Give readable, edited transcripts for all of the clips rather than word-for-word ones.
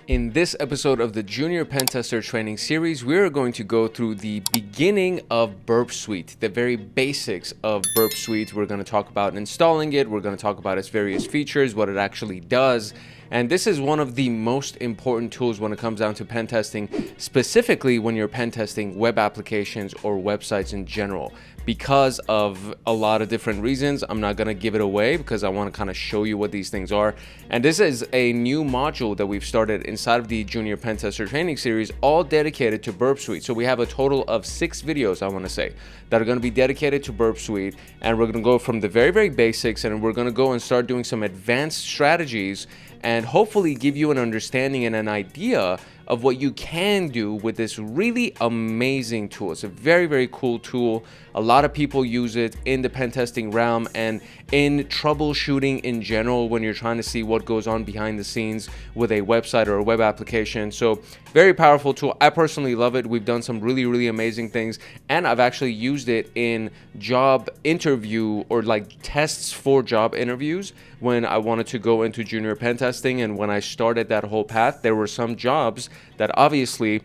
In this episode of the Junior PenTester training series, we're going to go through the beginning of Burp Suite, the very basics of Burp Suite. We're going to talk about installing it. We're going to talk about its various features, what it actually does. And this is one of the most important tools when it comes down to pen testing, specifically when you're pen testing web applications or websites in general. Because of a lot of different reasons, I'm not going to give it away because I want to kind of show you what these things are. And this is a new module that we've started inside of the Junior PenTester training series, all dedicated to Burp Suite. So we have a total of 6 videos, I want to say, that are going to be dedicated to Burp Suite. And we're going to go from the very, very basics, and we're going to go and start doing some advanced strategies and hopefully give you an understanding and an idea of what you can do with this really amazing tool. It's a very, very cool tool. A lot of people use it in the pen testing realm and in troubleshooting in general when you're trying to see what goes on behind the scenes with a website or a web application. So very powerful tool. I personally love it. We've done some really, really amazing things, and I've actually used it in job interview or like tests for job interviews when I wanted to go into junior pen testing. And when I started that whole path, there were some jobs that obviously,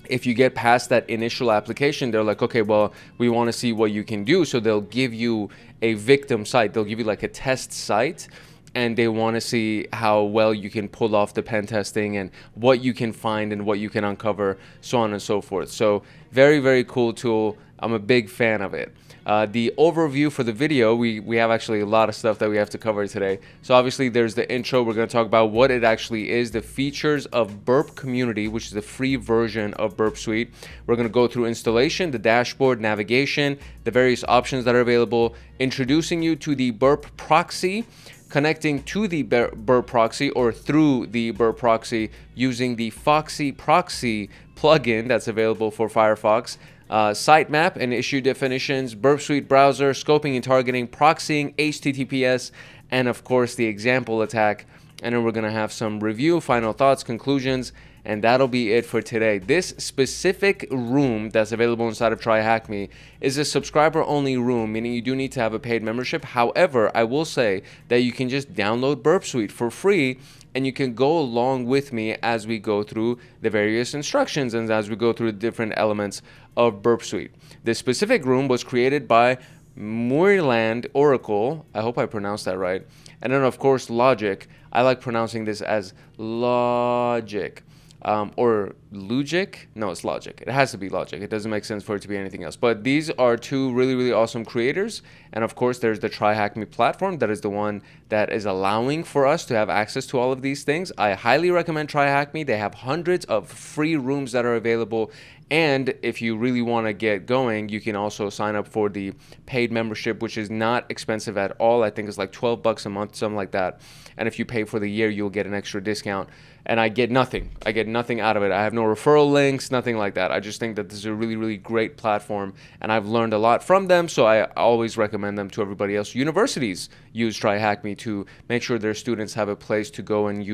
if you get past that initial application, they're like, okay, well, we want to see what you can do. So they'll give you a victim site. They'll give you like a test site, and they want to see how well you can pull off the pen testing and what you can find and what you can uncover, so on and so forth. So very, very cool tool. I'm a big fan of it. The overview for the video, we have actually a lot of stuff that we have to cover today. So obviously there's the intro. We're going to talk about what it actually is, the features of Burp Community, which is the free version of Burp Suite. We're going to go through installation, the dashboard, navigation, the various options that are available, introducing you to the Burp Proxy, connecting to the Burp Proxy or through the Burp Proxy using the Foxy proxy plugin that's available for Firefox, sitemap and issue definitions, Burp Suite browser, scoping and targeting, proxying, HTTPS, and of course the example attack. And then we're going to have some review, final thoughts, conclusions, and that'll be it for today. This specific room that's available inside of TryHackMe is a subscriber-only room, meaning you do need to have a paid membership. However, I will say that you can just download Burp Suite for free, and you can go along with me as we go through the various instructions and as we go through the different elements of Burp Suite. This specific room was created by Moorland Oracle. I hope I pronounced that right. And then, of course, Logic. I like pronouncing this as Logic. Or Logic? No, it's Logic. It has to be Logic. It doesn't make sense for it to be anything else. But these are two really, really awesome creators. And of course, there's the TryHackMe platform. That is the one that is allowing for us to have access to all of these things. I highly recommend TryHackMe. They have hundreds of free rooms that are available. And if you really want to get going, you can also sign up for the paid membership, which is not expensive at all. I think it's like $12 a month, something like that. And if you pay for the year, you'll get an extra discount. And I get nothing. I get nothing out of it. I have no referral links, nothing like that. I just think that this is a really, really great platform, and I've learned a lot from them, so I always recommend them to everybody else. Universities use TryHackMe to make sure their students have a place to go and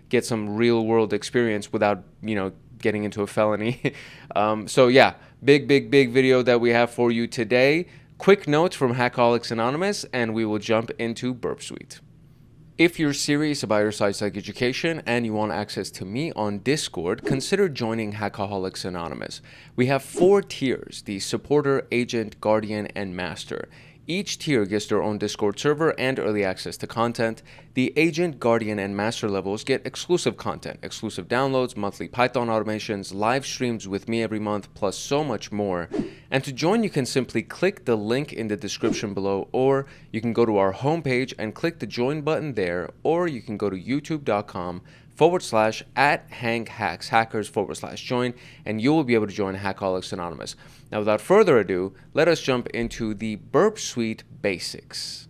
get some real-world experience without, getting into a felony. So yeah, big video that we have for you today. Quick notes from Hackaholics Anonymous, and we will jump into Burp Suite. If you're serious about your SysAdmin education and you want access to me on Discord, consider joining Hackaholics Anonymous. We have 4 tiers: the supporter, agent, guardian, and master. Each tier gets their own Discord server and early access to content. The agent, guardian, and master levels get exclusive content, exclusive downloads, monthly Python automations, live streams with me every month, plus so much more. And to join, you can simply click the link in the description below, or you can go to our homepage and click the join button there, or you can go to youtube.com/@hankhacks, hackers/join, and you will be able to join Hackaholics Anonymous. Now, without further ado, let us jump into the Burp Suite basics.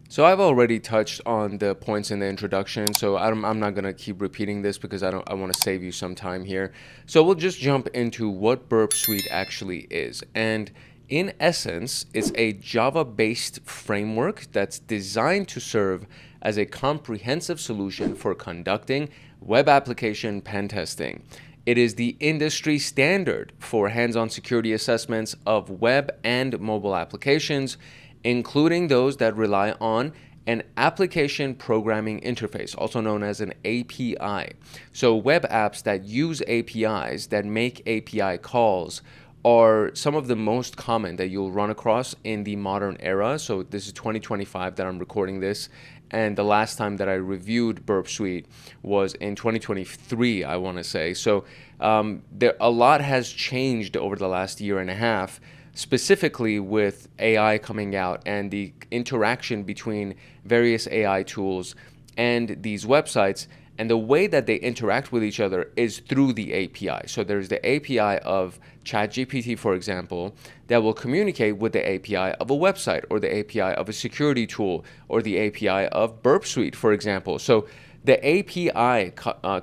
So I've already touched on the points in the introduction, so I'm not going to keep repeating this because I want to save you some time here. So we'll just jump into what Burp Suite actually is. And in essence, it's a Java-based framework that's designed to serve as a comprehensive solution for conducting web application pen testing. It is the industry standard for hands-on security assessments of web and mobile applications, including those that rely on an application programming interface, also known as an API. So web apps that use APIs, that make API calls, are some of the most common that you'll run across in the modern era. So this is 2025 that I'm recording this, and the last time that I reviewed Burp Suite was in 2023, I want to say. So a lot has changed over the last year and a half, specifically with AI coming out and the interaction between various AI tools and these websites. And the way that they interact with each other is through the API. So there's the API of ChatGPT, for example, that will communicate with the API of a website, or the API of a security tool, or the API of Burp Suite, for example. So the API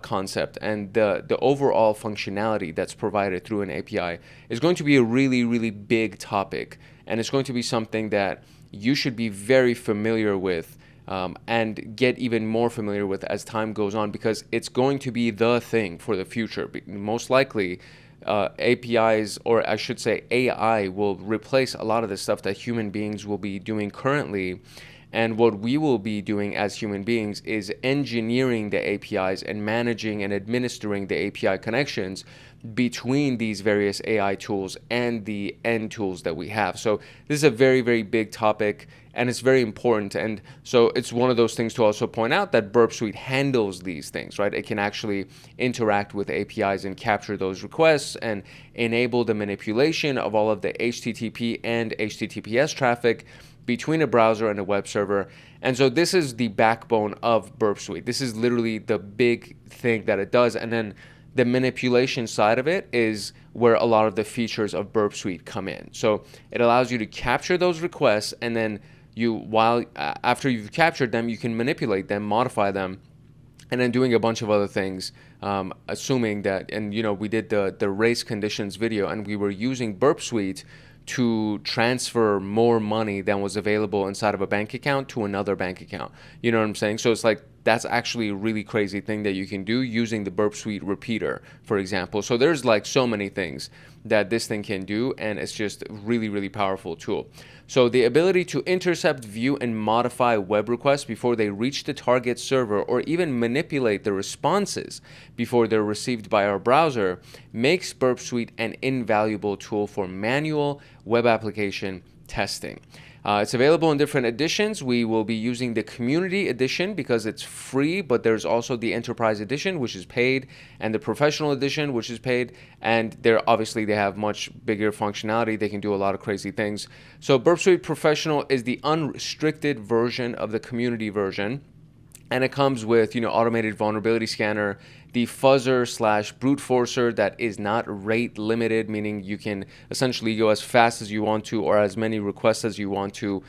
concept and the overall functionality that's provided through an API is going to be a really, really big topic. And it's going to be something that you should be very familiar with, and get even more familiar with as time goes on, because it's going to be the thing for the future. Most likely, APIs, or I should say AI, will replace a lot of the stuff that human beings will be doing currently. And what we will be doing as human beings is engineering the APIs and managing and administering the API connections between these various AI tools and the end tools that we have. So this is a very, very big topic, and it's very important. And so it's one of those things to also point out that Burp Suite handles these things, right? It can actually interact with APIs and capture those requests and enable the manipulation of all of the HTTP and HTTPS traffic between a browser and a web server. And so this is the backbone of Burp Suite. This is literally the big thing that it does. And then the manipulation side of it is where a lot of the features of Burp Suite come in. So it allows you to capture those requests, and then after you've captured them, you can manipulate them, modify them, and then doing a bunch of other things, assuming that, and we did the race conditions video, and we were using Burp Suite to transfer more money than was available inside of a bank account to another bank account. You know what I'm saying? So it's like, that's actually a really crazy thing that you can do using the Burp Suite repeater, for example. So there's like so many things that this thing can do, and it's just a really, really powerful tool. So the ability to intercept, view, and modify web requests before they reach the target server, or even manipulate the responses before they're received by our browser, makes Burp Suite an invaluable tool for manual web application testing. It's available in different editions. We will be using the community edition because it's free, but there's also the enterprise edition, which is paid, and the professional edition, which is paid. And they have much bigger functionality. They can do a lot of crazy things. So Burp Suite Professional is the unrestricted version of the community version. And it comes with, automated vulnerability scanner, the fuzzer/brute forcer that is not rate limited, meaning you can essentially go as fast as you want to, or as many requests as you want to.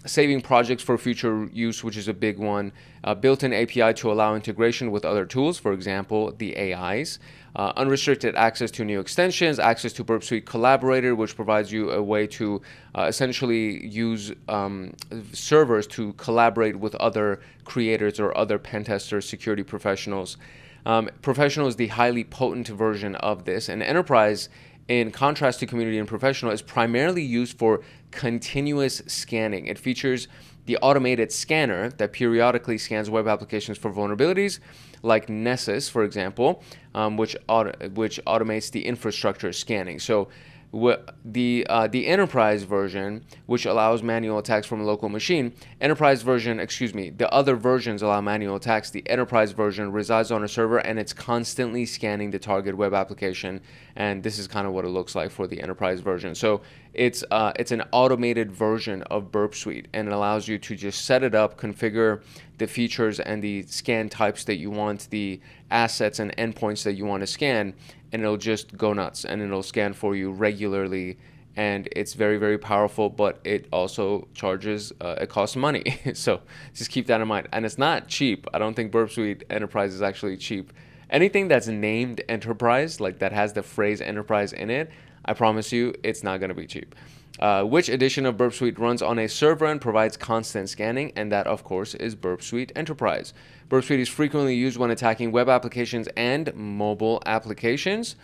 Saving projects for future use, which is a big one. Built-in API to allow integration with other tools, for example, the AIs. Unrestricted access to new extensions, access to Burp Suite Collaborator, which provides you a way to essentially use servers to collaborate with other creators or other PenTester security professionals. Professional is the highly potent version of this, and Enterprise, in contrast to Community and Professional, is primarily used for continuous scanning. It features the automated scanner that periodically scans web applications for vulnerabilities, like Nessus, for example, which automates the infrastructure scanning. So the enterprise version, which allows manual attacks from a local machine, the other versions allow manual attacks. The enterprise version resides on a server, and it's constantly scanning the target web application. And this is kind of what it looks like for the enterprise version. So it's an automated version of Burp Suite, and it allows you to just set it up, configure the features and the scan types that you want, the assets and endpoints that you want to scan, and it'll just go nuts, and it'll scan for you regularly. And it's very, very powerful, but it also charges, it costs money. So just keep that in mind. And it's not cheap. I don't think Burp Suite Enterprise is actually cheap. Anything that's named Enterprise, like that has the phrase Enterprise in it, I promise you it's not going to be cheap. Which edition of Burp Suite runs on a server and provides constant scanning? And that, of course, is Burp Suite Enterprise. Burp Suite is frequently used when attacking web applications and mobile applications.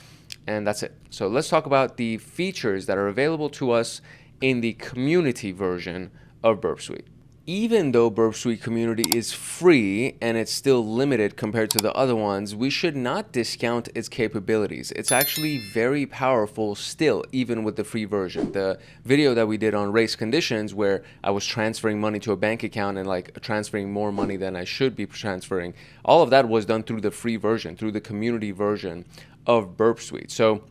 And that's it. So let's talk about the features that are available to us in the community version of Burp Suite. Even though Burp Suite community is free and it's still limited compared to the other ones, we should not discount its capabilities. It's actually very powerful still, even with the free version. The video that we did on race conditions, where I was transferring money to a bank account and like transferring more money than I should be transferring, all of that was done through the free version, through the community version of Burp Suite. So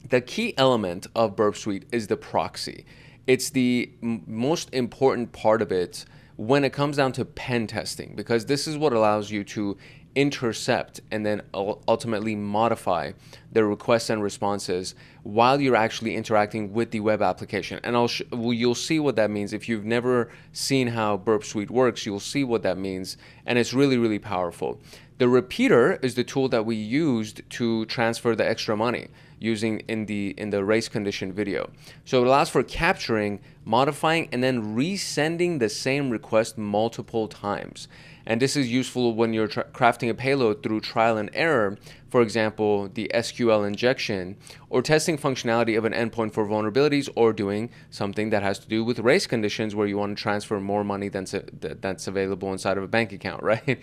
the key element of Burp Suite is the proxy. It's the most important part of it when it comes down to pen testing, because this is what allows you to intercept and then ultimately modify the requests and responses while you're actually interacting with the web application. And you'll see what that means. If you've never seen how Burp Suite works, you'll see what that means, and it's really, really powerful. The repeater is the tool that we used to transfer the extra money using in the race condition video. So it allows for capturing, modifying, and then resending the same request multiple times. And this is useful when you're crafting a payload through trial and error, for example, the SQL injection, or testing functionality of an endpoint for vulnerabilities, or doing something that has to do with race conditions where you want to transfer more money that's available inside of a bank account, right?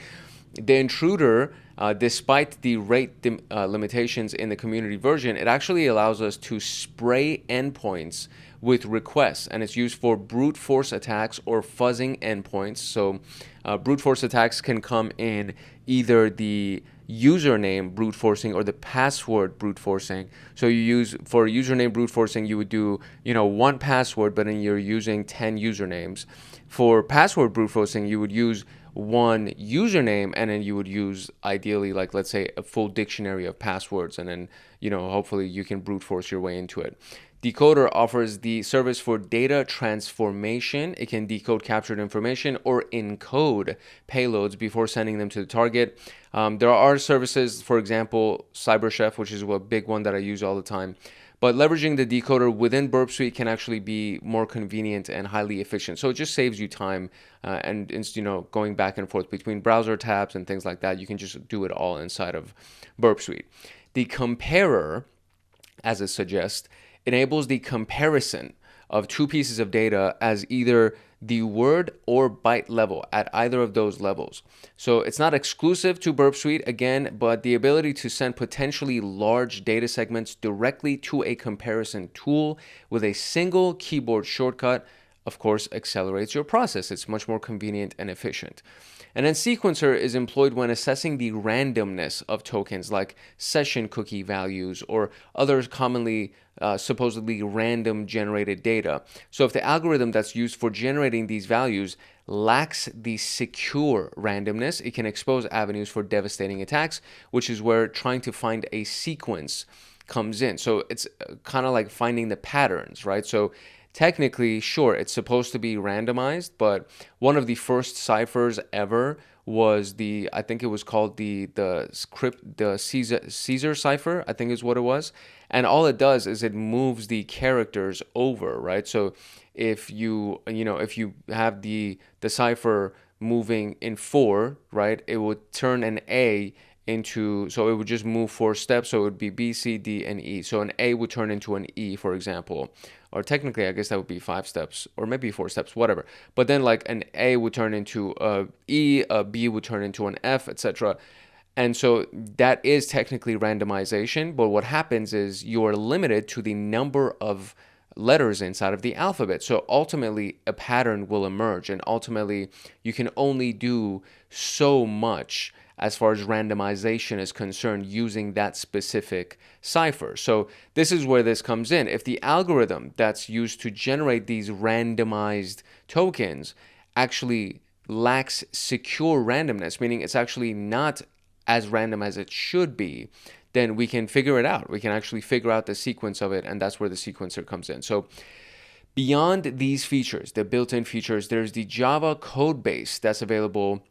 The intruder, despite the rate limitations in the community version, it actually allows us to spray endpoints with requests, and it's used for brute force attacks or fuzzing endpoints. So brute force attacks can come in either the username brute forcing or the password brute forcing. So for username brute forcing, you would do, one password, but then you're using 10 usernames. For password brute forcing, you would use one username, and then you would use ideally, like, let's say, a full dictionary of passwords, and then hopefully you can brute force your way into it. Decoder offers the service for data transformation. It can decode captured information or encode payloads before sending them to the target. There are services, for example, CyberChef, which is a big one that I use all the time. But leveraging the decoder within Burp Suite can actually be more convenient and highly efficient. So it just saves you time and going back and forth between browser tabs and things like that. You can just do it all inside of Burp Suite. The comparer, as it suggests, enables the comparison of two pieces of data as either the word or byte level at either of those levels. So it's not exclusive to Burp Suite again, but the ability to send potentially large data segments directly to a comparison tool with a single keyboard shortcut, of course, accelerates your process. It's much more convenient and efficient. And then sequencer is employed when assessing the randomness of tokens like session cookie values or other commonly supposedly random generated data. So if the algorithm that's used for generating these values lacks the secure randomness, it can expose avenues for devastating attacks, which is where trying to find a sequence comes in. So it's kind of like finding the patterns, right? So technically, sure, it's supposed to be randomized, but one of the first ciphers ever was I think it was called the Caesar cipher, I think is what it was. And all it does is it moves the characters over, right? So if you have the cipher moving in 4, right, it would turn an A into, so it would just move 4 steps, so it would be B, C, D, and E. So an A would turn into an E, for example, or technically I guess that would be 5 steps, or maybe 4 steps, whatever. But then like an A would turn into a E, a B would turn into an F, etc. And so that is technically randomization, but what happens is you are limited to the number of letters inside of the alphabet. So ultimately a pattern will emerge, and ultimately you can only do so much as far as randomization is concerned using that specific cipher. So this is where this comes in. If the algorithm that's used to generate these randomized tokens actually lacks secure randomness, meaning it's actually not as random as it should be, then we can figure it out. We can actually figure out the sequence of it, and that's where the sequencer comes in. So beyond these features, the built-in features, there's the Java code base that's available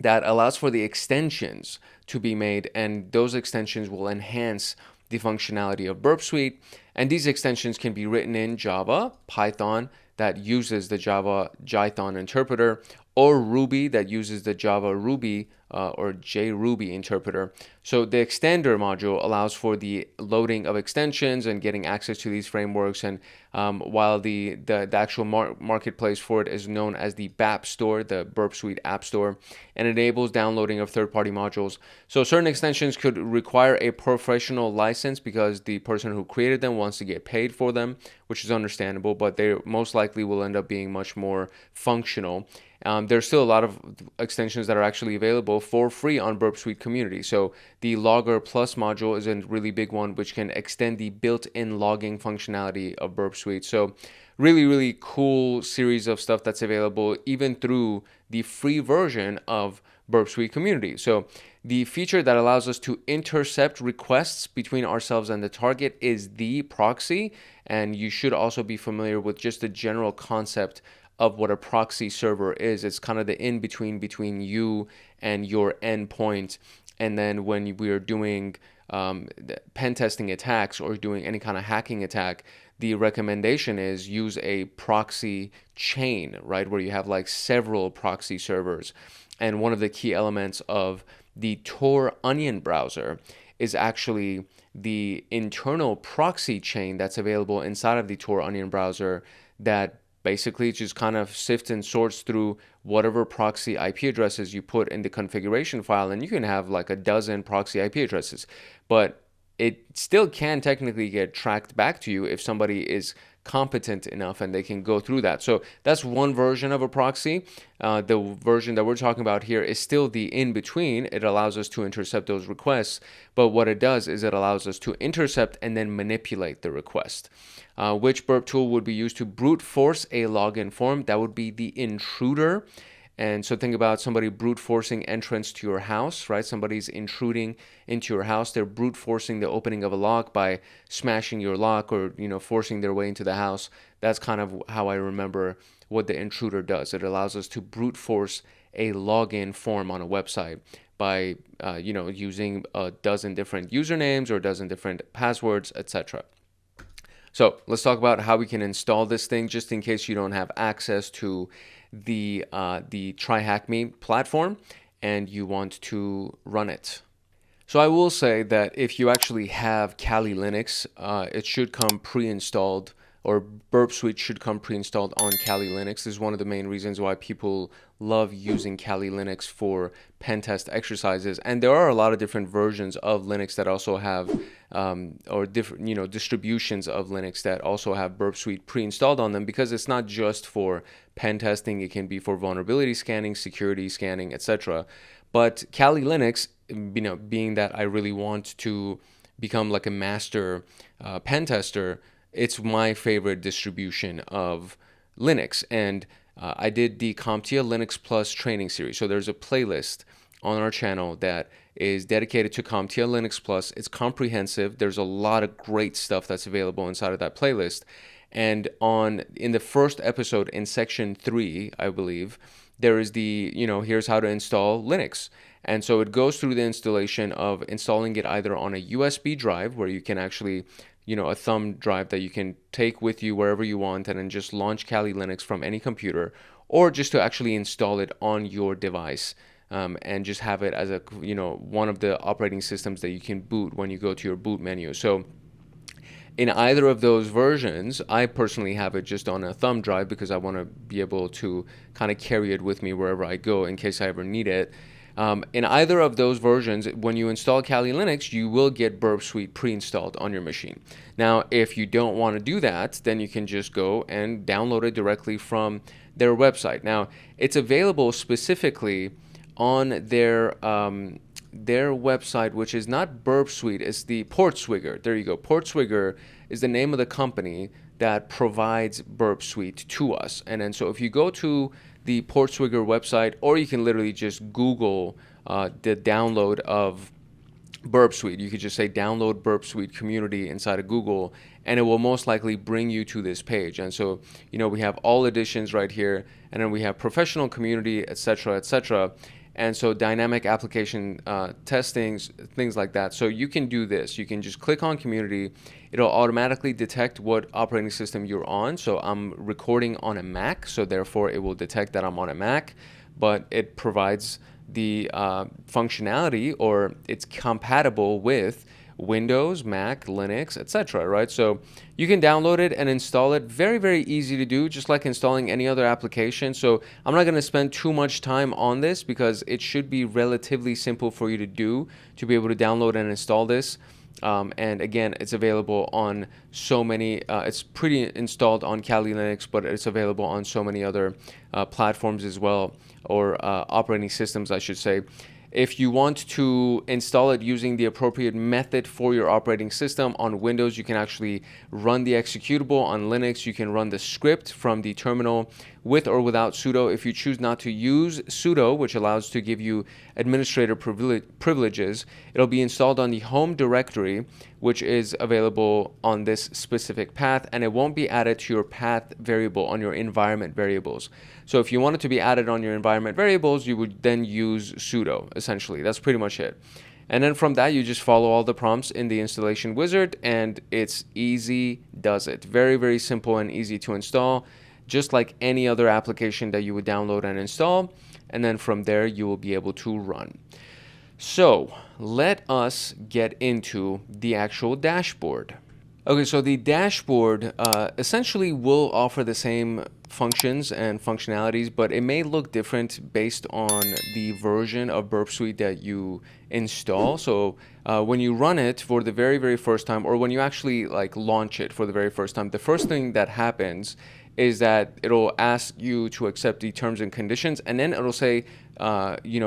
that allows for the extensions to be made, and those extensions will enhance the functionality of Burp Suite. And these extensions can be written in Java, Python that uses the Java Jython interpreter, or Ruby that uses the Java Ruby or JRuby interpreter. So the extender module allows for the loading of extensions and getting access to these frameworks. And while the actual marketplace for it is known as the BAP store, the Burp Suite App Store, and enables downloading of third-party modules. So certain extensions could require a professional license because the person who created them wants to get paid for them, which is understandable, but they most likely will end up being much more functional. There's still a lot of extensions that are actually available for free on Burp Suite community. So the Logger Plus module is a really big one, which can extend the built-in logging functionality of Burp Suite. So really, really cool series of stuff that's available even through the free version of Burp Suite community. So the feature that allows us to intercept requests between ourselves and the target is the proxy. And you should also be familiar with just the general concept of what a proxy server is. It's kind of the in-between between you and your endpoint. And then when we are doing pen testing attacks or doing any kind of hacking attack, the recommendation is use a proxy chain, right? Where you have like several proxy servers. And one of the key elements of the Tor Onion browser is actually the internal proxy chain that's available inside of the Tor Onion browser that basically just kind of sifts and sorts through whatever proxy IP addresses you put in the configuration file, and you can have like a dozen proxy IP addresses, but it still can technically get tracked back to you if somebody is competent enough and they can go through that. So that's one version of a proxy. The version that we're talking about here is still the in-between. It allows us to intercept those requests, but what it does is it allows us to intercept and then manipulate the request. Which burp tool would be used to brute force a login form? That would be the intruder. And so think about somebody brute forcing entrance to your house, right? Somebody's intruding into your house. They're brute forcing the opening of a lock by smashing your lock or, forcing their way into the house. That's kind of how I remember what the intruder does. It allows us to brute force a login form on a website by, using a dozen different usernames or a dozen different passwords, etc. So let's talk about how we can install this thing just in case you don't have access to the TryHackMe platform and you want to run it. So I will say that if you actually have Kali Linux, it should come pre-installed, or Burp Suite should come pre-installed on Kali Linux. This is one of the main reasons why people love using Kali Linux for pen test exercises. And there are a lot of different versions of Linux that also have, or different, distributions of Linux that also have Burp Suite pre-installed on them, because it's not just for pen testing. It can be for vulnerability scanning, security scanning, etc. But Kali Linux, being that I really want to become like a master pen tester, it's my favorite distribution of Linux. And I did the CompTIA Linux Plus training series. So there's a playlist on our channel that is dedicated to CompTIA Linux Plus. It's comprehensive. There's a lot of great stuff that's available inside of that playlist. And in the first episode, in section 3, I believe, there is the, here's how to install Linux. And so it goes through the installation of installing it either on a USB drive, where you can actually, a thumb drive that you can take with you wherever you want and then just launch Kali Linux from any computer, or just to actually install it on your device and just have it as a, one of the operating systems that you can boot when you go to your boot menu. So in either of those versions, I personally have it just on a thumb drive because I want to be able to kind of carry it with me wherever I go in case I ever need it. In either of those versions, when you install Kali Linux, you will get Burp Suite pre-installed on your machine. Now, if you don't want to do that, then you can just go and download it directly from their website. Now, it's available specifically on their website, which is not Burp Suite, it's the Portswigger. There you go. Portswigger is the name of the company that provides Burp Suite to us. And then so if you go to the Portswigger website, or you can literally just Google the download of Burp Suite. You could just say download Burp Suite community inside of Google, and it will most likely bring you to this page. And so, we have all editions right here, and then we have professional community, etc., etc. And so dynamic application testings, things like that. So you can do this. You can just click on community. It'll automatically detect what operating system you're on. So I'm recording on a Mac, so therefore it will detect that I'm on a Mac, but it provides the functionality, or it's compatible with Windows, Mac, Linux, etc. Right? So you can download it and install it. Very, very easy to do, just like installing any other application. So I'm not going to spend too much time on this because it should be relatively simple for you to do, to be able to download and install this. And again, it's available on so many, it's pretty installed on Kali Linux, but it's available on so many other platforms as well, or operating systems, I should say. If you want to install it using the appropriate method for your operating system, on Windows, you can actually run the executable. On Linux, you can run the script from the terminal with or without sudo. If you choose not to use sudo, which allows to give you administrator privileges, it'll be installed on the home directory, which is available on this specific path, and it won't be added to your path variable on your environment variables. So if you want it to be added on your environment variables, you would then use sudo, essentially. That's pretty much it. And then from that, you just follow all the prompts in the installation wizard, and it's easy does it. Very, very simple and easy to install, just like any other application that you would download and install. And then from there, you will be able to run. So let us get into the actual dashboard. Okay, so the dashboard essentially will offer the same functions and functionalities, but it may look different based on the version of Burp Suite that you install. So when you run it for the very, very first time, or when you actually like launch it for the very first time, the first thing that happens is that it'll ask you to accept the terms and conditions, and then it'll say,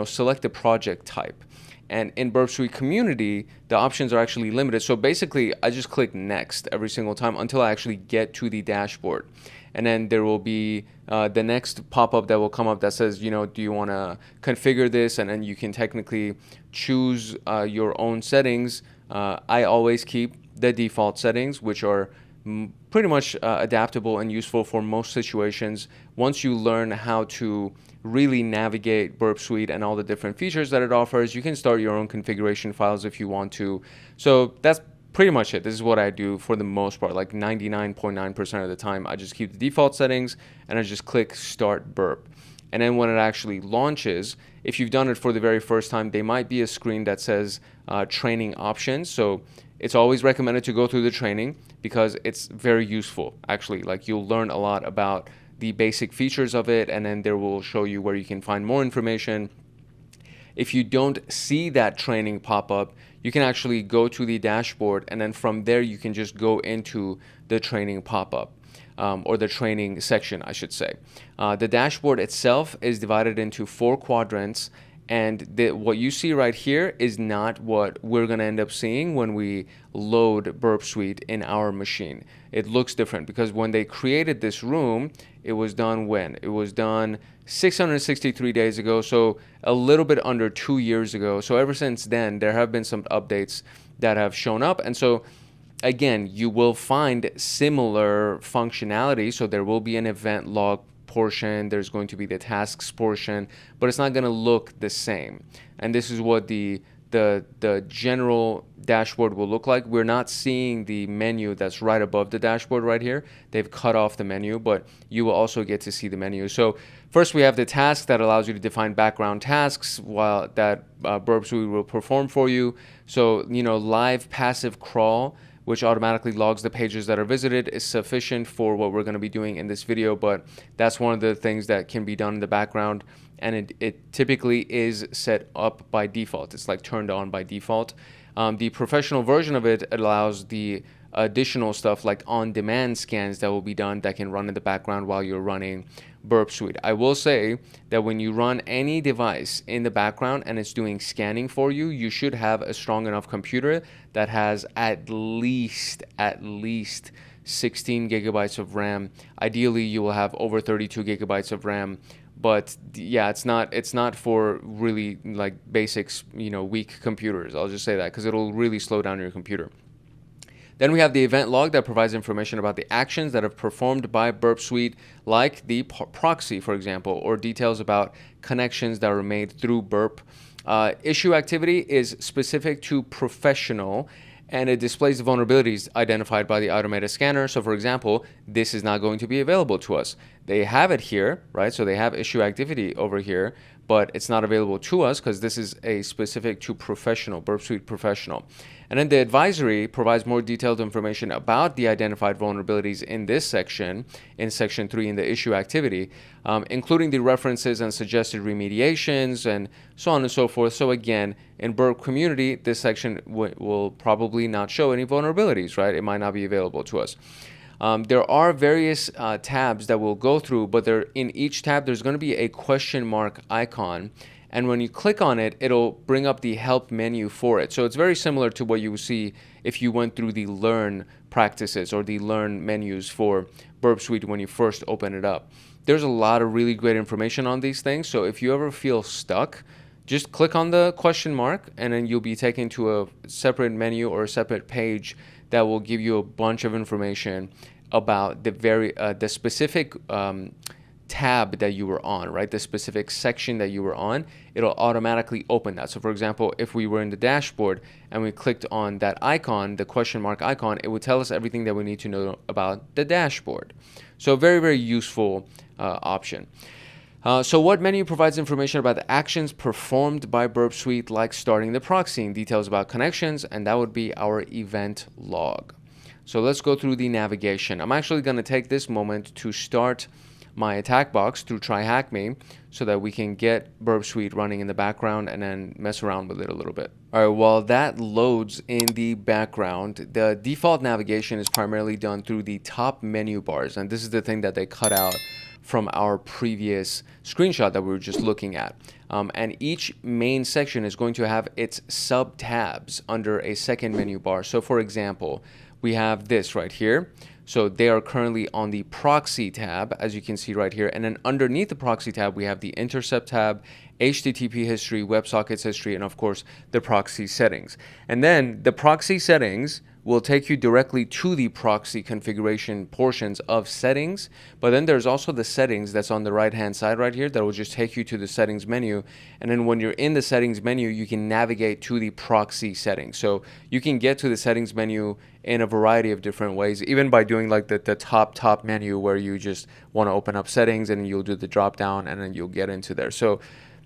select the project type. And in Burp Suite Community, the options are actually limited. So basically, I just click next every single time until I actually get to the dashboard. And then there will be the next pop-up that will come up that says, do you want to configure this? And then you can technically choose your own settings. I always keep the default settings, which are pretty much adaptable and useful for most situations. Once you learn how to really navigate Burp Suite and all the different features that it offers, you can start your own configuration files if you want to. So that's pretty much it. This is what I do for the most part, like 99.9% of the time. I just keep the default settings and I just click Start Burp. And then when it actually launches, if you've done it for the very first time, there might be a screen that says training options. So it's always recommended to go through the training because it's very useful, actually. Like, you'll learn a lot about the basic features of it, and then there will show you where you can find more information. If you don't see that training pop up, you can actually go to the dashboard, and then from there you can just go into the training pop-up, or the training section, I should say. The dashboard itself is divided into 4 quadrants, and what you see right here is not what we're going to end up seeing when we load Burp Suite in our machine. It looks different because when they created this room, it was done when? It was done 663 days ago, so a little bit under 2 years ago. So ever since then, there have been some updates that have shown up. And so again, you will find similar functionality. So there will be an event log portion, there's going to be the tasks portion, but it's not going to look the same. And this is what the general dashboard will look like. We're not seeing the menu that's right above the dashboard right here. They've cut off the menu, but you will also get to see the menu. So first we have the task that allows you to define background tasks while that Burp Suite will perform for you. So, live passive crawl, which automatically logs the pages that are visited, is sufficient for what we're going to be doing in this video, but that's one of the things that can be done in the background, and it typically is set up by default. It's like turned on by default. The professional version of it allows the additional stuff like on-demand scans that will be done that can run in the background while you're running Burp Suite. I will say that when you run any device in the background and it's doing scanning for you, you should have a strong enough computer that has at least 16 gigabytes of RAM. Ideally, you will have over 32 gigabytes of RAM. But yeah, it's not for really like basics, weak computers. I'll just say that because it'll really slow down your computer. Then we have the event log that provides information about the actions that are performed by Burp Suite, like the proxy, for example, or details about connections that are made through Burp. Issue activity is specific to professional, and it displays the vulnerabilities identified by the automated scanner. So for example, this is not going to be available to us. They have it here, right? So they have issue activity over here, but it's not available to us because this is a specific to Professional, Burp Suite Professional. And then the advisory provides more detailed information about the identified vulnerabilities in this section, in section 3 in the issue activity, including the references and suggested remediations and so on and so forth. So again, in Burp Community, this section will probably not show any vulnerabilities, right? It might not be available to us. There are various tabs that we'll go through, but in each tab, there's going to be a question mark icon. And when you click on it, it'll bring up the help menu for it. So it's very similar to what you would see if you went through the learn practices or the learn menus for Burp Suite when you first open it up. There's a lot of really great information on these things. So if you ever feel stuck, just click on the question mark and then you'll be taken to a separate menu or a separate page that will give you a bunch of information about the specific tab that you were on, right? The specific section that you were on, it'll automatically open that. So for example, if we were in the dashboard and we clicked on that icon, the question mark icon, it would tell us everything that we need to know about the dashboard. So very, very useful option. So what menu provides information about the actions performed by Burp Suite, like starting the proxy, and details about connections, and that would be our event log. So let's go through the navigation. I'm actually going to take this moment to start my attack box through TryHackMe so that we can get Burp Suite running in the background and then mess around with it a little bit. All right, while that loads in the background, the default navigation is primarily done through the top menu bars, and this is the thing that they cut out from our previous screenshot that we were just looking at. And each main section is going to have its sub tabs under a second menu bar. So for example, we have this right here. So they are currently on the proxy tab, as you can see right here. And then underneath the proxy tab, we have the intercept tab, HTTP history, WebSockets history, and of course, the proxy settings. And then the proxy settings will take you directly to the proxy configuration portions of settings. But then there's also the settings that's on the right-hand side right here that will just take you to the settings menu. And then when you're in the settings menu, you can navigate to the proxy settings. So you can get to the settings menu in a variety of different ways, even by doing like the top menu where you just want to open up settings and you'll do the drop down and then you'll get into there. So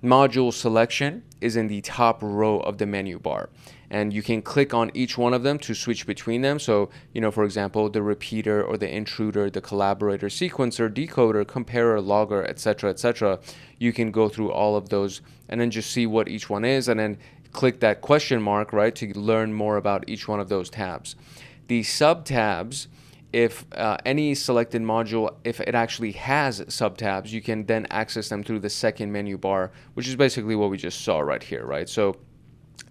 module selection is in the top row of the menu bar, and you can click on each one of them to switch between them. So, you know, for example, the repeater or the intruder, the collaborator, sequencer, decoder, comparer, logger, etc., etc. You can go through all of those and then just see what each one is, and then click that question mark, right, to learn more about each one of those tabs. The sub tabs, if any selected module, if it actually has subtabs, you can then access them through the second menu bar, which is basically what we just saw right here, right? So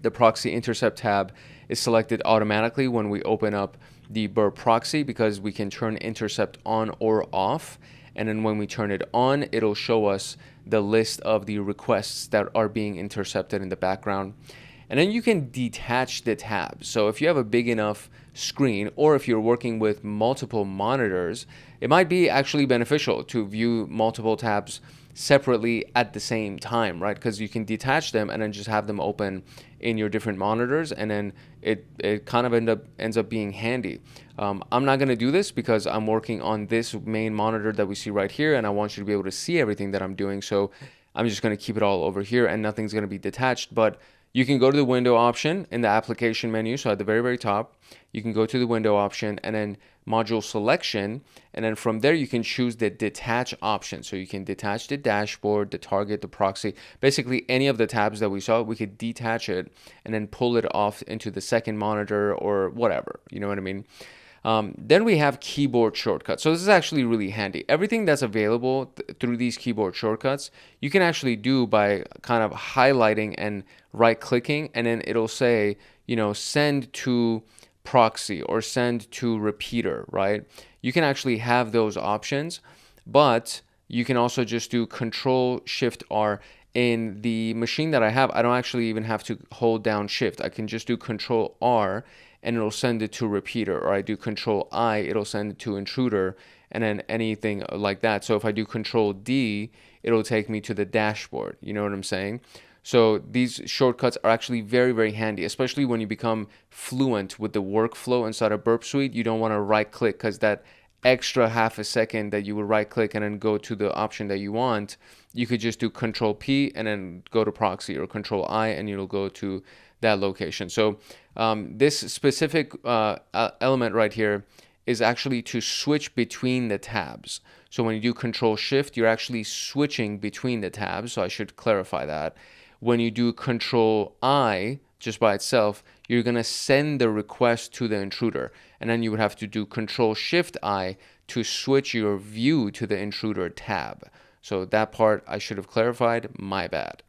the proxy intercept tab is selected automatically when we open up the Burp Proxy because we can turn intercept on or off. And then when we turn it on, it'll show us the list of the requests that are being intercepted in the background. And then you can detach the tabs. So if you have a big enough screen, or if you're working with multiple monitors, it might be actually beneficial to view multiple tabs separately at the same time, right? Because you can detach them and then just have them open in your different monitors, and then it kind of ends up being handy. I'm not going to do this because I'm working on this main monitor that we see right here, and I want you to be able to see everything that I'm doing. So I'm just going to keep it all over here and nothing's going to be detached. But you can go to the window option in the application menu. So at the very, very top, you can go to the window option and then module selection. And then from there, you can choose the detach option. So you can detach the dashboard, the target, the proxy, basically any of the tabs that we saw, we could detach it and then pull it off into the second monitor or whatever. You know what I mean? Then we have keyboard shortcuts. So this is actually really handy. Everything that's available through these keyboard shortcuts, you can actually do by kind of highlighting and right clicking, and then it'll say, you know, send to proxy or send to repeater, right? You can actually have those options, but you can also just do Control-Shift-R. In the machine that I have, I don't actually even have to hold down Shift. I can just do Control-R and it'll send it to repeater, or I do Control-I, it'll send it to intruder, and then anything like that. So if I do Control-D, it'll take me to the dashboard. You know what I'm saying? So these shortcuts are actually very, very handy, especially when you become fluent with the workflow inside of Burp Suite. You don't want to right click because that extra half a second that you would right click and then go to the option that you want, you could just do Control P and then go to proxy, or Control I and you'll go to that location. So this specific element right here is actually to switch between the tabs. So when you do Control Shift, you're actually switching between the tabs. So I should clarify that. When you do Control I just by itself, you're going to send the request to the intruder. And then you would have to do Control Shift I to switch your view to the intruder tab. So that part I should have clarified, my bad.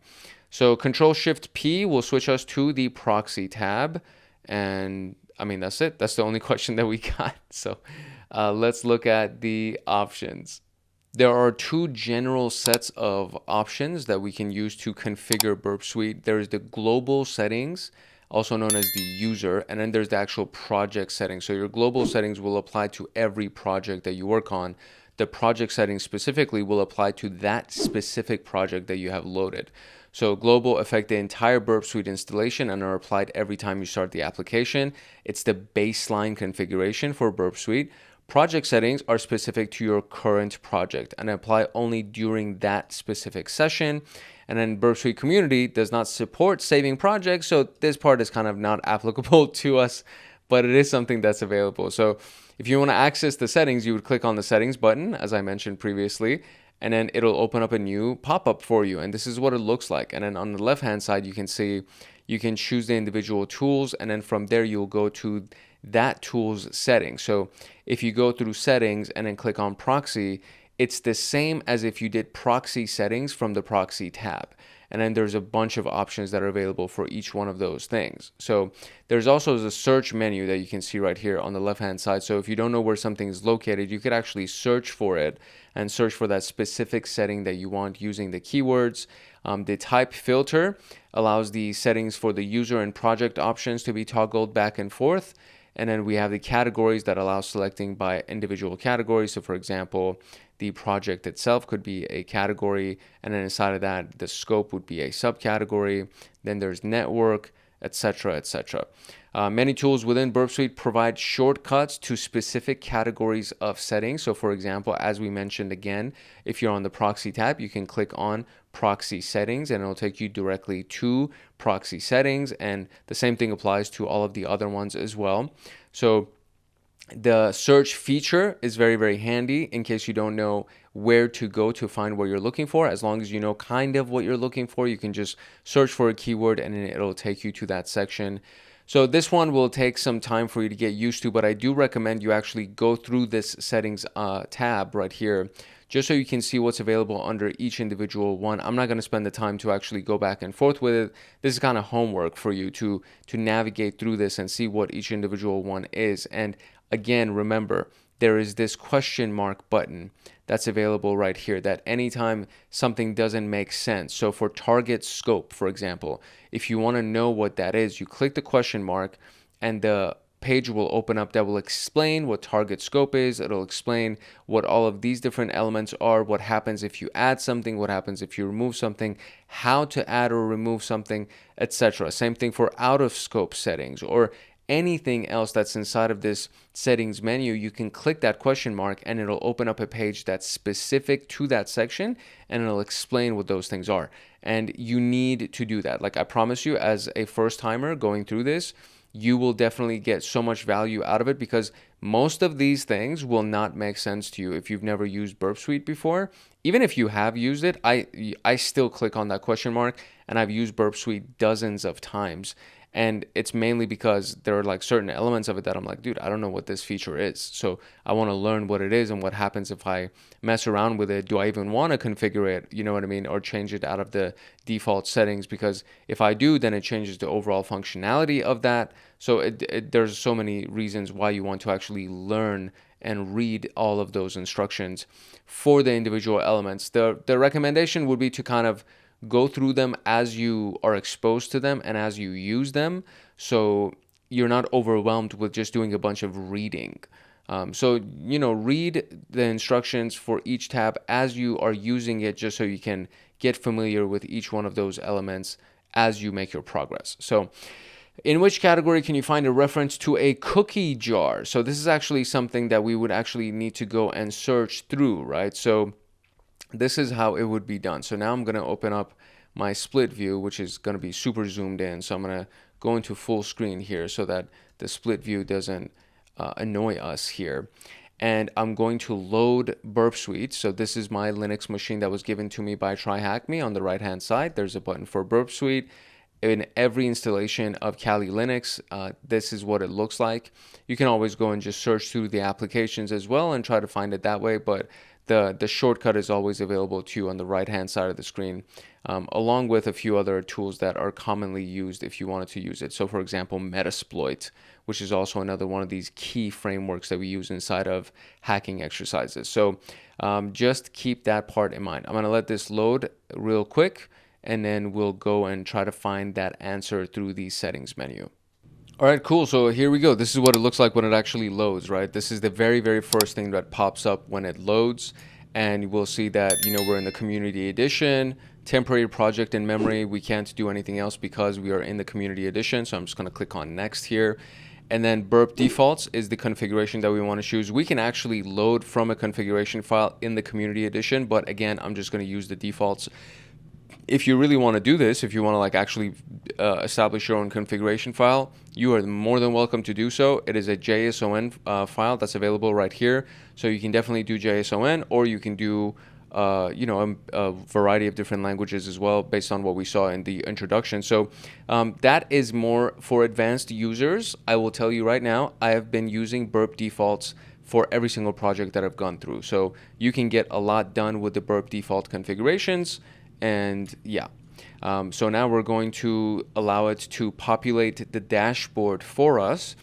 So Control Shift P will switch us to the proxy tab. And I mean, that's it. That's the only question that we got. So let's look at the options. There are two general sets of options that we can use to configure Burp Suite. There's the global settings, also known as the user, and then there's the actual project settings. So your global settings will apply to every project that you work on. The project settings specifically will apply to that specific project that you have loaded. So global affect the entire Burp Suite installation and are applied every time you start the application. It's the baseline configuration for Burp Suite. Project settings are specific to your current project and apply only during that specific session. And then Burp Suite community does not support saving projects, so this part is kind of not applicable to us, but it is something that's available. So if you want to access the settings, you would click on the settings button, as I mentioned previously, and then it'll open up a new pop-up for you. And this is what it looks like. And then on the left-hand side, you can see you can choose the individual tools, and then from there, you'll go to that tool's settings. So if you go through settings and then click on proxy, it's the same as if you did proxy settings from the proxy tab. And then there's a bunch of options that are available for each one of those things. So there's also the search menu that you can see right here on the left-hand side. So if you don't know where something is located, you could actually search for it and search for that specific setting that you want using the keywords. The type filter allows the settings for the user and project options to be toggled back and forth. And then we have the categories that allow selecting by individual categories. So for example, the project itself could be a category, and then inside of that, the scope would be a subcategory. Then there's network, etc., etc. Many tools within Burp Suite provide shortcuts to specific categories of settings. So for example, as we mentioned again, if you're on the proxy tab, you can click on proxy settings and it'll take you directly to proxy settings. And the same thing applies to all of the other ones as well. So the search feature is very, very handy in case you don't know where to go to find what you're looking for. As long as you know kind of what you're looking for, you can just search for a keyword and then it'll take you to that section. So this one will take some time for you to get used to, but I do recommend you actually go through this settings tab right here, just so you can see what's available under each individual one. I'm not going to spend the time to actually go back and forth with it. This is kind of homework for you to navigate through this and see what each individual one is. And again, remember, there is this question mark button that's available right here that anytime something doesn't make sense. So for target scope, for example, if you want to know what that is, you click the question mark and the page will open up that will explain what target scope is. It'll explain what all of these different elements are, what happens if you add something, what happens if you remove something, how to add or remove something, etc. Same thing for out of scope settings or anything else that's inside of this settings menu. You can click that question mark and it'll open up a page that's specific to that section and it'll explain what those things are. And you need to do that. Like I promise you, as a first timer going through this, you will definitely get so much value out of it because most of these things will not make sense to you if you've never used Burp Suite before. Even if you have used it, I still click on that question mark and I've used Burp Suite dozens of times. And it's mainly because there are like certain elements of it that I'm like, dude, I don't know what this feature is. So I want to learn what it is and what happens if I mess around with it. Do I even want to configure it? You know what I mean? Or change it out of the default settings? Because if I do, then it changes the overall functionality of that. So there's so many reasons why you want to actually learn and read all of those instructions for the individual elements. The recommendation would be to kind of go through them as you are exposed to them and as you use them, so you're not overwhelmed with just doing a bunch of reading. So, read the instructions for each tab as you are using it, just so you can get familiar with each one of those elements as you make your progress. So In which category can you find a reference to a cookie jar? So this is actually something that we would actually need to go and search through, right? So this is how it would be done. So now I'm going to open up my split view, which is going to be super zoomed in. So I'm going to go into full screen here so that the split view doesn't annoy us here. And I'm going to load Burp Suite. So this is my Linux machine that was given to me by TryHackMe. On the right hand side, there's a button for Burp Suite. In every installation of Kali Linux, this is what it looks like. You can always go and just search through the applications as well and try to find it that way, but the shortcut is always available to you on the right hand side of the screen, along with a few other tools that are commonly used if you wanted to use it. So for example, Metasploit, which is also another one of these key frameworks that we use inside of hacking exercises. So just keep that part in mind. I'm going to let this load real quick, and then we'll go and try to find that answer through the settings menu. All right, cool. So here we go. This is what it looks like when it actually loads, right? This is the very, very first thing that pops up when it loads. And we'll see that, we're in the community edition, temporary project in memory. We can't do anything else because we are in the community edition. So I'm just going to click on next here. And then burp defaults is the configuration that we want to choose. We can actually load from a configuration file in the community edition, but again, I'm just going to use the defaults. If you really want to do this, if you want to actually establish your own configuration file, you are more than welcome to do so. It is a JSON file that's available right here. So you can definitely do JSON, or you can do a variety of different languages as well, based on what we saw in the introduction. So that is more for advanced users. I will tell you right now, I have been using burp defaults for every single project that I've gone through. So you can get a lot done with the burp default configurations. And yeah, so now we're going to allow it to populate the dashboard for us.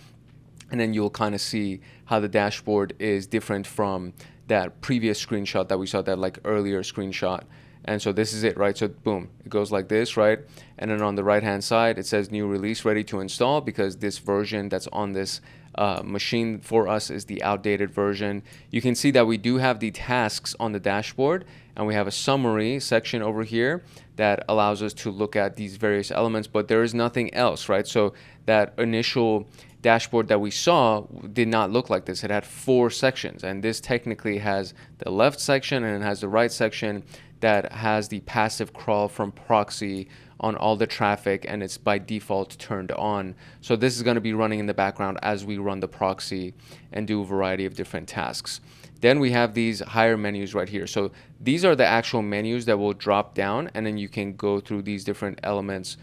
And then you'll kind of see how the dashboard is different from that previous screenshot that we saw, that earlier screenshot. And so this is it, right? So boom, it goes like this, right? And then on the right hand side, it says new release ready to install, because this version that's on this machine for us is the outdated version. You can see that we do have the tasks on the dashboard, and we have a summary section over here that allows us to look at these various elements, but there is nothing else, right? So that initial dashboard that we saw did not look like this. It had 4 sections, and this technically has the left section and it has the right section that has the passive crawl from proxy on all the traffic, and it's by default turned on. So this is going to be running in the background as we run the proxy and do a variety of different tasks. Then we have these higher menus right here. So these are the actual menus that will drop down, and then you can go through these different elements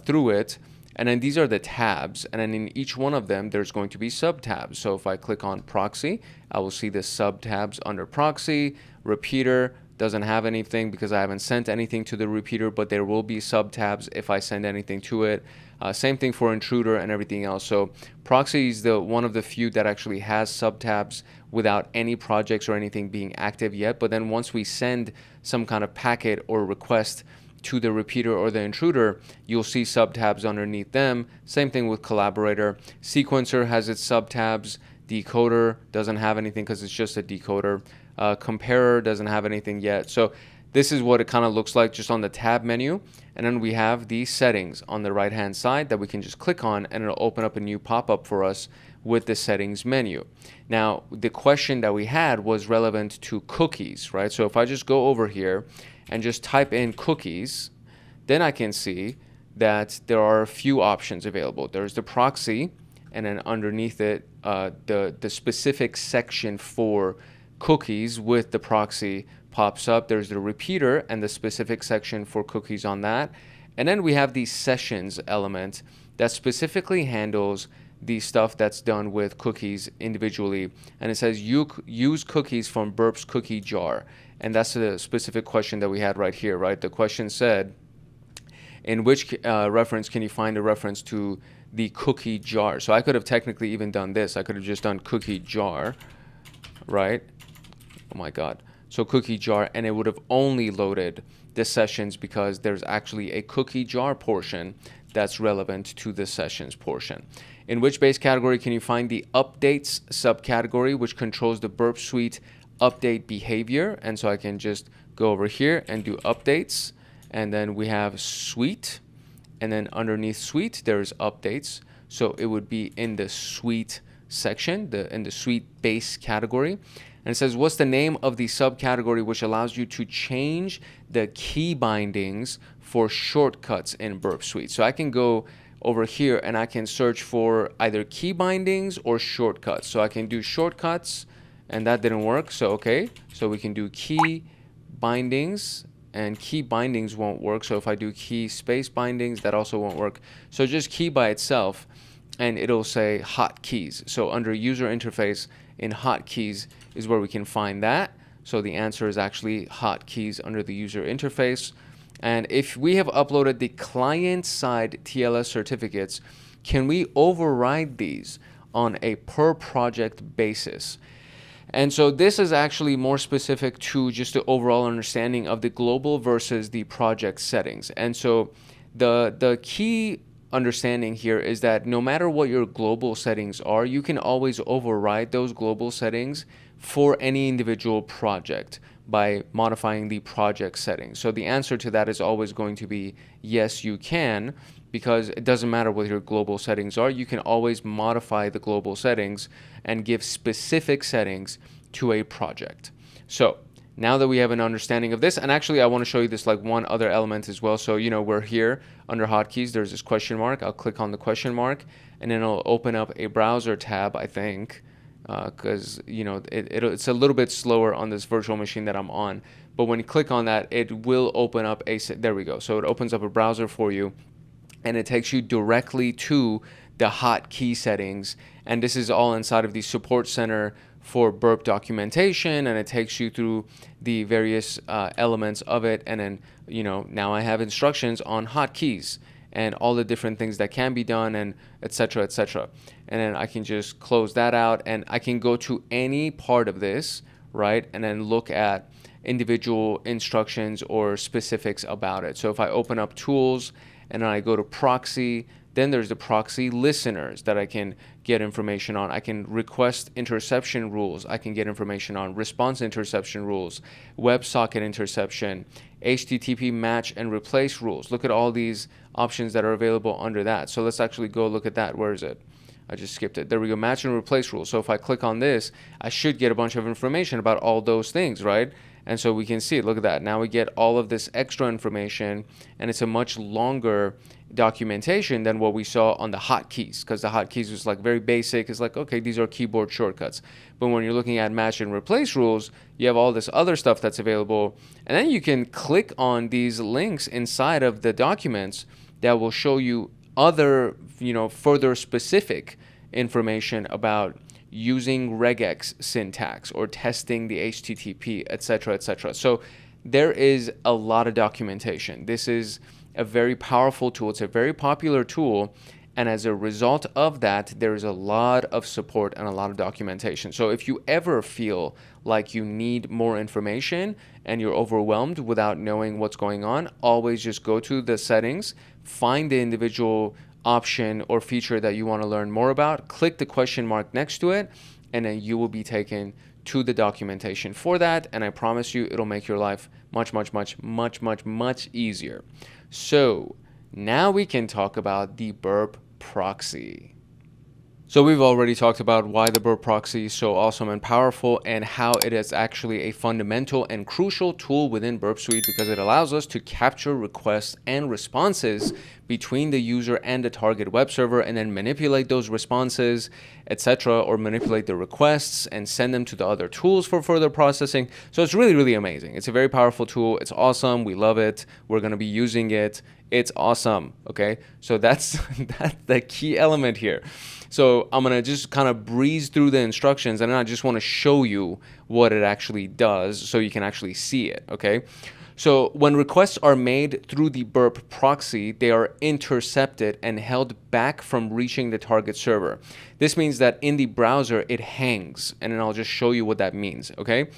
through it. And then these are the tabs, and then in each one of them there's going to be sub tabs. So if I click on proxy, I will see the sub tabs under proxy. Repeater doesn't have anything because I haven't sent anything to the repeater, but there will be sub tabs if I send anything to it. Same thing for intruder and everything else. So proxy is one of the few that actually has sub tabs without any projects or anything being active yet. But then once we send some kind of packet or request to the repeater or the intruder, you'll see sub tabs underneath them. Same thing with collaborator. Sequencer has its sub tabs. Decoder doesn't have anything because it's just a decoder. Comparer doesn't have anything yet. So this is what it kind of looks like just on the tab menu. And then we have the settings on the right hand side that we can just click on, and it'll open up a new pop-up for us with the settings menu. Now, the question that we had was relevant to cookies, right? So if I just go over here and just type in cookies, then I can see that there are a few options available. There's the proxy, and then underneath it, the specific section for cookies with the proxy pops up. There's the repeater and the specific section for cookies on that. And then we have the sessions element that specifically handles the stuff that's done with cookies individually. And it says use cookies from Burp's cookie jar. And that's the specific question that we had right here, right? The question said, in which reference can you find a reference to the cookie jar? So I could have technically even done this. I could have just done cookie jar, right? Oh my God. So cookie jar, and it would have only loaded the sessions because there's actually a cookie jar portion that's relevant to the sessions portion. In which base category can you find the updates subcategory, which controls the Burp Suite update behavior? And so I can just go over here and do updates, and then we have suite, and then underneath suite, there's updates. So it would be in the suite section, in the suite base category. And it says, what's the name of the subcategory which allows you to change the key bindings for shortcuts in Burp Suite? So I can go over here and I can search for either key bindings or shortcuts. So I can do shortcuts, and that didn't work. So okay, so we can do key bindings, and key bindings won't work. So if I do key space bindings, that also won't work. So just key by itself, and it'll say hotkeys. So under user interface in hotkeys is where we can find that. So the answer is actually hotkeys under the user interface. And if we have uploaded the client-side TLS certificates, can we override these on a per project basis? And so this is actually more specific to just the overall understanding of the global versus the project settings. And so the key understanding here is that no matter what your global settings are, you can always override those global settings for any individual project by modifying the project settings. So the answer to that is always going to be yes, you can, because it doesn't matter what your global settings are. You can always modify the global settings and give specific settings to a project. So now that we have an understanding of this, and actually I want to show you this like one other element as well. So, you know, we're here under hotkeys, there's this question mark. I'll click on the question mark and then it'll open up a browser tab, I think, because, you know, it's a little bit slower on this virtual machine that I'm on. But when you click on that, it will open up there we go. So it opens up a browser for you, and it takes you directly to the hotkey settings. And this is all inside of the support center for Burp documentation, and it takes you through the various elements of it. And then, you know, now I have instructions on hotkeys and all the different things that can be done, and etc., etc. And then I can just close that out, and I can go to any part of this, right, and then look at individual instructions or specifics about it. So if I open up tools and then I go to proxy, then there's the proxy listeners that I can get information on. I can request interception rules. I can get information on response interception rules, WebSocket interception, HTTP match and replace rules. Look at all these options that are available under that. So let's actually go look at that. Where is it? I just skipped it. There we go, match and replace rules. So if I click on this, I should get a bunch of information about all those things, right? And so we can see it. Look at that. Now we get all of this extra information, and it's a much longer documentation than what we saw on the hotkeys, because the hotkeys was like very basic. It's like, okay, these are keyboard shortcuts. But when you're looking at match and replace rules, you have all this other stuff that's available. And then you can click on these links inside of the documents that will show you other, you know, further specific information about using regex syntax or testing the HTTP, etc., etc. So there is a lot of documentation. This is a very powerful tool. It's a very popular tool. And as a result of that, there's a lot of support and a lot of documentation. So if you ever feel like you need more information and you're overwhelmed without knowing what's going on, always just go to the settings, find the individual option or feature that you want to learn more about, click the question mark next to it, and then you will be taken to the documentation for that. And I promise you, it'll make your life much, much, much, much, much, much easier. So now we can talk about the Burp Proxy. So we've already talked about why the Burp Proxy is so awesome and powerful, and how it is actually a fundamental and crucial tool within Burp Suite, because it allows us to capture requests and responses between the user and the target web server, and then manipulate those responses, etc., or manipulate the requests and send them to the other tools for further processing. So it's really, really amazing. It's a very powerful tool. It's awesome. We love it. We're going to be using it. It's awesome. Okay, so that's the key element here. So I'm going to just kind of breeze through the instructions, and I just want to show you what it actually does so you can actually see it, okay? So when requests are made through the Burp Proxy, they are intercepted and held back from reaching the target server. This means that in the browser, it hangs, and then I'll just show you what that means, okay?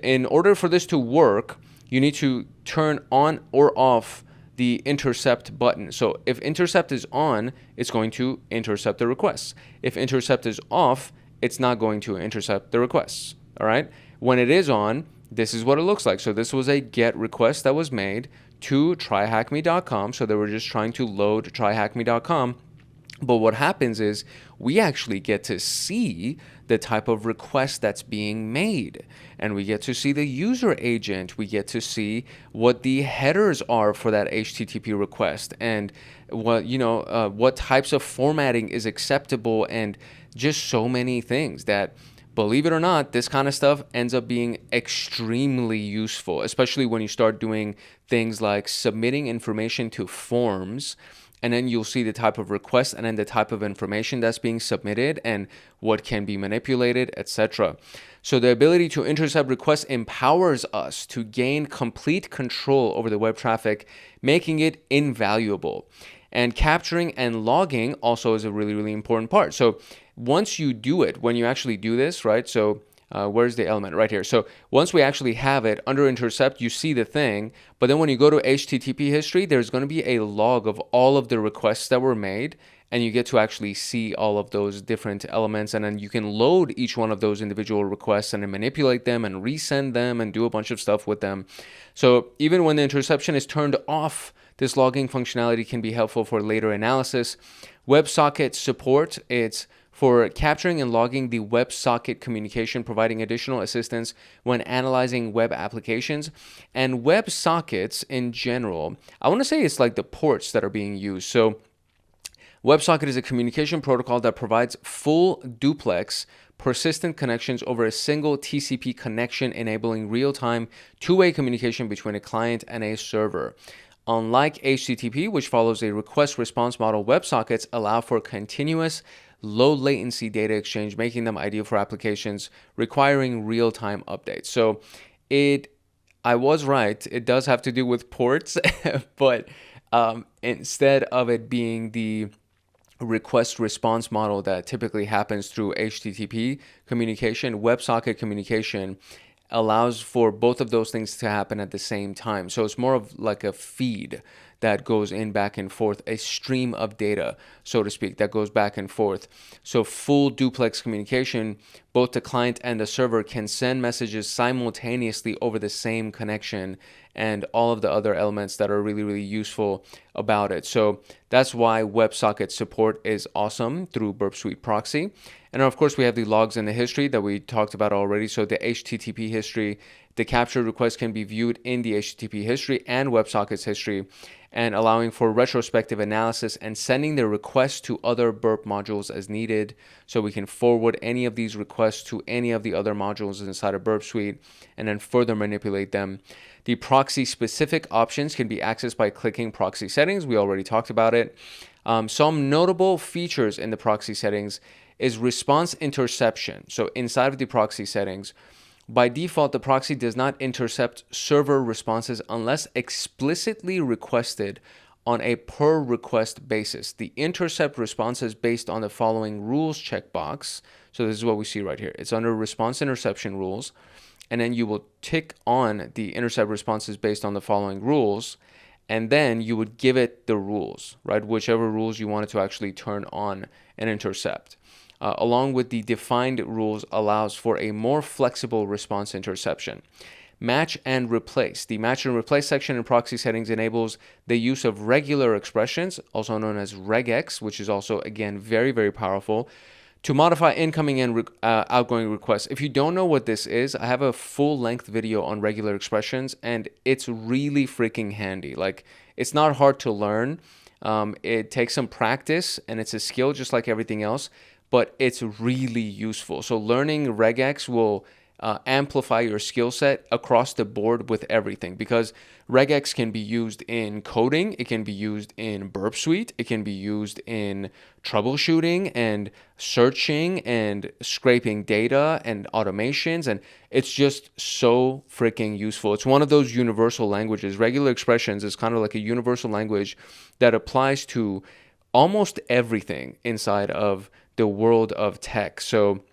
In order for this to work, you need to turn on or off the intercept button. So if intercept is on, it's going to intercept the requests. If intercept is off, it's not going to intercept the requests. All right. When it is on, this is what it looks like. So this was a GET request that was made to tryhackme.com. So they were just trying to load tryhackme.com. But what happens is we actually get to see the type of request that's being made, and we get to see the user agent. We get to see what the headers are for that HTTP request, and what types of formatting is acceptable, and just so many things that, believe it or not, this kind of stuff ends up being extremely useful, especially when you start doing things like submitting information to forms. And then you'll see the type of request and then the type of information that's being submitted and what can be manipulated, etc. So the ability to intercept requests empowers us to gain complete control over the web traffic, making it invaluable. And capturing and logging also is a really, really important part. So once you do it, when you actually do this, right? So where's the element? Right here. So once we actually have it under intercept, you see the thing. But then when you go to HTTP history, there's going to be a log of all of the requests that were made. And you get to actually see all of those different elements. And then you can load each one of those individual requests and then manipulate them and resend them and do a bunch of stuff with them. So even when the interception is turned off, this logging functionality can be helpful for later analysis. WebSocket support, it's for capturing and logging the WebSocket communication, providing additional assistance when analyzing web applications. And WebSockets in general, I want to say it's like the ports that are being used. So WebSocket is a communication protocol that provides full duplex persistent connections over a single TCP connection, enabling real-time two-way communication between a client and a server. Unlike HTTP, which follows a request-response model, WebSockets allow for continuous low latency data exchange, making them ideal for applications requiring real-time updates. So I was right, it does have to do with ports, but instead of it being the request response model that typically happens through HTTP communication, WebSocket communication allows for both of those things to happen at the same time. So it's more of like a feed that goes in back and forth, a stream of data, so to speak, that goes back and forth. So full duplex communication, both the client and the server can send messages simultaneously over the same connection, and all of the other elements that are really, really useful about it. So that's why WebSocket support is awesome through Burp Proxy. And of course, we have the logs and the history that we talked about already. So the HTTP history, the captured request can be viewed in the HTTP history and WebSockets history, and allowing for retrospective analysis and sending the requests to other Burp modules as needed. So we can forward any of these requests to any of the other modules inside of Burp Suite and then further manipulate them. The proxy specific options can be accessed by clicking proxy settings. We already talked about it. Some notable features in the proxy settings is response interception. So inside of the proxy settings, by default, the proxy does not intercept server responses unless explicitly requested on a per request basis. The intercept responses based on the following rules checkbox. So this is what we see right here. It's under response interception rules. And then you will tick on the intercept responses based on the following rules. And then you would give it the rules, right? Whichever rules you wanted to actually turn on and intercept. Along with the defined rules allows for a more flexible response interception. Match and replace. The match and replace section in proxy settings enables the use of regular expressions, also known as regex, which is also, again, very, very powerful, to modify incoming and outgoing requests. If you don't know what this is, I have a full-length video on regular expressions, and it's really freaking handy. Like, it's not hard to learn. It takes some practice, and it's a skill just like everything else, but it's really useful. So learning regex will amplify your skill set across the board with everything, because regex can be used in coding, it can be used in Burp Suite, it can be used in troubleshooting and searching and scraping data and automations, and it's just so freaking useful. It's one of those universal languages. Regular expressions is kind of like a universal language that applies to almost everything inside of the world of tech. So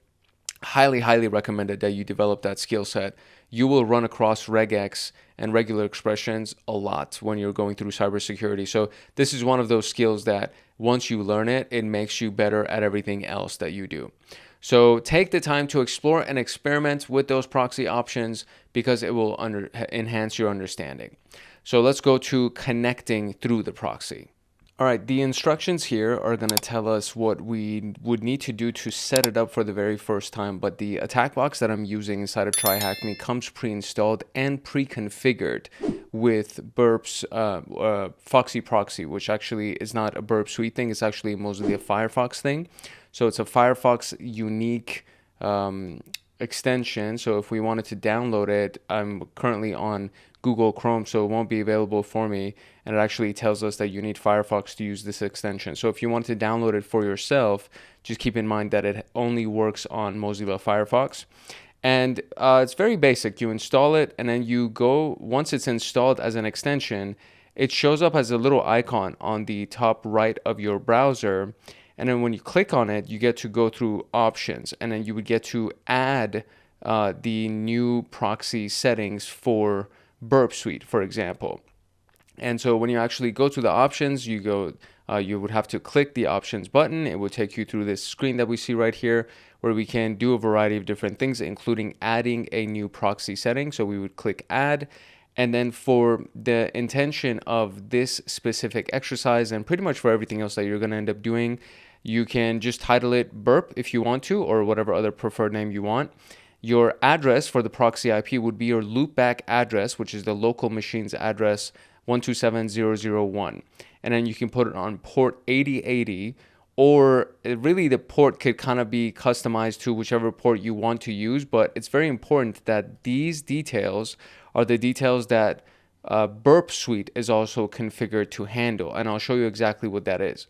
highly, highly recommended that you develop that skill set. You will run across regex and regular expressions a lot when you're going through cybersecurity. So this is one of those skills that once you learn it, it makes you better at everything else that you do. So take the time to explore and experiment with those proxy options, because it will enhance your understanding. So let's go to connecting through the proxy. All right, the instructions here are going to tell us what we would need to do to set it up for the very first time, but the attack box that I'm using inside of TryHackMe comes pre-installed and pre-configured with Burp's Foxy proxy, which actually is not a Burp Suite thing. It's actually mostly a Firefox thing. So it's a Firefox unique extension. So if we wanted to download it, I'm currently on Google Chrome, so it won't be available for me, and it actually tells us that you need Firefox to use this extension. So if you want to download it for yourself, just keep in mind that it only works on Mozilla Firefox. And it's very basic. You install it, and then you go, once it's installed as an extension, it shows up as a little icon on the top right of your browser. And then when you click on it, you get to go through options, and then you would get to add the new proxy settings for Burp Suite, for example. And so when you actually go to the options, you would have to click the options button. It will take you through this screen that we see right here, where we can do a variety of different things, including adding a new proxy setting. So we would click add. And then for the intention of this specific exercise, and pretty much for everything else that you're going to end up doing, you can just title it Burp if you want to, or whatever other preferred name you want. Your address for the proxy IP would be your loopback address, which is the local machine's address 127.0.0.1. And then you can put it on port 8080, or really the port could kind of be customized to whichever port you want to use. But it's very important that these details are the details that Burp Suite is also configured to handle. And I'll show you exactly what that is.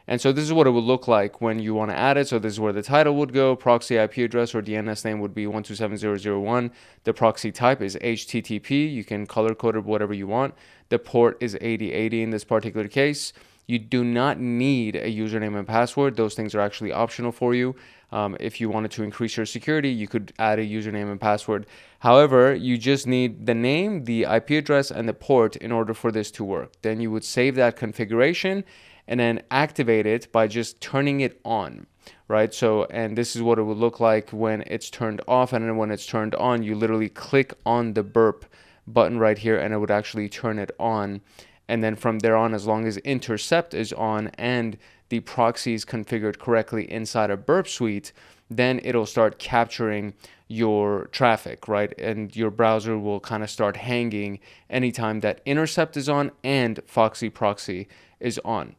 And so this is what it would look like when you want to add it. So this is where the title would go. Proxy IP address or DNS name would be 127.0.0.1. The proxy type is HTTP. You can color code it whatever you want. The port is 8080 in this particular case. You do not need a username and password. Those things are actually optional for you. If you wanted to increase your security, you could add a username and password. However, you just need the name, the IP address, and the port in order for this to work. Then you would save that configuration and then activate it by just turning it on, right? So, and this is what it would look like when it's turned off. And then when it's turned on, you literally click on the burp button right here, and it would actually turn it on. And then from there on, as long as intercept is on and the proxy is configured correctly inside a Burp Suite, then it'll start capturing your traffic, right? And your browser will kind of start hanging anytime that intercept is on and Foxy proxy is on.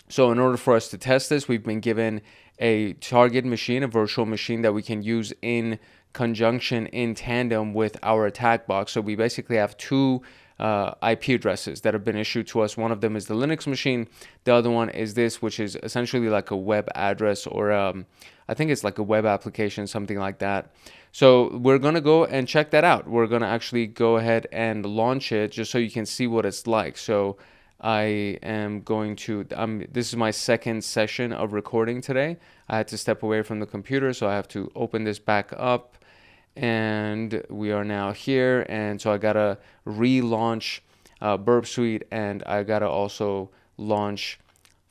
So in order for us to test this, we've been given a target machine, a virtual machine that we can use in conjunction, in tandem with our attack box. So we basically have two IP addresses that have been issued to us. One of them is the Linux machine. The other one is this, which is essentially like a web address, or I think it's like a web application, something like that. So we're going to go and check that out. We're going to actually go ahead and launch it just so you can see what it's like. So I am going to, this is my second session of recording today. I had to step away from the computer, so I have to open this back up. And we are now here. And so I got to relaunch Burp Suite, and I got to also launch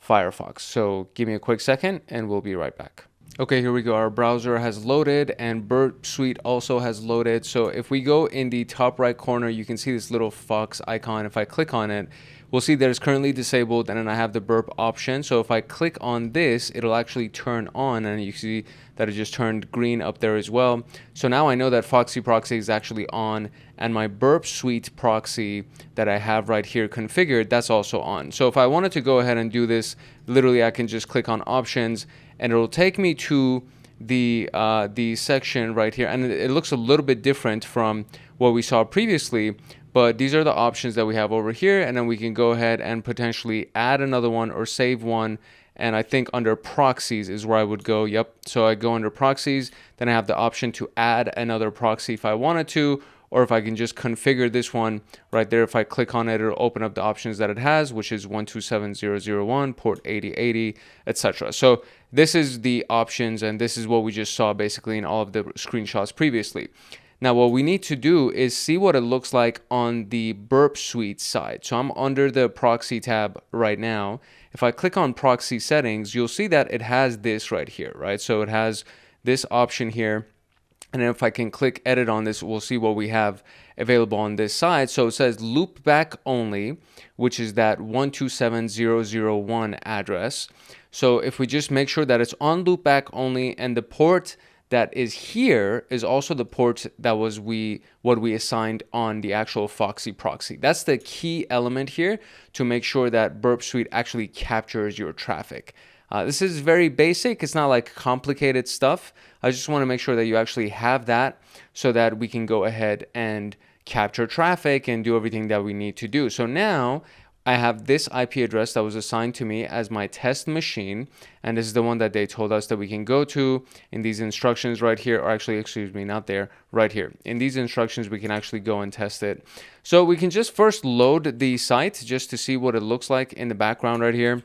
Firefox. So give me a quick second and we'll be right back. Okay, here we go. Our browser has loaded and Burp Suite also has loaded. So if we go in the top right corner, you can see this little fox icon. If I click on it, we'll see that it's currently disabled, and then I have the burp option. So if I click on this, it'll actually turn on, and you see that it just turned green up there as well. So now I know that Foxy proxy is actually on, and my Burp Suite proxy that I have right here configured, that's also on. So if I wanted to go ahead and do this, literally I can just click on options, and it'll take me to the section right here, and it looks a little bit different from what we saw previously. But these are the options that we have over here, and then we can go ahead and potentially add another one or save one. And I think under proxies is where I would go. Yep. So I go under proxies, then I have the option to add another proxy if I wanted to, or if I can just configure this one right there. If I click on it, it'll open up the options that it has, which is 127.0.0.1, port 8080, etc. So this is the options, and this is what we just saw basically in all of the screenshots previously. Now, what we need to do is see what it looks like on the Burp Suite side. So I'm under the proxy tab right now. If I click on proxy settings, you'll see that it has this right here, right? So it has this option here. And then if I can click edit on this, we'll see what we have available on this side. So it says loopback only, which is that 127.0.0.1 address. So if we just make sure that it's on loopback only, and the port that is here is also the port that was what we assigned on the actual Foxy proxy. That's the key element here to make sure that Burp Suite actually captures your traffic. This is very basic. It's not like complicated stuff. I just want to make sure that you actually have that so that we can go ahead and capture traffic and do everything that we need to do. So now I have this IP address that was assigned to me as my test machine, and this is the one that they told us that we can go to in these instructions right here, or actually, excuse me, not there, right here. In these instructions, we can actually go and test it. So we can just first load the site just to see what it looks like in the background right here.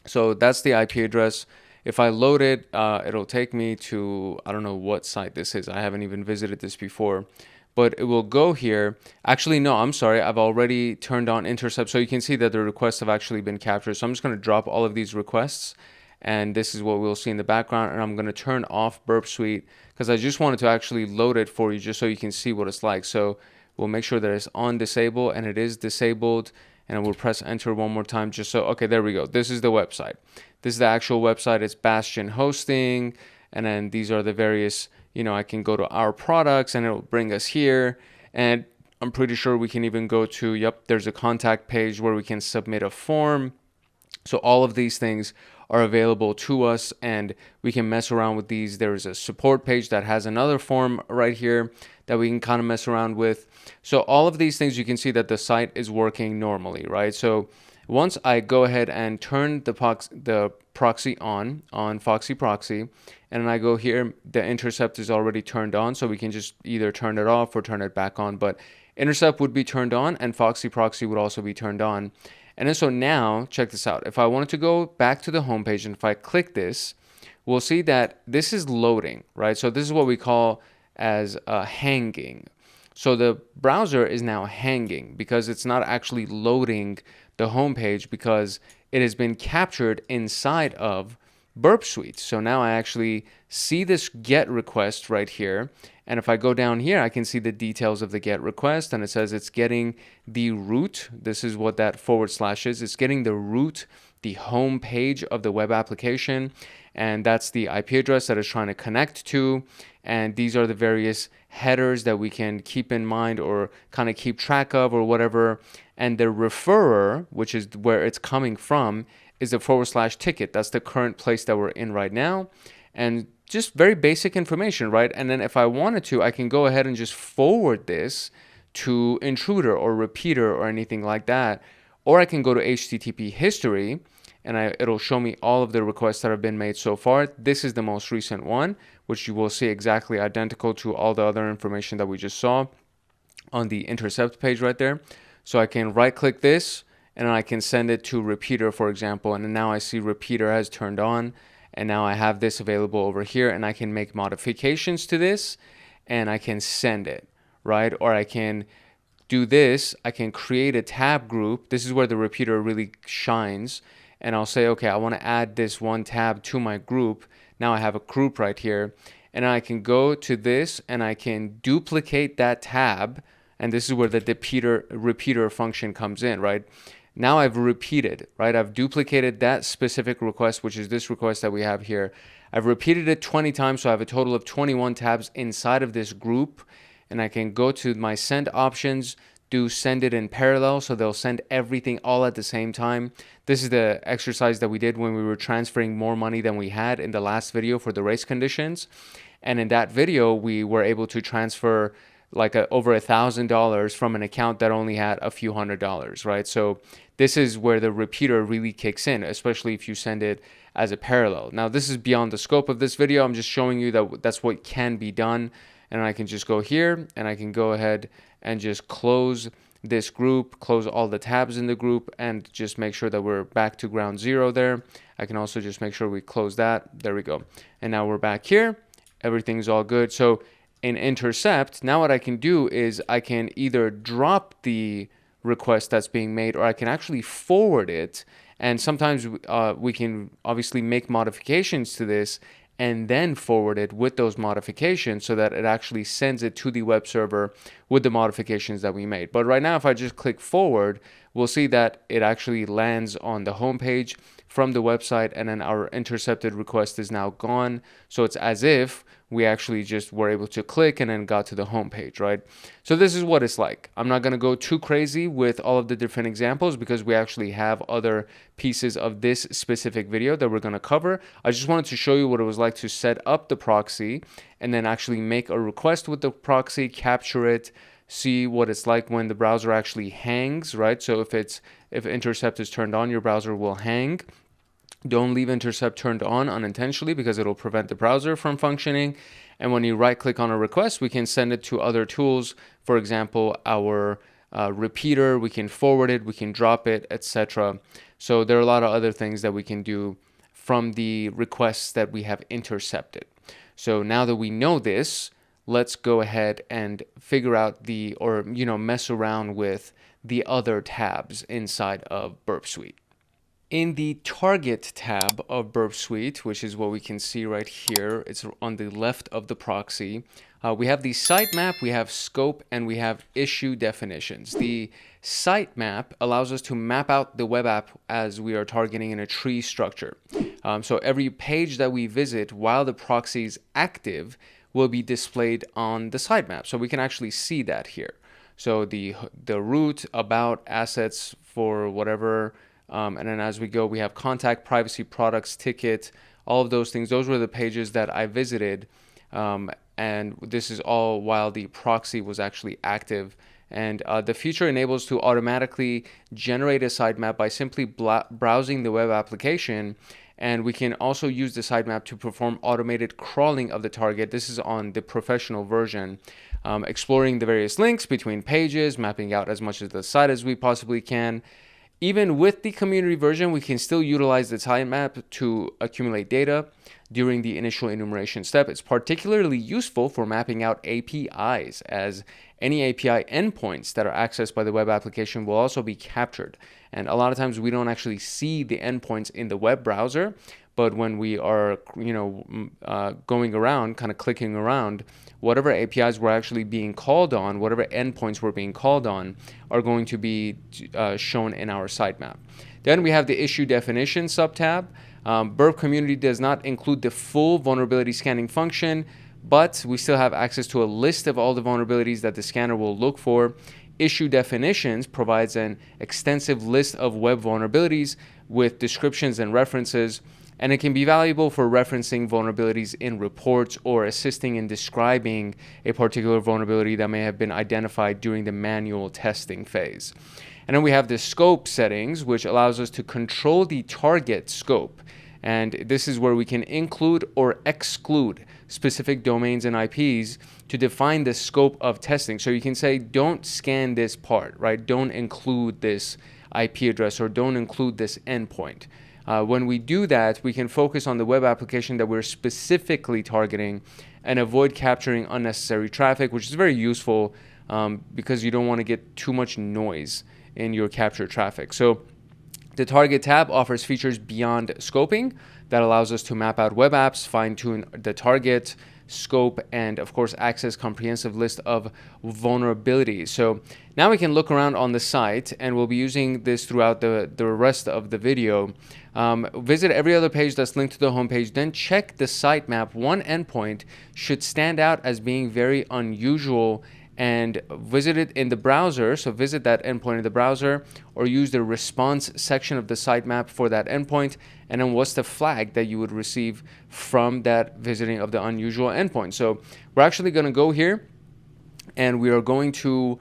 So that's the IP address. If I load it, it'll take me to, I don't know what site this is. I haven't even visited this before, but it will go here. Actually, no, I'm sorry. I've already turned on intercept. So you can see that the requests have actually been captured. So I'm just going to drop all of these requests, and this is what we'll see in the background. And I'm going to turn off Burp Suite because I just wanted to actually load it for you just so you can see what it's like. So we'll make sure that it's on disable, and it is disabled. And we'll press enter one more time just so, okay, there we go. This is the website. This is the actual website. It's Bastion hosting. And then these are the various, I can go to our products and it'll bring us here. And I'm pretty sure we can even go to, yep, there's a contact page where we can submit a form. So all of these things are available to us and we can mess around with these. There is a support page that has another form right here that we can kind of mess around with. So all of these things, you can see that the site is working normally, right? So once I go ahead and turn the proxy on Foxy proxy, and then I go here, the intercept is already turned on, so we can just either turn it off or turn it back on, but intercept would be turned on and Foxy proxy would also be turned on. And then so now, check this out. If I wanted to go back to the home page and if I click this, we'll see that this is loading, right? So this is what we call as hanging. So the browser is now hanging because it's not actually loading the home page because it has been captured inside of Burp Suite. So now I actually see this GET request right here. And if I go down here, I can see the details of the GET request, and it says it's getting the root. This is what that / is. It's getting the root, the home page of the web application, and that's the IP address that it's trying to connect to. And these are the various headers that we can keep in mind or kind of keep track of or whatever. And the referrer, which is where it's coming from, is the / ticket. That's the current place that we're in right now. And just very basic information, right? And then if I wanted to, I can go ahead and just forward this to intruder or repeater or anything like that. Or I can go to HTTP history and it'll show me all of the requests that have been made so far. This is the most recent one, which you will see exactly identical to all the other information that we just saw on the intercept page right there. So I can right click this and I can send it to repeater, for example. And now I see repeater has turned on. And now I have this available over here and I can make modifications to this and I can send it, right? Or I can do this. I can create a tab group. This is where the repeater really shines. And I'll say, okay, I want to add this one tab to my group. Now I have a group right here. And I can go to this and I can duplicate that tab. And this is where the repeater function comes in, right? Now I've repeated, right? I've duplicated that specific request, which is this request that we have here. I've repeated it 20 times, so I have a total of 21 tabs inside of this group. And I can go to my send options, do send it in parallel, so they'll send everything all at the same time. This is the exercise that we did when we were transferring more money than we had in the last video for the race conditions. And in that video, we were able to transfer like over $1,000 from an account that only had a few $100s, right? So this is where the repeater really kicks in, especially if you send it as a parallel. Now, this is beyond the scope of this video. I'm just showing you that that's what can be done. And I can just go here and I can go ahead and just close this group, close all the tabs in the group, and just make sure that we're back to ground zero there. I can also just make sure we close that. There we go. And now we're back here. Everything's all good. So in intercept, now what I can do is I can either drop the request that's being made or I can actually forward it. And sometimes we can obviously make modifications to this and then forward it with those modifications so that it actually sends it to the web server with the modifications that we made. But right now, if I just click forward, we'll see that it actually lands on the home page from the website, and then our intercepted request is now gone. So it's as if we actually just were able to click and then got to the home page, right? So this is what it's like. I'm not going to go too crazy with all of the different examples because we actually have other pieces of this specific video that we're going to cover. I just wanted to show you what it was like to set up the proxy and then actually make a request with the proxy, capture it, see what it's like when the browser actually hangs, right? So if intercept is turned on, your browser will hang. Don't leave intercept turned on unintentionally because it'll prevent the browser from functioning. And when you right click on a request, we can send it to other tools. For example, our repeater, we can forward it, we can drop it, etc. So there are a lot of other things that we can do from the requests that we have intercepted. So now that we know this, let's go ahead and figure out mess around with the other tabs inside of Burp Suite. In the Target tab of Burp Suite, which is what we can see right here, it's on the left of the proxy, we have the sitemap, we have scope, and we have issue definitions. The sitemap allows us to map out the web app as we are targeting in a tree structure. So every page that we visit while the proxy is active will be displayed on the sitemap. So we can actually see that here. So the root, about, assets for whatever, and then as we go, we have contact, privacy, products, ticket, all of those things. Those were the pages that I visited. And this is all while the proxy was actually active. And the feature enables to automatically generate a sitemap by simply browsing the web application. And we can also use the sitemap to perform automated crawling of the target. This is on the professional version, exploring the various links between pages, mapping out as much of the site as we possibly can. Even with the community version, we can still utilize the sitemap to accumulate data during the initial enumeration step. It's particularly useful for mapping out APIs, as any API endpoints that are accessed by the web application will also be captured. And a lot of times we don't actually see the endpoints in the web browser, but when we are, going around, kind of clicking around, whatever APIs were actually being called on, whatever endpoints were being called on, are going to be shown in our sitemap. Then we have the issue definition subtab. Burp community does not include the full vulnerability scanning function, but we still have access to a list of all the vulnerabilities that the scanner will look for. Issue definitions provides an extensive list of web vulnerabilities with descriptions and references, and it can be valuable for referencing vulnerabilities in reports or assisting in describing a particular vulnerability that may have been identified during the manual testing phase. And then we have the scope settings, which allows us to control the target scope. And this is where we can include or exclude specific domains and IPs to define the scope of testing. So you can say, don't scan this part, right? Don't include this IP address or don't include this endpoint. When we do that, we can focus on the web application that we're specifically targeting and avoid capturing unnecessary traffic, which is very useful because you don't want to get too much noise in your captured traffic. So the target tab offers features beyond scoping that allows us to map out web apps, fine-tune the target, scope, and of course access comprehensive list of vulnerabilities. So now we can look around on the site, and we'll be using this throughout the rest of the video. Visit every other page that's linked to the homepage, then check the sitemap. One endpoint should stand out as being very unusual, and visit it in the browser. So visit that endpoint in the browser, or use the response section of the sitemap for that endpoint. And then what's the flag that you would receive from that visiting of the unusual endpoint? So we're actually going to go here, and we are going to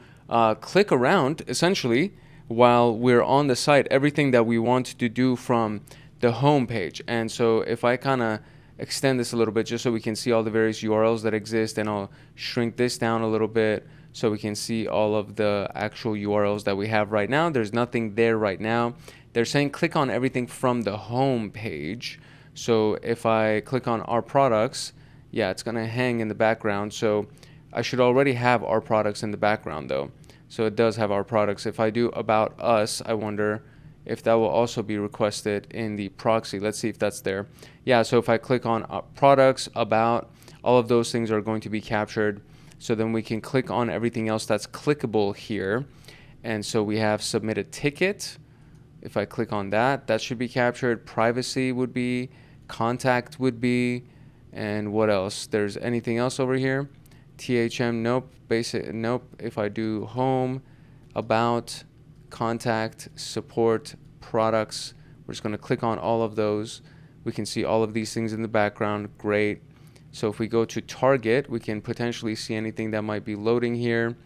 click around essentially while we're on the site, everything that we want to do from the home page. And so if I kind of extend this a little bit just so we can see all the various URLs that exist, and I'll shrink this down a little bit so we can see all of the actual URLs that we have right now. There's nothing there right now. They're saying click on everything from the home page. So if I click on our products, yeah, it's gonna hang in the background. So I should already have our products in the background though. So it does have our products. If I do about us, I wonder if that will also be requested in the proxy. Let's see if that's there. Yeah, so if I click on products, about, all of those things are going to be captured. So then we can click on everything else that's clickable here. And so we have submit a ticket. If I click on that, that should be captured. Privacy would be, contact would be, and what else? There's anything else over here? THM, nope. Basic, nope. If I do home, about, contact, support, products, we're just going to click on all of those. We can see all of these things in the background. Great. So if we go to target, we can potentially see anything that might be loading here.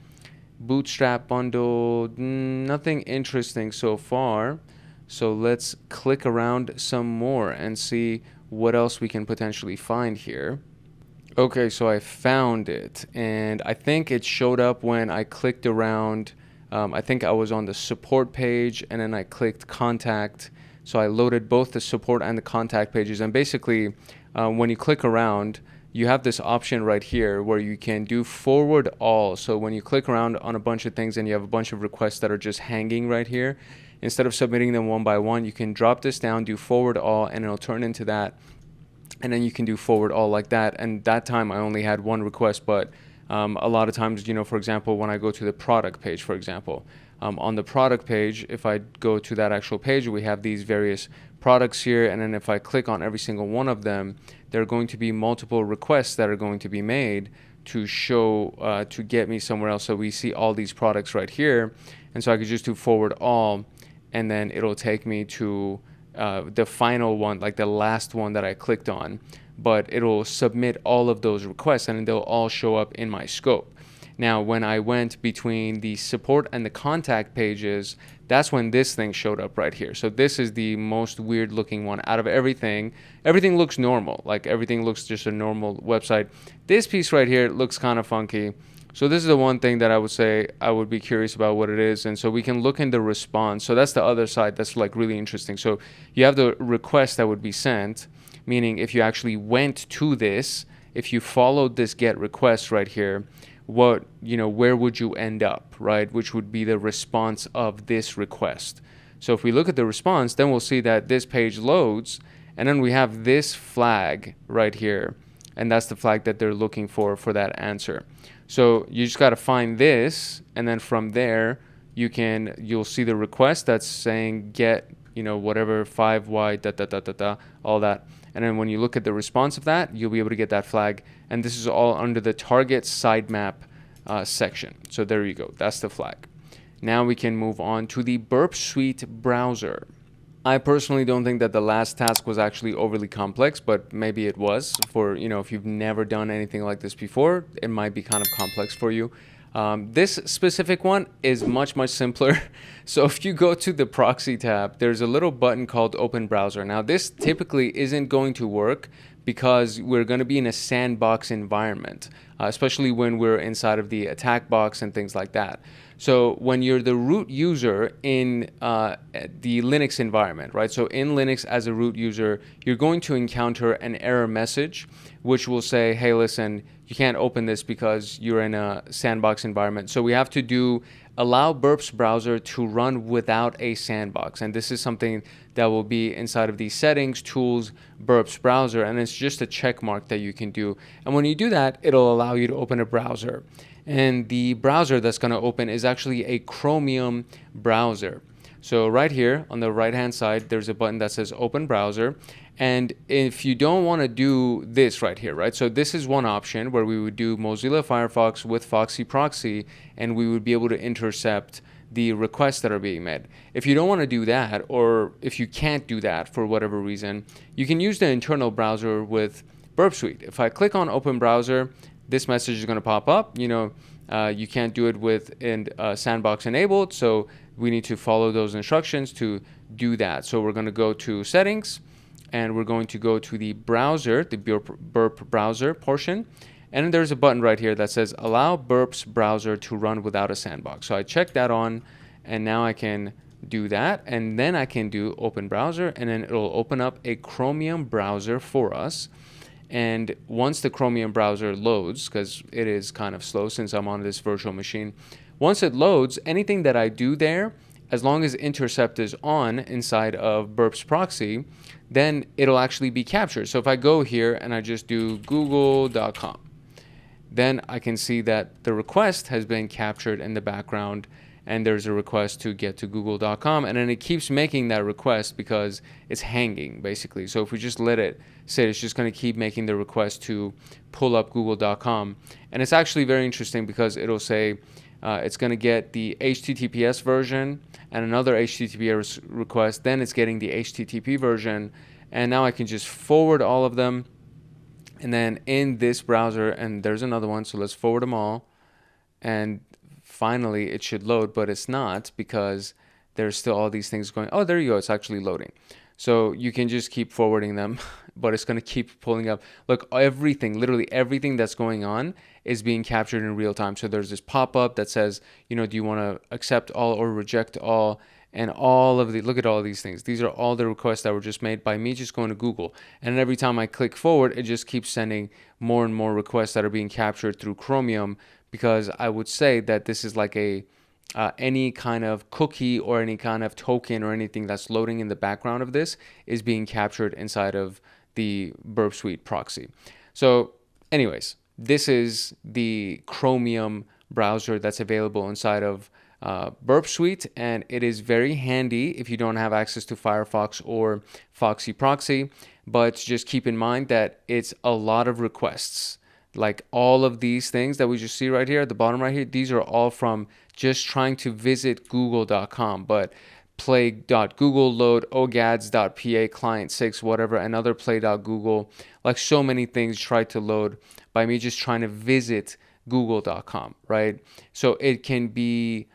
Bootstrap bundle, nothing interesting so far. So let's click around some more and see what else we can potentially find here. Okay, so I found it, and I think it showed up when I clicked around. I think I was on the support page, and then I clicked contact. So I loaded both the support and the contact pages. And basically, when you click around, you have this option right here where you can do forward all. So when you click around on a bunch of things and you have a bunch of requests that are just hanging right here, instead of submitting them one by one, you can drop this down, do forward all, and it'll turn into that. And then you can do forward all like that. And that time I only had one request, but a lot of times, you know, for example, when I go to the product page, for example, on the product page, if I go to that actual page, we have these various products here. And then if I click on every single one of them, there are going to be multiple requests that are going to be made to show, to get me somewhere else. So we see all these products right here. And so I could just do forward all, and then it'll take me to the final one, like the last one that I clicked on, but it'll submit all of those requests and they'll all show up in my scope. Now, when I went between the support and the contact pages, that's when this thing showed up right here. So this is the most weird looking one out of everything. Everything looks normal, like everything looks just a normal website. This piece right here looks kind of funky. So this is the one thing that I would say I would be curious about what it is. And so we can look in the response. So that's the other side that's like really interesting. So you have the request that would be sent, meaning if you actually went to this, if you followed this get request right here, what, you know, where would you end up, right? Which would be the response of this request. So if we look at the response, then we'll see that this page loads, and then we have this flag right here. And that's the flag that they're looking for that answer. So you just got to find this, and then from there you'll see the request that's saying get, you know, whatever 5y all that. And then when you look at the response of that, you'll be able to get that flag. And this is all under the target sitemap section. So there you go. That's the flag. Now we can move on to the Burp Suite browser. I personally don't think that the last task was actually overly complex, but maybe it was. For, you know, if you've never done anything like this before, it might be kind of complex for you. This specific one is much simpler. So if you go to the proxy tab, there's a little button called open browser. Now this typically isn't going to work because we're going to be in a sandbox environment, especially when we're inside of the attack box and things like that. So when you're the root user in the Linux environment, right? So in Linux as a root user, you're going to encounter an error message, which will say, hey, listen, you can't open this because you're in a sandbox environment. So we have to do allow Burp's browser to run without a sandbox. And this is something that will be inside of the settings, tools, Burp's browser. And it's just a check mark that you can do. And when you do that, it'll allow you to open a browser. And the browser that's going to open is actually a Chromium browser. So right here on the right hand side, there's a button that says open browser. And if you don't want to do this right here, right? So this is one option where we would do Mozilla Firefox with Foxy proxy, and we would be able to intercept the requests that are being made. If you don't want to do that, or if you can't do that for whatever reason, you can use the internal browser with Burp Suite. If I click on open browser, this message is going to pop up. You know, you can't do it with sandbox enabled, so we need to follow those instructions to do that. So we're going to go to settings, and we're going to go to the browser, the Burp browser portion. And then there's a button right here that says allow Burp's browser to run without a sandbox. So I check that on, and now I can do that. And then I can do open browser, and then it'll open up a Chromium browser for us. And once the Chromium browser loads, because it is kind of slow since I'm on this virtual machine, once it loads, anything that I do there as long as intercept is on inside of Burp's proxy, then it'll actually be captured. So if I go here and I just do google.com, then I can see that the request has been captured in the background, and there's a request to get to google.com, and then it keeps making that request because it's hanging basically. So if we just let it sit, it's just going to keep making the request to pull up google.com. And it's actually very interesting because it'll say it's going to get the HTTPS version and another HTTPS request, then it's getting the HTTP version, and now I can just forward all of them. And then in this browser, and there's another one, so let's forward them all. And finally, it should load, but it's not because there's still all these things going. Oh, there you go. It's actually loading. So you can just keep forwarding them, but it's going to keep pulling up. Look, everything, literally everything that's going on is being captured in real time. So there's this pop-up that says, you know, do you want to accept all or reject all? And all of the, look at all these things. These are all the requests that were just made by me just going to Google. And every time I click forward, it just keeps sending more and more requests that are being captured through Chromium, because I would say that this is like a any kind of cookie or any kind of token or anything that's loading in the background of this is being captured inside of the Burp Suite proxy. So anyways, this is the Chromium browser that's available inside of Burp Suite, and it is very handy if you don't have access to Firefox or Foxy proxy, but just keep in mind that it's a lot of requests. Like all of these things that we just see right here at the bottom right here, these are all from just trying to visit google.com, but play.google load ogads.pa client 6 whatever, another play.google, like so many things tried to load by me just trying to visit google.com, right? So it can be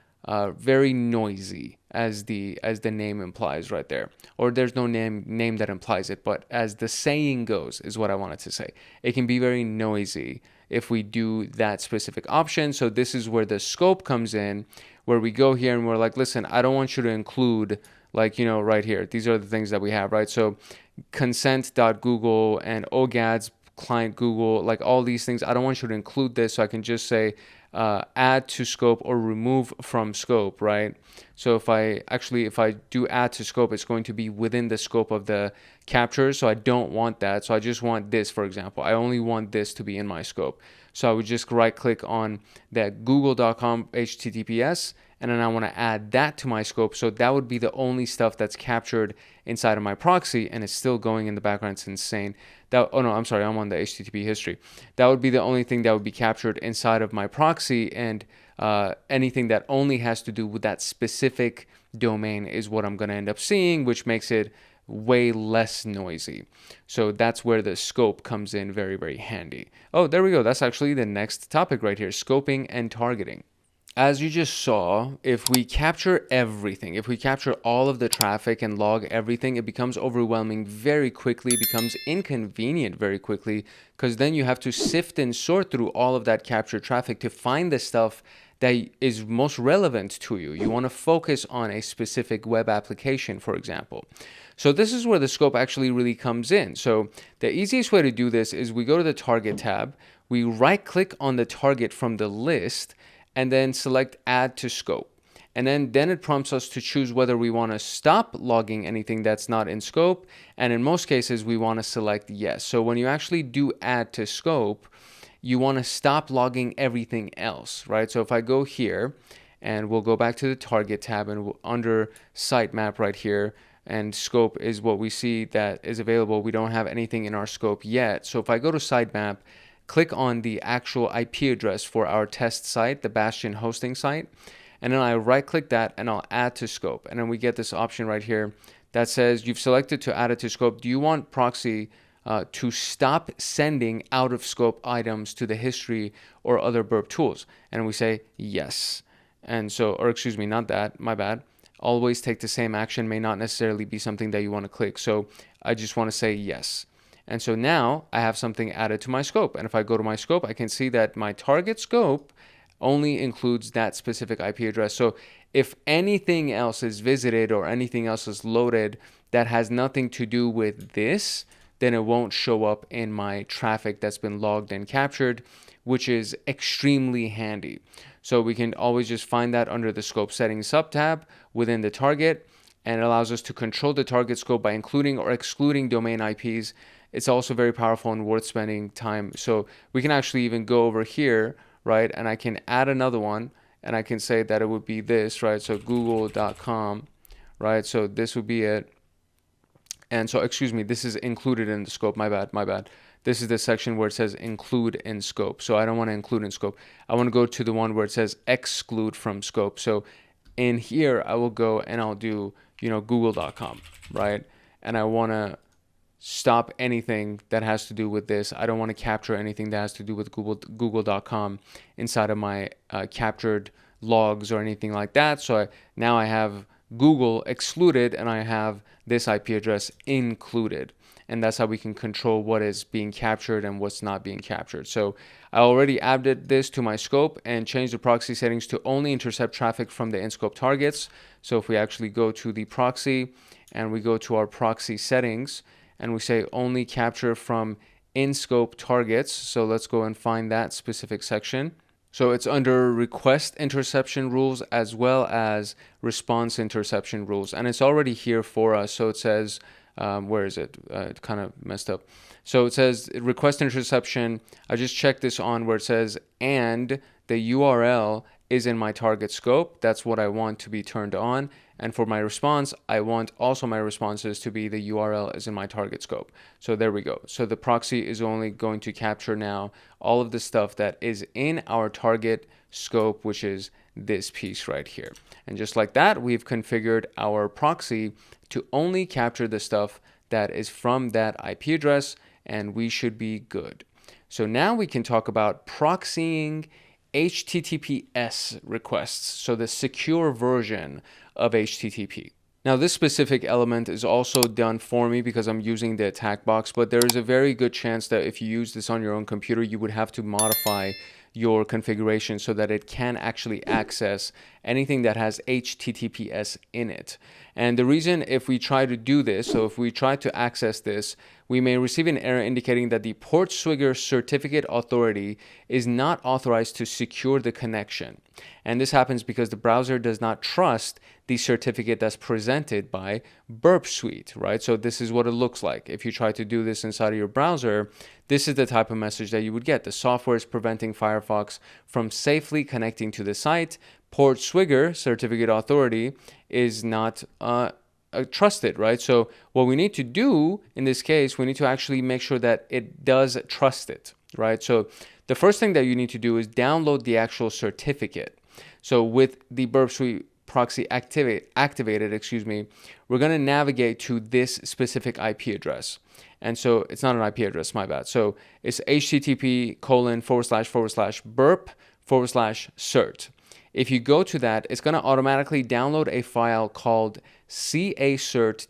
very noisy, as the name implies right there, or there's no name that implies it, but as the saying goes is what I wanted to say. It can be very noisy if we do that specific option. So this is where the scope comes in, where we go here and we're like, listen, I don't want you to include, like, you know, right here, these are the things that we have, right? So consent.google and ogads client Google, like all these things, I don't want you to include this. So I can just say add to scope or remove from scope, right? So if I do add to scope, it's going to be within the scope of the capture. So I don't want that. So I just want this, for example. I only want this to be in my scope. So I would just right click on that google.com HTTPS, and then I want to add that to my scope. So that would be the only stuff that's captured inside of my proxy, and it's still going in the background. It's insane. Oh no, I'm sorry, I'm on the HTTP history. That would be the only thing that would be captured inside of my proxy, and anything that only has to do with that specific domain is what I'm going to end up seeing, which makes it way less noisy. So that's where the scope comes in very, very handy. Oh, there we go. That's actually the next topic right here, scoping and targeting. As you just saw, if we capture everything, if we capture all of the traffic and log everything, it becomes overwhelming very quickly, becomes inconvenient very quickly, because then you have to sift and sort through all of that captured traffic to find the stuff that is most relevant to you. You want to focus on a specific web application, for example. So this is where the scope actually really comes in. So the easiest way to do this is we go to the target tab, we right click on the target from the list, and then select add to scope. And then it prompts us to choose whether we want to stop logging anything that's not in scope. And in most cases, we want to select yes. So when you actually do add to scope, you want to stop logging everything else, right? So if I go here, and we'll go back to the target tab, and under sitemap right here, and scope is what we see that is available. We don't have anything in our scope yet. So if I go to sitemap, click on the actual IP address for our test site, the Bastion hosting site, and then I right click that and I'll add to scope. And then we get this option right here that says you've selected to add it to scope. Do you want proxy to stop sending out of scope items to the history or other burp tools? And we say yes. And so, or excuse me, not that, my bad. Always take the same action may not necessarily be something that you want to click. So I just want to say yes. And so now I have something added to my scope. And if I go to my scope, I can see that my target scope only includes that specific IP address. So if anything else is visited or anything else is loaded that has nothing to do with this, then it won't show up in my traffic that's been logged and captured, which is extremely handy. So we can always just find that under the scope settings subtab within the target, and it allows us to control the target scope by including or excluding domain IPs. It's also very powerful and worth spending time. So we can actually even go over here, right? And I can add another one, and I can say that it would be this, right? So google.com, right? So this would be it. And so, excuse me, this is included in the scope. My bad. This is the section where it says include in scope. So I don't want to include in scope. I want to go to the one where it says exclude from scope. So in here, I will go and I'll do, google.com, right? And I want to stop anything that has to do with this. I don't want to capture anything that has to do with google.com inside of my captured logs or anything like that. So now I have Google excluded and I have this IP address included. And that's how we can control what is being captured and what's not being captured. So I already added this to my scope and changed the proxy settings to only intercept traffic from the in-scope targets. So if we actually go to the proxy and we go to our proxy settings and we say only capture from in-scope targets. So let's go and find that specific section. So it's under request interception rules as well as response interception rules. And it's already here for us. So it says, where is it? It kind of messed up. So it says request interception. I just checked this on where it says, and the URL is in my target scope. That's what I want to be turned on. And for my response, I want also my responses to be the URL is in my target scope. So there we go. So the proxy is only going to capture now all of the stuff that is in our target scope, which is this piece right here. And just like that, we've configured our proxy to only capture the stuff that is from that IP address, and we should be good. So now we can talk about proxying HTTPS requests, so the secure version of HTTP. Now this specific element is also done for me because I'm using the attack box, but there is a very good chance that if you use this on your own computer, you would have to modify your configuration so that it can actually access anything that has HTTPS in it. And the reason if we try to do this, so if we try to access this, we may receive an error indicating that the port swigger certificate authority is not authorized to secure the connection. And this happens because the browser does not trust the certificate that's presented by Burp Suite, right? So this is what it looks like. If you try to do this inside of your browser, this is the type of message that you would get. The software is preventing Firefox from safely connecting to the site. Port swigger certificate authority is not trusted, right? So what we need to do in this case, we need to actually make sure that it does trust it, right? So the first thing that you need to do is download the actual certificate. So with the Burp Suite proxy activated, we're going to navigate to this specific IP address. And so it's not an IP address, my bad. So it's http://burp/cert. If you go to that, it's going to automatically download a file called cacert.der.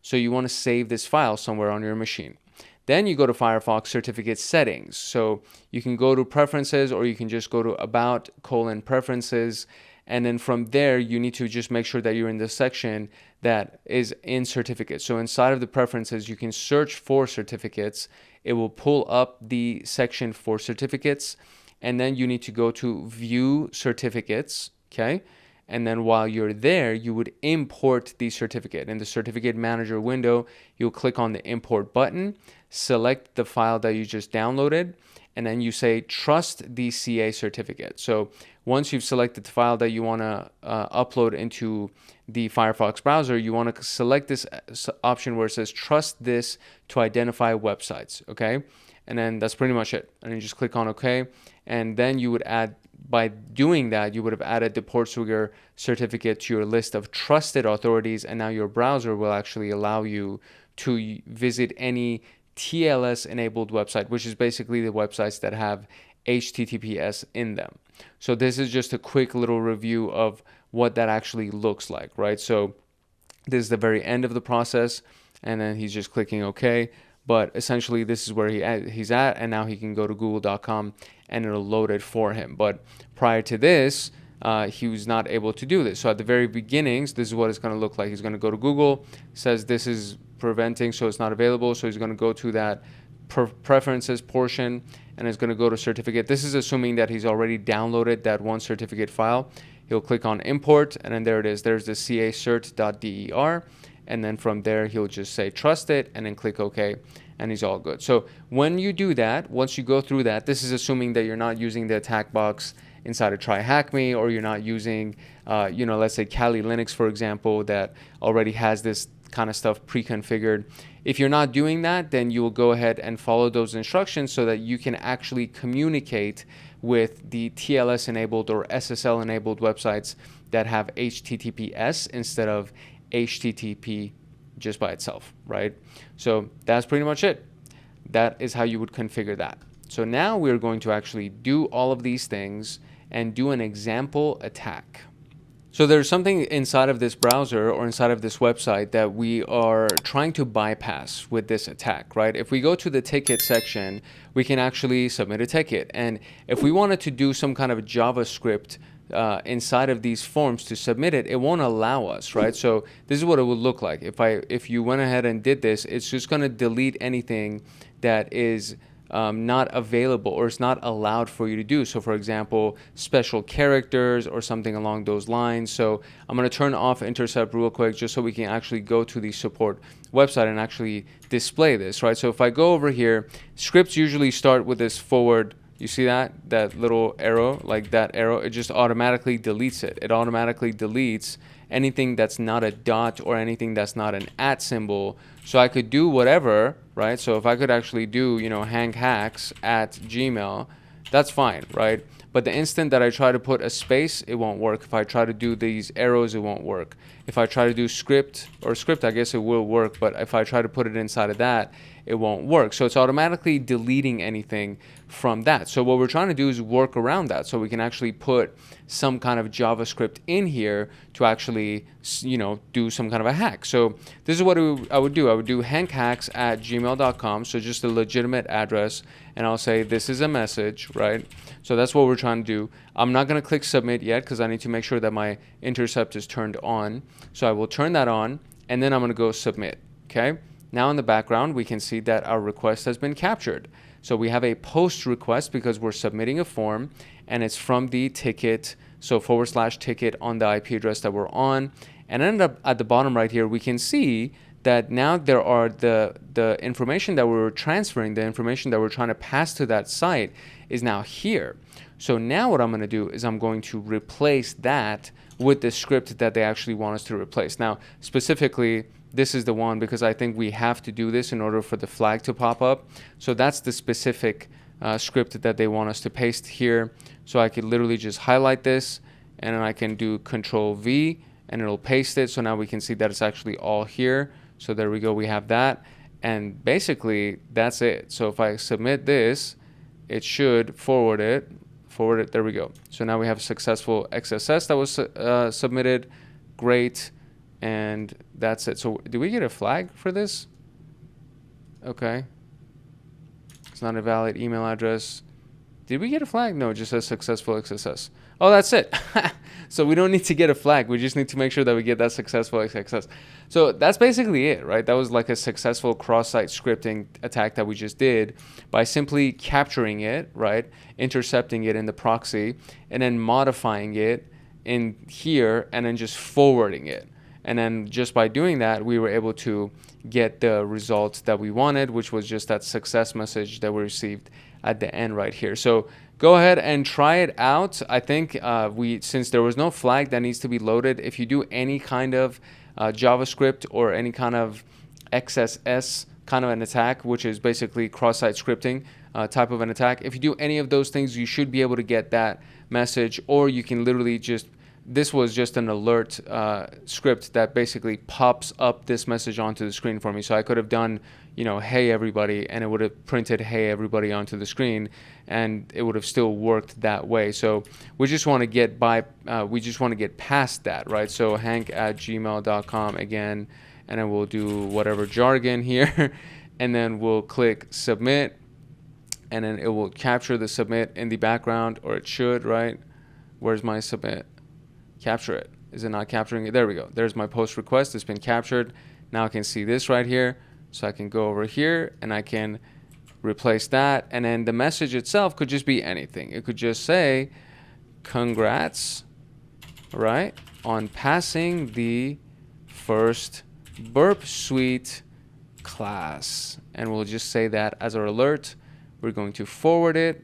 So you want to save this file somewhere on your machine. Then you go to Firefox certificate settings. So you can go to preferences, or you can just go to about:preferences. And then from there, you need to just make sure that you're in the section that is in certificates. So inside of the preferences, you can search for certificates. It will pull up the section for certificates. And then you need to go to view certificates, okay? And then while you're there, you would import the certificate. In the certificate manager window, you'll click on the import button, select the file that you just downloaded, and then you say trust the CA certificate. So once you've selected the file that you want to upload into the Firefox browser, you want to select this option where it says trust this to identify websites, okay? And then that's pretty much it. And you just click on OK. And then you would add, by doing that, you would have added the port swigger certificate to your list of trusted authorities. And now your browser will actually allow you to visit any TLS enabled website, which is basically the websites that have HTTPS in them. So this is just a quick little review of what that actually looks like, right? So this is the very end of the process. And then he's just clicking OK. But essentially, this is where he's at, and now he can go to google.com and it'll load it for him. But prior to this, he was not able to do this. So at the very beginnings, this is what it's going to look like. He's going to go to Google, says this is preventing, so it's not available. So he's going to go to that preferences portion, and it's going to go to certificate. This is assuming that he's already downloaded that one certificate file. He'll click on import, and then there it is. There's the cacert.der, and then from there he'll just say trust it and then click OK, and he's all good. So when you do that, once you go through that, this is assuming that you're not using the attack box inside of TryHackMe, or you're not using let's say Kali Linux, for example, that already has this kind of stuff pre-configured. If you're not doing that, then you will go ahead and follow those instructions so that you can actually communicate with the TLS enabled or SSL enabled websites that have HTTPS instead of HTTP just by itself, right? So that's pretty much it. That is how you would configure that. So now we're going to actually do all of these things and do an example attack. So there's something inside of this browser or inside of this website that we are trying to bypass with this attack, right? If we go to the ticket section, we can actually submit a ticket. And if we wanted to do some kind of JavaScript inside of these forms to submit it, it won't allow us, right? So this is what it would look like. If you went ahead and did this, it's just going to delete anything that is not available or it's not allowed for you to do. So for example, special characters or something along those lines. So I'm going to turn off intercept real quick just so we can actually go to the support website and actually display this, right? So if I go over here, scripts usually start with this forward. You see that little arrow, like that arrow, it just automatically deletes it. It automatically deletes anything that's not a dot or anything that's not an @ symbol. So I could do whatever, right? So if I could actually do, hankhacks@gmail, that's fine, right? But the instant that I try to put a space, it won't work. If I try to do these arrows, it won't work. If I try to do script, I guess it will work. But if I try to put it inside of that, it won't work. So it's automatically deleting anything from that. So what we're trying to do is work around that so we can actually put some kind of JavaScript in here to actually, do some kind of a hack. So this is what I would do. I would do hankhacks@gmail.com. So just a legitimate address. And I'll say, this is a message, right? So that's what we're trying to do. I'm not going to click submit yet because I need to make sure that my intercept is turned on. So I will turn that on and then I'm going to go submit. Okay. Now in the background, we can see that our request has been captured. So we have a post request because we're submitting a form and it's from the ticket. So /ticket on the IP address that we're on. And then at the bottom right here, we can see that now there are the information that we're transferring, the information that we're trying to pass to that site is now here. So now what I'm going to do is I'm going to replace that with the script that they actually want us to replace. Now, specifically, this is the one because I think we have to do this in order for the flag to pop up. So that's the specific script that they want us to paste here. So I could literally just highlight this and then I can do Control V and it'll paste it. So now we can see that it's actually all here. So there we go, we have that. And basically that's it. So if I submit this, it should forward it, there we go. So now we have a successful XSS that was submitted, great. And that's it. So do we get a flag for this? Okay. It's not a valid email address. Did we get a flag? No, it just says successful XSS. Oh, that's it. So we don't need to get a flag. We just need to make sure that we get that successful XSS. So that's basically it, right? That was like a successful cross-site scripting attack that we just did by simply capturing it, right? Intercepting it in the proxy and then modifying it in here and then just forwarding it. And then just by doing that, we were able to get the results that we wanted, which was just that success message that we received at the end right here. So go ahead and try it out. I think since there was no flag that needs to be loaded, if you do any kind of JavaScript or any kind of XSS kind of an attack, which is basically cross-site scripting type of an attack, if you do any of those things, you should be able to get that message, or you can literally just this was just an alert script that basically pops up this message onto the screen for me. So I could have done, hey everybody, and it would have printed hey everybody onto the screen, and it would have still worked that way. So we just want to get past that, right? So hank@gmail.com again, and then we'll do whatever jargon here, and then we'll click submit, and then it will capture the submit in the background, or it should, right? Where's my submit? Capture it. Is it not capturing it? There we go. There's my post request. It's been captured. Now I can see this right here. So I can go over here and I can replace that, and then the message itself could just be anything. It could just say, congrats, right, on passing the first Burp Suite class. And we'll just say that as our alert. We're going to forward it,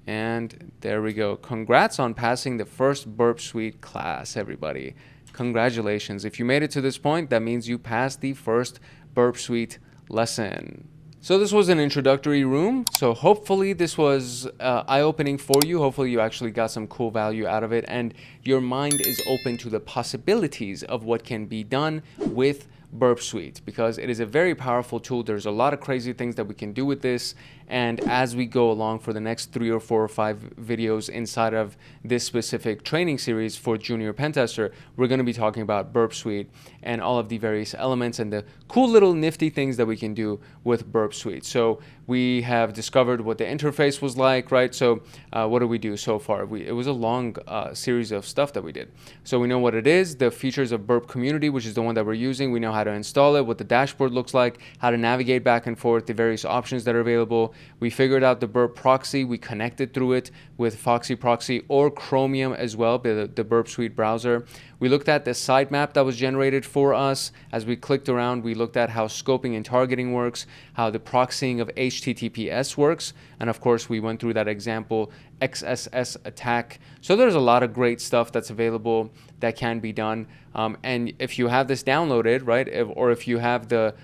and there we go. Congrats on passing the first Burp Suite class, everybody. Congratulations. If you made it to this point, that means you passed the first Burp Suite lesson. So this was an introductory room. So hopefully this was eye-opening for you. Hopefully you actually got some cool value out of it, and your mind is open to the possibilities of what can be done with Burp Suite, because it is a very powerful tool. There's a lot of crazy things that we can do with this, and as we go along for the next 3 or 4 or 5 videos inside of this specific training series for Junior PenTester, we're going to be talking about Burp Suite and all of the various elements and the cool little nifty things that we can do with Burp Suite. So we have discovered what the interface was like, right? So what did we do so far? It was a long series of stuff that we did. So we know what it is, the features of Burp Community, which is the one that we're using. We know how to install it, what the dashboard looks like, how to navigate back and forth, the various options that are available. We figured out the Burp Proxy. We connected through it with Foxy Proxy or Chromium as well, the Burp Suite browser. We looked at the sitemap that was generated for us. As we clicked around, we looked at how scoping and targeting works, how the proxying of HTTPS works, and of course we went through that example XSS attack. So there's a lot of great stuff that's available that can be done. And if you have this downloaded, right, or if you have the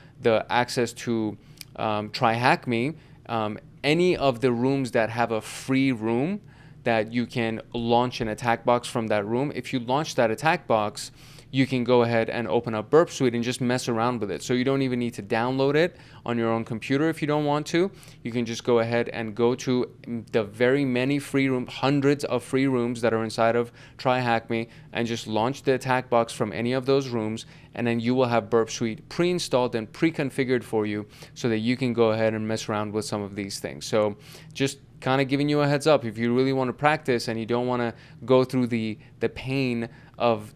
access to TryHackMe, any of the rooms that have a free room that you can launch an attack box from that room, if you launch that attack box, you can go ahead and open up Burp Suite and just mess around with it. So you don't even need to download it on your own computer if you don't want to. You can just go ahead and go to the very many free rooms, hundreds of free rooms that are inside of TryHackMe, and just launch the attack box from any of those rooms, and then you will have Burp Suite pre-installed and pre-configured for you so that you can go ahead and mess around with some of these things. So just kind of giving you a heads up, if you really want to practice and you don't want to go through the pain of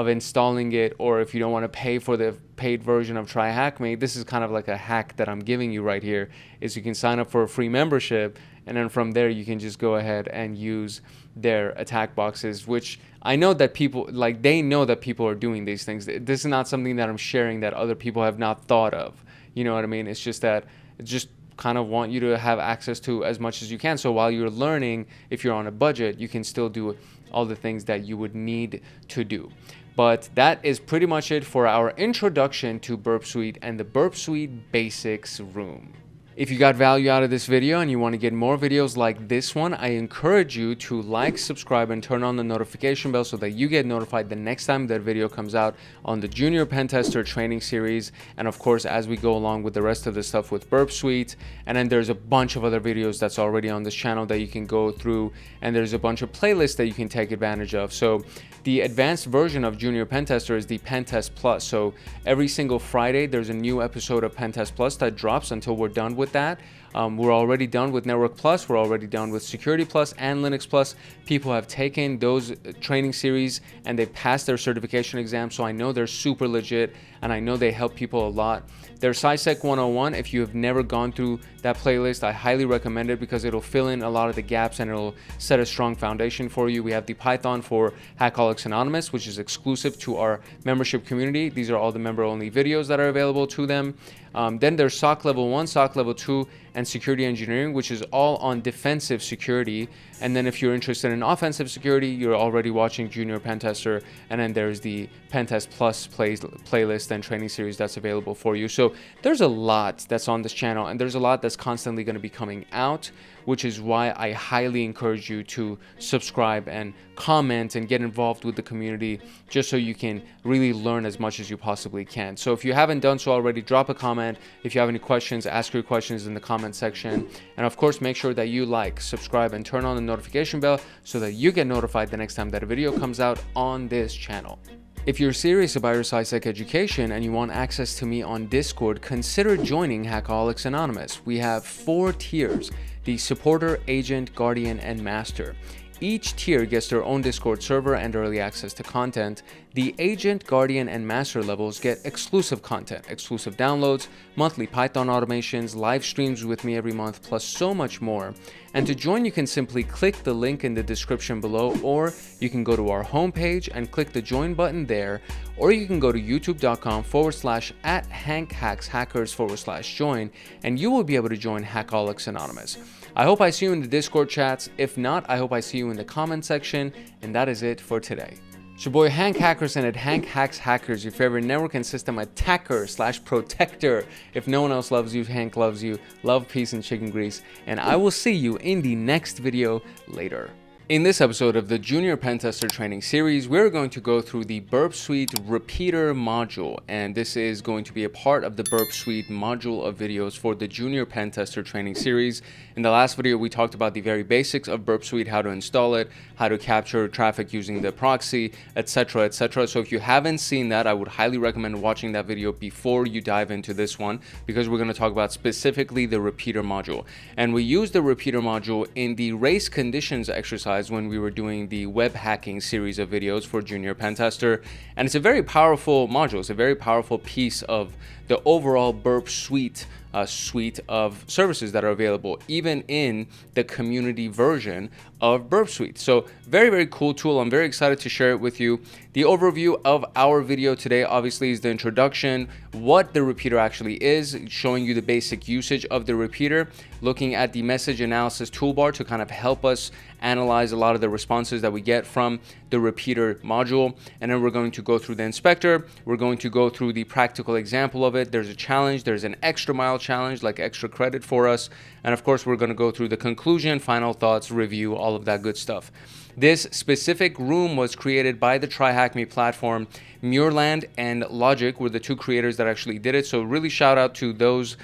installing it, or if you don't want to pay for the paid version of TryHackMe, this is kind of like a hack that I'm giving you right here, is you can sign up for a free membership, and then from there you can just go ahead and use their attack boxes, which I know that people, like, they know that people are doing these things. This is not something that I'm sharing that other people have not thought of. You know what I mean? It's just that it's just kind of want you to have access to as much as you can. So while you're learning, if you're on a budget, you can still do all the things that you would need to do. But that is pretty much it for our introduction to Burp Suite and the Burp Suite Basics room. If you got value out of this video and you want to get more videos like this one, I encourage you to like, subscribe, and turn on the notification bell so that you get notified the next time that video comes out on the Junior PenTester training series. And of course, as we go along with the rest of the stuff with Burp Suite, and then there's a bunch of other videos that's already on this channel that you can go through, and there's a bunch of playlists that you can take advantage of. So the advanced version of Junior PenTester is the PenTest Plus. So every single Friday, there's a new episode of PenTest Plus that drops until we're done with that. We're already done with Network Plus, we're already done with Security Plus and Linux Plus. People have taken those training series and they passed their certification exam, so I know they're super legit and I know they help people a lot. There's CySec 101. If you have never gone through that playlist, I highly recommend it because it'll fill in a lot of the gaps and it'll set a strong foundation for you. We have the Python for Hackaholics Anonymous, which is exclusive to our membership community. These are all the member-only videos that are available to them. Then there's SOC Level 1, SOC Level 2, and Security Engineering, which is all on defensive security. And then if you're interested in offensive security, you're already watching Junior PenTester. And then there's the PenTest Plus playlist and training series that's available for you. So there's a lot that's on this channel, and there's a lot that's constantly going to be coming out, which is why I highly encourage you to subscribe and comment and get involved with the community, just so you can really learn as much as you possibly can. So if you haven't done so already, drop a comment. If you have any questions, ask your questions in the comment section. And of course, make sure that you like, subscribe, and turn on the notification bell so that you get notified the next time that a video comes out on this channel. If you're serious about your SysAdmin education and you want access to me on Discord, consider joining Hackaholics Anonymous. We have 4 tiers: the supporter, agent, guardian, and master. Each tier gets their own Discord server and early access to content. The Agent, Guardian, and Master levels get exclusive content, exclusive downloads, monthly Python automations, live streams with me every month, plus so much more. And to join, you can simply click the link in the description below, or you can go to our homepage and click the join button there, or you can go to youtube.com/@HankHacksHackers/join, and you will be able to join Hackaholics Anonymous. I hope I see you in the Discord chats. If not, I hope I see you in the comment section. And that is it for today. It's your boy Hank Hackerson at Hank Hacks Hackers, your favorite network and system attacker/protector. If no one else loves you, Hank loves you. Love, peace, and chicken grease. And I will see you in the next video later. In this episode of the Junior PenTester training series, we're going to go through the Burp Suite repeater module, and this is going to be a part of the Burp Suite module of videos for the Junior PenTester training series. In the last video, we talked about the very basics of Burp Suite, how to install it, how to capture traffic using the proxy, etc., etc. So if you haven't seen that, I would highly recommend watching that video before you dive into this one, because we're going to talk about specifically the repeater module. And we use the repeater module in the race conditions exercise when we were doing the web hacking series of videos for Junior PenTester, and it's a very powerful module. It's a very powerful piece of the overall Burp Suite suite of services that are available, even in the community version of Burp Suite. So very, very cool tool. I'm very excited to share it with you. The overview of our video today obviously is the introduction, what the repeater actually is, showing you the basic usage of the repeater, looking at the message analysis toolbar to kind of help us analyze a lot of the responses that we get from the repeater module. And then we're going to go through the inspector. We're going to go through the practical example of it. There's a challenge, there's an extra mile challenge, like extra credit for us. And of course, we're going to go through the conclusion, final thoughts, review, all of that good stuff. This specific room was created by the TryHackMe platform. Muirland and Logic were the two creators that actually did it. So really shout out to those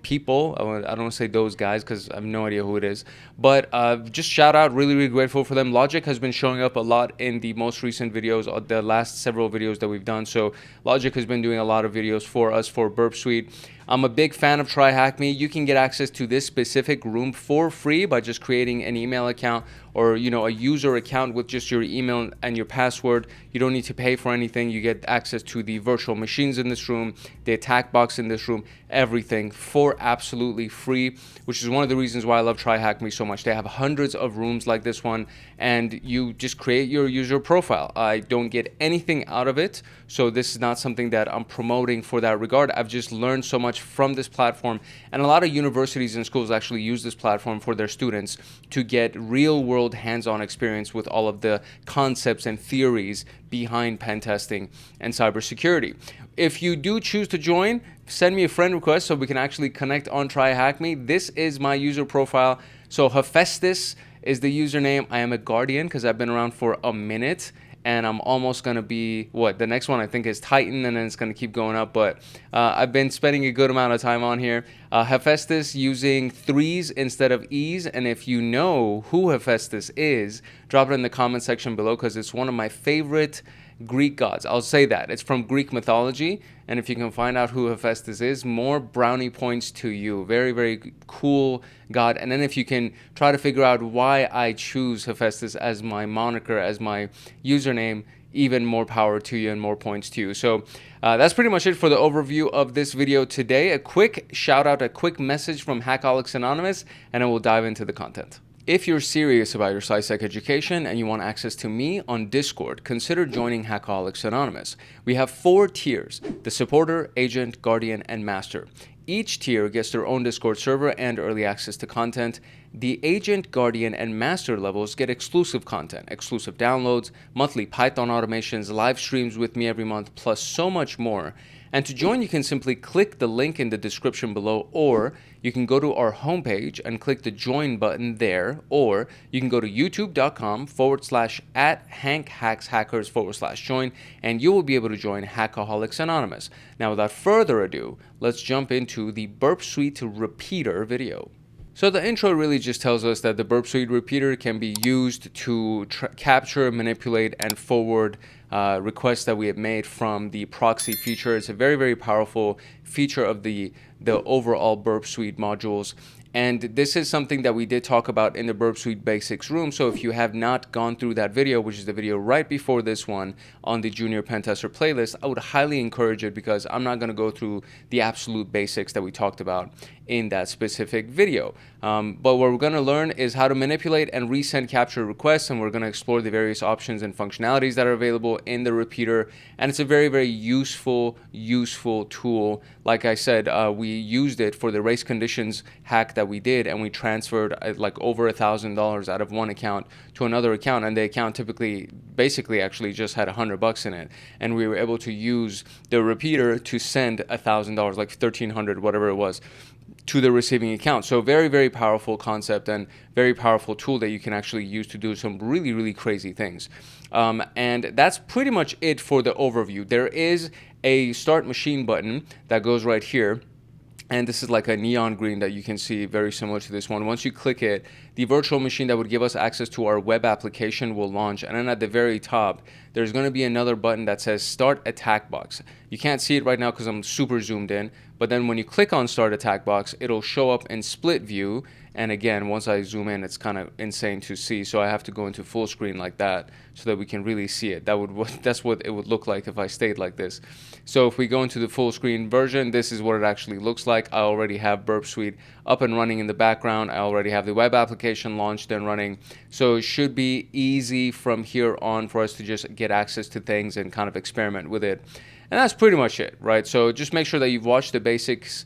people. I don't want to say those guys because I have no idea who it is, but just shout out, really, really grateful for them. Logic has been showing up a lot in the most recent videos, the last several videos that we've done. So Logic has been doing a lot of videos for us for Burp Suite. I'm a big fan of TryHackMe. You can get access to this specific room for free by just creating an email account, or a user account with just your email and your password. You don't need to pay for anything. You get access to the virtual machines in this room, the attack box in this room, everything for absolutely free, which is one of the reasons why I love TryHackMe so much. They have hundreds of rooms like this one, and you just create your user profile. I don't get anything out of it, so this is not something that I'm promoting for that regard. I've just learned so much from this platform, and a lot of universities and schools actually use this platform for their students to get real-world hands-on experience with all of the concepts and theories behind pen testing and cybersecurity. If you do choose to join, send me a friend request so we can actually connect on TryHackMe. This is my user profile. So Hephaestus is the username. I am a guardian because I've been around for a minute, and I'm almost going to be, the next one I think is Titan, and then it's going to keep going up, but I've been spending a good amount of time on here. Hephaestus using 3s instead of E's, and if you know who Hephaestus is, drop it in the comment section below, because it's one of my favorite Greek gods. I'll say that. It's from Greek mythology, and if you can find out who Hephaestus is, more brownie points to you. Very, very cool god. And then if you can try to figure out why I choose Hephaestus as my moniker, as my username, even more power to you and more points to you. So that's pretty much it for the overview of this video today. A quick shout out, a quick message from Hackaholics Anonymous, and then we'll dive into the content. If you're serious about your SysAdmin education and you want access to me on Discord, consider joining Hackaholics Anonymous. We have 4 tiers: the Supporter, Agent, Guardian, and Master. Each tier gets their own Discord server and early access to content. The Agent, Guardian, and Master levels get exclusive content, exclusive downloads, monthly Python automations, live streams with me every month, plus so much more. And to join, you can simply click the link in the description below, or you can go to our homepage and click the join button there, or you can go to youtube.com/@HankHacksHackers/join, and you will be able to join Hackaholics Anonymous. Now, without further ado, let's jump into the Burp Suite repeater video. So the intro really just tells us that the Burp Suite repeater can be used to capture, manipulate, and forward requests that we have made from the proxy feature. It's a very, very powerful feature of the overall Burp Suite modules. And this is something that we did talk about in the Burp Suite Basics room. So if you have not gone through that video, which is the video right before this one on the Junior PenTester playlist, I would highly encourage it, because I'm not going to go through the absolute basics that we talked about in that specific video. But what we're going to learn is how to manipulate and resend capture requests, and we're going to explore the various options and functionalities that are available in the repeater. And it's a very, very useful tool. Like I said, we used it for the race conditions hack that we did, and we transferred like over $1,000 out of one account to another account, and the account basically actually just had $100 in it, and we were able to use the repeater to send $1,000, like $1,300, whatever it was, to the receiving account. So very, very powerful concept and very powerful tool that you can actually use to do some really, really crazy things. And that's pretty much it for the overview. There is a start machine button that goes right here. And this is like a neon green that you can see, very similar to this one. Once you click it, the virtual machine that would give us access to our web application will launch. And then at the very top, there's going to be another button that says Start Attack Box. You can't see it right now because I'm super zoomed in. But then when you click on Start Attack Box, it'll show up in split view. And again, once I zoom in, it's kind of insane to see. So I have to go into full screen like that so that we can really see it. That's what it would look like if I stayed like this. So if we go into the full screen version, this is what it actually looks like. I already have Burp Suite up and running in the background. I already have the web application launched and running. So it should be easy from here on for us to just get access to things and kind of experiment with it. And that's pretty much it, right? So just make sure that you've watched the basics,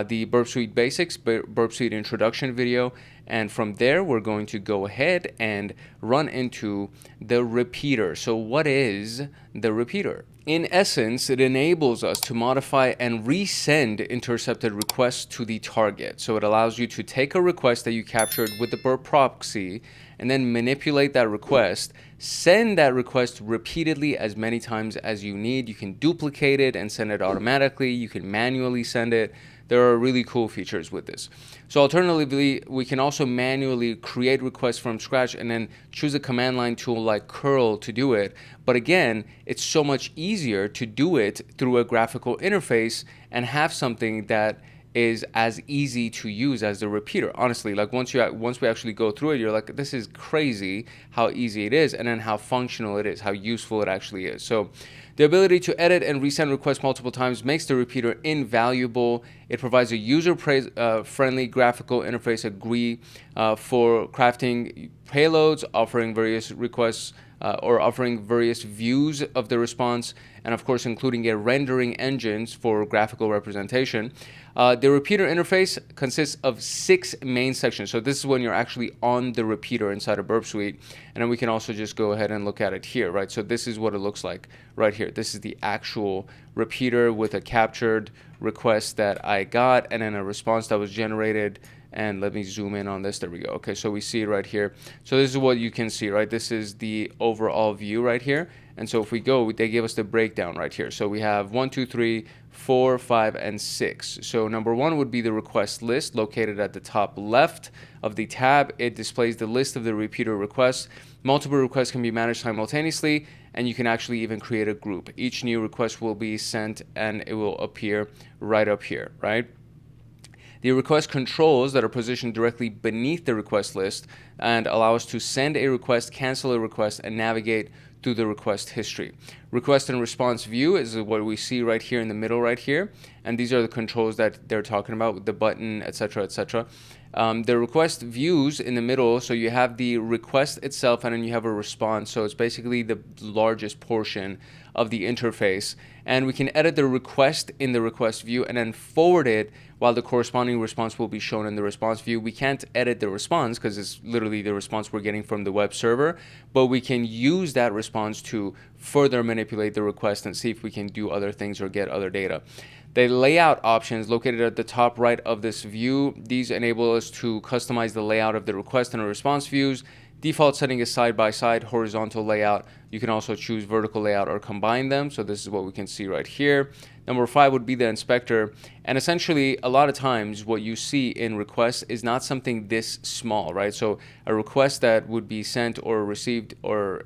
the Burp Suite Basics, Burp Suite Introduction video. And from there, we're going to go ahead and run into the repeater. So what is the repeater? In essence, it enables us to modify and resend intercepted requests to the target. So it allows you to take a request that you captured with the Burp Proxy and then manipulate that request, send that request repeatedly as many times as you need. You can duplicate it and send it automatically. You can manually send it. There are really cool features with this. So alternatively, we can also manually create requests from scratch and then choose a command line tool like curl to do it. But again, it's so much easier to do it through a graphical interface and have something that is as easy to use as the repeater. Honestly, like once we actually go through it, you're like, this is crazy how easy it is, and then how functional it is, how useful it actually is. So the ability to edit and resend requests multiple times makes the repeater invaluable. It provides a user-friendly graphical interface for crafting payloads, offering various requests or offering various views of the response, and of course including a rendering engines for graphical representation. The repeater interface consists of 6 main sections. So this is when you're actually on the repeater inside of Burp Suite. And then we can also just go ahead and look at it here, right? So this is what it looks like right here. This is the actual repeater with a captured request that I got and then a response that was generated. And let me zoom in on this. There we go. Okay, so we see it right here. So this is what you can see, right? This is the overall view right here. And so if we go, they give us the breakdown right here. So we have 1, 2, 3, 4, 5, and 6. So number 1 would be the request list located at the top left of the tab. It displays the list of the repeater requests. Multiple requests can be managed simultaneously, and you can actually even create a group. Each new request will be sent and it will appear right up here, right? The request controls that are positioned directly beneath the request list and allow us to send a request, cancel a request, and navigate through the request history. Request and response view is what we see right here in the middle right here. And these are the controls that they're talking about with the button, etc., etc. The request views in the middle, so you have the request itself and then you have a response. So it's basically the largest portion of the interface. And we can edit the request in the request view and then forward it while the corresponding response will be shown in the response view. We can't edit the response because it's literally the response we're getting from the web server, but we can use that response to further manipulate the request and see if we can do other things or get other data. The layout options located at the top right of this view, these enable us to customize the layout of the request and response views. Default setting is side-by-side horizontal layout. You can also choose vertical layout or combine them. So this is what we can see right here. Number 5 would be the inspector. And essentially, a lot of times what you see in requests is not something this small, right? So a request that would be sent or received, or,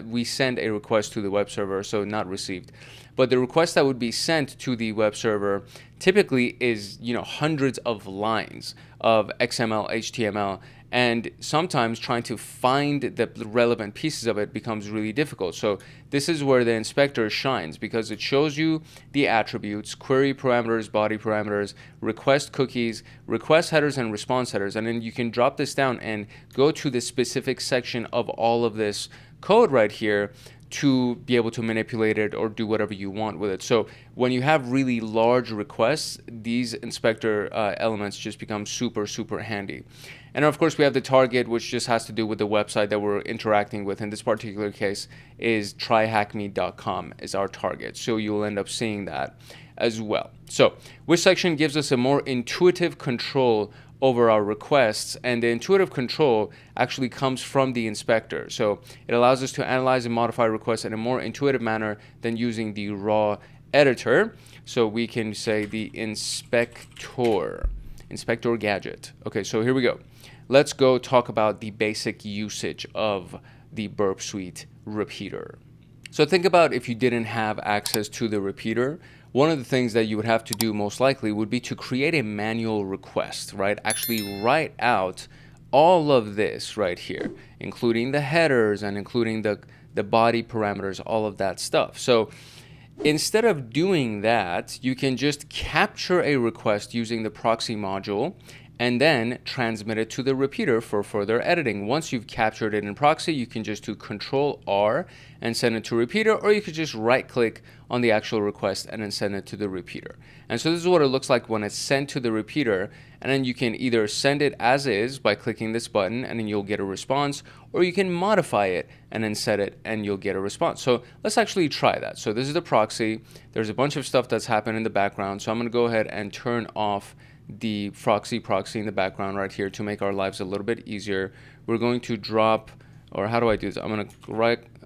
we send a request to the web server, so not received. But the request that would be sent to the web server typically is, hundreds of lines of XML, HTML, and sometimes trying to find the relevant pieces of it becomes really difficult. So this is where the inspector shines, because it shows you the attributes, query parameters, body parameters, request cookies, request headers, and response headers. And then you can drop this down and go to the specific section of all of this code right here to be able to manipulate it or do whatever you want with it. So when you have really large requests, these inspector elements just become super, super handy. And of course, we have the target, which just has to do with the website that we're interacting with. In this particular case, is tryhackme.com is our target. So you'll end up seeing that as well. So which section gives us a more intuitive control over our requests, and the intuitive control actually comes from the inspector. So it allows us to analyze and modify requests in a more intuitive manner than using the raw editor. So we can say the inspector gadget. Okay, so here we go. Let's go talk about the basic usage of the Burp Suite repeater. So think about if you didn't have access to the repeater. One of the things that you would have to do most likely would be to create a manual request, right? Actually write out all of this right here, including the headers and including the body parameters, all of that stuff. So instead of doing that, you can just capture a request using the proxy module and then transmit it to the repeater for further editing. Once you've captured it in proxy, you can just do Control-R and send it to repeater, or you could just right-click on the actual request and then send it to the repeater. And so this is what it looks like when it's sent to the repeater, and then you can either send it as is by clicking this button and then you'll get a response, or you can modify it and then set it and you'll get a response. So let's actually try that. So this is the proxy. There's a bunch of stuff that's happened in the background, so I'm gonna go ahead and turn off the proxy in the background right here to make our lives a little bit easier. We're going to drop, or how do I do this? I'm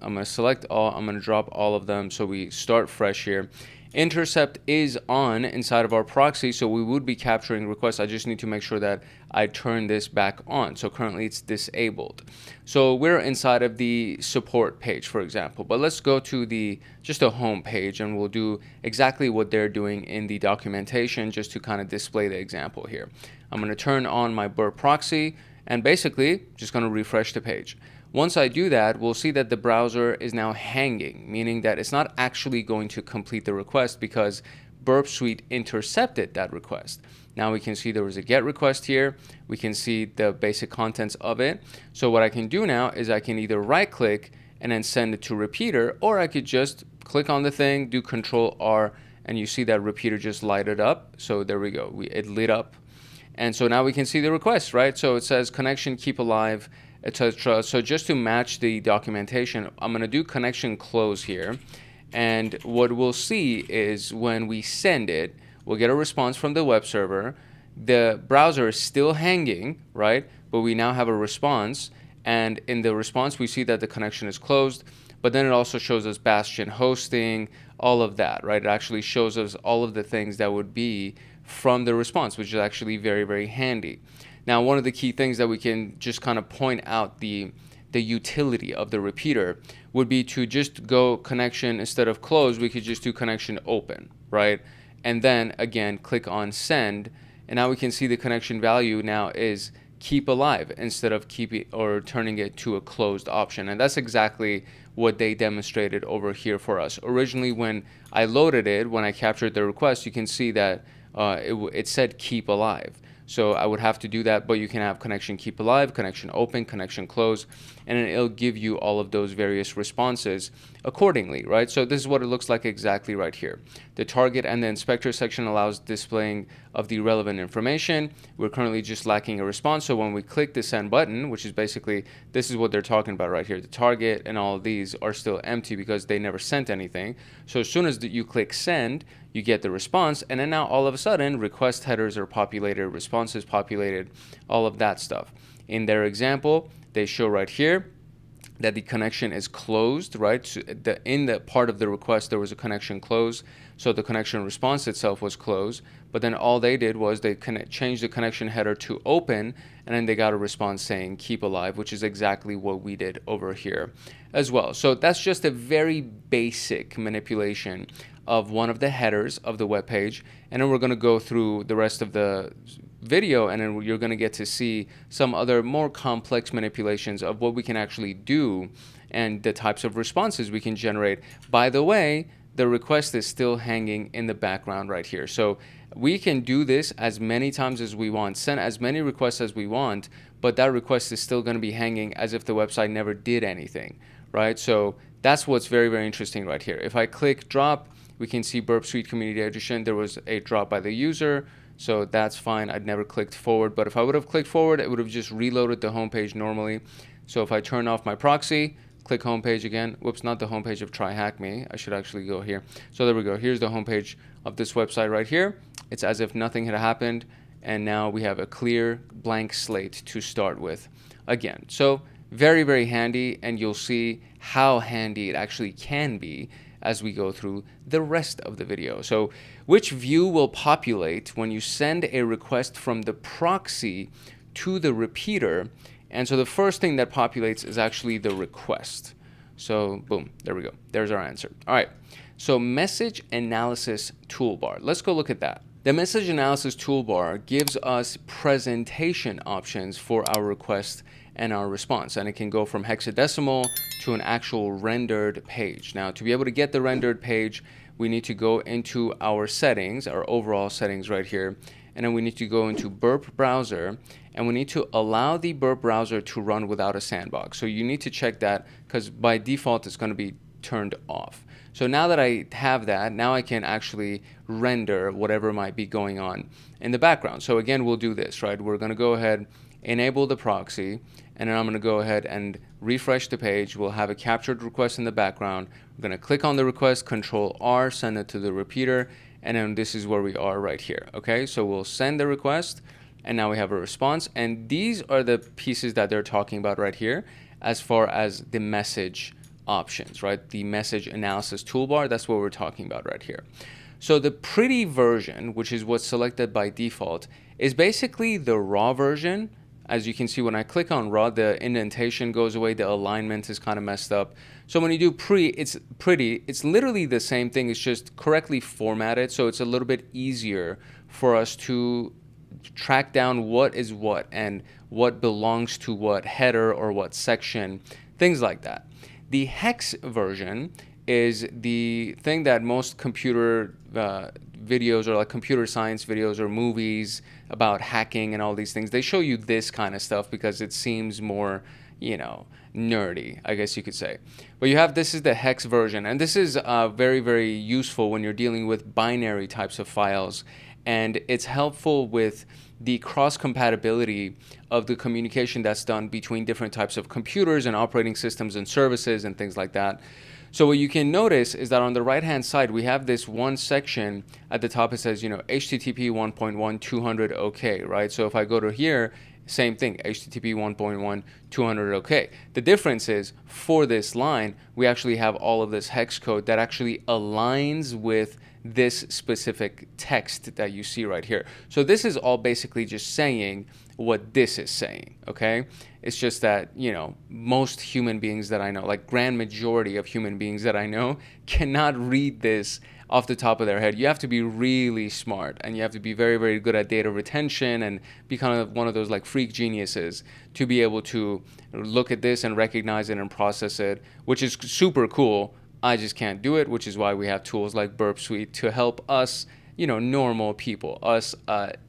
gonna select all, I'm gonna drop all of them so we start fresh here. Intercept is on inside of our proxy, so we would be capturing requests. I just need to make sure that I turn this back on. So currently it's disabled. So we're inside of the support page, for example, but let's go to just a home page and we'll do exactly what they're doing in the documentation just to kind of display the example here. I'm going to turn on my Burp Proxy and basically just going to refresh the page. Once I do that, we'll see that the browser is now hanging, meaning that it's not actually going to complete the request because Burp Suite intercepted that request. Now we can see there was a GET request here. We can see the basic contents of it. So what I can do now is I can either right-click and then send it to repeater, or I could just click on the thing, do Control-R, and you see that repeater just lighted up. So there we go, it lit up. And so now we can see the request, right? So it says connection keep alive, etc. So just to match the documentation, I'm going to do connection close here. And what we'll see is when we send it, we'll get a response from the web server. The browser is still hanging, right? But we now have a response. And in the response, we see that the connection is closed. But then it also shows us Bastion hosting, all of that, right? It actually shows us all of the things that would be from the response, which is actually very, very handy. Now, one of the key things that we can just kind of point out the utility of the repeater would be to just go connection instead of close, we could just do connection open, right? And then again, click on send. And now we can see the connection value now is keep alive instead of keeping or turning it to a closed option. And that's exactly what they demonstrated over here for us. Originally, when I loaded it, when I captured the request, you can see that it said keep alive. So I would have to do that, but you can have connection keep alive, connection open, connection close, and then it'll give you all of those various responses accordingly, right? So this is what it looks like exactly right here. The target and the inspector section allows displaying of the relevant information. We're currently just lacking a response, so when we click the send button, which is basically, this is what they're talking about right here. The target and all of these are still empty because they never sent anything. So as soon as you click send, you get the response, and then now all of a sudden, request headers are populated, responses populated, all of that stuff. In their example, they show right here that the connection is closed, right? So in the part of the request, there was a connection closed, so the connection response itself was closed, but then all they did was they changed the connection header to open, and then they got a response saying keep alive, which is exactly what we did over here as well. So that's just a very basic manipulation of one of the headers of the web page, and then we're going to go through the rest of the video, and then you're going to get to see some other more complex manipulations of what we can actually do and the types of responses we can generate. By the way, the request is still hanging in the background right here. So we can do this as many times as we want, send as many requests as we want, but that request is still going to be hanging as if the website never did anything, right? So that's what's very, very interesting right here. If I click drop, we can see Burp Suite Community Edition. There was a drop by the user, so that's fine. I'd never clicked forward, but if I would have clicked forward, it would have just reloaded the homepage normally. So if I turn off my proxy, click homepage again. Whoops, not the homepage of TryHackMe. I should actually go here. So there we go. Here's the homepage of this website right here. It's as if nothing had happened, and now we have a clear blank slate to start with again. So very, very handy, and you'll see how handy it actually can be as we go through the rest of the video. So which view will populate when you send a request from the proxy to the repeater? And so the first thing that populates is actually the request. So boom, there we go. There's our answer. All right, so message analysis toolbar. Let's go look at that. The message analysis toolbar gives us presentation options for our request and our response, and it can go from hexadecimal to an actual rendered page. Now, to be able to get the rendered page, we need to go into our settings, our overall settings right here, and then we need to go into Burp browser, and we need to allow the Burp browser to run without a sandbox. So you need to check that, because by default it's going to be turned off. So now that I have that, now I can actually render whatever might be going on in the background. So again, we'll do this, right? We're going to go ahead, enable the proxy, and then I'm going to go ahead and refresh the page. We'll have a captured request in the background. We're going to click on the request, Control R, send it to the repeater, and then this is where we are right here. Okay, so we'll send the request, and now we have a response. And these are the pieces that they're talking about right here as far as the message options, right? The message analysis toolbar, that's what we're talking about right here. So the pretty version, which is what's selected by default, is basically the raw version. As you can see, when I click on raw, the indentation goes away, the alignment is kind of messed up. So when you do it's pretty, it's literally the same thing, it's just correctly formatted, so it's a little bit easier for us to track down what is what and what belongs to what header or what section, things like that. The hex version is the thing that most computer videos, or like computer science videos or movies about hacking and all these things, they show you this kind of stuff because it seems more, you know, nerdy, I guess you could say. But you have, this is the hex version, and this is very, very useful when you're dealing with binary types of files, and it's helpful with the cross-compatibility of the communication that's done between different types of computers and operating systems and services and things like that. So what you can notice is that on the right-hand side, we have this one section at the top. It says, you know, HTTP 1.1 200 OK, right? So if I go to here, same thing, HTTP 1.1 200 OK. The difference is, for this line, we actually have all of this hex code that actually aligns with this specific text that you see right here. So this is all basically just saying what this is saying, okay? It's just that, you know, most human beings that I know, like grand majority of human beings that I know, cannot read this off the top of their head. You have to be really smart, and you have to be very, very good at data retention and be kind of one of those like freak geniuses to be able to look at this and recognize it and process it, which is super cool. I just can't do it, which is why we have tools like Burp Suite to help us, you know, normal people, us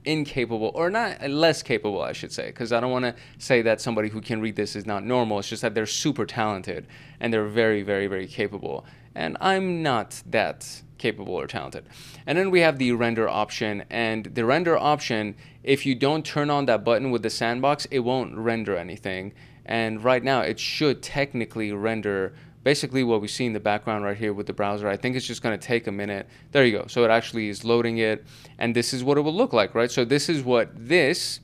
incapable, or not, less capable, I should say, because I don't want to say that somebody who can read this is not normal. It's just that they're super talented and they're very, very, very capable. And I'm not that capable or talented. And then we have the render option, and the render option, if you don't turn on that button with the sandbox, it won't render anything. And right now it should technically render basically what we see in the background right here with the browser. I think it's just going to take a minute. There you go. So it actually is loading it, and this is what it will look like, right? So this is what this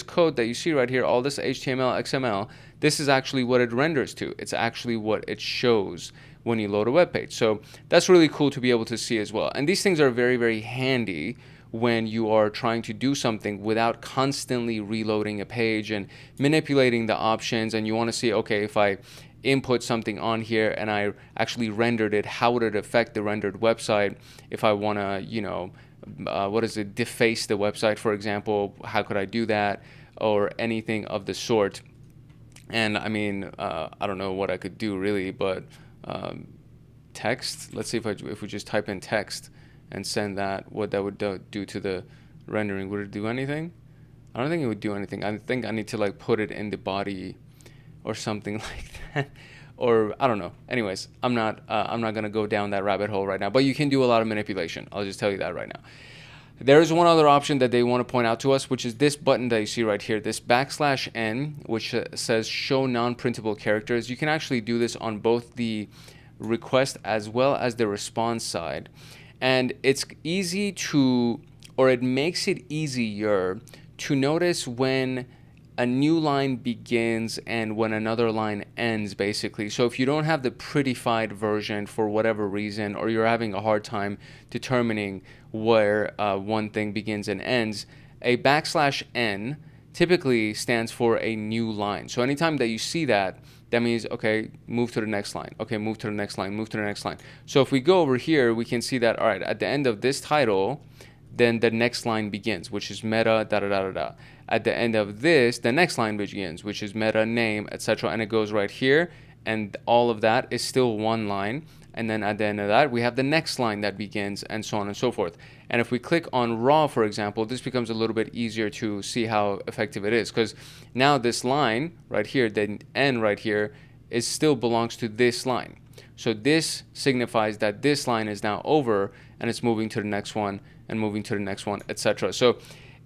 code that you see right here, all this HTML, XML, this is actually what it renders to. It's actually what it shows when you load a web page. So that's really cool to be able to see as well. And these things are very, very handy when you are trying to do something without constantly reloading a page and manipulating the options, and you want to see, okay, if I input something on here and I actually rendered it, how would it affect the rendered website if I want to, you know, deface the website, for example. How could I do that, or anything of the sort? And I mean, I don't know what I could do really, but text. Let's see if we just type in text and send that, what that would do to the rendering. Would it do anything? I don't think it would do anything. I think I need to like put it in the body or something like that, or I don't know. Anyways, I'm not gonna go down that rabbit hole right now. But you can do a lot of manipulation. I'll just tell you that right now. There is one other option that they want to point out to us, which is this button that you see right here, this \n, which says show non-printable characters. You can actually do this on both the request as well as the response side, and it's easy to, or it makes it easier to notice when a new line begins and when another line ends, basically. So if you don't have the prettified version for whatever reason, or you're having a hard time determining where one thing begins and ends, a \n typically stands for a new line. So anytime that you see that, that means, okay, move to the next line. Okay, move to the next line, move to the next line. So if we go over here, we can see that, all right, at the end of this title, then the next line begins, which is meta, da da da da da. At the end of this, the next line begins, which is meta, name, etc. And it goes right here, and all of that is still one line. And then at the end of that, we have the next line that begins, and so on and so forth. And if we click on raw, for example, this becomes a little bit easier to see how effective it is, because now this line right here, the N right here, is still belongs to this line. So this signifies that this line is now over, and it's moving to the next one, and moving to the next one, etc. So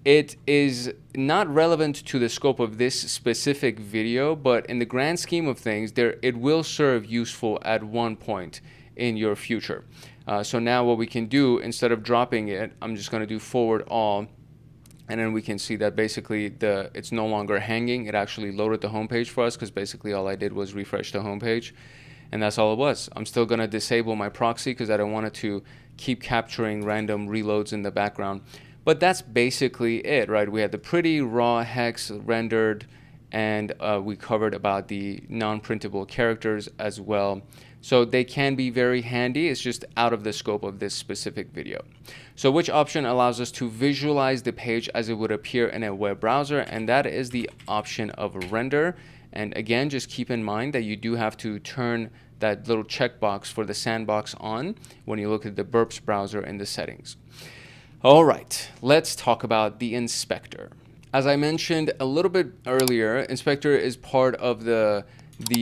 it is not relevant to the scope of this specific video, but in the grand scheme of things, it will serve useful at one point in your future. So now what we can do, instead of dropping it, I'm just going to do forward all, and then we can see that basically it's no longer hanging. It actually loaded the homepage for us, because basically all I did was refresh the homepage, and that's all it was. I'm still going to disable my proxy because I don't want it to keep capturing random reloads in the background. But that's basically it, right? We had the pretty raw hex rendered, and we covered about the non-printable characters as well. So they can be very handy. It's just out of the scope of this specific video. So which option allows us to visualize the page as it would appear in a web browser? And that is the option of render. And again, just keep in mind that you do have to turn that little checkbox for the sandbox on when you look at the Burps browser in the settings. All right, let's talk about the inspector. As I mentioned a little bit earlier, inspector is part of the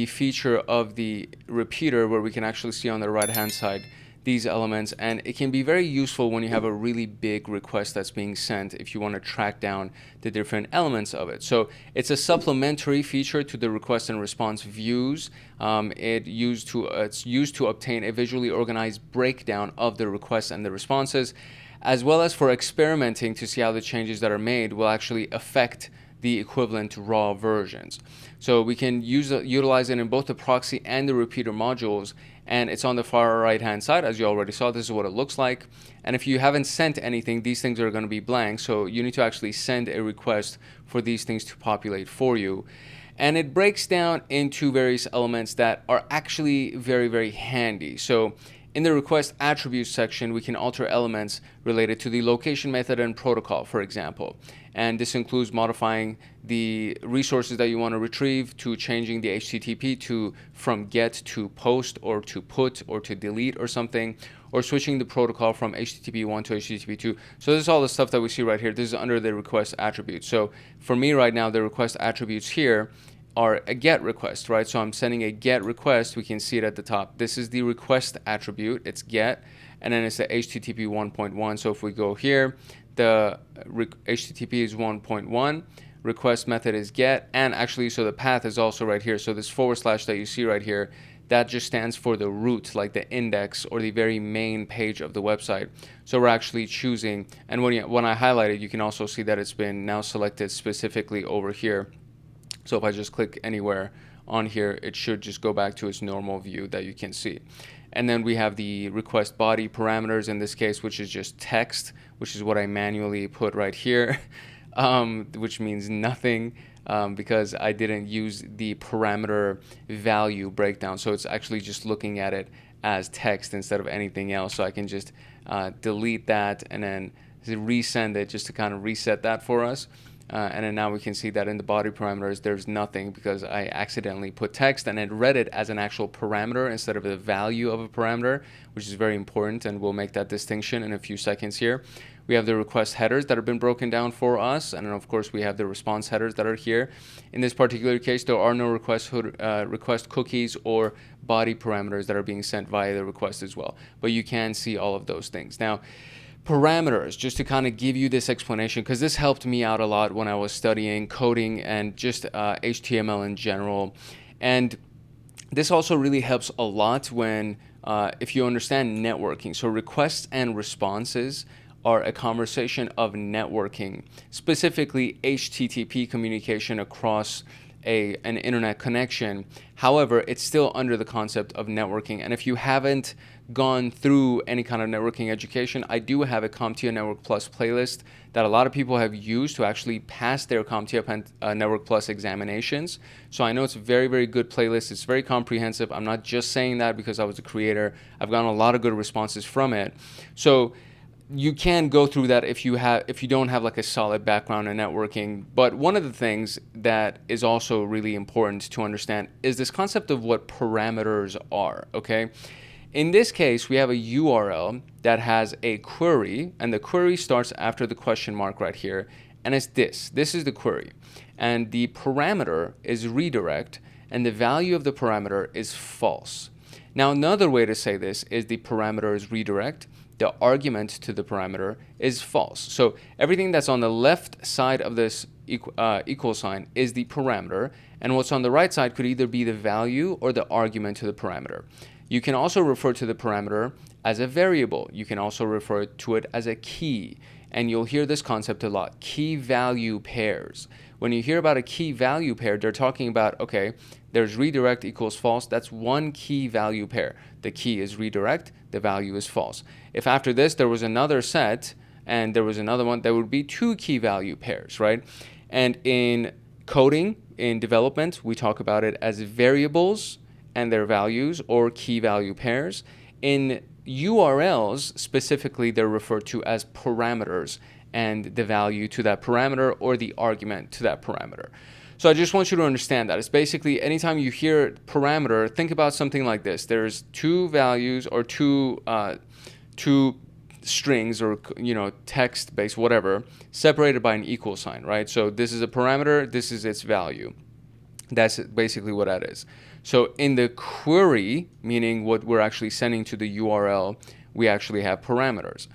feature of the repeater, where we can actually see on the right hand side these elements, and it can be very useful when you have a really big request that's being sent, if you want to track down the different elements of it. So it's a supplementary feature to the request and response views. It's used to obtain a visually organized breakdown of the requests and the responses, as well as for experimenting to see how the changes that are made will actually affect the equivalent raw versions. So we can utilize it in both the proxy and the repeater modules, and it's on the far right hand side. As you already saw, this is what it looks like. And if you haven't sent anything, these things are going to be blank, so you need to actually send a request for these things to populate for you. And it breaks down into various elements that are actually very, very handy. So in the request attributes section, we can alter elements related to the location method and protocol, for example. And this includes modifying the resources that you want to retrieve, to changing the HTTP from get to post, or to put, or to delete or something, or switching the protocol from HTTP 1 to HTTP 2. So this is all the stuff that we see right here. This is under the request attributes. So for me right now, the request attributes here are a get request, right? So I'm sending a get request. We can see it at the top. This is the request attribute. It's get, and then it's the HTTP 1.1. So if we go here, the HTTP is 1.1. Request method is get, and actually, so the path is also right here. So this / that you see right here, that just stands for the root, like the index or the very main page of the website. So we're actually choosing, and when I highlight it, you can also see that it's been now selected specifically over here. So if I just click anywhere on here, it should just go back to its normal view that you can see. And then we have the request body parameters in this case, which is just text, which is what I manually put right here, which means nothing because I didn't use the parameter value breakdown. So it's actually just looking at it as text instead of anything else. So I can just delete that and then resend it just to kind of reset that for us. And then now we can see that in the body parameters, there's nothing because I accidentally put text and it read it as an actual parameter instead of the value of a parameter, which is very important. And we'll make that distinction in a few seconds here. We have the request headers that have been broken down for us. And then of course we have the response headers that are here. In this particular case, there are no request cookies or body parameters that are being sent via the request as well. But you can see all of those things. Now, parameters, just to kind of give you this explanation, because this helped me out a lot when I was studying coding and just HTML in general. And this also really helps a lot when, if you understand networking. So requests and responses are a conversation of networking, specifically HTTP communication across an internet connection. However, it's still under the concept of networking. And if you haven't gone through any kind of networking education, I do have a CompTIA Network Plus playlist that a lot of people have used to actually pass their CompTIA Network Plus examinations. So I know it's a very, very good playlist. It's very comprehensive. I'm not just saying that because I was the creator. I've gotten a lot of good responses from it. So you can go through that if you don't have like a solid background in networking. But one of the things that is also really important to understand is this concept of what parameters are, okay? In this case, we have a URL that has a query, and the query starts after the question mark right here, and it's this. This is the query. And the parameter is redirect, and the value of the parameter is false. Now, another way to say this is the parameter is redirect, the argument to the parameter is false. So everything that's on the left side of this equal sign is the parameter, and what's on the right side could either be the value or the argument to the parameter. You can also refer to the parameter as a variable. You can also refer to it as a key, and you'll hear this concept a lot, key value pairs. When you hear about a key value pair, they're talking about, okay, there's redirect equals false. That's one key value pair. The key is redirect, the value is false. If after this there was another set and there was another one, there would be two key value pairs, right? And in coding, in development, we talk about it as variables and their values, or key value pairs. In URLs, specifically, they're referred to as parameters and the value to that parameter or the argument to that parameter. So I just want you to understand that. It's basically anytime you hear parameter, think about something like this. There's two values or two strings or, you know, text-based, whatever, separated by an equal sign, right? So this is a parameter, this is its value. That's basically what that is. So in the query, meaning what we're actually sending to the URL, we actually have parameters.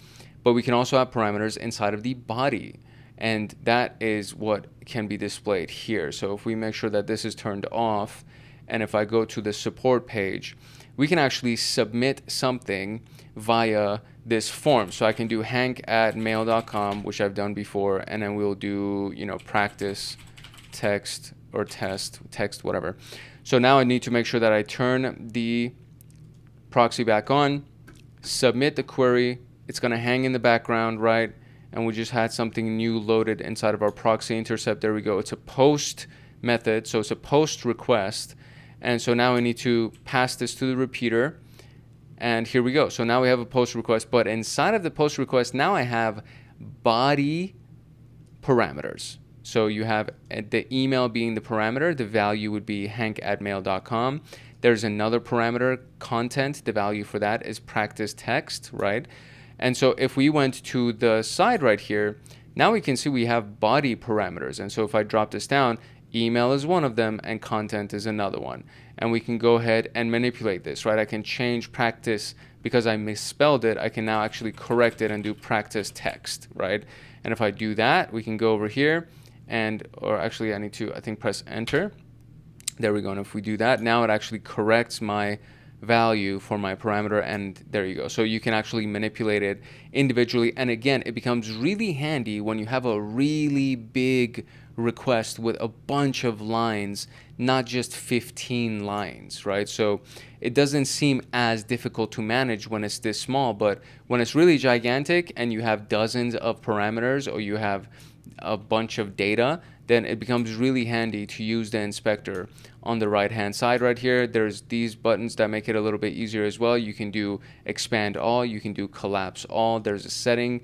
But we can also have parameters inside of the body. And that is what can be displayed here. So if we make sure that this is turned off, and if I go to the support page, we can actually submit something via this form. So I can do hank@mail.com, which I've done before, and then we'll do, you know, practice text or text, whatever. So now I need to make sure that I turn the proxy back on, submit the query. It's going to hang in the background, right? And we just had something new loaded inside of our proxy intercept. There we go. It's a post method, so it's a post request. And so now I need to pass this to the repeater. And here we go. So now we have a post request, but inside of the post request, now I have body parameters. So you have the email being the parameter, the value would be hank@mail.com. There's another parameter, content, the value for that is practice text, right? And so if we went to the side right here, now we can see we have body parameters. And so if I drop this down, email is one of them and content is another one. And we can go ahead and manipulate this, right? I can change practice because I misspelled it. I can now actually correct it and do practice text, right? And if I do that, we can go over here and, or actually I need to, I think, press enter. There we go. And if we do that, now it actually corrects my value for my parameter, and there you go. So you can actually manipulate it individually. And again, it becomes really handy when you have a really big request with a bunch of lines, not just 15 lines, right? So it doesn't seem as difficult to manage when it's this small, but when it's really gigantic and you have dozens of parameters or you have a bunch of data, then it becomes really handy to use the inspector. On the right hand side right here, there's these buttons that make it a little bit easier as well. You can do expand all, you can do collapse all. There's a setting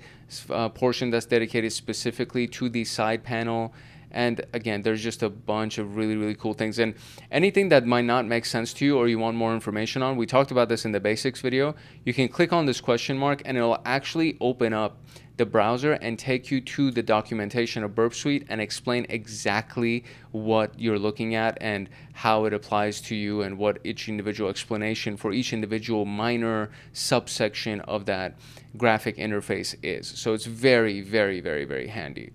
portion that's dedicated specifically to the side panel. And again, there's just a bunch of really cool things. And anything that might not make sense to you or you want more information on, we talked about this in the basics video. You can click on this question mark and it'll actually open up the browser and take you to the documentation of Burp Suite and explain exactly what you're looking at and how it applies to you and what each individual explanation for each individual minor subsection of that graphic interface is. So it's very handy.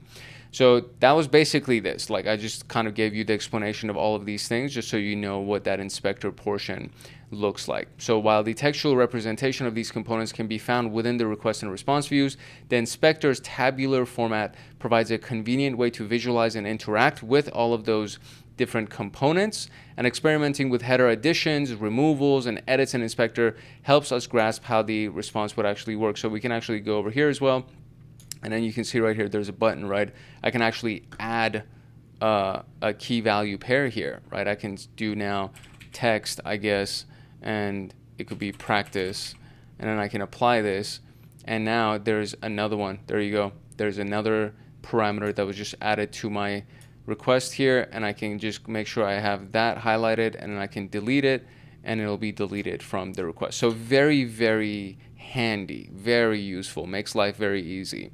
So that was basically this. Like, I just kind of gave you the explanation of all of these things just so you know what that inspector portion looks like. So while the textual representation of these components can be found within the request and response views, the inspector's tabular format provides a convenient way to visualize and interact with all of those different components, and experimenting with header additions, removals, and edits in inspector helps us grasp how the response would actually work. So we can actually go over here as well. And then you can see right here, there's a button, right? I can actually add a key value pair here, right? I can do now text, I guess, and it could be practice. And then I can apply this. And now there's another one. There you go. There's another parameter that was just added to my request here. And I can just make sure I have that highlighted, and then I can delete it, and it'll be deleted from the request. So very handy, very useful, makes life very easy.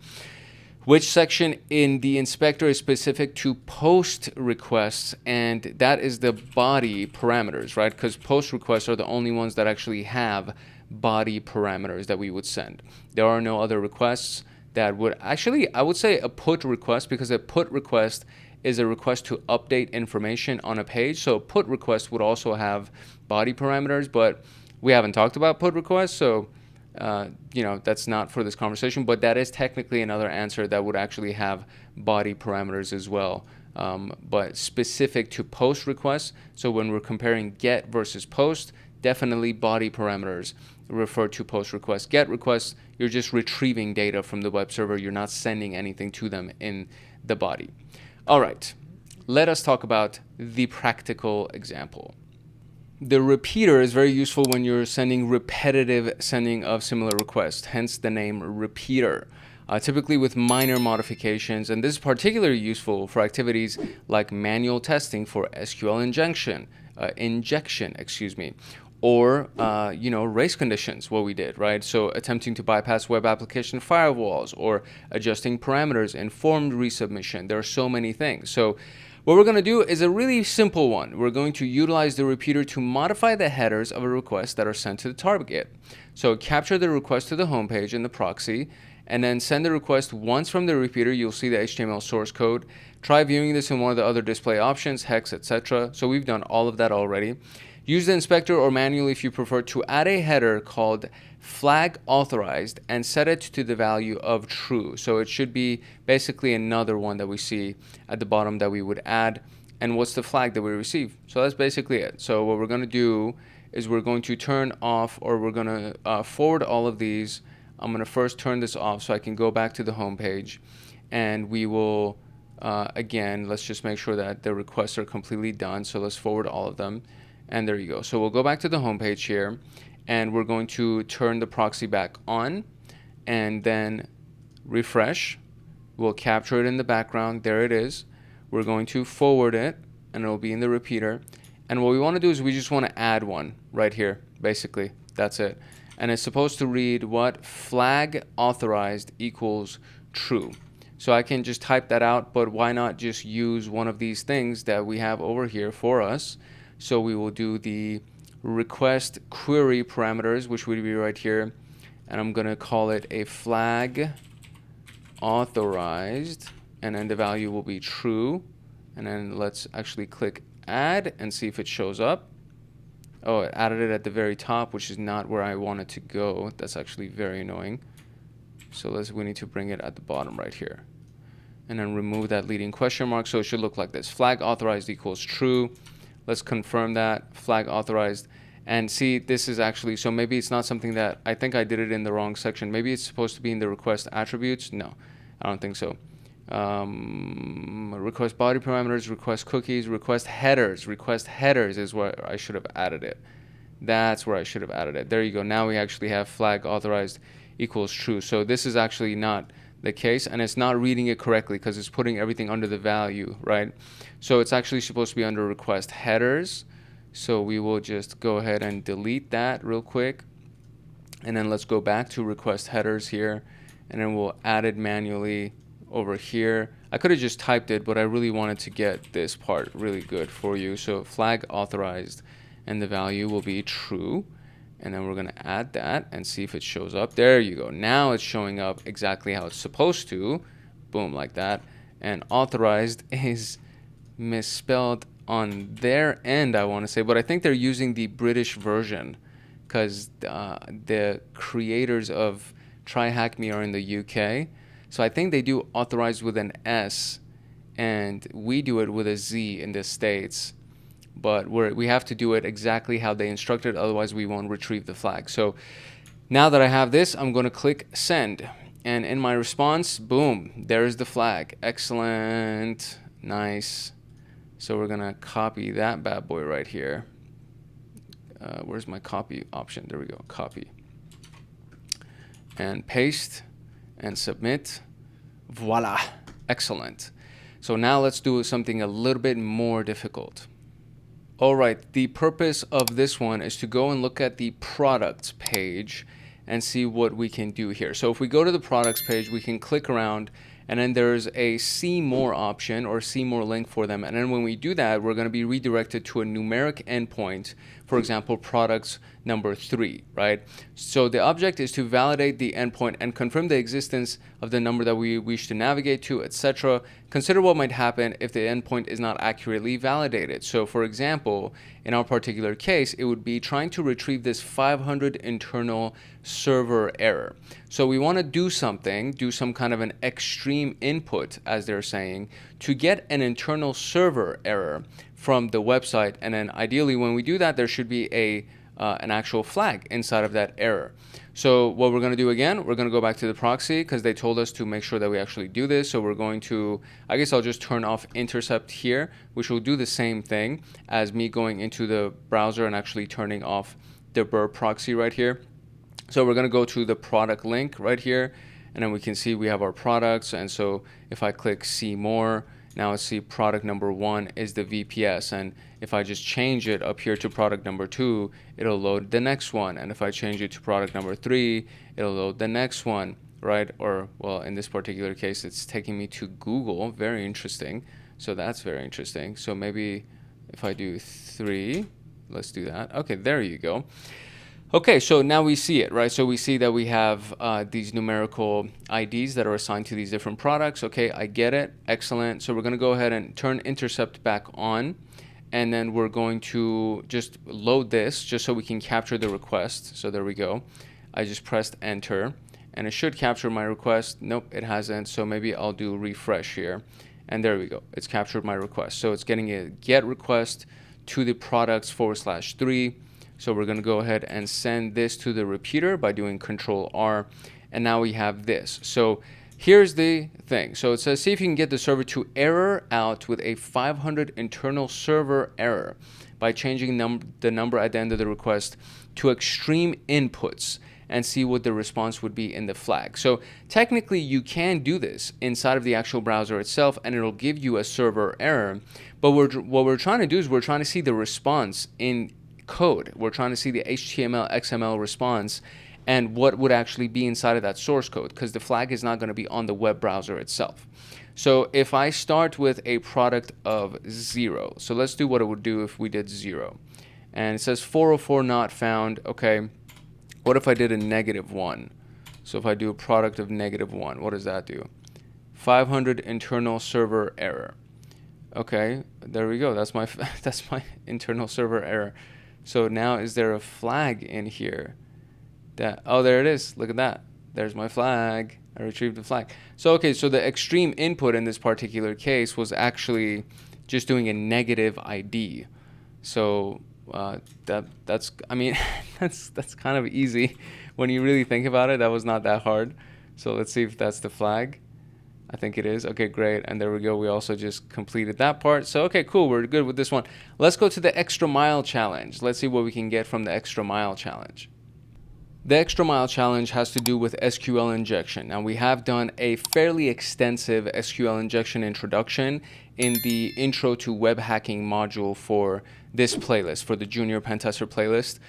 Which section in the inspector is specific to post requests? And that is the body parameters, right? Because post requests are the only ones that actually have body parameters that we would send. There are no other requests that would actually, I would say a put request, because a put request is a request to update information on a page. So a put request would also have body parameters, but we haven't talked about put requests, so you know, that's not for this conversation, but that is technically another answer that would actually have body parameters as well, but specific to post requests. So when we're comparing get versus post, definitely body parameters refer to post requests. Get requests, you're just retrieving data from the web server. You're not sending anything to them in the body. All right, let us talk about the practical example. The repeater is very useful when you're sending repetitive sending of similar requests, hence the name repeater. Typically with minor modifications, and this is particularly useful for activities like manual testing for SQL injection, or you know, race conditions, what we did, right? So attempting to bypass web application firewalls, or adjusting parameters in form resubmission. There are so many things. So what we're going to do is a really simple one. We're going to utilize the repeater to modify the headers of a request that are sent to the target. So capture the request to the home page in the proxy, and then send the request once from the repeater. You'll see the HTML source code. Try viewing this in one of the other display options, hex, etc. So we've done all of that already. Use the inspector or manually if you prefer to add a header called flag authorized and set it to the value of true. So it should be basically another one that we see at the bottom that we would add. And what's the flag that we receive? So that's basically it. So what we're going to do is we're going to turn off, or we're going to forward all of these. I'm going to first turn this off so I can go back to the home page, and we will again, let's just make sure that the requests are completely done. So let's forward all of them. And there you go. So we'll go back to the home page here, and we're going to turn the proxy back on and then refresh. We'll capture it in the background. There it is. We're going to forward it, and it'll be in the repeater. And what we want to do is we just want to add one right here, basically. That's it. And it's supposed to read what flag authorized equals true. So I can just type that out, but why not just use one of these things that we have over here for us? So we will do the request query parameters, which would be right here. And I'm going to call it a flag authorized. And then the value will be true. And then let's actually click add and see if it shows up. Oh, it added it at the very top, which is not where I want it to go. That's actually very annoying. So we need to bring it at the bottom right here. And then remove that leading question mark. So it should look like this. Flag authorized equals true. Let's confirm that. Flag authorized. And see, this is actually, so maybe it's not something that, I think I did it in the wrong section. Maybe it's supposed to be in the request attributes. No, I don't think so. Request body parameters, request cookies, request headers. Request headers is where I should have added it. That's where I should have added it. There you go. Now we actually have flag authorized equals true. So this is actually not the case, and it's not reading it correctly because it's putting everything under the value, right? So it's actually supposed to be under request headers. So we will just go ahead and delete that real quick. And then let's go back to request headers here, and then we'll add it manually over here. I could have just typed it, but I really wanted to get this part really good for you. So flag authorized, and the value will be true. And then we're going to add that and see if it shows up. There you go. Now it's showing up exactly how it's supposed to. Boom, like that. And authorized is misspelled on their end, I want to say. But I think they're using the British version because the creators of TryHackMe are in the UK. So I think they do authorized with an S, and we do it with a Z in the States. But we have to do it exactly how they instructed, otherwise we won't retrieve the flag. So now that I have this, I'm going to click send. And in my response, boom, there's the flag. Excellent. Nice. So we're going to copy that bad boy right here. Where's my copy option? There we go. Copy. And paste and submit. Voila. Excellent. So now let's do something a little bit more difficult. All right, the purpose of this one is to go and look at the products page and see what we can do here. So if we go to the products page, we can click around, and then there's a see more option or see more link for them. And then when we do that, we're going to be redirected to a numeric endpoint, for example, products number 3, right? So the object is to validate the endpoint and confirm the existence of the number that we wish to navigate to, etc. Consider what might happen if the endpoint is not accurately validated. So for example, in our particular case, it would be trying to retrieve this 500 internal server error. So we want to do something, do some kind of an extreme input, as they're saying, to get an internal server error from the website. And then ideally when we do that, there should be an actual flag inside of that error. So what we're going to do again, we're going to go back to the proxy because they told us to make sure that we actually do this. So we're going to, I guess I'll just turn off intercept here, which will do the same thing as me going into the browser and actually turning off the Burp Proxy right here. So we're going to go to the product link right here, and then we can see we have our products. And so if I click see more, now let's see product number 1 is the VPS, and if I just change it up here to product number 2, it'll load the next one. And if I change it to product number 3, it'll load the next one, right? Or, well, in this particular case, it's taking me to Google. Very interesting. So that's very interesting. So maybe if I do 3, let's do that. Okay, there you go. Okay, so now we see it, right? So we see that we have these numerical IDs that are assigned to these different products. Okay, I get it. Excellent. So we're going to go ahead and turn intercept back on, and then we're going to just load this just so we can capture the request. So there we go. I just pressed enter, and it should capture my request. Nope, it hasn't. So maybe I'll do refresh here, and there we go. It's captured my request. So it's getting a get request to the products /3. So we're going to go ahead and send this to the repeater by doing Control R, and now we have this. So here's the thing. So it says, see if you can get the server to error out with a 500 internal server error by changing the number at the end of the request to extreme inputs, and see what the response would be in the flag. So technically you can do this inside of the actual browser itself, and it'll give you a server error. But what we're trying to do is we're trying to see the response in code. We're trying to see the HTML, XML response and what would actually be inside of that source code, because the flag is not going to be on the web browser itself. So if I start with a product of 0, so let's do what it would do if we did 0. And it says 404 not found. Okay, what if I did a -1? So if I do a product of -1, what does that do? 500 internal server error. Okay, there we go. That's my that's my internal server error. So now is there a flag in here? That, oh, there it is. Look at that. There's my flag. I retrieved the flag. So okay, so the extreme input in this particular case was actually just doing a negative ID. So that's I mean that's kind of easy when you really think about it. That was not that hard. So let's see if that's the flag. I think it is. Okay, great. And there we go. We also just completed that part. So, okay, cool. We're good with this one. Let's go to the extra mile challenge. Let's see what we can get from the extra mile challenge. The extra mile challenge has to do with SQL injection. Now, we have done a fairly extensive SQL injection introduction in the intro to web hacking module for this playlist, for the junior PenTester playlist.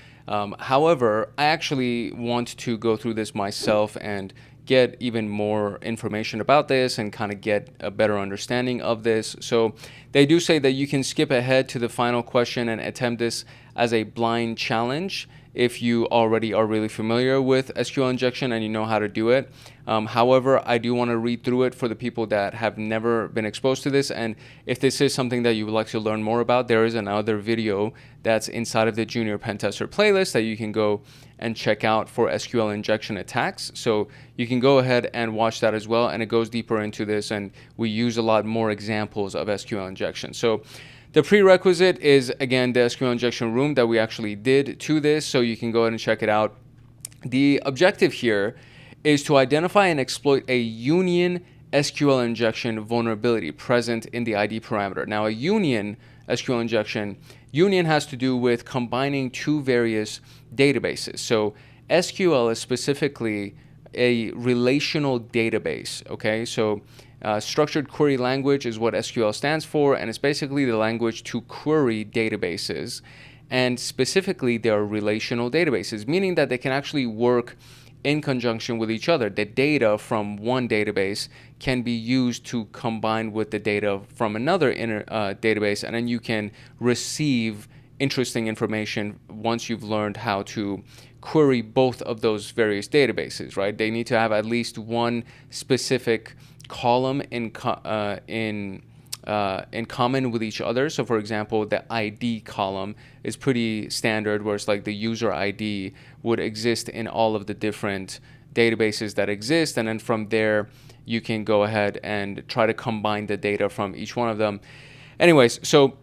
However, I actually want to go through this myself and get even more information about this and kind of get a better understanding of this. So they do say that you can skip ahead to the final question and attempt this as a blind challenge if you already are really familiar with SQL injection and you know how to do it. However, I do want to read through it for the people that have never been exposed to this. And if this is something that you would like to learn more about, there is another video that's inside of the Junior PenTester playlist that you can go and check out for SQL injection attacks. So you can go ahead and watch that as well. And it goes deeper into this, and we use a lot more examples of SQL injection. So the prerequisite is, again, the SQL injection room that we actually did to this, so you can go ahead and check it out. The objective here is to identify and exploit a union SQL injection vulnerability present in the ID parameter. Now, a union SQL injection, union has to do with combining two various databases. So SQL is specifically a relational database, okay? So structured query language is what SQL stands for, and it's basically the language to query databases. And specifically, they are relational databases, meaning that they can actually work in conjunction with each other. The data from one database can be used to combine with the data from another database, and then you can receive interesting information once you've learned how to query both of those various databases, right? They need to have at least one specific column in common with each other. So for example, the ID column is pretty standard, where it's like the user ID would exist in all of the different databases that exist, and then from there you can go ahead and try to combine the data from each one of them. Anyways, so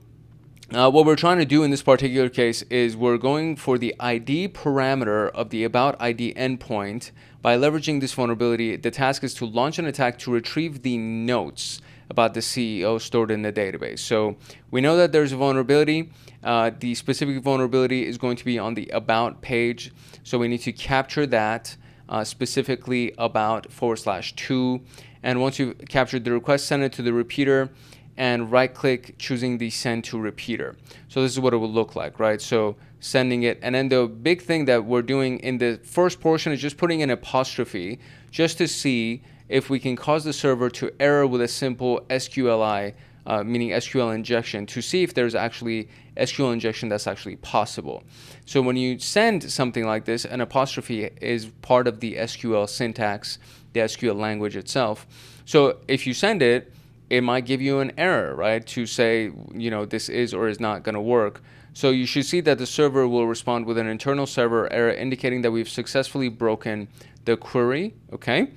what we're trying to do in this particular case is we're going for the ID parameter of the about ID endpoint. By leveraging this vulnerability, the task is to launch an attack to retrieve the notes about the CEO stored in the database. So we know that there's a vulnerability. The specific vulnerability is going to be on the about page. So we need to capture that, specifically about /2. And once you've captured the request, send it to the repeater and right click, choosing the send to repeater. So this is what it will look like, right? So sending it. And then the big thing that we're doing in the first portion is just putting an apostrophe just to see if we can cause the server to error with a simple SQLI, meaning SQL injection, to see if there's actually SQL injection that's actually possible. So when you send something like this, an apostrophe is part of the SQL syntax, the SQL language itself. So if you send it, it might give you an error, right? To say, you know, this is or is not going to work. So you should see that the server will respond with an internal server error indicating that we've successfully broken the query, okay?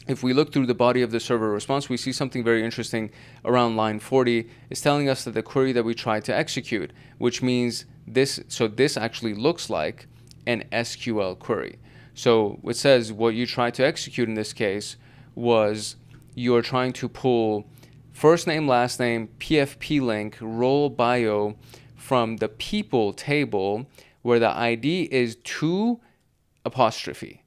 If we look through the body of the server response, we see something very interesting around line 40. It's telling us that the query that we tried to execute, which means this, so this actually looks like an SQL query. So it says what you tried to execute in this case was you're trying to pull first name, last name, PFP link, role bio from the people table where the ID is to apostrophe.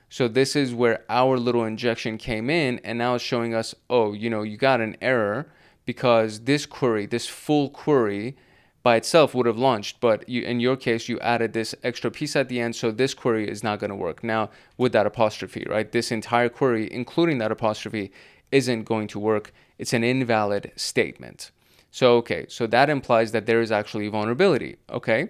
So this is where our little injection came in, and now it's showing us, oh, you know, you got an error because this query, this full query by itself would have launched, but you, in your case, you added this extra piece at the end, so this query is not going to work. Now with that apostrophe, right? This entire query, including that apostrophe, isn't going to work. It's an invalid statement. So, okay, so that implies that there is actually vulnerability, okay?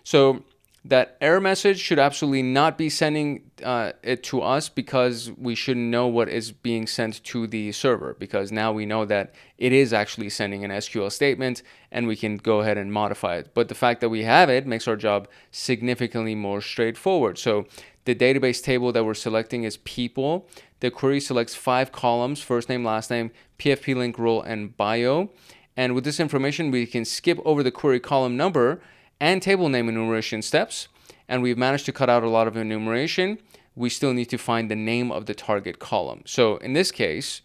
So that error message should absolutely not be sending it to us, because we shouldn't know what is being sent to the server, because now we know that it is actually sending an SQL statement and we can go ahead and modify it. But the fact that we have it makes our job significantly more straightforward. So the database table that we're selecting is people. The query selects 5 columns, first name, last name, PFP link, role, and bio. And with this information, we can skip over the query column number and table name enumeration steps. And we've managed to cut out a lot of enumeration. We still need to find the name of the target column. So in this case,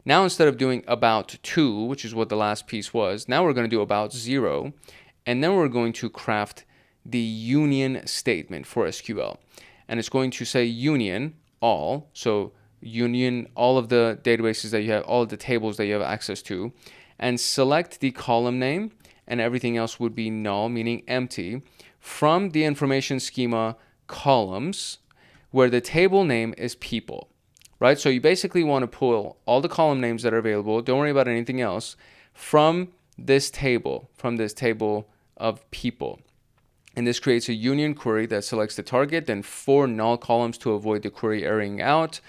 Now, instead of doing about 2, which is what the last piece was, now we're going to do about 0. And then we're going to craft the union statement for SQL. And it's going to say union all. So union all of the databases that you have, all of the tables that you have access to, and select the column name, and everything else would be null, meaning empty, from the information schema columns where the table name is people, right? So you basically want to pull all the column names that are available, don't worry about anything else, from this table of people. And this creates a union query that selects the target, then 4 null columns to avoid the query erroring out.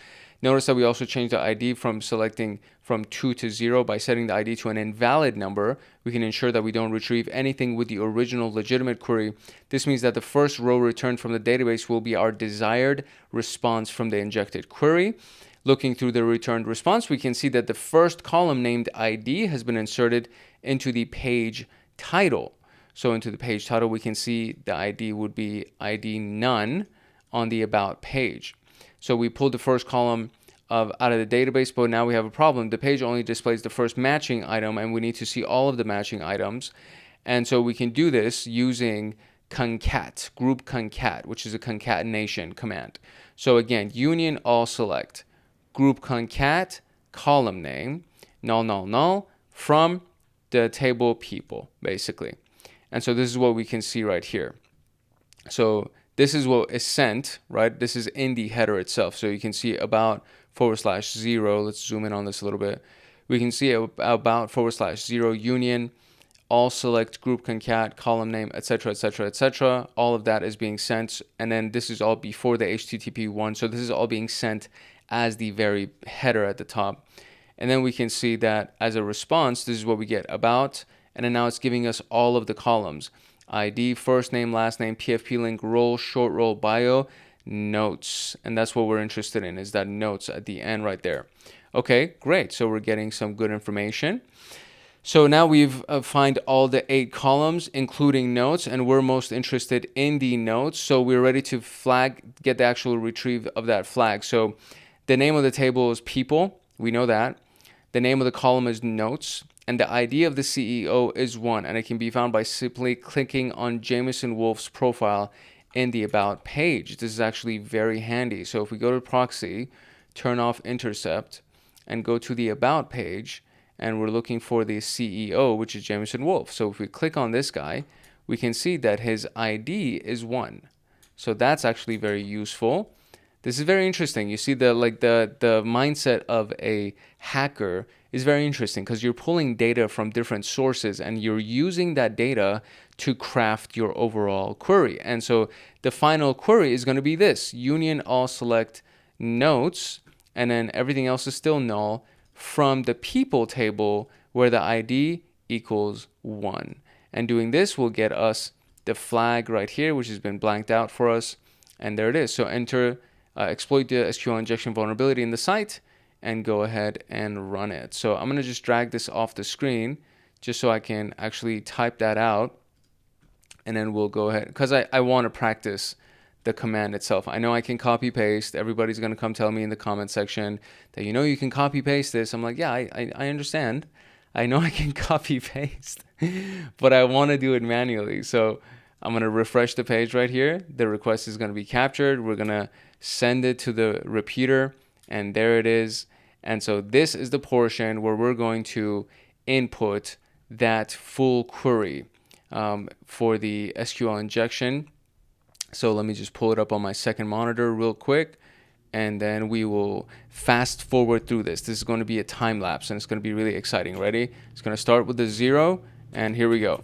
Notice that we also changed the ID from selecting from 2 to 0 by setting the ID to an invalid number. We can ensure that we don't retrieve anything with the original legitimate query. This means that the first row returned from the database will be our desired response from the injected query. Looking through the returned response, we can see that the first column named ID has been inserted into the page title. So into the page title, we can see the ID would be ID none on the about page. So we pulled the first column out of the database, but now we have a problem. The page only displays the first matching item, and we need to see all of the matching items. And so we can do this using concat, group concat, which is a concatenation command. So again, union all select, group concat, column name, null, null, null, from the table people, basically. And so this is what we can see right here. So this is what is sent, right? This is in the header itself. So you can see about /0. Let's zoom in on this a little bit. We can see about /0 union, all select, group concat, column name, etc., etc., etc. All of that is being sent. And then this is all before the HTTP one. So this is all being sent as the very header at the top. And then we can see that as a response, this is what we get about. And then now it's giving us all of the columns. ID, first name, last name, PFP link, role, short role, bio, notes. And that's what we're interested in, is that notes at the end right there. Okay, great. So we're getting some good information. So now we've find all the 8 columns, including notes, and we're most interested in the notes. So we're ready to get the actual retrieve of that flag. So the name of the table is people. We know that. The name of the column is notes. And the ID of the CEO is 1, and it can be found by simply clicking on Jameson Wolf's profile in the About page. This is actually very handy. So if we go to Proxy, turn off Intercept, and go to the About page, and we're looking for the CEO, which is Jameson Wolf. So if we click on this guy, we can see that his ID is 1. So that's actually very useful. This is very interesting. You see the mindset of a hacker is very interesting because you're pulling data from different sources and you're using that data to craft your overall query. And so the final query is going to be this: union all select notes, and then everything else is still null from the people table where the ID equals 1. And doing this will get us the flag right here, which has been blanked out for us. And there it is. So enter exploit the SQL injection vulnerability in the site and go ahead and run it. So I'm going to just drag this off the screen just so I can actually type that out. And then we'll go ahead, because I want to practice the command itself. I know I can copy paste. Everybody's going to come tell me in the comment section that, you know, you can copy paste this. I'm like, yeah, I understand. I know I can copy paste, but I want to do it manually. So I'm going to refresh the page right here. The request is going to be captured. We're going to send it to the repeater, and there it is. And so this is the portion where we're going to input that full query for the SQL injection. So let me just pull it up on my second monitor real quick, and then we will fast forward through this. This is going to be a time lapse, and it's going to be really exciting. Ready? It's going to start with the 0, and here we go.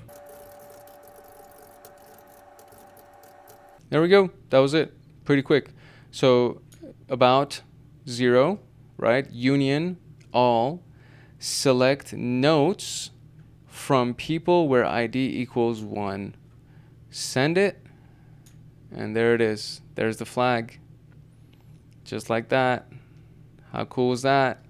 There we go. That was it. Pretty quick. So about 0, right? Union all select notes from people where ID equals 1. Send it. And there it is. There's the flag. Just like that. How cool is that?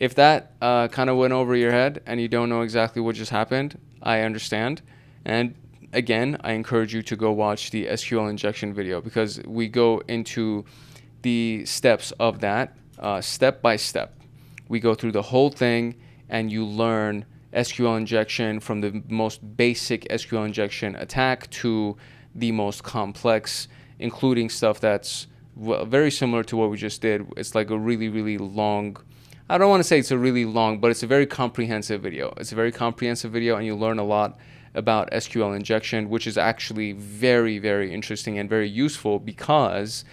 If that kind of went over your head and you don't know exactly what just happened, I understand. And again, I encourage you to go watch the SQL injection video, because we go into the steps of that step by step. We go through the whole thing and you learn SQL injection from the most basic SQL injection attack to the most complex, including stuff that's very similar to what we just did. It's like a really, really long, I don't want to say it's a really long, but it's a very comprehensive video. It's a very comprehensive video, and you learn a lot about SQL injection, which is actually very, very interesting and very useful, because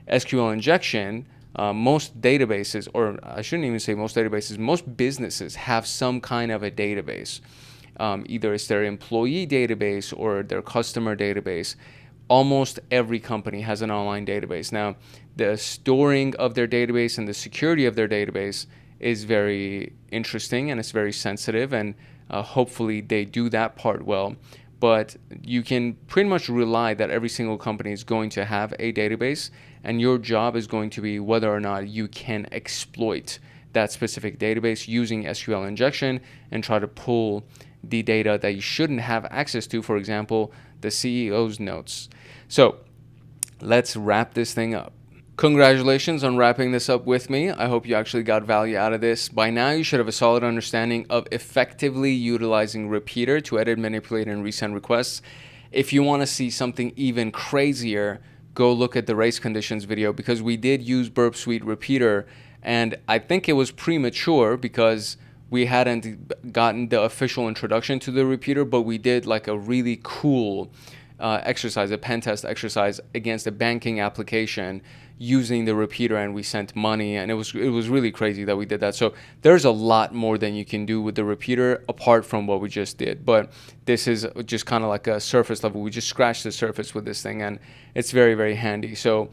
SQL injection, most databases, or I shouldn't even say most databases, most businesses have some kind of a database. Either it's their employee database or their customer database. Almost every company has an online database. Now, the storing of their database and the security of their database is very interesting, and it's very sensitive, and hopefully they do that part well. But you can pretty much rely that every single company is going to have a database, and your job is going to be whether or not you can exploit that specific database using SQL injection and try to pull the data that you shouldn't have access to, for example, the CEO's notes. So let's wrap this thing up. Congratulations on wrapping this up with me. I hope you actually got value out of this. By now, you should have a solid understanding of effectively utilizing Repeater to edit, manipulate, and resend requests. If you want to see something even crazier, go look at the race conditions video, because we did use Burp Suite Repeater, and I think it was premature because we hadn't gotten the official introduction to the repeater, but we did like a really cool exercise, a pen test exercise against a banking application using the repeater, and we sent money, and it was really crazy that we did that. So there's a lot more than you can do with the repeater apart from what we just did, but this is just kind of like a surface level. We just scratched the surface with this thing, and it's very, very handy. So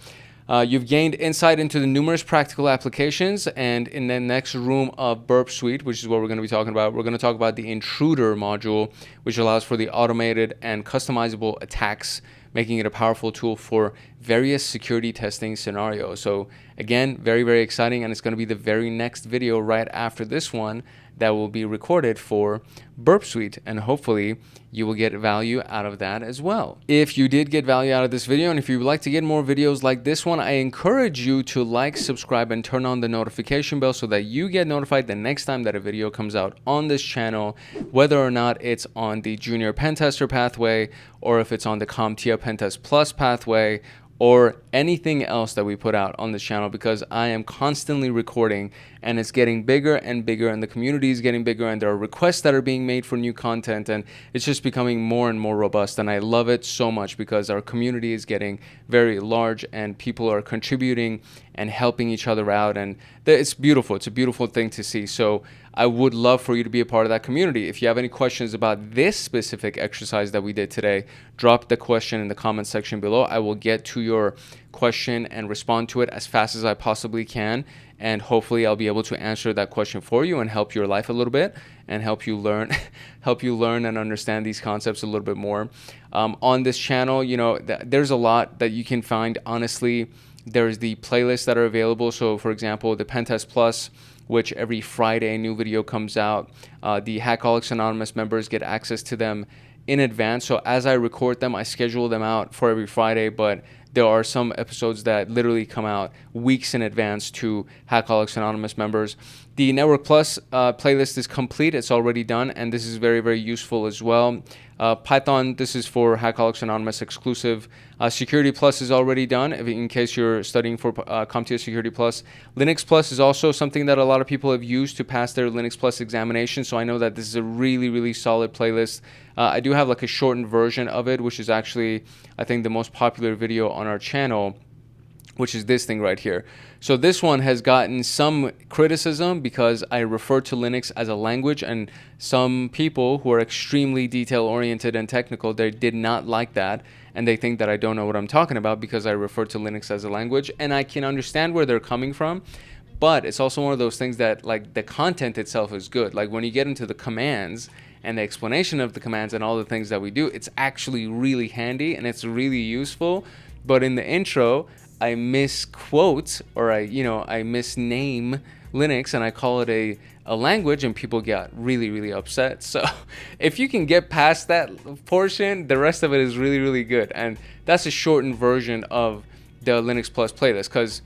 you've gained insight into the numerous practical applications, and in the next room of Burp Suite, which is what we're going to be talking about, we're going to talk about the intruder module, which allows for the automated and customizable attacks, making it a powerful tool for various security testing scenarios. So again, very, very exciting, and it's going to be the very next video right after this one that will be recorded for Burp Suite, and hopefully you will get value out of that as well. If you did get value out of this video, and if you would like to get more videos like this one, I encourage you to like, subscribe, and turn on the notification bell so that you get notified the next time that a video comes out on this channel, whether or not it's on the Junior PenTester pathway, or if it's on the CompTIA Pentest Plus pathway, or anything else that we put out on this channel, because I am constantly recording, and it's getting bigger and bigger, and the community is getting bigger, and there are requests that are being made for new content, and it's just becoming more and more robust, and I love it so much because our community is getting very large, and people are contributing and helping each other out, and it's beautiful. It's a beautiful thing to see. So I would love for you to be a part of that community. If you have any questions about this specific exercise that we did today, drop the question in the comment section below. I will get to your question and respond to it as fast as I possibly can, and hopefully I'll be able to answer that question for you and help your life a little bit, and help you learn and understand these concepts a little bit more. On this channel, you know, there's a lot that you can find. Honestly, there's the playlists that are available. So for example, the Pentest Plus, which every Friday a new video comes out. The Hackaholics Anonymous members get access to them in advance. So as I record them, I schedule them out for every Friday, but there are some episodes that literally come out weeks in advance to Hackaholics Anonymous members. The Network Plus playlist is complete. It's already done, and this is very, very useful as well. Python, this is for Hackaholics Anonymous exclusive. Security Plus is already done, in case you're studying for CompTIA Security Plus. Linux Plus is also something that a lot of people have used to pass their Linux Plus examination, so I know that this is a really, really solid playlist. I do have like a shortened version of it, which is actually, I think, the most popular video on our channel, which is this thing right here. So this one has gotten some criticism because I refer to Linux as a language, and some people who are extremely detail oriented and technical, they did not like that, and they think that I don't know what I'm talking about because I refer to Linux as a language, and I can understand where they're coming from. But it's also one of those things that, like, the content itself is good. Like when you get into the commands and the explanation of the commands and all the things that we do, it's actually really handy and it's really useful. But in the intro, I misquote, or I misname Linux and I call it a language, and people get really, really upset. So if you can get past that portion, the rest of it is really, really good. And that's a shortened version of the Linux Plus playlist, because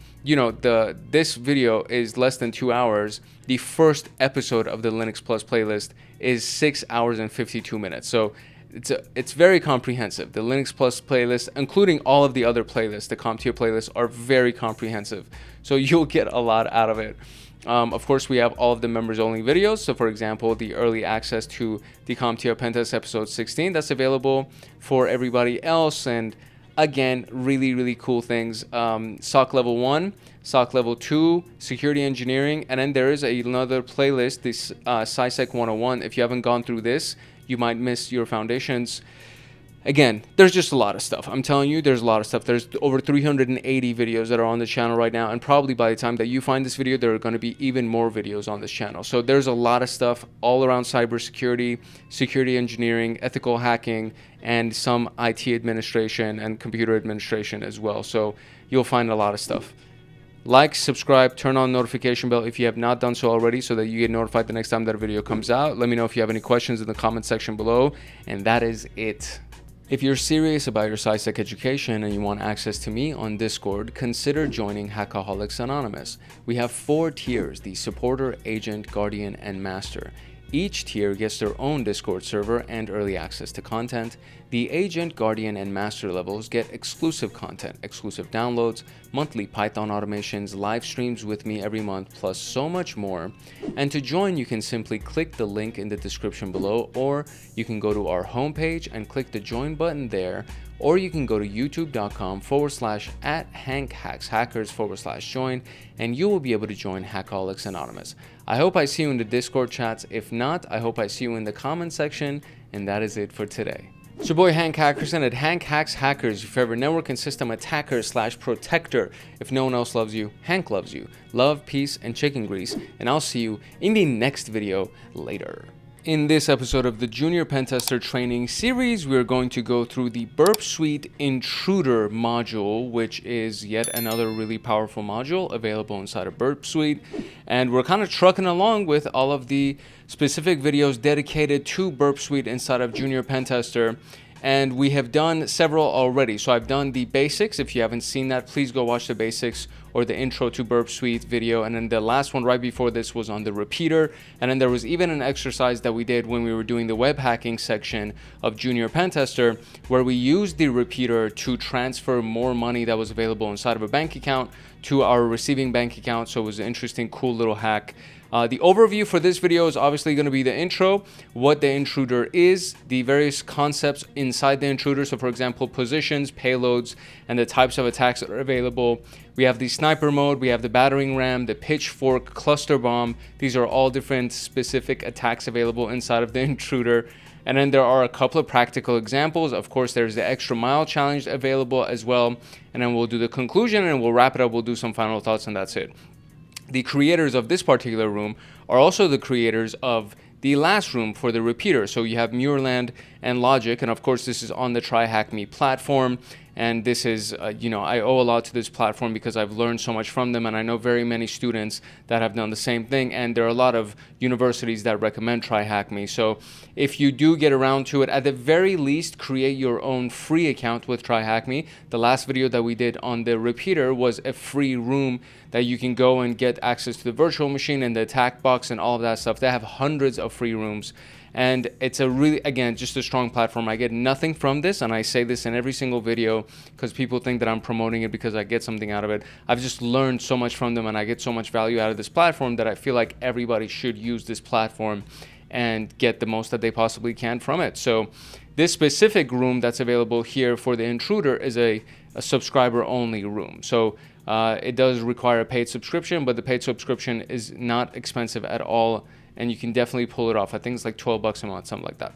this video is less than 2 hours. The first episode of the Linux Plus playlist is 6 hours and 52 minutes. So it's very comprehensive. The Linux Plus playlist, including all of the other playlists, the CompTIA playlists, are very comprehensive. So you'll get a lot out of it. Of course, we have all of the members only videos. So for example, the early access to the CompTIA Pentest episode 16, that's available for everybody else. And again, really cool things. SOC level 1, SOC level 2, security engineering. And then there is another playlist, this CySec 101. If you haven't gone through this, you might miss your foundations. Again, there's just a lot of stuff. I'm telling you, there's a lot of stuff. There's over 380 videos that are on the channel right now. And probably by the time that you find this video, there are going to be even more videos on this channel. So there's a lot of stuff all around cybersecurity, security engineering, ethical hacking, and some IT administration and computer administration as well. So you'll find a lot of stuff. Like, subscribe, turn on notification bell if you have not done so already, so that you get notified the next time that a video comes out. Let me know if you have any questions in the comment section below. And that is it. If you're serious about your SysAdmin education and you want access to me on Discord, consider joining Hackaholics Anonymous. We have 4 tiers: the Supporter, Agent, Guardian, and Master. Each tier gets their own Discord server and early access to content. The Agent, Guardian, and Master levels get exclusive content, exclusive downloads, monthly Python automations, live streams with me every month, plus so much more. And to join, you can simply click the link in the description below, or you can go to our homepage and click the join button there, or you can go to youtube.com/@HankHacksHackers/join, and you will be able to join Hackaholics Anonymous. I hope I see you in the Discord chats. If not, I hope I see you in the comment section, and that is it for today. It's your boy Hank Hackerson at Hank Hacks Hackers, your favorite network and system attacker/protector. If no one else loves you, Hank loves you. Love, peace, and chicken grease, and I'll see you in the next video later. In this episode of the Junior PenTester training series, we're going to go through the Burp Suite Intruder module, which is yet another really powerful module available inside of Burp Suite. And we're kind of trucking along with all of the specific videos dedicated to Burp Suite inside of Junior PenTester. And we have done several already. So I've done the basics. If you haven't seen that, please go watch the basics or the intro to Burp Suite video. And then the last one right before this was on the repeater. And then there was even an exercise that we did when we were doing the web hacking section of Junior PenTester, where we used the repeater to transfer more money that was available inside of a bank account to our receiving bank account. So it was an interesting, cool little hack. The overview for this video is obviously going to be the intro, what the intruder is, the various concepts inside the intruder. So for example, positions, payloads, and the types of attacks that are available. We have the sniper mode, we have the battering ram, the pitchfork, cluster bomb. These are all different specific attacks available inside of the intruder. And then there are a couple of practical examples. Of course, there's the extra mile challenge available as well. And then we'll do the conclusion and we'll wrap it up. We'll do some final thoughts and that's it. The creators of this particular room are also the creators of the last room for the repeater. So you have Muirland and Logic, and of course this is on the TryHackMe platform. And this is, I owe a lot to this platform because I've learned so much from them, and I know very many students that have done the same thing, and there are a lot of universities that recommend TryHackMe. So if you do get around to it, at the very least, create your own free account with TryHackMe. The last video that we did on the repeater was a free room that you can go and get access to the virtual machine and the attack box and all of that stuff. They have hundreds of free rooms. And it's a really, again, just a strong platform. I get nothing from this, and I say this in every single video because people think that I'm promoting it because I get something out of it. I've just learned so much from them, and I get so much value out of this platform that I feel like everybody should use this platform and get the most that they possibly can from it. So this specific room that's available here for the intruder is a subscriber-only room. So it does require a paid subscription, but the paid subscription is not expensive at all, and you can definitely pull it off. I think it's like 12 bucks a month, something like that.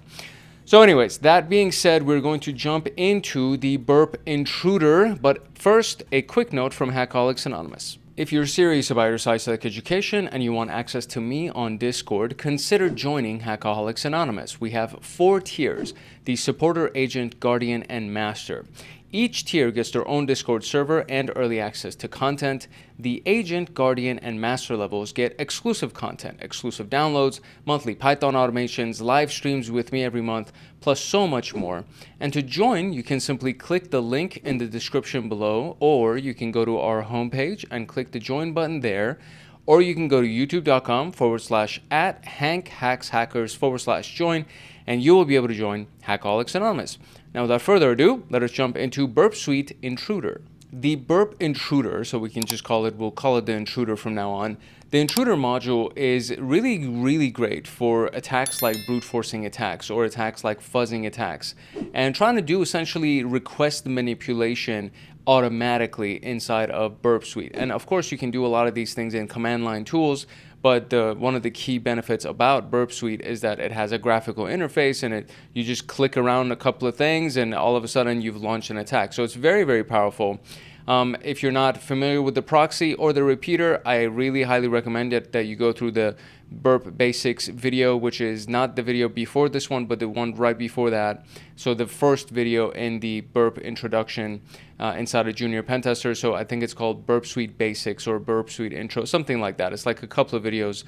So anyways, that being said, we're going to jump into the Burp Intruder, but first, a quick note from Hackaholics Anonymous. If you're serious about your SysAdmin education and you want access to me on Discord, consider joining Hackaholics Anonymous. We have 4 tiers: the supporter, agent, guardian, and master. Each tier gets their own Discord server and early access to content. The agent, guardian, and master levels get exclusive content, exclusive downloads, monthly Python automations, live streams with me every month, plus so much more. And to join, you can simply click the link in the description below, or you can go to our homepage and click the join button there. Or you can go to youtube.com/@HankHacksHackers/join, and you will be able to join Hackaholics Anonymous. Now, without further ado, let us jump into Burp Suite Intruder. The Burp Intruder, so we'll call it the Intruder from now on. The Intruder module is really great for attacks like brute forcing attacks or attacks like fuzzing attacks, and trying to do essentially request manipulation automatically inside of Burp Suite. And of course, you can do a lot of these things in command line tools, but one of the key benefits about Burp Suite is that it has a graphical interface, and you just click around a couple of things and all of a sudden you've launched an attack. So it's very powerful. If you're not familiar with the proxy or the repeater, I really highly recommend that you go through the Burp Basics video, which is not the video before this one, but the one right before that. So the first video in the Burp introduction inside of Junior PenTester. So I think it's called Burp Suite Basics or Burp Suite Intro, something like that. It's like a couple of videos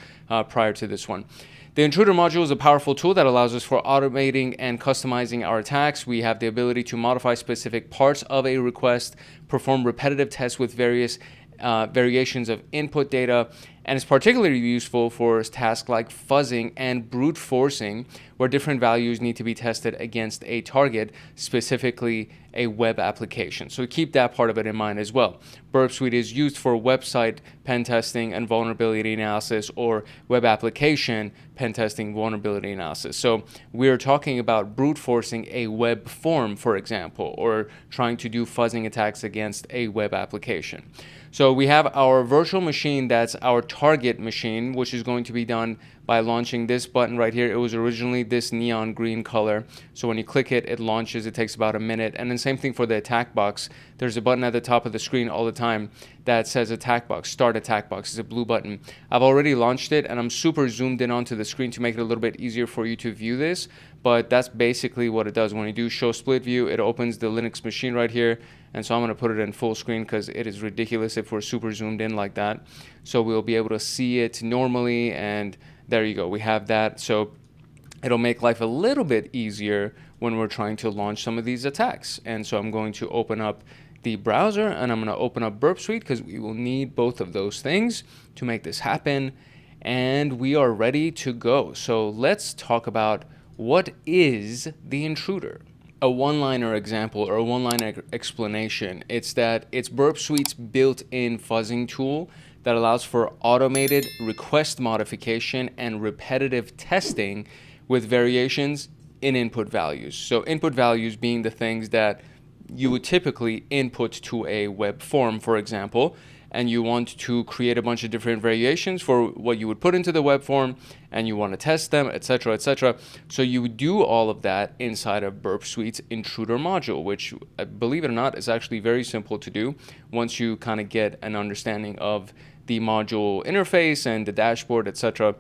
prior to this one. The Intruder module is a powerful tool that allows us for automating and customizing our attacks. We have the ability to modify specific parts of a request, perform repetitive tests with various variations of input data, and it's particularly useful for tasks like fuzzing and brute forcing, where different values need to be tested against a target, specifically a web application. So keep that part of it in mind as well. Burp Suite is used for website pen testing and vulnerability analysis, or web application pen testing vulnerability analysis. So we're talking about brute forcing a web form, for example, or trying to do fuzzing attacks against a web application. So we have our virtual machine, that's our target machine, which is going to be done by launching this button right here. It was originally this neon green color. So when you click it, it launches. It takes about a minute. And then same thing for the attack box. There's a button at the top of the screen all the time that says attack box, start attack box. It's a blue button. I've already launched it, and I'm super zoomed in onto the screen to make it a little bit easier for you to view this. But that's basically what it does. When you do show split view, it opens the Linux machine right here. And so I'm going to put it in full screen because it is ridiculous if we're super zoomed in like that. So we'll be able to see it normally, and there you go. We have that. So it'll make life a little bit easier when we're trying to launch some of these attacks. And so I'm going to open up the browser, and I'm going to open up Burp Suite because we will need both of those things to make this happen. And we are ready to go. So let's talk about what is the Intruder. A one-liner example or a one-liner explanation, it's Burp Suite's built-in fuzzing tool that allows for automated request modification and repetitive testing with variations in input values. So input values being the things that you would typically input to a web form, for example, and you want to create a bunch of different variations for what you would put into the web form, and you want to test them, etc., etc. So you would do all of that inside of Burp Suite's Intruder module, which, believe it or not, is actually very simple to do once you kind of get an understanding of the module interface and the dashboard, etc.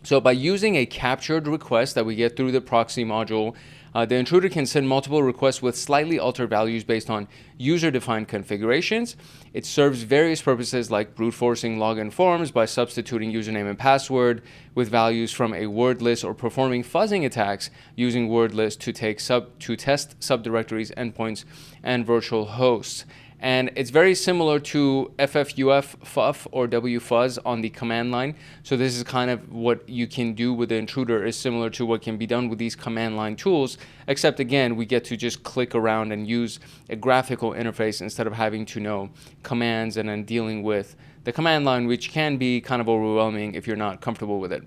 So by using a captured request that we get through the proxy module, the intruder can send multiple requests with slightly altered values based on user-defined configurations. It serves various purposes like brute forcing login forms by substituting username and password with values from a word list, or performing fuzzing attacks using word lists to test subdirectories, endpoints, and virtual hosts. And it's very similar to FFUF, FUF, or WFuzz on the command line. So this is kind of what you can do with the intruder, is similar to what can be done with these command line tools, except again, we get to just click around and use a graphical interface instead of having to know commands and then dealing with the command line, which can be kind of overwhelming if you're not comfortable with it.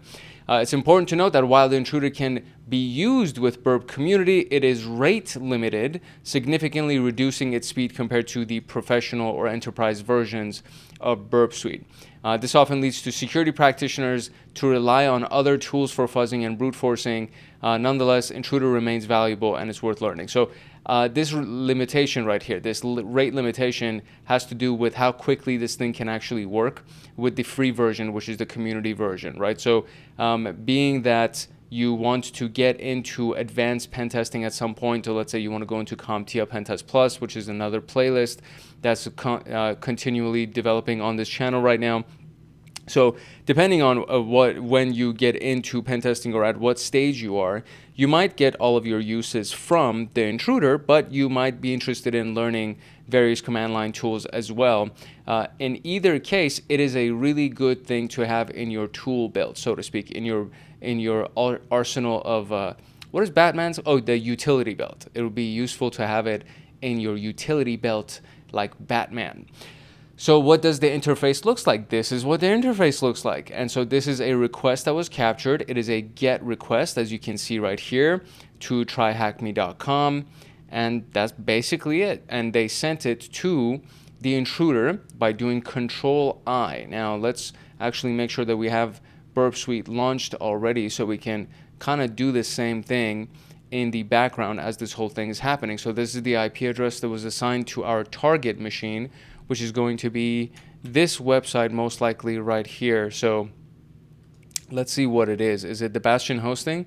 It's important to note that while the intruder can be used with Burp Community, it is rate limited, significantly reducing its speed compared to the professional or enterprise versions of Burp Suite. This often leads to security practitioners to rely on other tools for fuzzing and brute forcing. Nonetheless, Intruder remains valuable and it's worth learning. So this limitation right here, this rate limitation, has to do with how quickly this thing can actually work with the free version, which is the community version, right? So being that you want to get into advanced pen testing at some point, or let's say you want to go into CompTIA Pentest Plus, which is another playlist that's continually developing on this channel right now. So depending on when you get into pen testing or at what stage you are, you might get all of your uses from the intruder, but you might be interested in learning various command line tools as well. In either case, it is a really good thing to have in your tool belt, so to speak, in your arsenal of what is Batman's? Oh, the utility belt. It would be useful to have it in your utility belt like Batman. So what does the interface looks like? This is what the interface looks like. And so this is a request that was captured. It is a GET request, as you can see right here, to tryhackme.com. And that's basically it. And they sent it to the intruder by doing Control-I. Now let's actually make sure that we have Burp Suite launched already so we can kind of do the same thing in the background as this whole thing is happening. So this is the IP address that was assigned to our target machine, which is going to be this website most likely right here. So let's see what it is. Is it the Bastion hosting?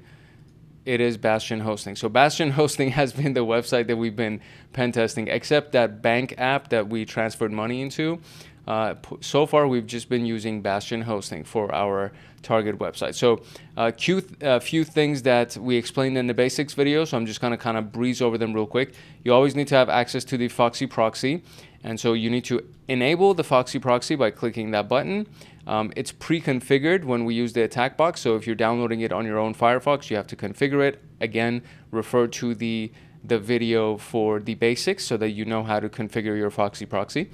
It is Bastion hosting. So Bastion hosting has been the website that we've been pen testing, except that bank app that we transferred money into. So far, we've just been using Bastion hosting for our target website. So a few things that we explained in the basics video. So I'm just going to kind of breeze over them real quick. You always need to have access to the Foxy proxy. And so you need to enable the Foxy proxy by clicking that button. It's pre-configured when we use the attack box. So if you're downloading it on your own Firefox, you have to configure it. Again, refer to the video for the basics so that you know how to configure your Foxy proxy.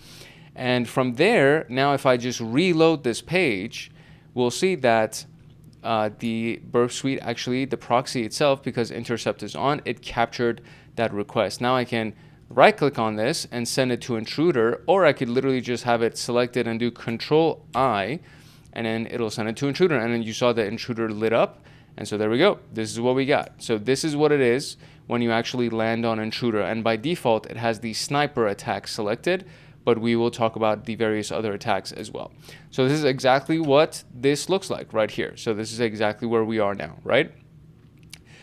And from there, now if I just reload this page, we'll see that the Burp Suite, actually the proxy itself, because intercept is on, it captured that request. Now I can right click on this and send it to intruder, or I could literally just have it selected and do Control-I, and then it'll send it to intruder. And then you saw the intruder lit up. And so there we go. This is what we got. So this is what it is when you actually land on intruder. And by default, it has the sniper attack selected, but we will talk about the various other attacks as well. So this is exactly what this looks like right here. So this is exactly where we are now, right?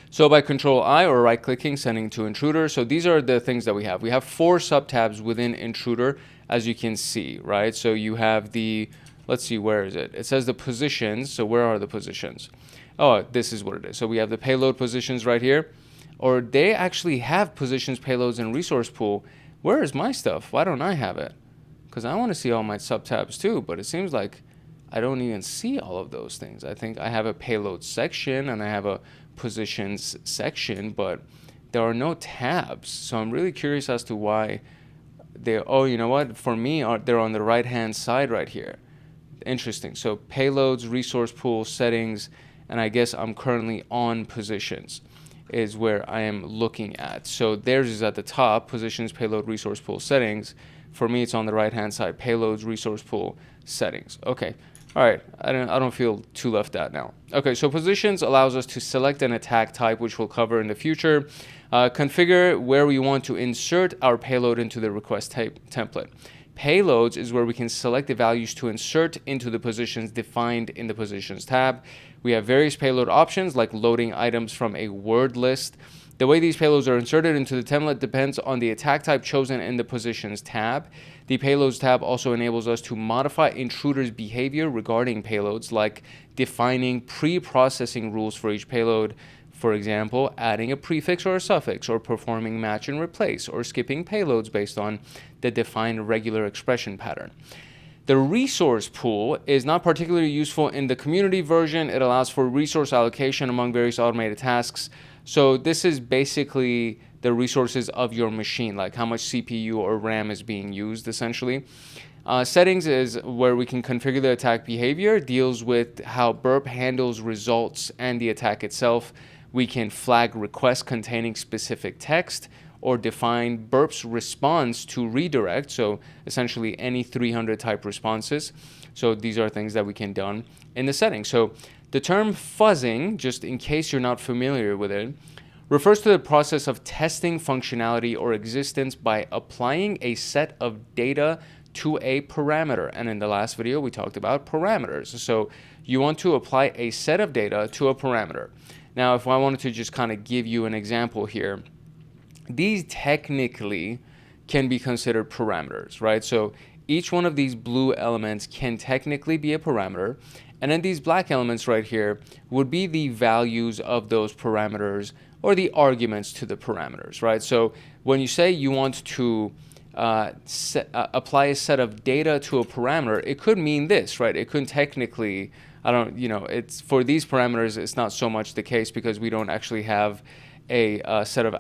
So by Control-I or right-clicking, sending to intruder. So these are the things that we have. We have 4 subtabs within intruder, as you can see, right? So you have the, let's see, where is it? It says the positions. So where are the positions? Oh, this is what it is. So we have the payload positions right here. Or they actually have positions, payloads, and resource pool. Where is my stuff? Why don't I have it? Because I want to see all my subtabs too, but it seems like I don't even see all of those things. I think I have a payload section and I have a positions section, but there are no tabs. So I'm really curious as to why they, oh, you know what? For me, they're on the right-hand side right here. Interesting. So payloads, resource pool, settings, and I guess I'm currently on positions is where I am looking at. So theirs is at the top, positions, payload, resource pool, settings. For me, it's on the right-hand side, payloads, resource pool, settings. Okay. All right, I don't feel too left out now. Okay, so positions allows us to select an attack type, which we'll cover in the future. Configure where we want to insert our payload into the request type template. Payloads is where we can select the values to insert into the positions defined in the positions tab. We have various payload options like loading items from a word list. The way these payloads are inserted into the template depends on the attack type chosen in the positions tab. The payloads tab also enables us to modify intruders' behavior regarding payloads, like defining pre-processing rules for each payload. For example, adding a prefix or a suffix, or performing match and replace, or skipping payloads based on the defined regular expression pattern. The resource pool is not particularly useful in the community version. It allows for resource allocation among various automated tasks. So this is basically the resources of your machine, like how much CPU or RAM is being used, essentially. Settings is where we can configure the attack behavior, deals with how Burp handles results and the attack itself. We can flag requests containing specific text, or define Burp's response to redirect, so essentially any 300 type responses. So these are things that we can done in the settings. So the term fuzzing, just in case you're not familiar with it, refers to the process of testing functionality or existence by applying a set of data to a parameter. And in the last video, we talked about parameters. So you want to apply a set of data to a parameter. Now, if I wanted to just kind of give you an example here, these technically can be considered parameters, right? So each one of these blue elements can technically be a parameter, and then these black elements right here would be the values of those parameters or the arguments to the parameters, right? So when you say you want to apply a set of data to a parameter, it could mean this, right? It could technically, it's for these parameters, it's not so much the case because we don't actually have a set of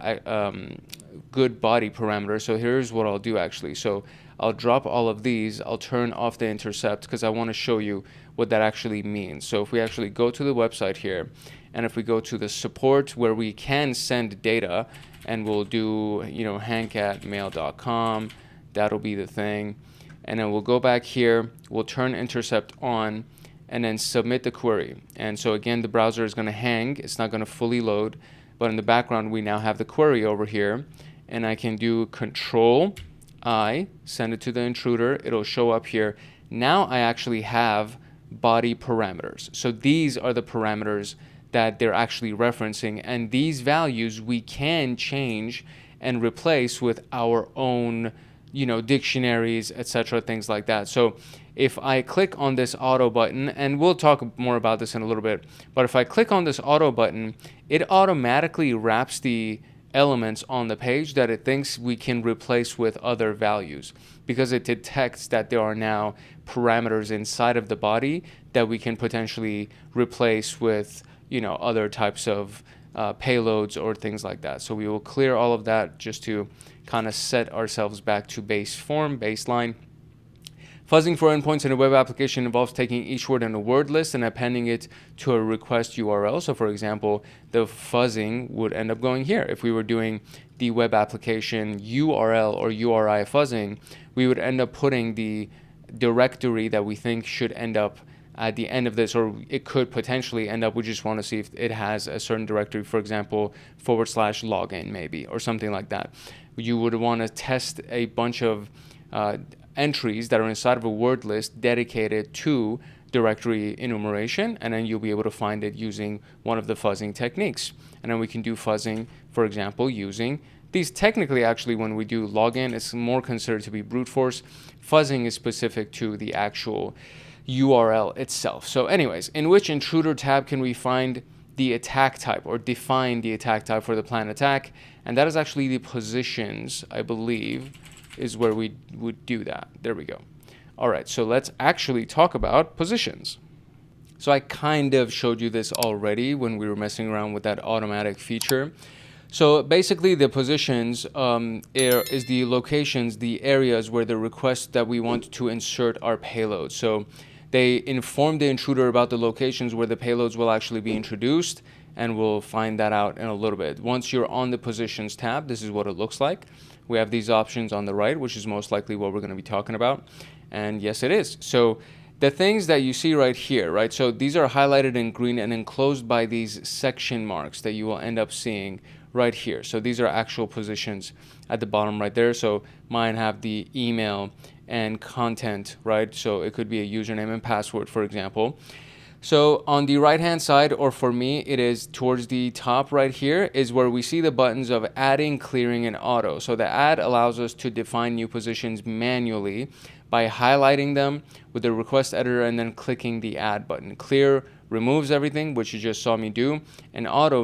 good body parameters. So here's what I'll do actually. So I'll drop all of these. I'll turn off the intercept because I want to show you what that actually means. So if we actually go to the website here, and if we go to the support where we can send data, and we'll do, hank@mail.com, that'll be the thing. And then we'll go back here, we'll turn intercept on, and then submit the query. And so again, the browser is going to hang. It's not going to fully load. But in the background, we now have the query over here. And I can do Control-I, send it to the intruder. It'll show up here. Now I actually have body parameters. So these are the parameters that they're actually referencing. And these values we can change and replace with our own, dictionaries, etc., things like that. So if I click on this auto button, and we'll talk more about this in a little bit, but if I click on this auto button, it automatically wraps the elements on the page that it thinks we can replace with other values, because it detects that there are now parameters inside of the body that we can potentially replace with, other types of payloads or things like that. So we will clear all of that just to kind of set ourselves back to baseline. Fuzzing for endpoints in a web application involves taking each word in a word list and appending it to a request URL. So for example, the fuzzing would end up going here. If we were doing the web application URL or URI fuzzing, we would end up putting the directory that we think should end up at the end of this, or it could potentially end up, we just want to see if it has a certain directory, for example, /login maybe, or something like that. You would want to test a bunch of entries that are inside of a word list dedicated to directory enumeration, and then you'll be able to find it using one of the fuzzing techniques. And then we can do fuzzing, for example, using these. Technically, actually, when we do login, it's more considered to be brute force. Fuzzing is specific to the actual URL itself. So anyways, in which intruder tab can we find the attack type, or define the attack type for the planned attack? And that is actually the positions, I believe, is where we would do that. There we go. All right, so let's actually talk about positions. So I kind of showed you this already when we were messing around with that automatic feature. So basically the positions is the locations, the areas where the request that we want to insert our payload. So they inform the intruder about the locations where the payloads will actually be introduced, and we'll find that out in a little bit. Once you're on the positions tab, this is what it looks like. We have these options on the right, which is most likely what we're going to be talking about. And yes, it is. So the things that you see right here, right? So these are highlighted in green and enclosed by these section marks that you will end up seeing right here. So these are actual positions at the bottom right there. So mine have the email and content, right? So it could be a username and password, for example. So on the right hand side, or for me, it is towards the top right here, is where we see the buttons of adding, clearing, and auto. So the add allows us to define new positions manually by highlighting them with the request editor and then clicking the add button. Clear removes everything, which you just saw me do, and auto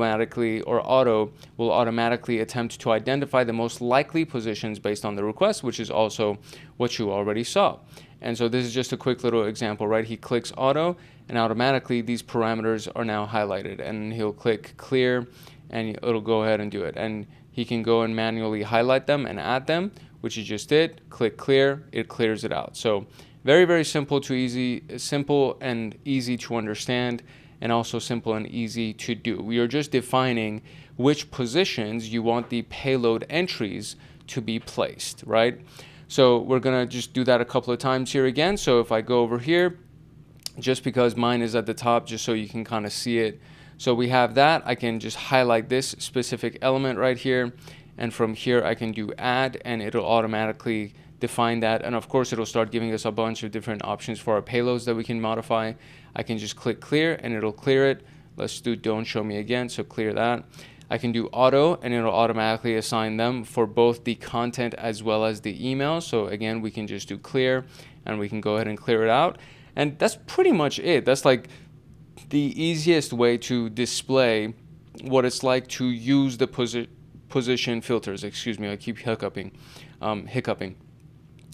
will automatically attempt to identify the most likely positions based on the request, which is also what you already saw. And so this is just a quick little example, right? He clicks auto, and automatically these parameters are now highlighted, and he'll click clear, and it'll go ahead and do it. And he can go and manually highlight them and add them, which he just did. Click clear, it clears it out. So very, very simple and easy to understand, and also simple and easy to do. We are just defining which positions you want the payload entries to be placed, right? So we're gonna just do that a couple of times here again. So if I go over here, just because mine is at the top, just so you can kind of see it. So we have that. I can just highlight this specific element right here, and from here I can do add, and it'll automatically define that. And of course it'll start giving us a bunch of different options for our payloads that we can modify. I can just click clear, and it'll clear it. Let's do don't show me again, so clear that. I can do auto, and it'll automatically assign them for both the content as well as the email. So again, we can just do clear, and we can go ahead and clear it out. And that's pretty much it. That's like the easiest way to display what it's like to use the position filters. Excuse me, I keep hiccuping.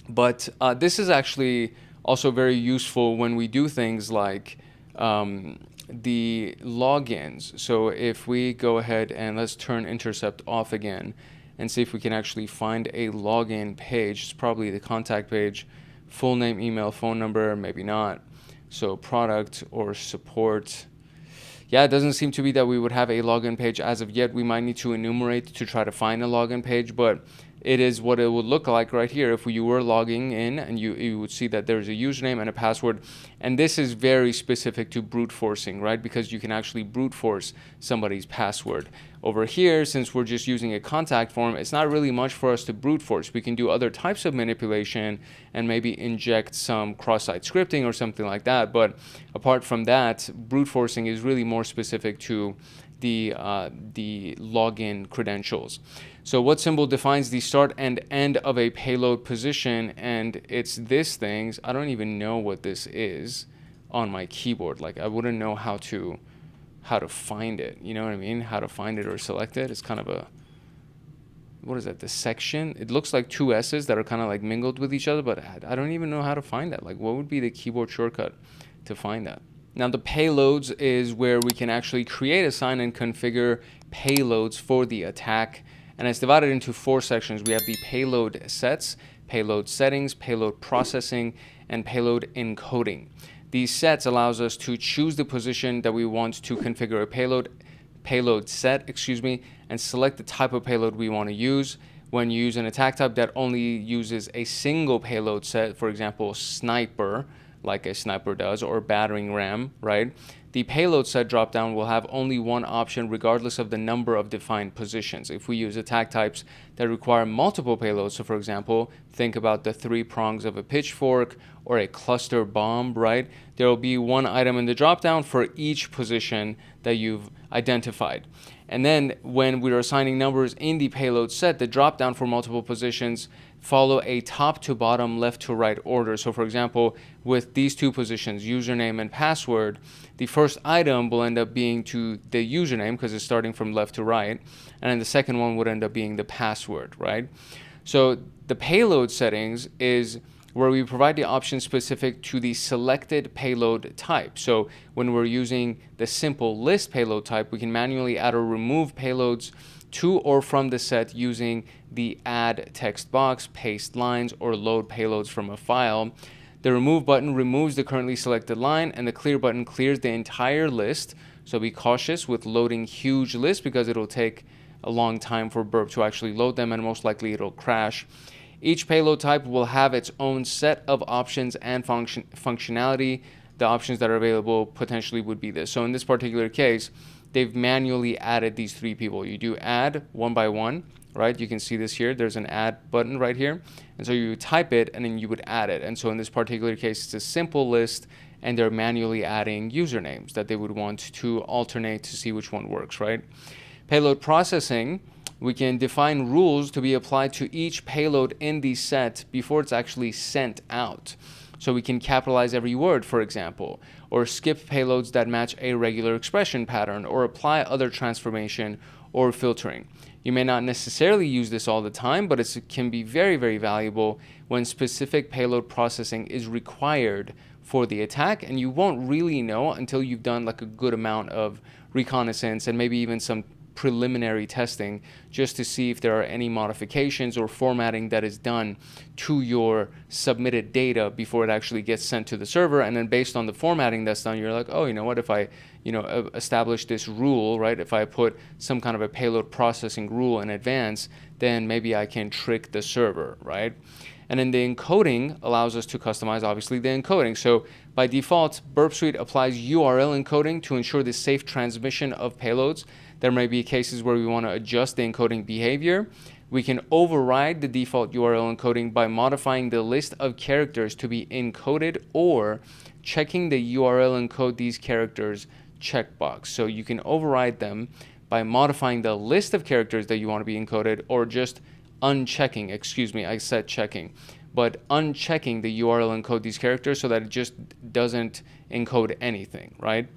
But this is actually also very useful when we do things like the logins. So if we go ahead and let's turn intercept off again and see if we can actually find a login page. It's probably the contact page, full name, email, phone number, maybe not. So product or support. Yeah, it doesn't seem to be that we would have a login page as of yet. We might need to enumerate to try to find a login page, but it is what it would look like right here if you were logging in, and you would see that there's a username and a password. And this is very specific to brute forcing, right? Because you can actually brute force somebody's password. Over here, since we're just using a contact form, it's not really much for us to brute force. We can do other types of manipulation and maybe inject some cross-site scripting or something like that. But apart from that, brute forcing is really more specific to the login credentials. So what symbol defines the start and end of a payload position? And it's this thing. I don't even know what this is on my keyboard. Like I wouldn't know how to find it. You know what I mean? How to find it or select it. It's kind of a, what is that? The section. It looks like two S's that are kind of like mingled with each other, but I don't even know how to find that. Like what would be the keyboard shortcut to find that? Now the payloads is where we can actually create, assign, and configure payloads for the attack. And it's divided into 4 sections. We have the payload sets, payload settings, payload processing, and payload encoding. These sets allows us to choose the position that we want to configure a payload set, and select the type of payload we want to use. When you use an attack type that only uses a single payload set, for example, sniper, like a sniper does, or battering ram, right? The payload set dropdown will have only one option regardless of the number of defined positions. If we use attack types that require multiple payloads, so for example, think about the 3 prongs of a pitchfork or a cluster bomb, right? There will be one item in the dropdown for each position that you've identified. And then when we're assigning numbers in the payload set, the dropdown for multiple positions follow a top to bottom, left to right order. So for example, with these 2 positions, username and password, the first item will end up being to the username because it's starting from left to right. And then the second one would end up being the password, right? So the payload settings is where we provide the option specific to the selected payload type. So when we're using the simple list payload type, we can manually add or remove payloads to or from the set using the add text box, paste lines, or load payloads from a file. The remove button removes the currently selected line, and the clear button clears the entire list. So be cautious with loading huge lists because it'll take a long time for Burp to actually load them, and most likely it'll crash. Each payload type will have its own set of options and functionality. The options that are available potentially would be this. So in this particular case, they've manually added these 3 people. You do add one by one, right? You can see this here. There's an add button right here. And so you type it and then you would add it. And so in this particular case, it's a simple list and they're manually adding usernames that they would want to alternate to see which one works, right? Payload processing, we can define rules to be applied to each payload in the set before it's actually sent out. So we can capitalize every word, for example, or skip payloads that match a regular expression pattern, or apply other transformation or filtering. You may not necessarily use this all the time, but it can be very, very valuable when specific payload processing is required for the attack, and you won't really know until you've done like a good amount of reconnaissance and maybe even some preliminary testing just to see if there are any modifications or formatting that is done to your submitted data before it actually gets sent to the server. And then based on the formatting that's done, you're like, oh, you know what, if I establish this rule, right, if I put some kind of a payload processing rule in advance, then maybe I can trick the server, right? And then the encoding allows us to customize, obviously, the encoding. So by default, Burp Suite applies URL encoding to ensure the safe transmission of payloads. There may be cases where we want to adjust the encoding behavior. We can override the default URL encoding by modifying the list of characters to be encoded or checking the URL encode these characters checkbox. So you can override them by modifying the list of characters that you want to be encoded, or just unchecking, excuse me, I said checking, but unchecking the URL encode these characters so that it just doesn't encode anything, right?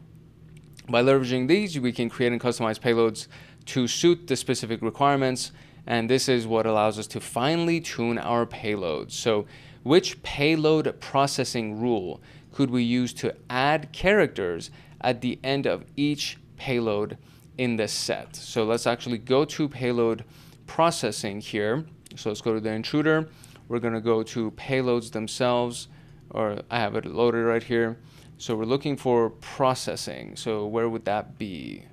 By leveraging these, we can create and customize payloads to suit the specific requirements, and this is what allows us to finely tune our payloads. So which payload processing rule could we use to add characters at the end of each payload in the set? So let's actually go to payload processing here. So let's go to the intruder. We're going to go to payloads themselves, or I have it loaded right here. So we're looking for processing. So where would that be?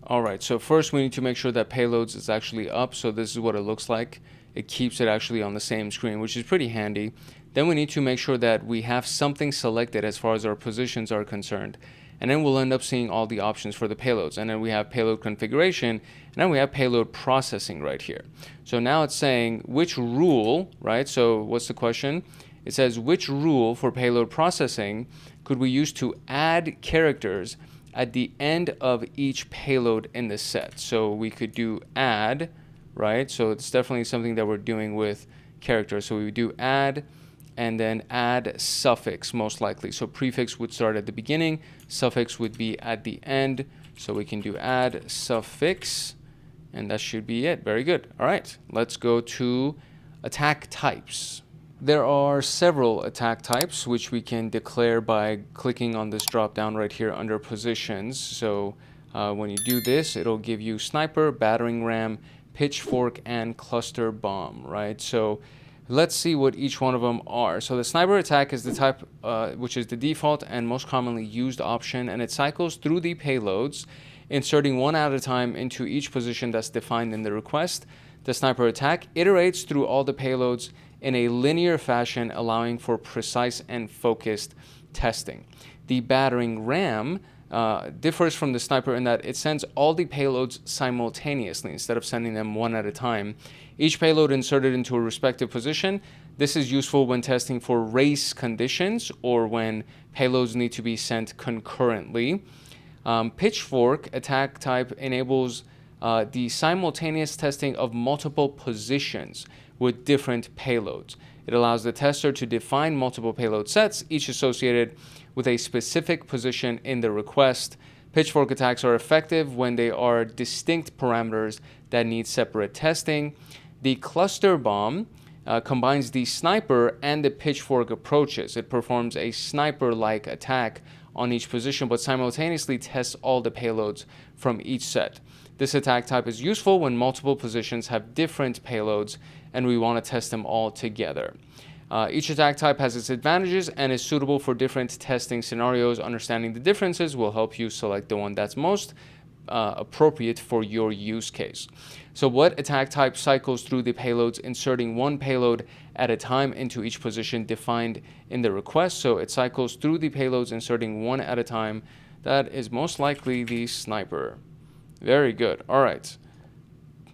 All right, so first we need to make sure that payloads is actually up. So this is what it looks like. It keeps it actually on the same screen, which is pretty handy. Then we need to make sure that we have something selected as far as our positions are concerned. And then we'll end up seeing all the options for the payloads. And then we have payload configuration, and then we have payload processing right here. So now it's saying which rule, right? So what's the question? It says which rule for payload processing could we use to add characters at the end of each payload in the set? So we could do add, right? So it's definitely something that we're doing with characters. So we would do add, and then add suffix most likely. So prefix would start at the beginning, suffix would be at the end. So we can do add suffix, and that should be it. Very good. All right, let's go to attack types. There are several attack types which we can declare by clicking on this drop down right here under positions. So when you do this, it'll give you sniper, battering ram, pitchfork, and cluster bomb, right? So let's see what each one of them are. So the sniper attack is the type which is the default and most commonly used option, and it cycles through the payloads, inserting one at a time into each position that's defined in the request. The sniper attack iterates through all the payloads in a linear fashion, allowing for precise and focused testing. The battering ram differs from the sniper in that it sends all the payloads simultaneously instead of sending them one at a time. Each payload inserted into a respective position. This is useful when testing for race conditions or when payloads need to be sent concurrently. Pitchfork attack type enables the simultaneous testing of multiple positions with different payloads. It allows the tester to define multiple payload sets, each associated with a specific position in the request. Pitchfork attacks are effective when they are distinct parameters that need separate testing. The cluster bomb combines the sniper and the pitchfork approaches. It performs a sniper-like attack on each position, but simultaneously tests all the payloads from each set. This attack type is useful when multiple positions have different payloads and we want to test them all together. Each attack type has its advantages and is suitable for different testing scenarios. Understanding the differences will help you select the one that's most appropriate for your use case. So what attack type cycles through the payloads, inserting one payload at a time into each position defined in the request? So it cycles through the payloads, inserting one at a time. That is most likely the sniper. Very good. All right.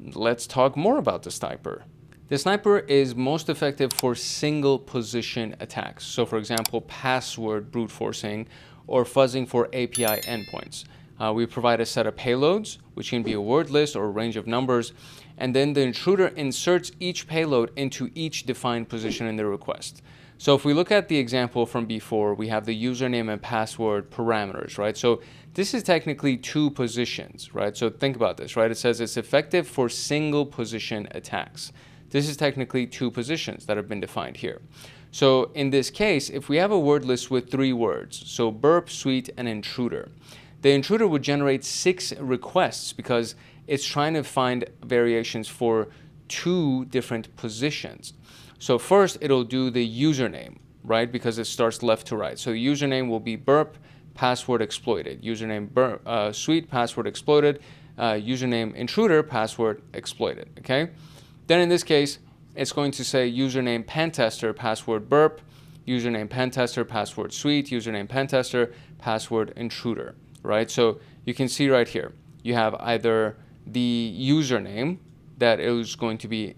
Let's talk more about the sniper. The sniper is most effective for single position attacks. So for example, password brute forcing or fuzzing for API endpoints. We provide a set of payloads, which can be a word list or a range of numbers, and then the intruder inserts each payload into each defined position in the request. So if we look at the example from before, we have the username and password parameters, right? So this is technically two positions, right? So think about this, right? It says it's effective for single position attacks. This is technically two positions that have been defined here. So in this case, if we have a word list with 3 words, so burp, sweet, and intruder, the intruder would generate 6 requests because it's trying to find variations for 2 different positions. So first, it'll do the username, right? Because it starts left to right. So the username will be burp, password exploited. Username burp, sweet, password exploited. Username intruder, password exploited, okay? Then in this case, it's going to say username PenTester, password burp, username PenTester, password sweet, username PenTester, password intruder, right? So you can see right here, you have either the username that is going to be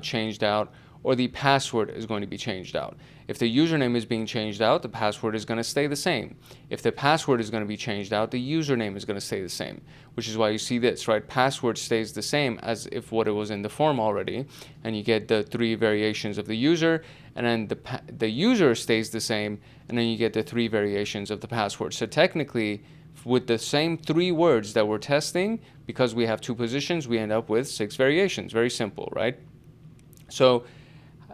changed out, or the password is going to be changed out. If the username is being changed out, the password is going to stay the same. If the password is going to be changed out, the username is going to stay the same, which is why you see this, right? Password stays the same as if what it was in the form already, and you get the 3 variations of the user, and then the user stays the same, and then you get the 3 variations of the password. So technically, with the same 3 words that we're testing, because we have 2 positions, we end up with 6 variations. Very simple, right? So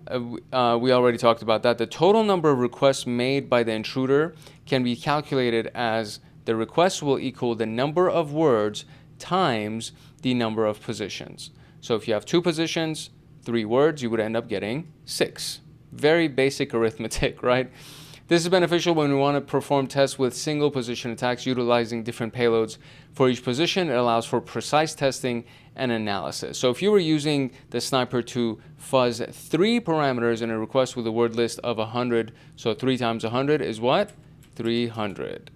we already talked about that. The total number of requests made by the intruder can be calculated as the request will equal the number of words times the number of positions. So if you have 2 positions, 3 words, you would end up getting 6. Very basic arithmetic, right? This is beneficial when we want to perform tests with single position attacks utilizing different payloads for each position. It allows for precise testing and analysis. So if you were using the sniper to fuzz 3 parameters in a request with a word list of 100, so 3 times 100 is what? 300.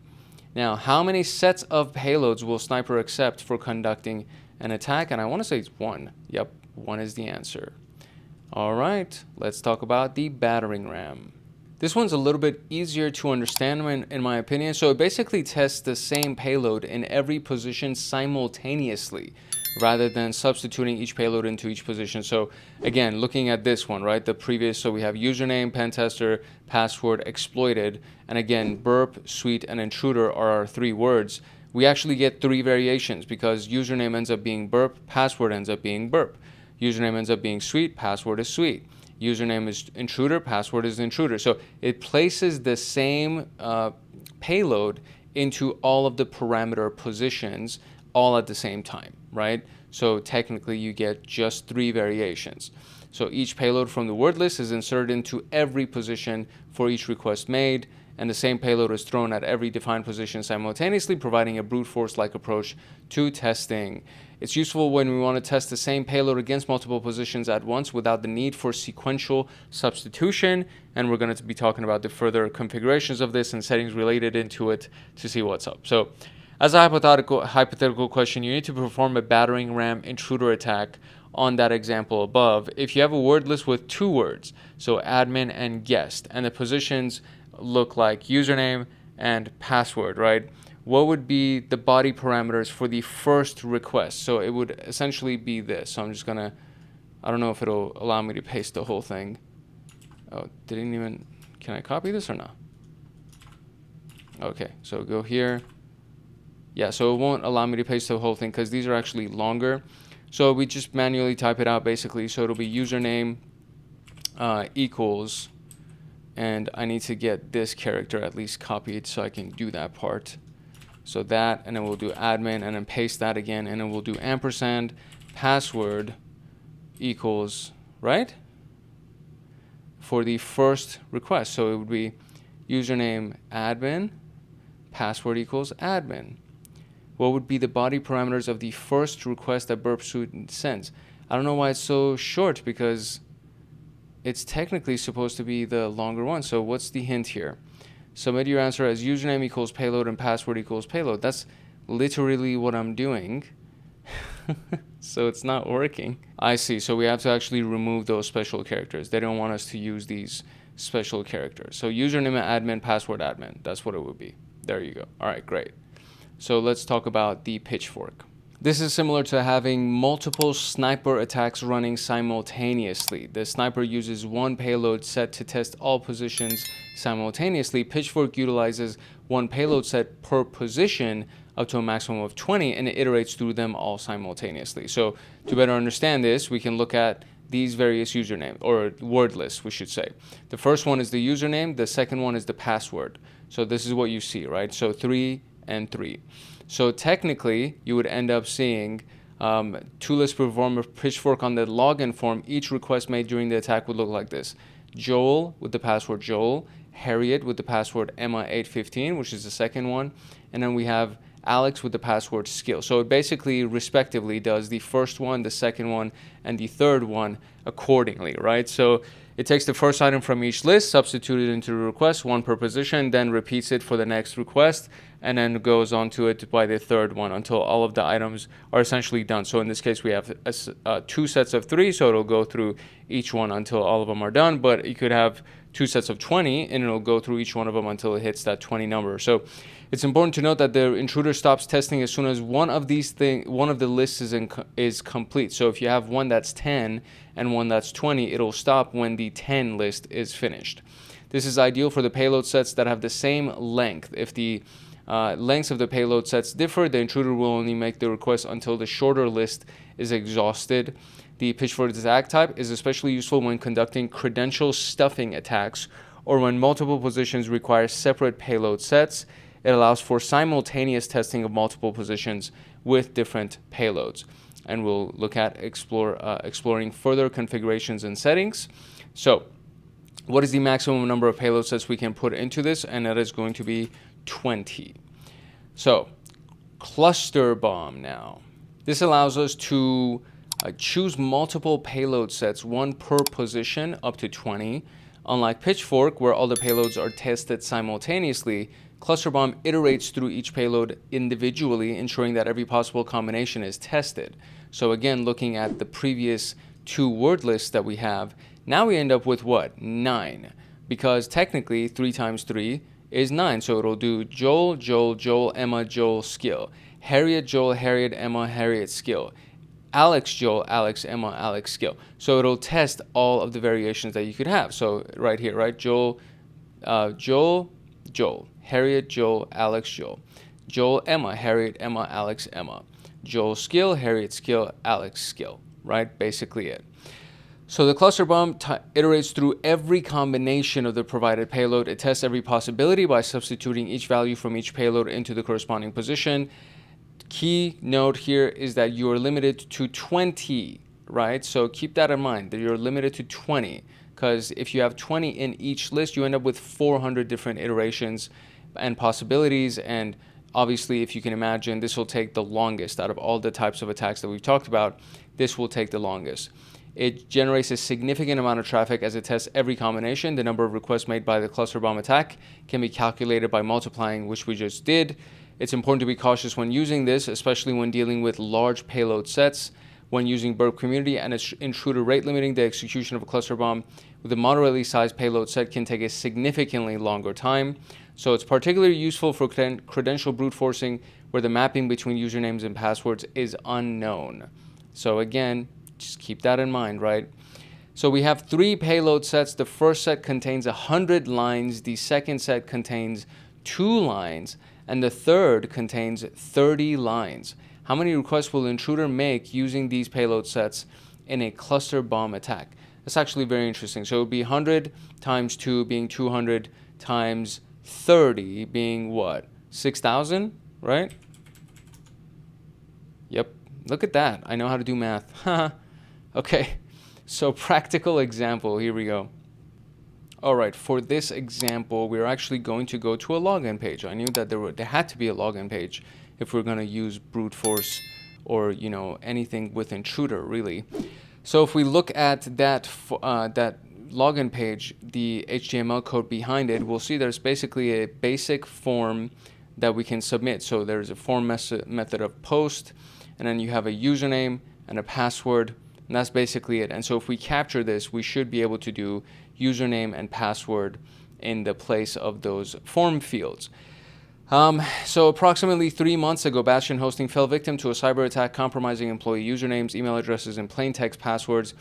Now, how many sets of payloads will sniper accept for conducting an attack? And I want to say it's 1. Yep, 1 is the answer. All right, let's talk about the battering ram. This one's a little bit easier to understand in my opinion. So it basically tests the same payload in every position simultaneously rather than substituting each payload into each position. So again, looking at this one, right, the previous, so we have username, PenTester, password, exploited, and again, burp, suite, and intruder are our 3 words. We actually get 3 variations because username ends up being burp, password ends up being burp. Username ends up being suite, password is suite. Username is intruder, password is intruder. So it places the same payload into all of the parameter positions all at the same time, right? So technically you get just 3 variations. So each payload from the word list is inserted into every position for each request made, and the same payload is thrown at every defined position simultaneously, providing a brute force-like approach to testing. It's useful when we want to test the same payload against multiple positions at once without the need for sequential substitution, and we're going to be talking about the further configurations of this and settings related into it to see what's up. So as a hypothetical question, you need to perform a battering ram intruder attack on that example above. If you have a word list with 2 words, so admin and guest, and the positions look like username and password, right? What would be the body parameters for the first request? So it would essentially be this. So I'm just gonna, I don't know if it'll allow me to paste the whole thing. Oh, didn't even, can I copy this or not? Okay, so go here. Yeah, so it won't allow me to paste the whole thing because these are actually longer. So we just manually type it out basically. So it'll be username equals, and I need to get this character at least copied so I can do that part. So that, and then we'll do admin, and then paste that again, and then we'll do ampersand password equals, right? For the first request. So it would be username admin, password equals admin. What would be the body parameters of the first request that Burp Suite sends? I don't know why it's so short because it's technically supposed to be the longer one. So what's the hint here? Submit your answer as username equals payload and password equals payload. That's literally what I'm doing. So it's not working. I see. So we have to actually remove those special characters. They don't want us to use these special characters. So username admin, password admin. That's what it would be. There you go. All right, great. So let's talk about the pitchfork. This is similar to having multiple sniper attacks running simultaneously. The sniper uses 1 payload set to test all positions simultaneously. Pitchfork utilizes 1 payload set per position up to a maximum of 20 and it iterates through them all simultaneously. So to better understand this, we can look at these various usernames, or word lists, we should say. The first one is the username. The second one is the password. So this is what you see, right? So 3 and 3. So technically, you would end up seeing 2 lists perform a pitchfork on the login form. Each request made during the attack would look like this. Joel with the password Joel, Harriet with the password Emma815, which is the second one, and then we have Alex with the password skill. So it basically respectively does the first one, the second one, and the third one accordingly, right? So It takes the first item from each list, substitutes it into the request, one per position, then repeats it for the next request, and then goes on to it by the third one until all of the items are essentially done. So in this case, we have 2 sets of 3, so it'll go through each one until all of them are done. But you could have 2 sets of 20, and it'll go through each one of them until it hits that 20 number. So it's important to note that the intruder stops testing as soon as one of the lists is complete. So if you have one that's 10 and one that's 20, it'll stop when the 10 list is finished. This is ideal for the payload sets that have the same length. If the lengths of the payload sets differ, the intruder will only make the request until the shorter list is exhausted. The pitchfork attack type is especially useful when conducting credential stuffing attacks or when multiple positions require separate payload sets. It allows for simultaneous testing of multiple positions with different payloads. And we'll look at exploring further configurations and settings. So what is the maximum number of payload sets we can put into this? And that is going to be 20. So cluster bomb now. This allows us to choose multiple payload sets, one per position, up to 20. Unlike Pitchfork, where all the payloads are tested simultaneously, Cluster Bomb iterates through each payload individually, ensuring that every possible combination is tested. So again, looking at the previous 2 word lists that we have, now we end up with what? 9. Because technically 3 times 3 is 9. So it'll do Joel, Joel, Joel, Emma, Joel, skill. Harriet, Joel, Harriet, Emma, Harriet, skill. Alex, Joel, Alex, Emma, Alex, skill. So it'll test all of the variations that you could have. So right here, right? Joel, Joel, Joel. Harriet, Joel, Alex, Joel. Joel, Emma, Harriet, Emma, Alex, Emma. Joel, skill, Harriet, skill, Alex, skill. Right? Basically it. So the cluster bomb iterates through every combination of the provided payload. It tests every possibility by substituting each value from each payload into the corresponding position. Key note here is that you are limited to 20, right? So keep that in mind, that you're limited to 20, because if you have 20 in each list, you end up with 400 different iterations and possibilities. And obviously, if you can imagine, this will take the longest out of all the types of attacks that we've talked about. This will take the longest. It generates a significant amount of traffic as it tests every combination. The number of requests made by the cluster bomb attack can be calculated by multiplying, which we just did. It's important to be cautious when using this, especially when dealing with large payload sets. When using Burp Community and its intruder rate limiting the execution of a cluster bomb with a moderately sized payload set can take a significantly longer time. So it's particularly useful for credential brute forcing where the mapping between usernames and passwords is unknown. So again, just keep that in mind, right? So we have 3 payload sets. The first set contains 100 lines. The second set contains 2 lines. And the third contains 30 lines. How many requests will intruder make using these payload sets in a cluster bomb attack? That's actually very interesting. So it would be 100 times 2 being 200 times 30 being what? 6,000, right? Yep. Look at that. I know how to do math. Okay. So practical example. Here we go. All right. For this example, we're actually going to go to a login page. I knew that there had to be a login page if we're going to use brute force or, anything with intruder, really. So if we look at that login page, the HTML code behind it, we'll see there's basically a basic form that we can submit. So there's a form method of post, and then you have a username and a password, and that's basically it. And so if we capture this, we should be able to do username and password in the place of those form fields. So approximately 3 months ago, Bastion Hosting fell victim to a cyber attack compromising employee usernames, email addresses, and plain text passwords.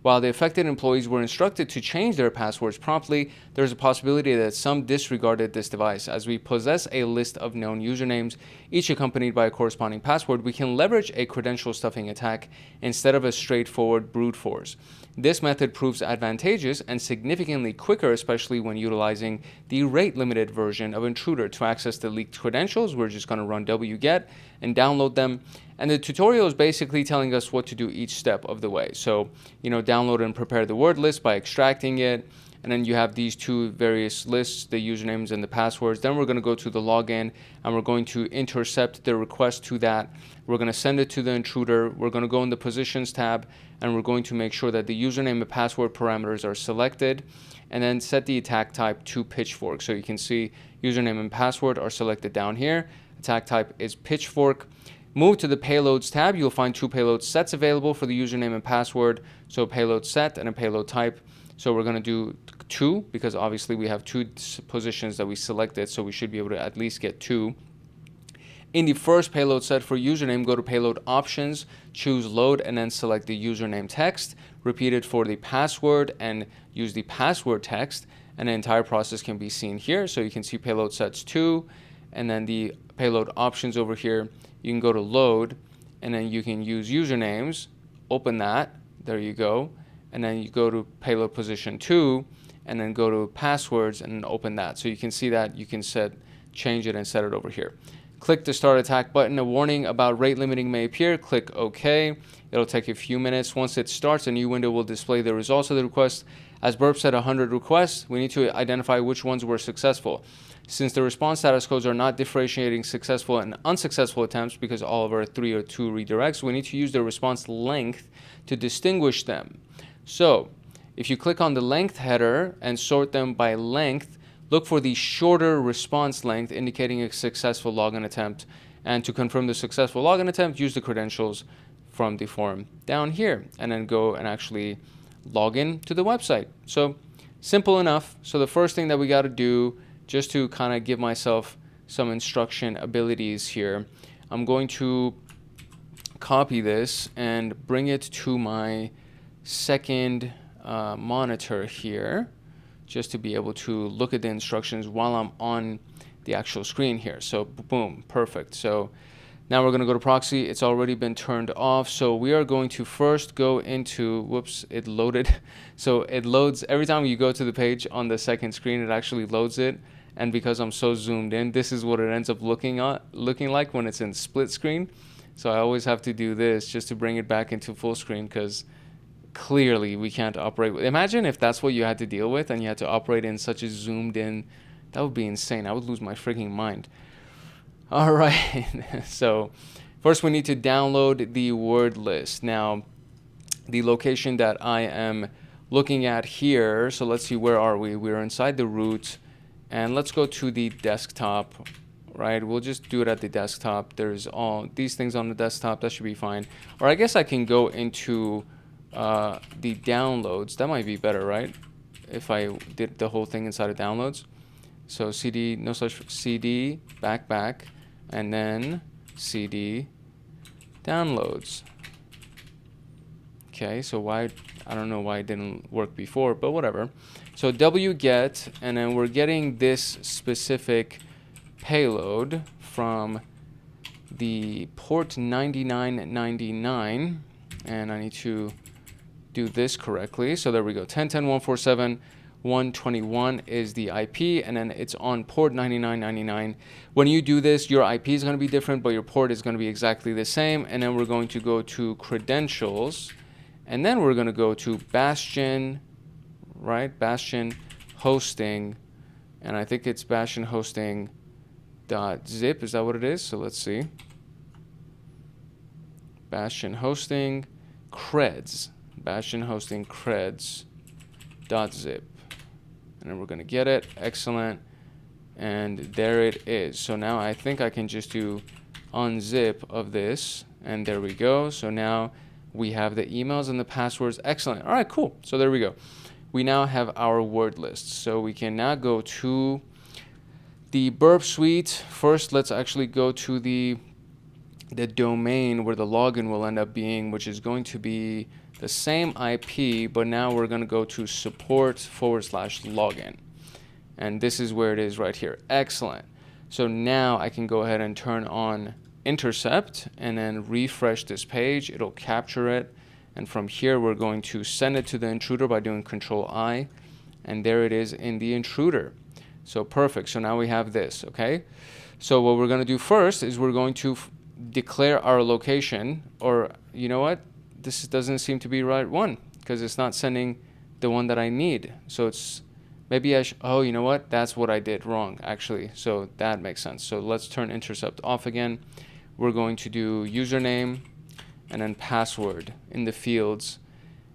While the affected employees were instructed to change their passwords promptly, there is a possibility that some disregarded this device. As we possess a list of known usernames, each accompanied by a corresponding password, we can leverage a credential stuffing attack instead of a straightforward brute force. This method proves advantageous and significantly quicker, especially when utilizing the rate-limited version of Intruder. To access the leaked credentials, we're just going to run wget and download them. And the tutorial is basically telling us what to do each step of the way. So, download and prepare the word list by extracting it, and then you have these two various lists, the usernames and the passwords. Then we're going to go to the login, and we're going to intercept the request to that. We're going to send it to the intruder. We're going to go in the positions tab, and we're going to make sure that the username and password parameters are selected, and then set the attack type to Pitchfork. So you can see username and password are selected down here. Attack type is Pitchfork. Move to the payloads tab. You'll find two payload sets available for the username and password. So payload set and a payload type. So we're going to do 2 because obviously we have 2 positions that we selected. So we should be able to at least get 2. In the first payload set for username, go to payload options, choose load, and then select the username text. Repeat it for the password and use the password text. And the entire process can be seen here. So you can see payload sets 2, and then the payload options over here. You can go to load, and then you can use usernames, open that, there you go, and then you go to payload position 2, and then go to passwords and open that. So you can see that you can change it and set it over here. Click the start attack button. A warning about rate limiting may appear. Click OK. It'll take a few minutes. Once it starts, a new window will display the results of the request. As Burp said, 100 requests. We need to identify which ones were successful. Since the response status codes are not differentiating successful and unsuccessful attempts because all of our 3 or 2 redirects, we need to use the response length to distinguish them. So if you click on the length header and sort them by length, look for the shorter response length indicating a successful login attempt. And to confirm the successful login attempt, use the credentials from the form down here and then go and actually log in to the website. So simple enough. So the first thing that we got to do, just to kind of give myself some instruction abilities here, I'm going to copy this and bring it to my second monitor here, just to be able to look at the instructions while I'm on the actual screen here. So boom, perfect. So now we're going to go to proxy. It's already been turned off. So we are going to first go into, whoops, it loaded. So it loads every time you go to the page on the second screen, it actually loads it. And because I'm so zoomed in, this is what it ends up looking like when it's in split screen. So I always have to do this just to bring it back into full screen, because clearly we can't operate. Imagine if that's what you had to deal with and you had to operate in such a zoomed in. That would be insane. I would lose my freaking mind. All right. So first we need to download the word list. Now the location that I am looking at here, so let's see, where are we? We're inside the root, and let's go to the desktop, right? We'll just do it at the desktop. There's all these things on the desktop. That should be fine. Or I guess I can go into the downloads. That might be better, right? If I did the whole thing inside of downloads. So CD, no such CD, back, and then CD downloads. Okay, so why, I don't know why it didn't work before, but whatever. So wget, and then we're getting this specific payload from the port 9999, and I need to do this correctly. So there we go, 10.10.147.121 is the IP, and then it's on port 9999. When you do this, your IP is going to be different, but your port is going to be exactly the same. And then we're going to go to credentials, and then we're going to go to Bastion, right? Bastion hosting, and I think it's Bastion hosting .zip. Is that what it is? So let's see. Bastion hosting creds. Bastion hosting creds.zip. And then we're going to get it. Excellent. And there it is. So now I think I can just do unzip of this. And there we go. So now we have the emails and the passwords. Excellent. All right, cool. So there we go. We now have our word list. So we can now go to the Burp Suite. First, let's actually go to the domain where the login will end up being, which is going to be the same IP, but now we're going to go to support/login. And this is where it is right here. Excellent. So now I can go ahead and turn on intercept and then refresh this page. It'll capture it. And from here, we're going to send it to the intruder by doing Control-I. And there it is in the intruder. So perfect. So now we have this, okay? So what we're going to do first is we're going to declare our location, or you know what? This doesn't seem to be the right one because it's not sending the one that I need. So it's Maybe I should, oh, you know what? That's what I did wrong, actually. So that makes sense. So let's turn intercept off again. We're going to do username and then password in the fields.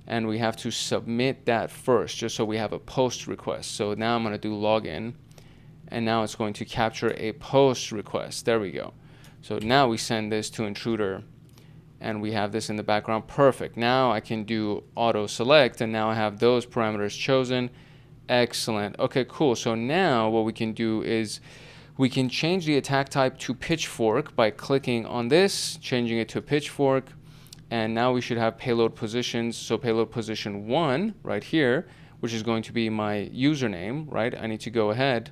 And we have to submit that first, just so we have a post request. So now I'm going to do login. And now it's going to capture a post request. There we go. So now we send this to intruder. And we have this in the background. Perfect. Now I can do auto select. And now I have those parameters chosen. Excellent. Okay, cool. So now what we can do is we can change the attack type to pitchfork by clicking on this, changing it to pitchfork. And now we should have payload positions. So payload position 1 right here, which is going to be my username, right? I need to go ahead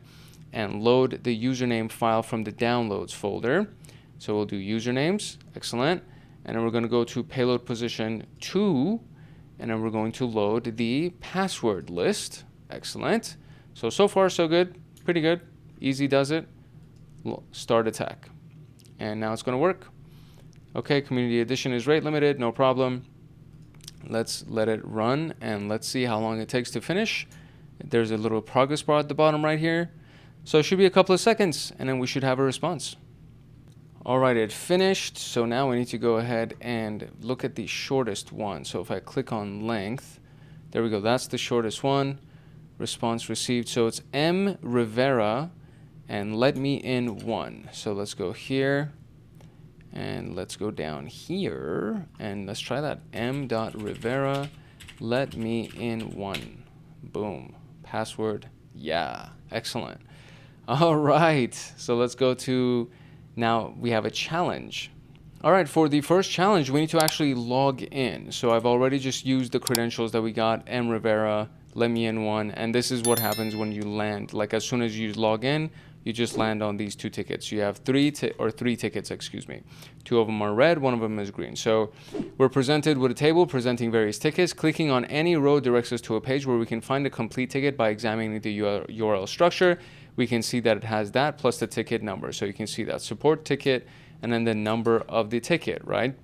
and load the username file from the downloads folder. So we'll do usernames. Excellent. And then we're going to go to payload position 2. And then we're going to load the password list. Excellent. So far, so good. Pretty good. Easy does it. Start attack. And now it's going to work. Okay, community edition is rate limited. No problem. Let's let it run and let's see how long it takes to finish. There's a little progress bar at the bottom right here. So it should be a couple of seconds and then we should have a response. All right, it finished. So now we need to go ahead and look at the shortest one. So if I click on length, there we go. That's the shortest one. Response received. So it's M Rivera and let me in 1. So let's go here and let's go down here and let's try that. M.Rivera, let me in 1. Boom. Password. Yeah. Excellent. All right. So let's go to, now we have a challenge. All right, for the first challenge, we need to actually log in. So I've already just used the credentials that we got, M Rivera, let me in 1, and this is what happens when you land. Like as soon as you log in, you just land on these 2 tickets. You have 3 tickets, excuse me. 2 of them are red, 1 of them is green. So we're presented with a table presenting various tickets. Clicking on any row directs us to a page where we can find a complete ticket by examining the URL structure. We can see that it has that plus the ticket number. So you can see that support ticket and then the number of the ticket, right?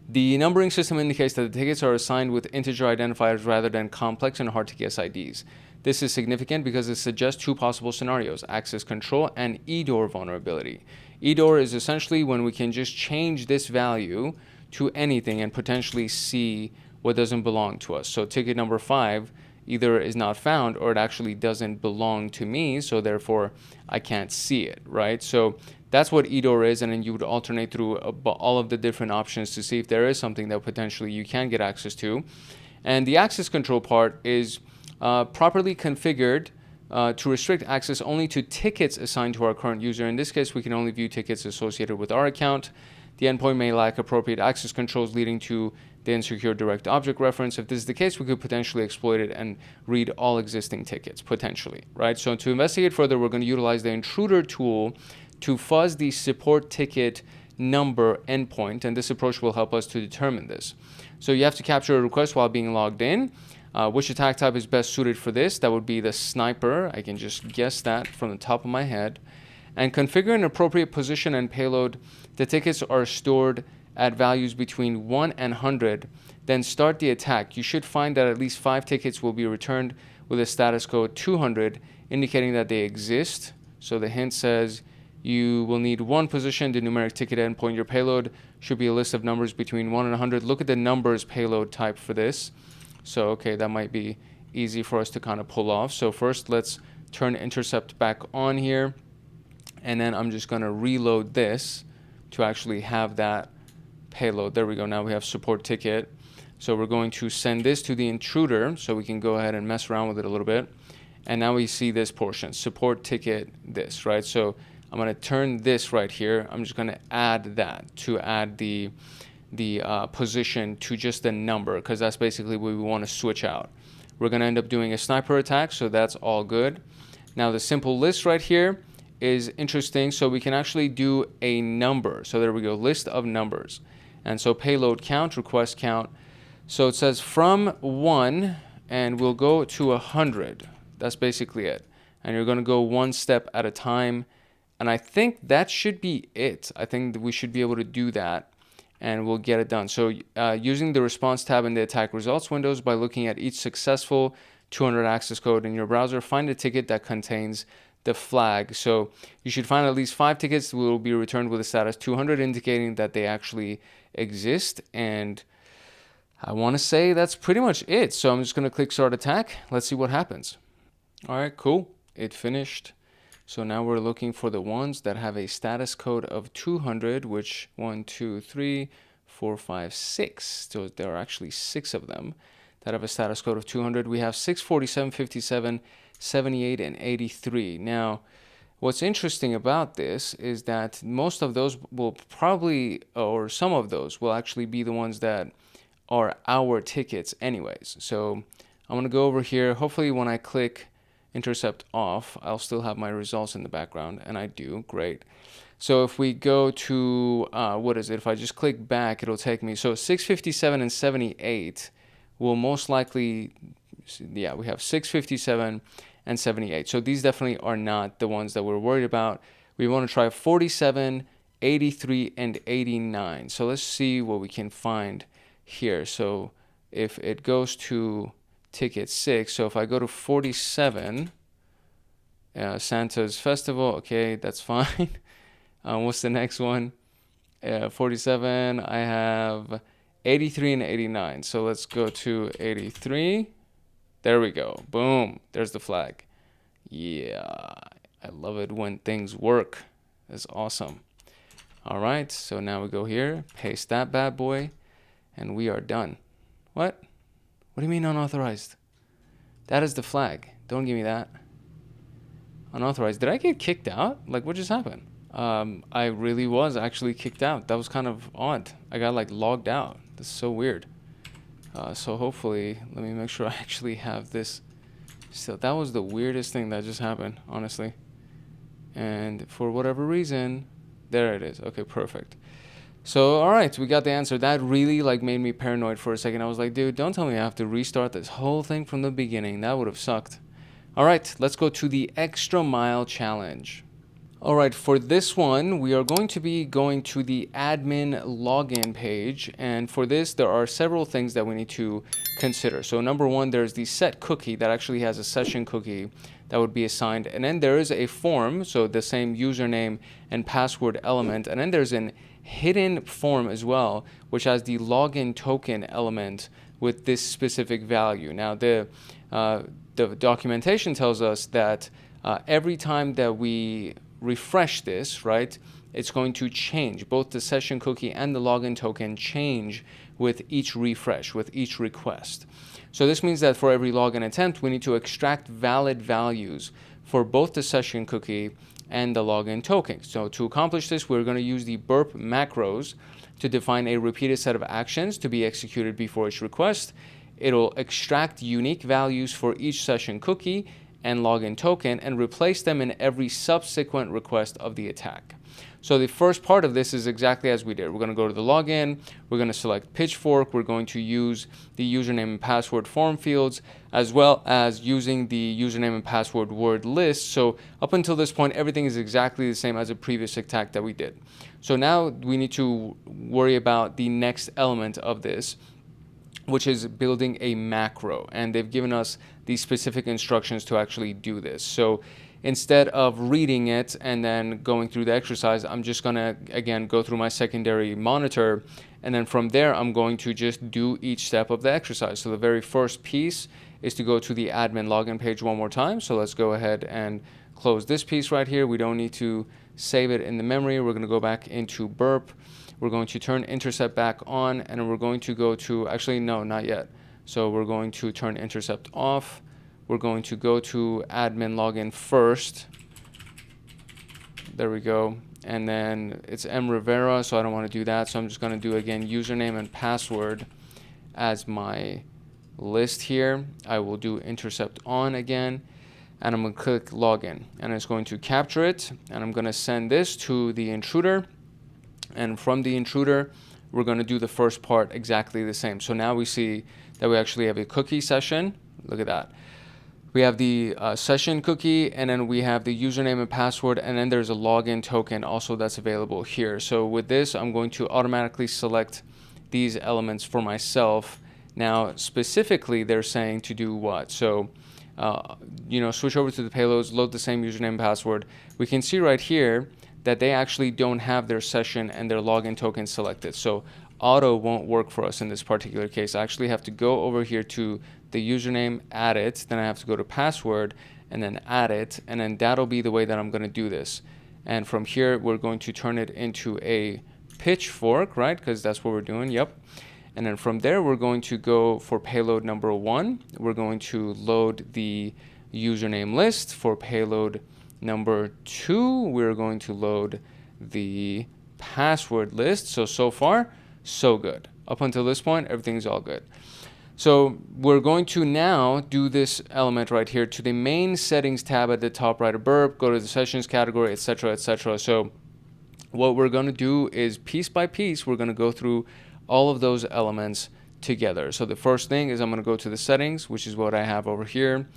The numbering system indicates that the tickets are assigned with integer identifiers rather than complex and hard to guess IDs. This is significant because it suggests 2 possible scenarios, access control and EDOR vulnerability. EDOR is essentially when we can just change this value to anything and potentially see what doesn't belong to us. So ticket number 5 either is not found or it actually doesn't belong to me, so therefore I can't see it, right? So that's what EDOR is, and then you would alternate through all of the different options to see if there is something that potentially you can get access to. And the access control part is properly configured to restrict access only to tickets assigned to our current user. In this case, we can only view tickets associated with our account. The endpoint may lack appropriate access controls leading to the insecure direct object reference. If this is the case, we could potentially exploit it and read all existing tickets, potentially, right? So to investigate further, we're going to utilize the intruder tool to fuzz the support ticket number endpoint, and this approach will help us to determine this. So you have to capture a request while being logged in. Which attack type is best suited for this? That would be the sniper. I can just guess that from the top of my head. And configure an appropriate position and payload. The tickets are stored at values between 1 and 100. Then start the attack. You should find that at least 5 tickets will be returned with a status code 200, indicating that they exist. So the hint says you will need 1 position, the numeric ticket endpoint. Your payload should be a list of numbers between 1 and 100. Look at the numbers payload type for this. So, okay, that might be easy for us to kind of pull off. So first, let's turn intercept back on here. And then I'm just going to reload this to actually have that payload. There we go. Now we have support ticket. So we're going to send this to the intruder so we can go ahead and mess around with it a little bit. And now we see this portion, support ticket, this, right? So I'm going to turn this right here. I'm just going to add that to add the position to just the number, because that's basically what we want to switch out. We're going to end up doing a sniper attack, so that's all good. Now the simple list right here is interesting, so we can actually do a number. So there we go, list of numbers. And so payload count, request count. So it says from 1 and we'll go to 100. That's basically it. And you're going to go 1 step at a time. And I think that should be it. I think that we should be able to do that and we'll get it done. So using the response tab in the attack results windows by looking at each successful 200 access code in your browser, find a ticket that contains the flag. So you should find at least 5 tickets that will be returned with a status 200, indicating that they actually exist. And I want to say that's pretty much it. So I'm just going to click start attack. Let's see what happens. All right, cool. It finished. So now we're looking for the ones that have a status code of 200, which 1, 2, 3, 4, 5, 6. So there are actually 6 of them that have a status code of 200. We have 6, 47, 57, 78, and 83. Now, what's interesting about this is that most of those will probably, or some of those will actually be the ones that are our tickets anyways. So I'm going to go over here. Hopefully when I click intercept off, I'll still have my results in the background, and I do. Great. So if we go to what is it, if I just click back, it'll take me, so 657 and 78 will most likely, yeah, we have 657 and 78. So these definitely are not the ones that we're worried about. We want to try 47, 83, and 89. So let's see what we can find here. So if it goes to ticket 6, so if I go to 47, Santa's Festival, okay, that's fine. What's the next one? 47, I have 83 and 89. So let's go to 83. There we go. Boom. There's the flag. Yeah, I love it when things work. That's awesome. All right, so now we go here, paste that bad boy, and we are done. What? What do you mean unauthorized? That is the flag. Don't give me that. Unauthorized. Did I get kicked out? Like, what just happened? I really was actually kicked out. That was kind of odd. I got like logged out. That's so weird. So hopefully, let me make sure I actually have this. So that was the weirdest thing that just happened, honestly. And for whatever reason, there it is. Okay, perfect. So, all right, we got the answer. That really like made me paranoid for a second. I was like, dude, don't tell me I have to restart this whole thing from the beginning. That would have sucked. All right, let's go to the extra mile challenge. All right, for this one, we are going to be going to the admin login page. And for this, there are several things that we need to consider. So number one, there's the set cookie that actually has a session cookie that would be assigned. And then there is a form, so the same username and password element. And then there's an hidden form as well, which has the login token element with this specific value. Now, the documentation tells us that every time that we refresh this, right, it's going to change. Both the session cookie and the login token change with each refresh, with each request. So this means that for every login attempt, we need to extract valid values for both the session cookie and the login token. So to accomplish this, we're going to use the burp macros to define a repeated set of actions to be executed before each request. It'll extract unique values for each session cookie and login token and replace them in every subsequent request of the attack. So the first part of this is exactly as we did. We're going to go to the login, we're going to select Pitchfork, we're going to use the username and password form fields, as well as using the username and password word list. So up until this point, everything is exactly the same as a previous attack that we did. So now we need to worry about the next element of this, which is building a macro. And they've given us the specific instructions to actually do this. So instead of reading it and then going through the exercise, I'm just going to, again, go through my secondary monitor. And then from there, I'm going to just do each step of the exercise. So the very first piece is to go to the admin login page one more time. So let's go ahead and close this piece right here. We don't need to save it in the memory. We're going to go back into Burp. We're going to turn intercept back on, and we're going to go to, actually, no, not yet. So we're going to turn intercept off. We're going to go to admin login first. There we go. And then it's M Rivera, so I don't want to do that. So I'm just going to do, again, username and password as my list here. I will do intercept on again, and I'm going to click login. And it's going to capture it, and I'm going to send this to the intruder. And from the intruder, we're going to do the first part exactly the same. So now we see that we actually have a cookie session. Look at that. We have the session cookie, and then we have the username and password, and then there's a login token also that's available here. So with this, I'm going to automatically select these elements for myself Now, specifically, they're saying to do what? So, switch over to the payloads, load the same username and password. We can see right here that they actually don't have their session and their login token selected. So auto won't work for us in this particular case. I actually have to go over here to the username, add it, then I have to go to password and then add it, and then that'll be the way that I'm going to do this. And from here, we're going to turn it into a pitchfork, right? Because that's what we're doing. Yep. And then from there, we're going to go for payload number 1. We're going to load the username list. For payload number 2, we're going to load the password list. So far, so good. Up until this point, everything's all good. So we're going to now do this element right here to the main settings tab at the top right of Burp, go to the sessions category, etc., etc. So what we're going to do is piece by piece, we're going to go through all of those elements together. So the first thing is I'm going to go to the settings, which is what I have over here.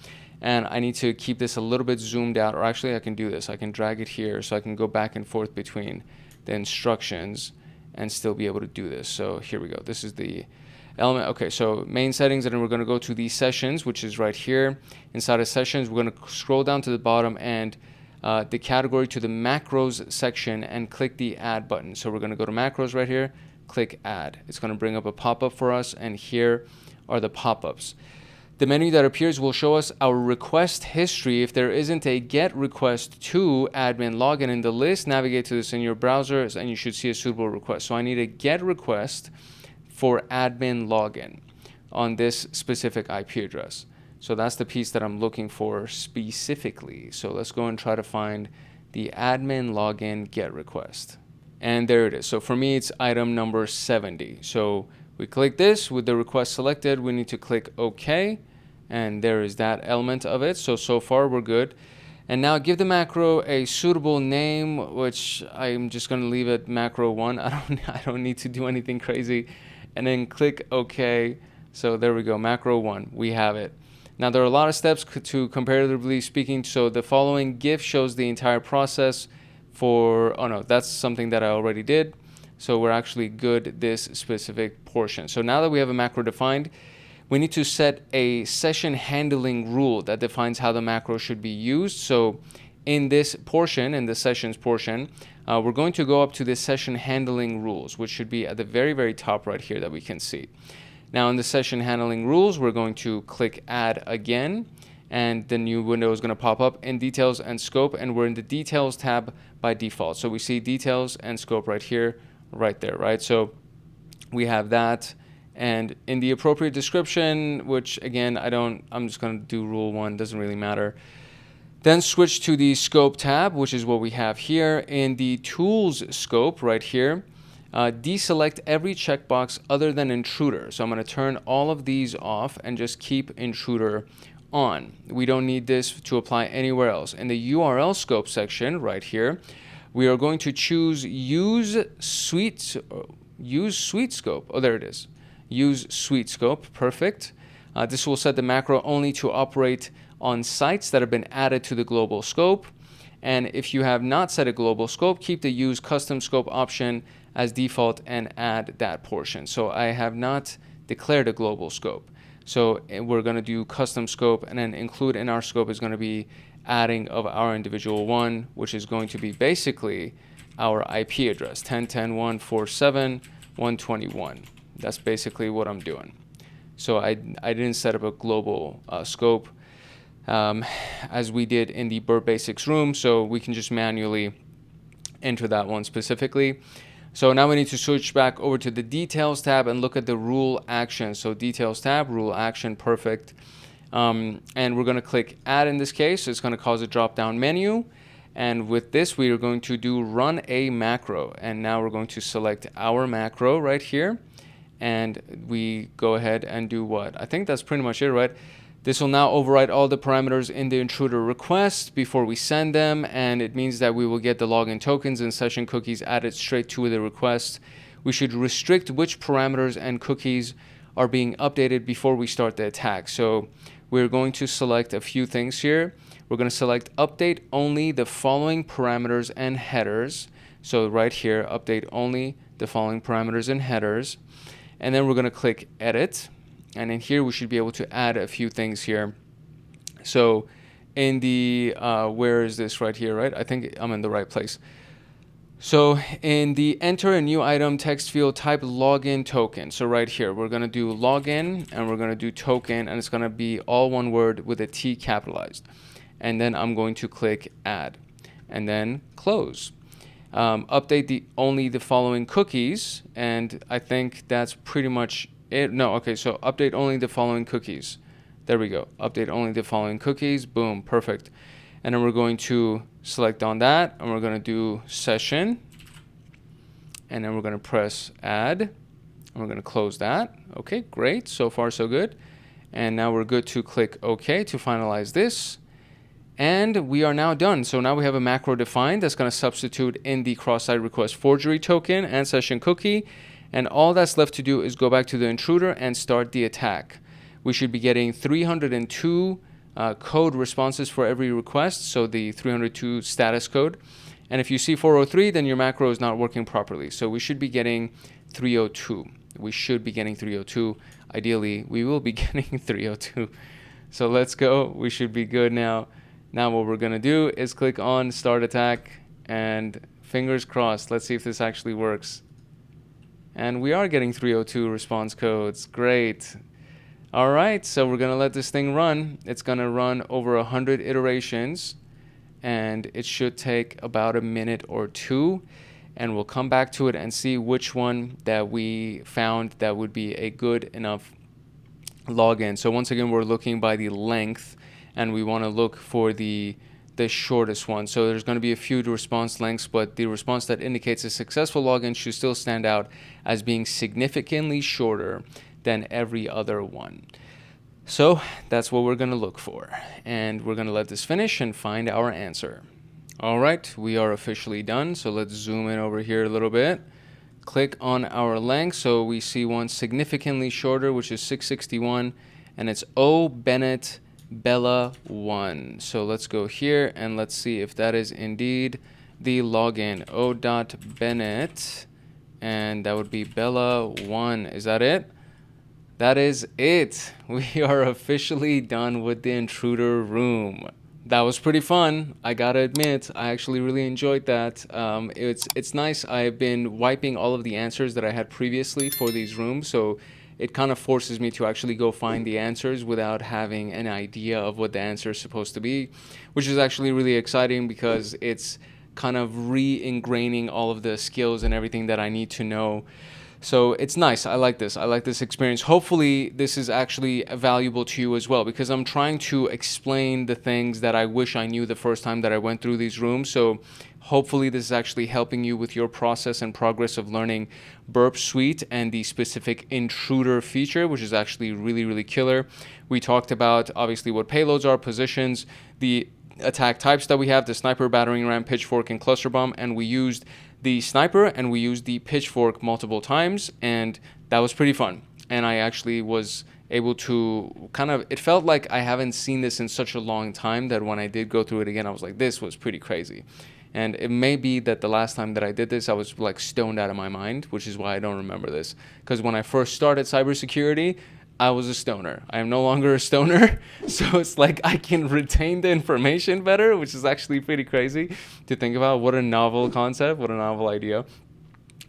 And I need to keep this a little bit zoomed out, or actually I can do this. I can drag it here so I can go back and forth between the instructions and still be able to do this. So here we go. This is the element. Okay, so main settings, and then we're going to go to the sessions, which is right here. Inside of sessions, we're going to scroll down to the bottom and the category to the macros section and click the add button. So we're going to go to macros right here, click add. It's going to bring up a pop-up for us, and here are the pop-ups. The menu that appears will show us our request history. If there isn't a get request to admin login in the list, navigate to this in your browser and you should see a suitable request. So I need a get request for admin login on this specific IP address. So that's the piece that I'm looking for specifically. So let's go and try to find the admin login get request. And there it is. So for me, it's item number 70. So we click this with the request selected. We need to click OK. And there is that element of it. So far we're good. And now give the macro a suitable name, which I'm just going to leave it macro 1. I don't need to do anything crazy. And then click OK. So there we go, macro 1. We have it. Now there are a lot of steps to comparatively speaking. So the following GIF shows the entire process for, oh no, that's something that I already did. So we're actually good this specific portion. So now that we have a macro defined, we need to set a session handling rule that defines how the macro should be used. So in this portion, in the sessions portion, we're going to go up to the session handling rules, which should be at the very, very top right here that we can see. Now in the session handling rules, we're going to click add again, and the new window is going to pop up in details and scope, and we're in the details tab by default. So we see details and scope right here, right there, right? So we have that. And in the appropriate description, which again, I'm just going to do rule 1, doesn't really matter. Then switch to the scope tab, which is what we have here. In the tools scope right here, deselect every checkbox other than intruder. So I'm going to turn all of these off and just keep intruder on. We don't need this to apply anywhere else. In the URL scope section right here, we are going to choose use suite scope. Oh, there it is. Use suite scope. Perfect. This will set the macro only to operate on sites that have been added to the global scope. And if you have not set a global scope, keep the use custom scope option as default and add that portion. So I have not declared a global scope. So we're going to do custom scope, and then include in our scope is going to be adding of our individual one, which is going to be basically our IP address, 10.10.147.121. That's basically what I'm doing. So I didn't set up a global scope as we did in the Burp Basics room, so we can just manually enter that one specifically. So now we need to switch back over to the details tab and look at the rule action. So details tab, rule action, perfect. And we're going to click add in this case. It's going to cause a drop down menu. And with this, we are going to do run a macro. And now we're going to select our macro right here. And we go ahead and do what? I think that's pretty much it, right? This will now override all the parameters in the intruder request before we send them, and it means that we will get the login tokens and session cookies added straight to the request. We should restrict which parameters and cookies are being updated before we start the attack. So we're going to select a few things here. We're going to select update only the following parameters and headers. So right here, update only the following parameters and headers. And then we're going to click edit. And in here, we should be able to add a few things here. So in the, where is this right here, right? I think I'm in the right place. So in the enter a new item text field, type login token. So right here, we're going to do login and we're going to do token, and it's going to be all one word with a T capitalized. And then I'm going to click add and then close. Update only the following cookies. And I think that's pretty much it. No, okay. So update only the following cookies. There we go. Update only the following cookies. Boom. Perfect. And then we're going to select on that, and we're going to do session, and then we're going to press add, and we're going to close that. Okay, great. So far, so good. And now we're good to click OK to finalize this. And we are now done. So now we have a macro defined that's going to substitute in the cross-site request forgery token and session cookie. And all that's left to do is go back to the intruder and start the attack. We should be getting 302 code responses for every request, so the 302 status code. And if you see 403, then your macro is not working properly. So we should be getting 302. We should be getting 302. Ideally, we will be getting 302. So let's go. We should be good now. Now what we're going to do is click on start attack, and fingers crossed. Let's see if this actually works. And we are getting 302 response codes. Great. All right, so we're going to let this thing run. It's going to run over 100 iterations, and it should take about a minute or two. And we'll come back to it and see which one that we found that would be a good enough login. So once again, we're looking by the length, and we want to look for the shortest one. So there's going to be a few response lengths, but the response that indicates a successful login should still stand out as being significantly shorter than every other one. So that's what we're going to look for. And we're going to let this finish and find our answer. All right, we are officially done. So let's zoom in over here a little bit. Click on our length. So we see one significantly shorter, which is 661. And it's O Bennett Bella 1. So let's go here and let's see if that is indeed the login. O.Bennett. And that would be Bella 1. Is that it? That is it. We are officially done with the intruder room. That was pretty fun. I gotta admit, I actually really enjoyed that. It's nice. I've been wiping all of the answers that I had previously for these rooms, so it kind of forces me to actually go find the answers without having an idea of what the answer is supposed to be, which is actually really exciting because it's kind of re-ingraining all of the skills and everything that I need to know. So it's nice. I like this. I like this experience. Hopefully this is actually valuable to you as well, because I'm trying to explain the things that I wish I knew the first time that I went through these rooms. So hopefully this is actually helping you with your process and progress of learning Burp Suite and the specific intruder feature, which is actually really, really killer. We talked about obviously what payloads are, positions, the attack types that we have, the sniper, battering ram, pitchfork, and cluster bomb, and we used the sniper and we used the pitchfork multiple times, and that was pretty fun. And I actually was able to it felt like I haven't seen this in such a long time that when I did go through it again, I was like, this was pretty crazy. And it may be that the last time that I did this, I was like stoned out of my mind, which is why I don't remember this. Because when I first started cybersecurity, I was a stoner. I am no longer a stoner. So it's like I can retain the information better, which is actually pretty crazy to think about. What a novel concept, what a novel idea.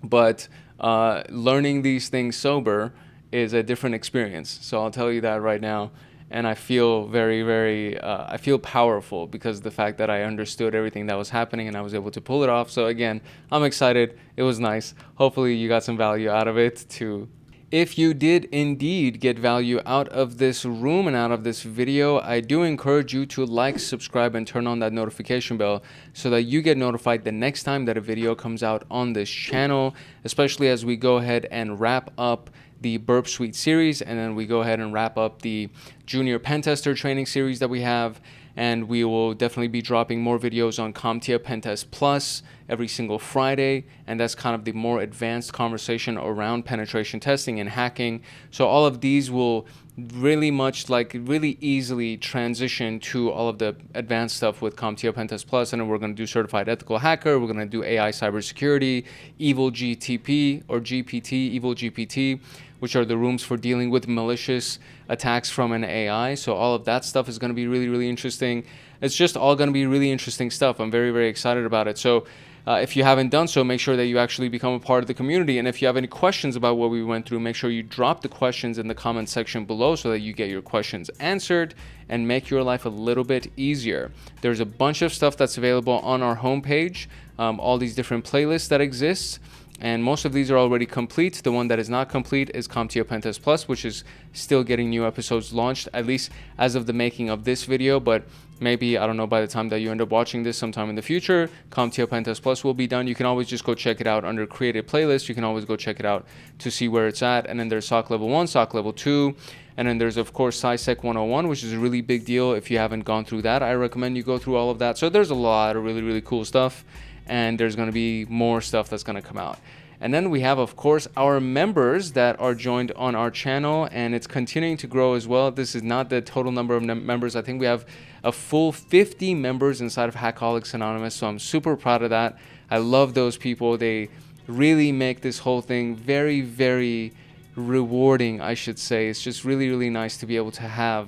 But learning these things sober is a different experience. So I'll tell you that right now. And I feel very, very, I feel powerful because of the fact that I understood everything that was happening and I was able to pull it off. So again, I'm excited. It was nice. Hopefully you got some value out of it too. If you did indeed get value out of this room and out of this video, I do encourage you to like, subscribe, and turn on that notification bell so that you get notified the next time that a video comes out on this channel, especially as we go ahead and wrap up the Burp Suite series, and then we go ahead and wrap up the Junior PenTester training series that we have. And we will definitely be dropping more videos on CompTIA Pentest Plus every single Friday. And that's kind of the more advanced conversation around penetration testing and hacking. So all of these will really easily transition to all of the advanced stuff with CompTIA Pentest Plus. And then we're going to do Certified Ethical Hacker. We're going to do AI Cybersecurity, Evil GTP or GPT, Evil GPT, which are the rooms for dealing with malicious attacks from an AI. So all of that stuff is going to be really, really interesting. It's just all going to be really interesting stuff. I'm very, very excited about it. So if you haven't done so, make sure that you actually become a part of the community. And if you have any questions about what we went through, make sure you drop the questions in the comment section below so that you get your questions answered and make your life a little bit easier. There's a bunch of stuff that's available on our homepage, all these different playlists that exist. And most of these are already complete. The one that is not complete is CompTIA Pentest Plus, which is still getting new episodes launched, at least as of the making of this video. But maybe, I don't know, by the time that you end up watching this sometime in the future, CompTIA Pentest Plus will be done. You can always just go check it out under Created Playlist. You can always go check it out to see where it's at. And then there's SOC Level 1, SOC Level 2. And then there's, of course, CySec 101, which is a really big deal. If you haven't gone through that, I recommend you go through all of that. So there's a lot of really, really cool stuff. And there's going to be more stuff that's going to come out. And then we have, of course, our members that are joined on our channel, and it's continuing to grow as well. This is not the total number of members. I think we have a full 50 members inside of Hackaholics Anonymous, so I'm super proud of that. I love those people. They really make this whole thing very, very rewarding, I should say. It's just really, really nice to be able to have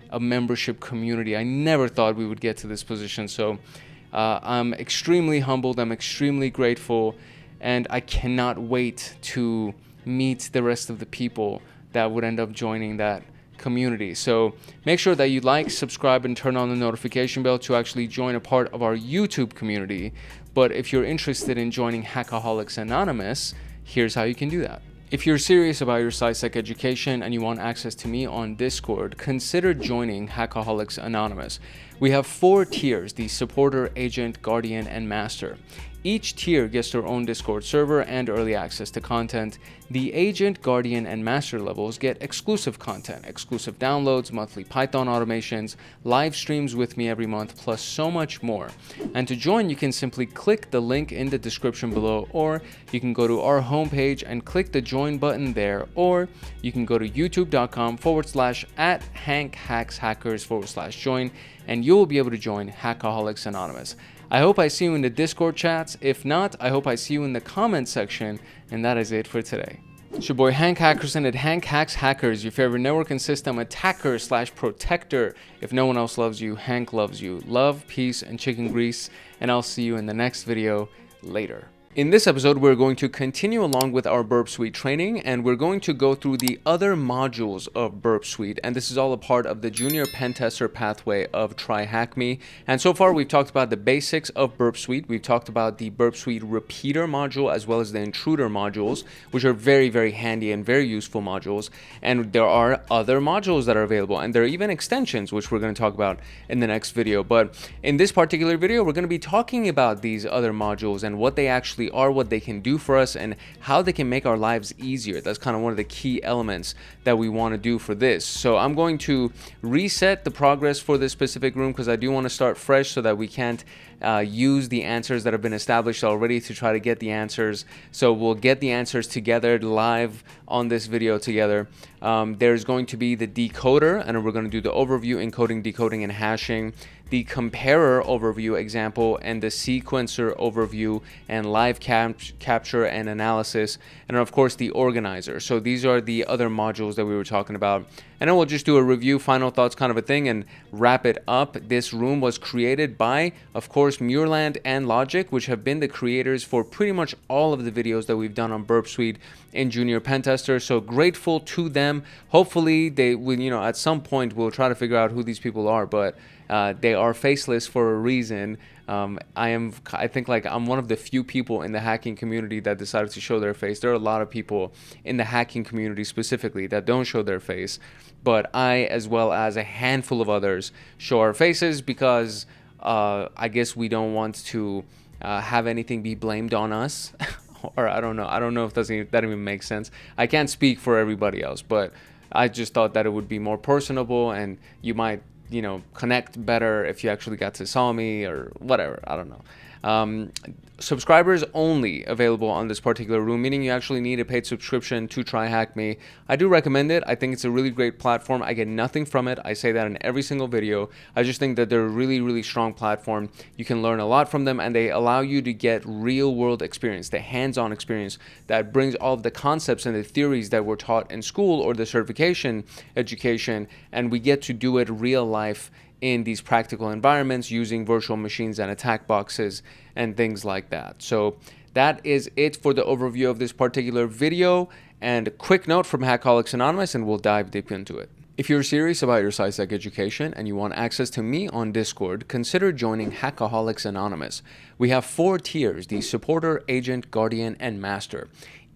a membership community. I never thought we would get to this position, so I'm extremely humbled. I'm extremely grateful. And I cannot wait to meet the rest of the people that would end up joining that community. So make sure that you like, subscribe, and turn on the notification bell to actually join a part of our YouTube community. But if you're interested in joining Hackaholics Anonymous, here's how you can do that. If you're serious about your SysAdmin education and you want access to me on Discord, consider joining Hackaholics Anonymous. We have 4 tiers: the Supporter, Agent, Guardian, and Master. Each tier gets their own Discord server and early access to content. The Agent, Guardian, and Master levels get exclusive content, exclusive downloads, monthly Python automations, live streams with me every month, plus so much more. And to join, you can simply click the link in the description below, or you can go to our homepage and click the join button there, or you can go to youtube.com/@HankHacksHackers/join, and you will be able to join Hackaholics Anonymous. I hope I see you in the Discord chats. If not, I hope I see you in the comment section. And that is it for today. It's your boy Hank Hackerson at Hank Hacks Hackers, your favorite network and system attacker/protector. If no one else loves you, Hank loves you. Love, peace, and chicken grease. And I'll see you in the next video later. In this episode, we're going to continue along with our Burp Suite training, and we're going to go through the other modules of Burp Suite, and this is all a part of the Junior PenTester pathway of TryHackMe. And so far, we've talked about the basics of Burp Suite. We've talked about the Burp Suite repeater module as well as the intruder modules, which are very, very handy and very useful modules. And there are other modules that are available, and there are even extensions, which we're going to talk about in the next video. But in this particular video, we're going to be talking about these other modules and what they actually are, what they can do for us, and how they can make our lives easier. That's kind of one of the key elements that we want to do for this. So I'm going to reset the progress for this specific room because I do want to start fresh so that we can't use the answers that have been established already to try to get the answers. So we'll get the answers together live on this video together. There's going to be the decoder, and we're going to do the overview, encoding, decoding, and hashing, the comparer overview example, and the sequencer overview, and live capture and analysis, and of course the organizer. So these are the other modules that we were talking about. And then we'll just do a review, final thoughts kind of a thing, and wrap it up. This room was created by, of course, Muirland and Logic, which have been the creators for pretty much all of the videos that we've done on Burp Suite in Junior PenTester. So grateful to them. Hopefully they will, you know, at some point we'll try to figure out who these people are, but they are faceless for a reason. I think like I'm one of the few people in the hacking community that decided to show their face. There are a lot of people in the hacking community specifically that don't show their face, but I, as well as a handful of others, show our faces because I guess we don't want to have anything be blamed on us. Or I don't know if that even makes sense. I can't speak for everybody else, but I just thought that it would be more personable, and you might, you know, connect better if you actually got to saw me or whatever. I don't know. Subscribers only available on this particular room, meaning you actually need a paid subscription to TryHackMe. I do recommend it. I think it's a really great platform. I get nothing from it. I say that in every single video. I just think that they're a really, really strong platform. You can learn a lot from them, and they allow you to get real world experience, the hands-on experience that brings all of the concepts and the theories that were taught in school or the certification education, and we get to do it real life in these practical environments using virtual machines and attack boxes and things like that. So that is it for the overview of this particular video, and a quick note from Hackaholics Anonymous, and we'll dive deep into it. If you're serious about your SysAdmin education and you want access to me on Discord, consider joining Hackaholics Anonymous. We have 4 tiers: the Supporter, Agent, Guardian, and Master.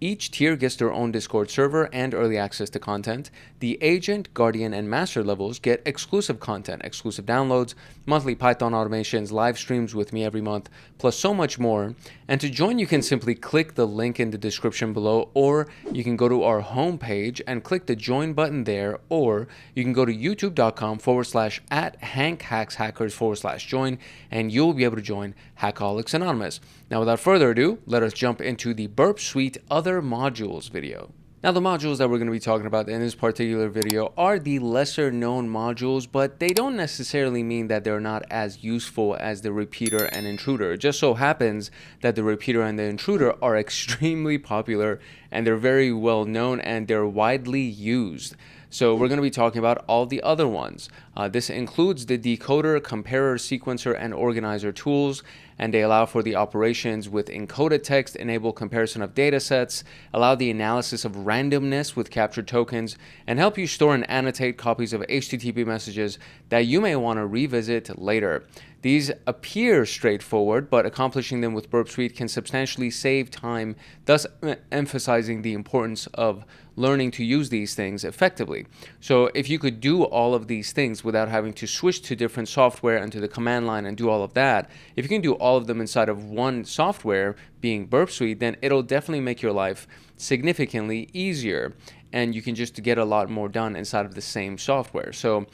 Each tier gets their own Discord server and early access to content. The Agent, Guardian, and Master levels get exclusive content, exclusive downloads, monthly Python automations, live streams with me every month, plus so much more. And to join, you can simply click the link in the description below, or you can go to our homepage and click the join button there, or you can go to youtube.com/@HankHacksHackers/join, and you'll be able to join Hackaholics Anonymous. Now, without further ado, let us jump into the Burp Suite Other Modules video. Now, the modules that we're going to be talking about in this particular video are the lesser known modules, but they don't necessarily mean that they're not as useful as the repeater and intruder. It just so happens that the repeater and the intruder are extremely popular, and they're very well known, and they're widely used. So we're going to be talking about all the other ones. This includes the decoder, comparer, sequencer, and organizer tools, and they allow for the operations with encoded text, enable comparison of data sets, allow the analysis of randomness with captured tokens, and help you store and annotate copies of HTTP messages that you may want to revisit later. These appear straightforward, but accomplishing them with Burp Suite can substantially save time, thus emphasizing the importance of learning to use these things effectively. So if you could do all of these things without having to switch to different software and to the command line and do all of that, if you can do all of them inside of one software, being Burp Suite, then it'll definitely make your life significantly easier, and you can just get a lot more done inside of the same software. So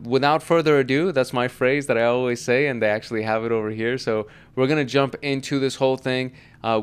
without further ado, that's my phrase that I always say, and they actually have it over here. So we're going to jump into this whole thing.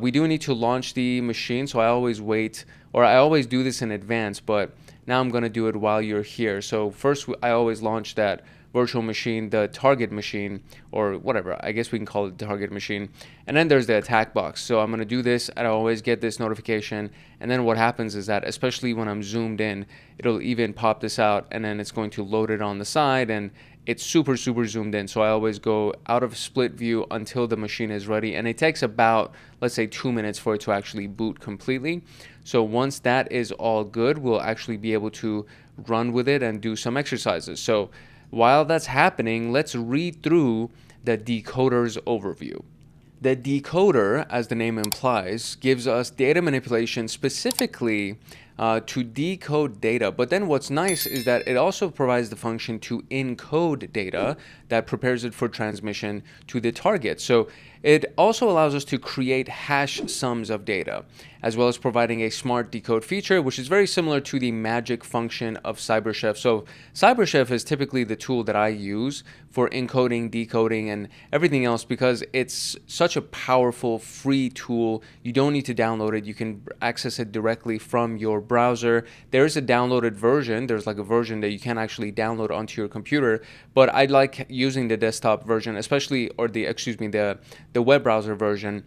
We do need to launch the machine, so I always wait, or I always do this in advance, but now I'm going to do it while you're here. So first, I always launch that virtual machine, the target machine, or whatever, I guess we can call it the target machine. And then there's the attack box. So I'm going to do this, and I always get this notification. And then what happens is that, especially when I'm zoomed in, it'll even pop this out, and then it's going to load it on the side, and it's super zoomed in. So I always go out of split view until the machine is ready, and it takes about, let's say, 2 minutes for it to actually boot completely. So once that is all good, we'll actually be able to run with it and do some exercises. So while that's happening, let's read through the decoder's overview. The decoder, as the name implies, gives us data manipulation specifically to decode data. But then what's nice is that it also provides the function to encode data that prepares it for transmission to the target. So it also allows us to create hash sums of data, as well as providing a smart decode feature, which is very similar to the magic function of CyberChef. So CyberChef is typically the tool that I use for encoding, decoding, and everything else, because it's such a powerful free tool. You don't need to download it. You can access it directly from your browser. There is a downloaded version. There's like a version that you can actually download onto your computer, but I like using the desktop version, especially, or the web browser version,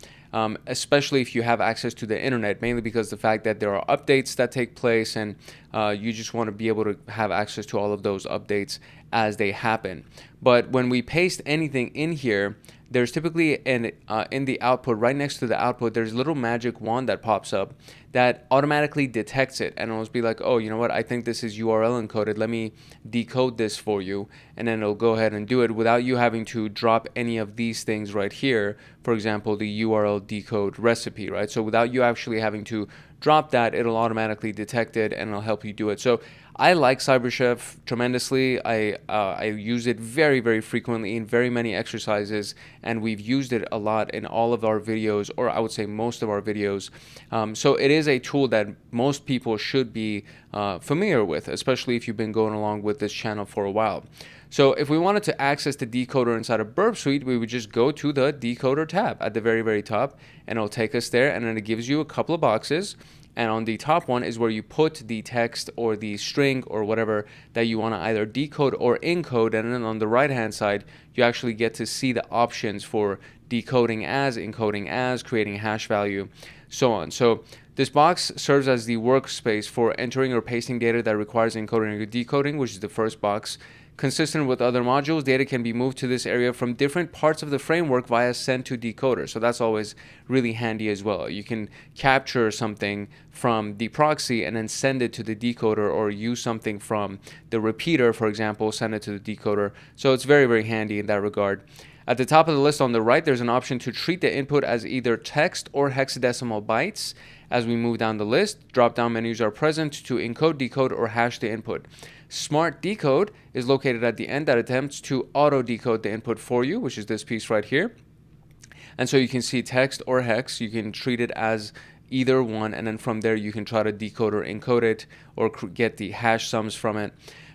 especially if you have access to the internet, mainly because the fact that there are updates that take place, and you just want to be able to have access to all of those updates as they happen. But when we paste anything in here, there's typically in the output, right next to the output, there's a little magic wand that pops up that automatically detects it, and it'll be like, oh, you know what, I think this is URL encoded, let me decode this for you, and then it'll go ahead and do it without you having to drop any of these things right here. For example, the URL decode recipe, right? So without you actually having to drop that, it'll automatically detect it, and it'll help you do it. So I like CyberChef tremendously. I use it very, very frequently in very many exercises, and we've used it a lot in all of our videos, or I would say most of our videos. So it is a tool that most people should be familiar with, especially if you've been going along with this channel for a while. So if we wanted to access the decoder inside of Burp Suite, we would just go to the decoder tab at the very, very top, and it'll take us there, and then it gives you a couple of boxes. And on the top one is where you put the text or the string or whatever that you want to either decode or encode. And then on the right hand side, you actually get to see the options for decoding as, encoding as, creating hash value, so on. So this box serves as the workspace for entering or pasting data that requires encoding or decoding, which is the first box. Consistent with other modules, data can be moved to this area from different parts of the framework via send to decoder. So that's always really handy as well. You can capture something from the proxy and then send it to the decoder, or use something from the repeater, for example, send it to the decoder. So it's very, very handy in that regard. At the top of the list on the right, there's an option to treat the input as either text or hexadecimal bytes. As we move down the list, drop-down menus are present to encode, decode, or hash the input. Smart Decode is located at the end that attempts to auto-decode the input for you, which is this piece right here. And so you can see text or hex. You can treat it as either one, and then from there you can try to decode or encode it, or get the hash sums from it.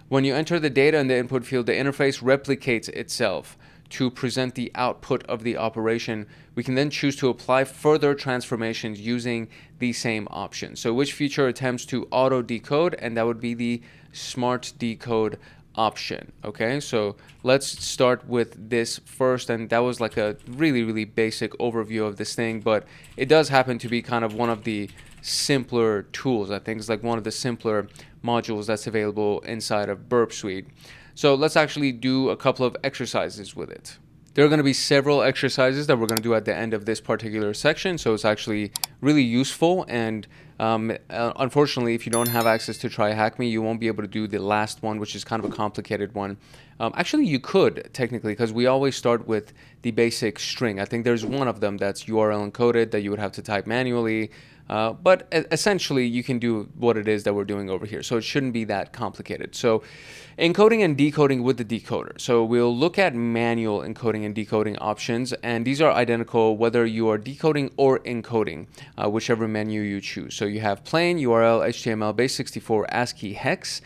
When you enter the data in the input field, the interface replicates itself to present the output of the operation. We can then choose to apply further transformations using the same option. So which feature attempts to auto decode, and that would be the Smart Decode option. Okay, so let's start with this first, and that was like a really, really basic overview of this thing, but it does happen to be kind of one of the simpler tools. I think it's like one of the simpler modules that's available inside of Burp Suite. So let's actually do a couple of exercises with it. There are going to be several exercises that we're going to do at the end of this particular section, so it's actually really useful. And unfortunately, if you don't have access to TryHackMe, you won't be able to do the last one, which is kind of a complicated one. Actually, you could technically, because we always start with the basic string. I think there's one of them that's URL encoded that you would have to type manually. But essentially, you can do what it is that we're doing over here. So it shouldn't be that complicated. So encoding and decoding with the decoder. So we'll look at manual encoding and decoding options. And these are identical whether you are decoding or encoding, whichever menu you choose. So you have plain, URL, HTML, base64, ASCII, hex,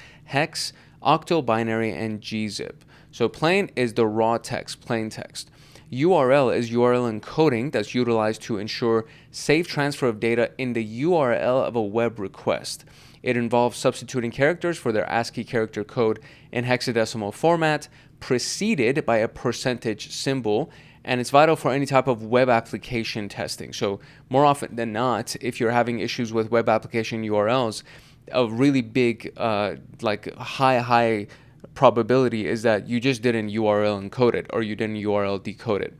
octal, binary, and gzip. So plain is the raw text, plain text. URL is URL encoding that's utilized to ensure safe transfer of data in the URL of a web request. It involves substituting characters for their ASCII character code in hexadecimal format, preceded by a percentage symbol, and it's vital for any type of web application testing. So more often than not, if you're having issues with web application URLs, a really big, like high probability is that you just didn't URL encode it, or you didn't URL decode it.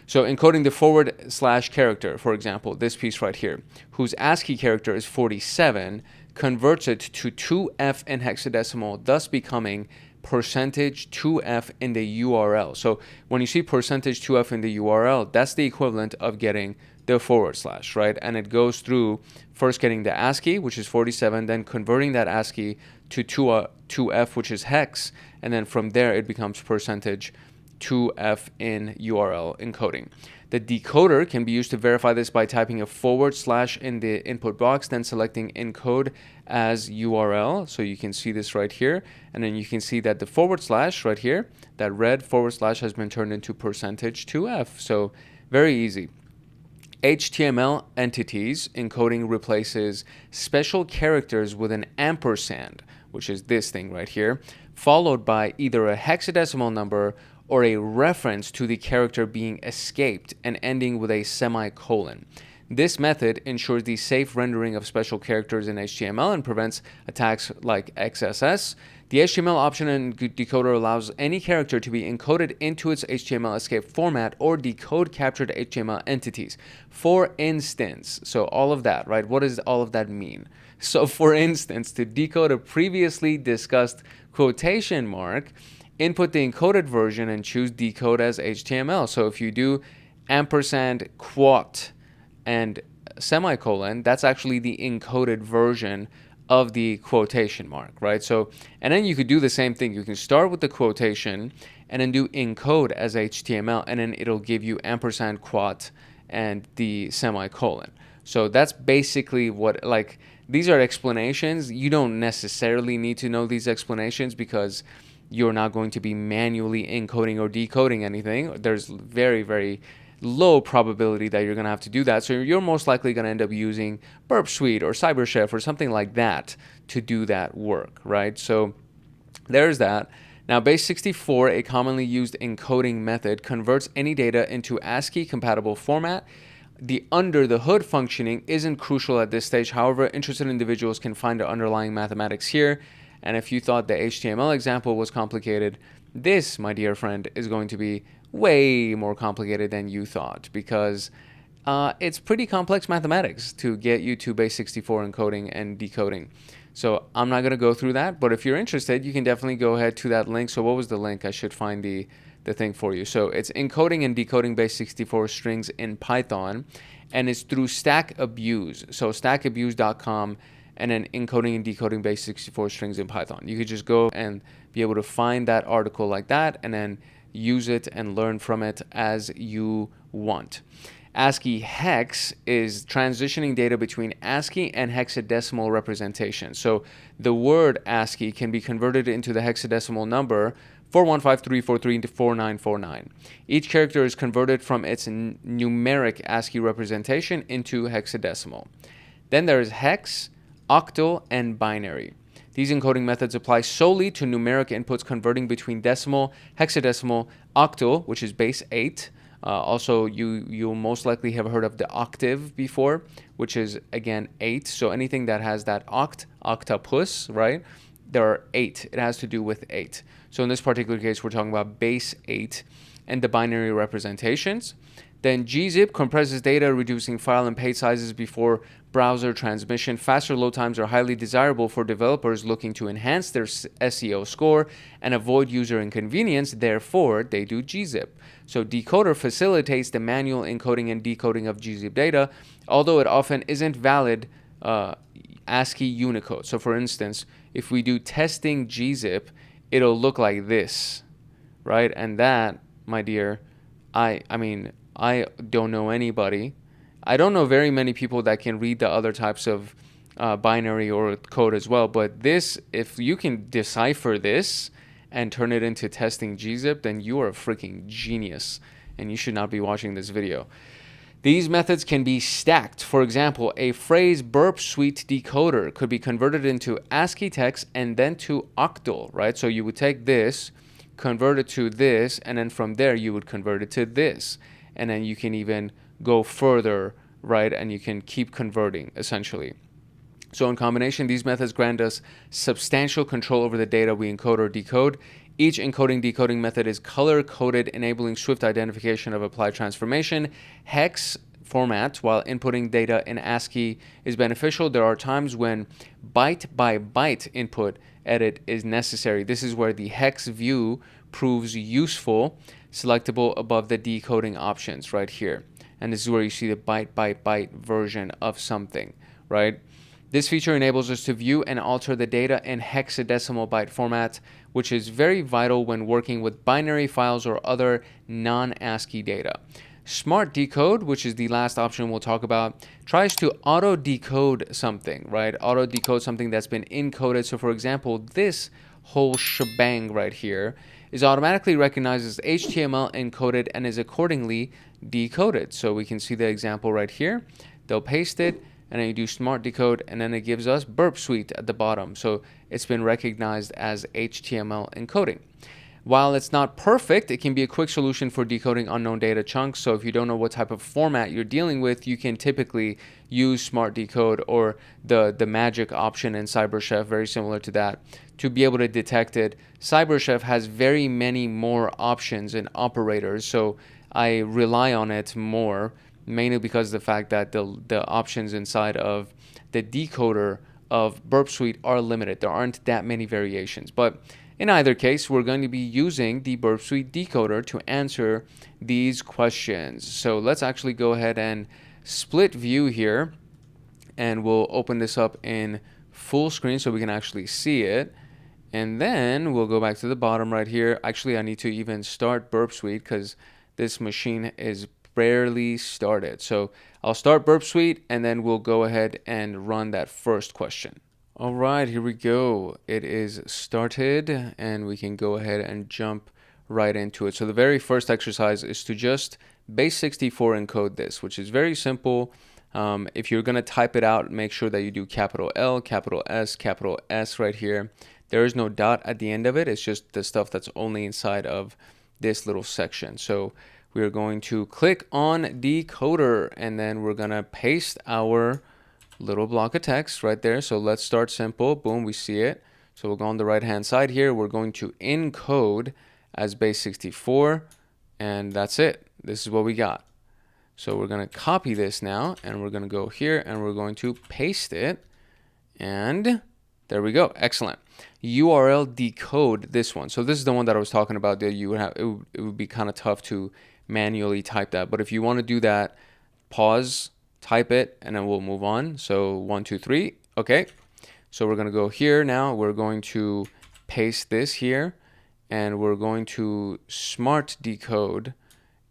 So encoding the / character, for example, this piece right here, whose ASCII character is 47, converts it to 2F in hexadecimal, thus becoming percentage 2F in the URL. So when you see percentage 2F in the URL, that's the equivalent of getting the /, right? And it goes through first getting the ASCII, which is 47, then converting that ASCII to 2F, which is hex, and then from there it becomes percentage 2F in URL encoding. The decoder can be used to verify this by typing a / in the input box, then selecting encode as URL. So you can see this right here, and then you can see that the / right here, that red / has been turned into percentage 2F. So very easy. HTML entities encoding replaces special characters with an ampersand, which is this thing right here, followed by either a hexadecimal number or a reference to the character being escaped and ending with a semicolon. This method ensures the safe rendering of special characters in HTML and prevents attacks like XSS. The HTML option in decoder allows any character to be encoded into its HTML escape format or decode captured HTML entities. For instance, so all of that, right? What does all of that mean? So for instance, to decode a previously discussed quotation mark, input the encoded version and choose decode as HTML. So if you do ampersand, quote, and semicolon, that's actually the encoded version of the quotation mark, right? So, and then you could do the same thing. You can start with the quotation and then do encode as HTML, and then it'll give you ampersand, quote, and the semicolon. So that's basically what, like, these are explanations. You don't necessarily need to know these explanations because you're not going to be manually encoding or decoding anything. There's very, very low probability that you're going to have to do that. So you're most likely going to end up using Burp Suite or CyberChef or something like that to do that work, right? So there's that. Now, base64, a commonly used encoding method, converts any data into ASCII compatible format. The under the hood functioning isn't crucial at this stage. However, interested individuals can find the underlying mathematics here. And if you thought the HTML example was complicated, this, my dear friend, is going to be way more complicated than you thought, because it's pretty complex mathematics to get you to base64 encoding and decoding. So I'm not going to go through that, but if you're interested, you can definitely go ahead to that link. So what was the link? I should find the thing for you. So it's encoding and decoding base64 strings in Python, and it's through Stack Abuse. So stackabuse.com, and then encoding and decoding base64 strings in Python. You could just go and be able to find that article like that and then use it and learn from it as you want. ASCII hex is transitioning data between ASCII and hexadecimal representation. So the word ASCII can be converted into the hexadecimal number 415343 into 4949. Each character is converted from its numeric ASCII representation into hexadecimal. Then there is hex, octal, and binary. These encoding methods apply solely to numeric inputs, converting between decimal, hexadecimal, octal, which is base 8. Also, you'll most likely have heard of the octave before, which is, again, 8. So anything that has that octopus, right, there are 8. It has to do with 8. So in this particular case, we're talking about base 8 and the binary representations. Then gzip compresses data, reducing file and page sizes before browser transmission. Faster load times are highly desirable for developers looking to enhance their SEO score and avoid user inconvenience. Therefore, they do gzip. So decoder facilitates the manual encoding and decoding of gzip data, although it often isn't valid ASCII Unicode. So for instance, if we do testing gzip, it'll look like this, right? And that, my dear, I mean, I don't know anybody. I don't know very many people that can read the other types of binary or code as well. But this, if you can decipher this and turn it into testing gzip, then you are a freaking genius, and you should not be watching this video. These methods can be stacked. For example, a phrase burp suite decoder could be converted into ASCII text and then to octal, right? So you would take this, convert it to this, and then from there you would convert it to this. And then you can even go further, right? And you can keep converting, essentially. So in combination, these methods grant us substantial control over the data we encode or decode. Each encoding-decoding method is color-coded, enabling swift identification of applied transformation. Hex format, while inputting data in ASCII, is beneficial. There are times when byte-by-byte input edit is necessary. This is where the hex view proves useful, selectable above the decoding options right here. And this is where you see the byte-by-byte version of something, right? This feature enables us to view and alter the data in hexadecimal byte format, which is very vital when working with binary files or other non-ASCII data. Smart Decode, which is the last option we'll talk about, tries to auto-decode something, right? Auto-decode something that's been encoded. So for example, this whole shebang right here is automatically recognized as HTML encoded and is accordingly decoded. So we can see the example right here. They'll paste it, and then you do Smart Decode, and then it gives us Burp Suite at the bottom. So it's been recognized as HTML encoding. While it's not perfect, it can be a quick solution for decoding unknown data chunks. So if you don't know what type of format you're dealing with, you can typically use Smart Decode or the magic option in CyberChef, very similar to that, to be able to detect it. CyberChef has very many more options and operators, so I rely on it more, mainly because of the fact that the options inside of the decoder of Burp Suite are limited. There aren't that many variations. But in either case, we're going to be using the Burp Suite decoder to answer these questions. So let's actually go ahead and split view here, and we'll open this up in full screen so we can actually see it. And then we'll go back to the bottom right here. Actually, I need to even start Burp Suite because this machine is barely started. So I'll start Burp Suite and then we'll go ahead and run that first question. All right, here we go. It is started and we can go ahead and jump right into it. So the very first exercise is to just base64 encode this, which is very simple. If you're going to type it out, make sure that you do capital L, capital S right here. There is no dot at the end of it. It's just the stuff that's only inside of this little section. So we are going to click on decoder and then we're going to paste our little block of text right there. So let's start simple. Boom, we see it. So we'll go on the right hand side here. We're going to encode as base64 and that's it. This is what we got. So we're going to copy this now and we're going to go here and we're going to paste it. And there we go. Excellent. URL decode this one. So this is the one that I was talking about that you would have, it would be kind of tough to manually type that. But if you want to do that, pause, type it, and then we'll move on. So 1, 2, 3. Okay. So we're going to go here now. We're going to paste this here and we're going to smart decode.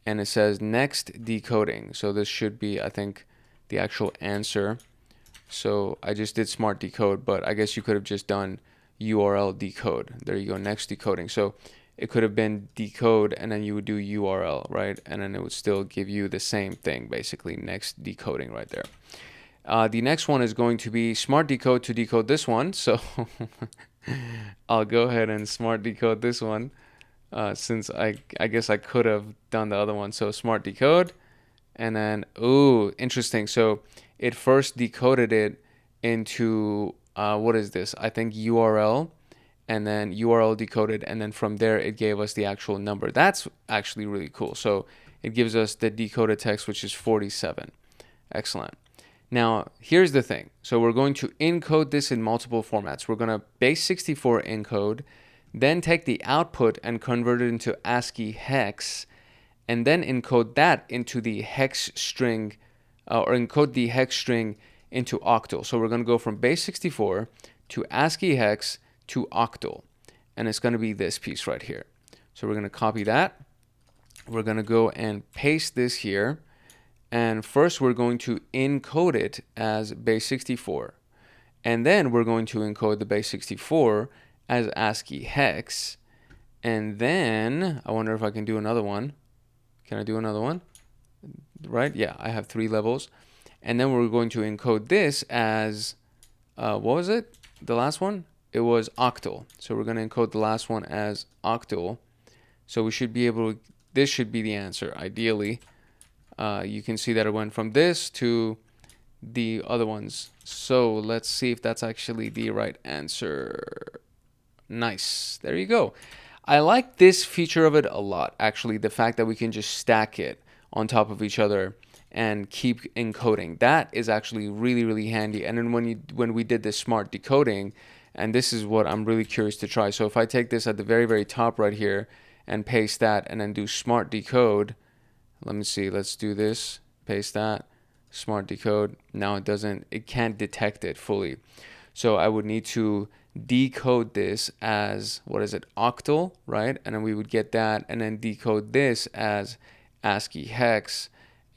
And it says next decoding. So this should be, I think, the actual answer. So I just did smart decode, but I guess you could have just done URL decode. There you go, next decoding. So it could have been decode and then you would do URL, right? And then it would still give you the same thing, basically, next decoding right there. The next one is going to be smart decode to decode this one. So I'll go ahead and smart decode this one. Since I guess I could have done the other one. So smart decode and then, ooh, interesting. So it first decoded it into, what is this? I think URL and then URL decoded. And then from there, it gave us the actual number. That's actually really cool. So it gives us the decoded text, which is 47. Excellent. Now, here's the thing. So we're going to encode this in multiple formats. We're going to base64 encode, then take the output and convert it into ASCII hex, and then encode that into the hex string, or encode the hex string into octal. So we're going to go from base64 to ASCII hex to octal, and it's going to be this piece right here. So we're going to copy that. We're going to go and paste this here, and first we're going to encode it as base64, and then we're going to encode the base64 as ASCII hex, and then I wonder if I can do another one. Can I do another one? Right? Yeah, I have 3 levels. And then we're going to encode this as, what was it? The last one? It was octal. So we're going to encode the last one as octal. So we should be able to, this should be the answer, ideally. You can see that it went from this to the other ones. So let's see if that's actually the right answer. Nice. There you go. I like this feature of it a lot, actually, the fact that we can just stack it on top of each other and keep encoding. That is actually really, really handy. And then when we did this smart decoding, and this is what I'm really curious to try. So if I take this at the very, very top right here and paste that and then do smart decode, let me see, let's do this, paste that, smart decode. Now it can't detect it fully. So I would need to decode this as, what is it, octal, right? And then we would get that and then decode this as ASCII hex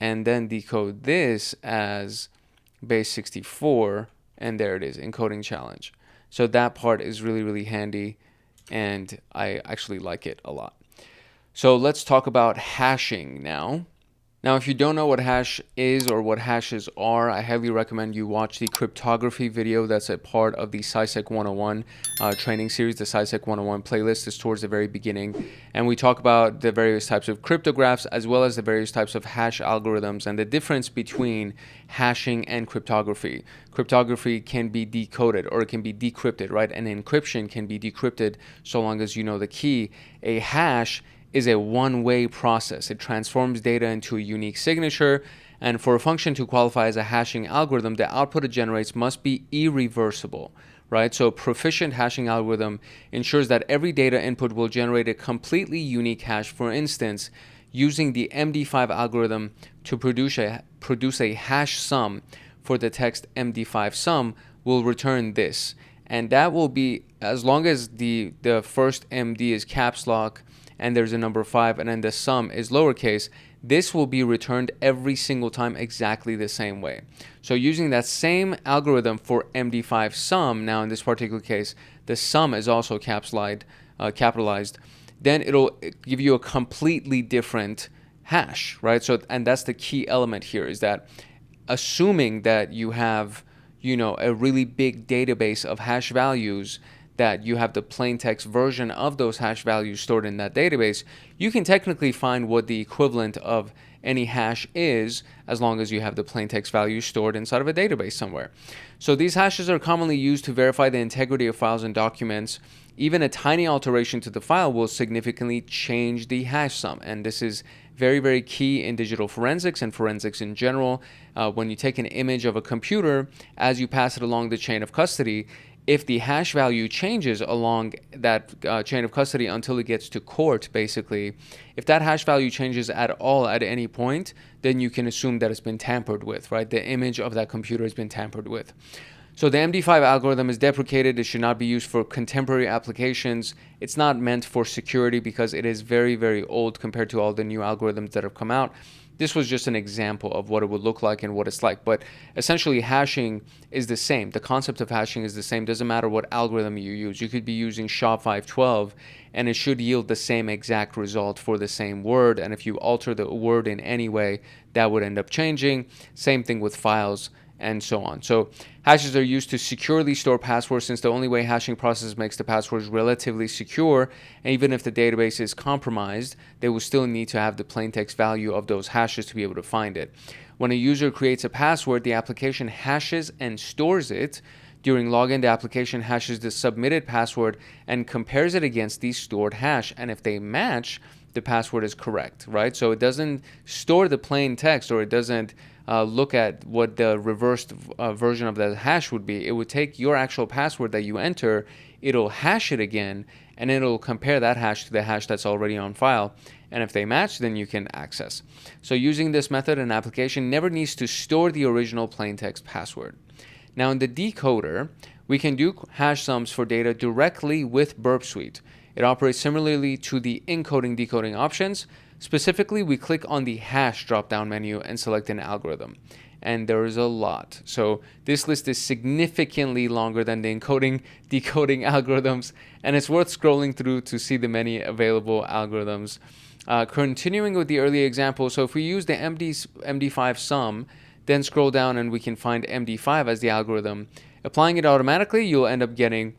and then decode this as base64, and there it is, encoding challenge. So that part is really, really handy and I actually like it a lot. So let's talk about hashing now. Now, if you don't know what hash is or what hashes are, I highly recommend you watch the cryptography video that's a part of the CySec 101 training series. The CySec 101 playlist is towards the very beginning. And we talk about the various types of cryptographs as well as the various types of hash algorithms and the difference between hashing and cryptography. Cryptography can be decoded or it can be decrypted, right? And encryption can be decrypted so long as you know the key. A hash is a one-way process. It transforms data into a unique signature, and for a function to qualify as a hashing algorithm, the output it generates must be irreversible, right? So a proficient hashing algorithm ensures that every data input will generate a completely unique hash. For instance, using the MD5 algorithm to produce a hash sum for the text MD5 sum will return this. And that will be, as long as the first MD is caps lock and there's a number 5 and then the sum is lowercase, this will be returned every single time exactly the same way. So using that same algorithm for MD5 sum, now in this particular case, the sum is also capitalized, then it'll give you a completely different hash, right? So, and that's the key element here, is that assuming that you have, you know, a really big database of hash values, that you have the plain text version of those hash values stored in that database, you can technically find what the equivalent of any hash is, as long as you have the plain text value stored inside of a database somewhere. So these hashes are commonly used to verify the integrity of files and documents. Even a tiny alteration to the file will significantly change the hash sum. And this is very, very key in digital forensics and forensics in general. When you take an image of a computer, as you pass it along the chain of custody, if the hash value changes along that chain of custody until it gets to court, basically, if that hash value changes at all at any point, then you can assume that it's been tampered with, right? The image of that computer has been tampered with. So the MD5 algorithm is deprecated. It should not be used for contemporary applications. It's not meant for security because it is very, very old compared to all the new algorithms that have come out. This was just an example of what it would look like and what it's like. But essentially, hashing is the same. The concept of hashing is the same. Doesn't matter what algorithm you use. You could be using SHA-512, and it should yield the same exact result for the same word. And if you alter the word in any way, that would end up changing. Same thing with files and so on. So hashes are used to securely store passwords, since the only way hashing process makes the passwords relatively secure, and even if the database is compromised, they will still need to have the plain text value of those hashes to be able to find it. When a user creates a password, the application hashes and stores it. During login, the application hashes the submitted password and compares it against the stored hash, and if they match, the password is correct, right? So it doesn't store the plain text, or it doesn't look at what the reversed version of the hash would be. It would take your actual password that you enter, it'll hash it again, and it'll compare that hash to the hash that's already on file. And if they match, then you can access. So using this method, an application never needs to store the original plain text password. Now in the decoder, we can do hash sums for data directly with Burp Suite. It operates similarly to the encoding decoding options. Specifically, we click on the hash drop-down menu and select an algorithm. And there is a lot. So this list is significantly longer than the encoding decoding algorithms, and it's worth scrolling through to see the many available algorithms. Continuing with the earlier example, so if we use the MD5 sum, then scroll down and we can find MD5 as the algorithm. Applying it automatically, you'll end up getting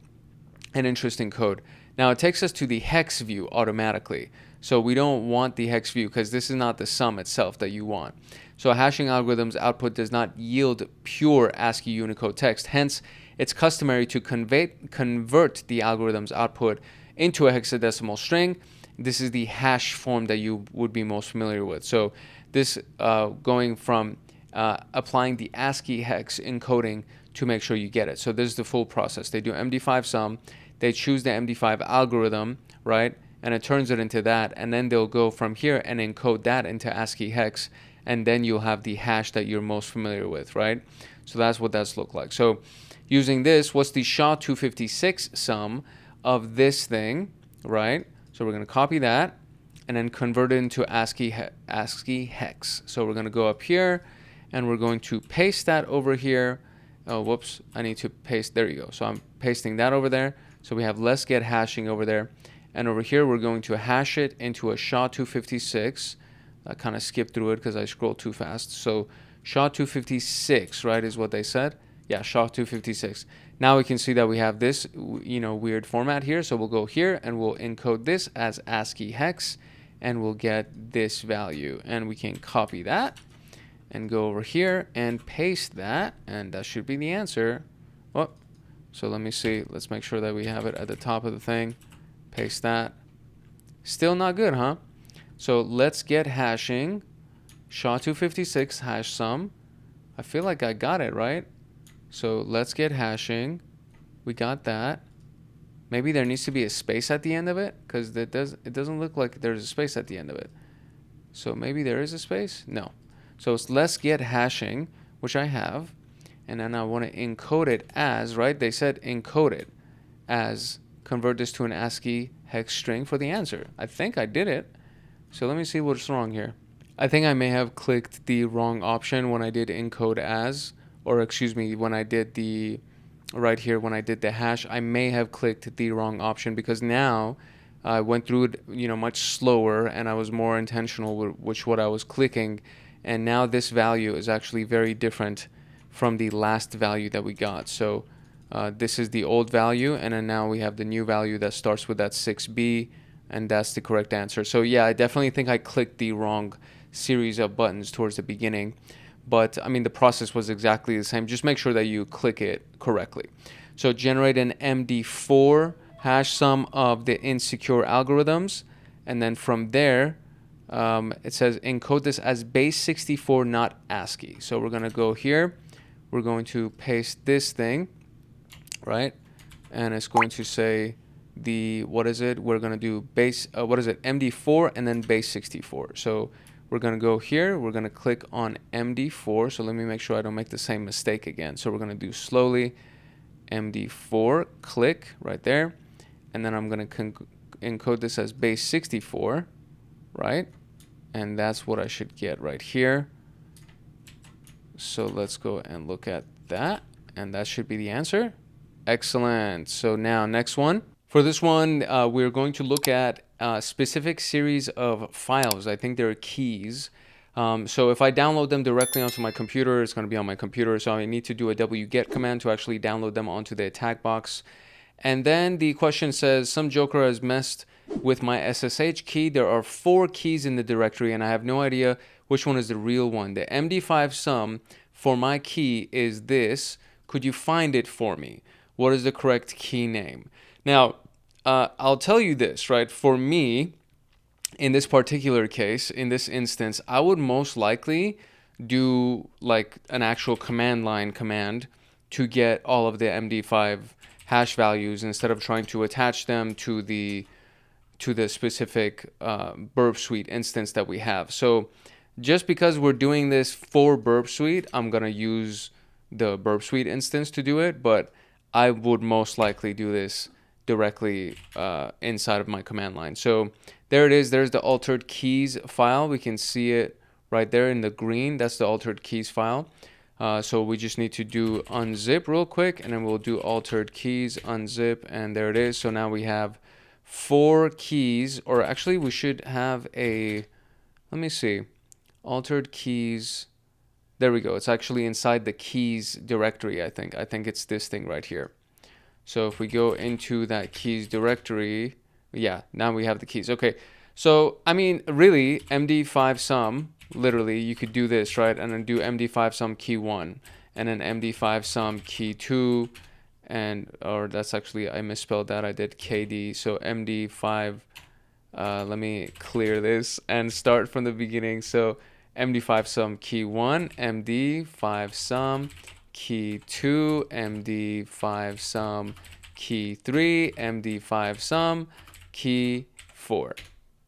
an interesting code. Now it takes us to the hex view automatically. So we don't want the hex view because this is not the sum itself that you want. So a hashing algorithm's output does not yield pure ASCII Unicode text. Hence, it's customary to convert the algorithm's output into a hexadecimal string. This is the hash form that you would be most familiar with. So this going from applying the ASCII hex encoding to make sure you get it. So this is the full process. They do MD5 sum, they choose the MD5 algorithm, right? And it turns it into that, and then they'll go from here and encode that into ASCII hex, and then you'll have the hash that you're most familiar with, right? So that's what that's look like. So using this, what's the SHA-256 sum of this thing, right? So we're going to copy that and then convert it into ASCII hex. So we're going to go up here and we're going to paste that over here. Oh, whoops, I need to paste, there you go. So I'm pasting that over there. So we have let's get hashing over there. And over here, we're going to hash it into a SHA-256. I kind of skipped through it because I scrolled too fast. So SHA-256, right, is what they said. Yeah, SHA-256. Now we can see that we have this, weird format here. So we'll go here and we'll encode this as ASCII hex, and we'll get this value. And we can copy that and go over here and paste that, and that should be the answer. Oh, so let me see. Let's make sure that we have it at the top of the thing. Paste that. Still not good, huh? So let's get hashing. SHA-256 hash sum. I feel like I got it, right? So let's get hashing. We got that. Maybe there needs to be a space at the end of it, because it doesn't look like there's a space at the end of it. So maybe there is a space? No. So it's let's get hashing, which I have. and then I want to encode it as, right? They said encode it as, convert this to an ASCII hex string for the answer. I think I did it. So let me see what's wrong here. I think I may have clicked the wrong option when I did encode as, or excuse me, when I did the, right here, when I did the hash, I may have clicked the wrong option, because now I went through it, much slower, and I was more intentional with what I was clicking. And now this value is actually very different from the last value that we got. So this is the old value, and then now we have the new value that starts with that 6B, and that's the correct answer. So yeah, I definitely think I clicked the wrong series of buttons towards the beginning. But I mean, the process was exactly the same. Just make sure that you click it correctly. So generate an MD4 hash sum of the insecure algorithms, and then from there it says encode this as base 64, not ASCII. So we're going to go here, we're going to paste this thing, right? And it's going to say what is it? We're going to do base MD4 and then base 64. So we're going to go here, we're going to click on MD4. So let me make sure I don't make the same mistake again. So we're going to do slowly MD4, click right there. And then I'm going to encode this as base 64, right? And that's what I should get right here. So let's go and look at that. And that should be the answer. Excellent. So now next one. For this one, we're going to look at a specific series of files. I think they're keys. So if I download them directly onto my computer, it's going to be on my computer. So I need to do a wget command to actually download them onto the attack box. And then the question says, some joker has messed with my SSH key. There are 4 keys in the directory, and I have no idea which one is the real one. The MD5 sum for my key is this. Could you find it for me? What is the correct key name? Now, I'll tell you this, right? For me, in this particular case, in this instance, I would most likely do like an actual command line command to get all of the MD5 hash values instead of trying to attach them to the specific Burp Suite instance that we have. So just because we're doing this for Burp Suite, I'm going to use the Burp Suite instance to do it, but I would most likely do this directly inside of my command line. So there it is. There's the altered keys file. We can see it right there in the green. That's the altered keys file. So we just need to do unzip real quick, and then we'll do altered keys, unzip, and there it is. So now we have 4 keys, or actually we should have let me see, altered keys. There we go. It's actually inside the keys directory, I think. I think it's this thing right here. So if we go into that keys directory, yeah, now we have the keys. Okay. So, I mean, really, MD5 sum, literally, you could do this, right? And then do MD5 sum key 1, and then MD5 sum key 2, or that's actually, I misspelled that. I did KD. So MD5, let me clear this and start from the beginning. So MD5 sum key 1, MD5 sum key 2, MD5 sum key 3, MD5 sum key 4.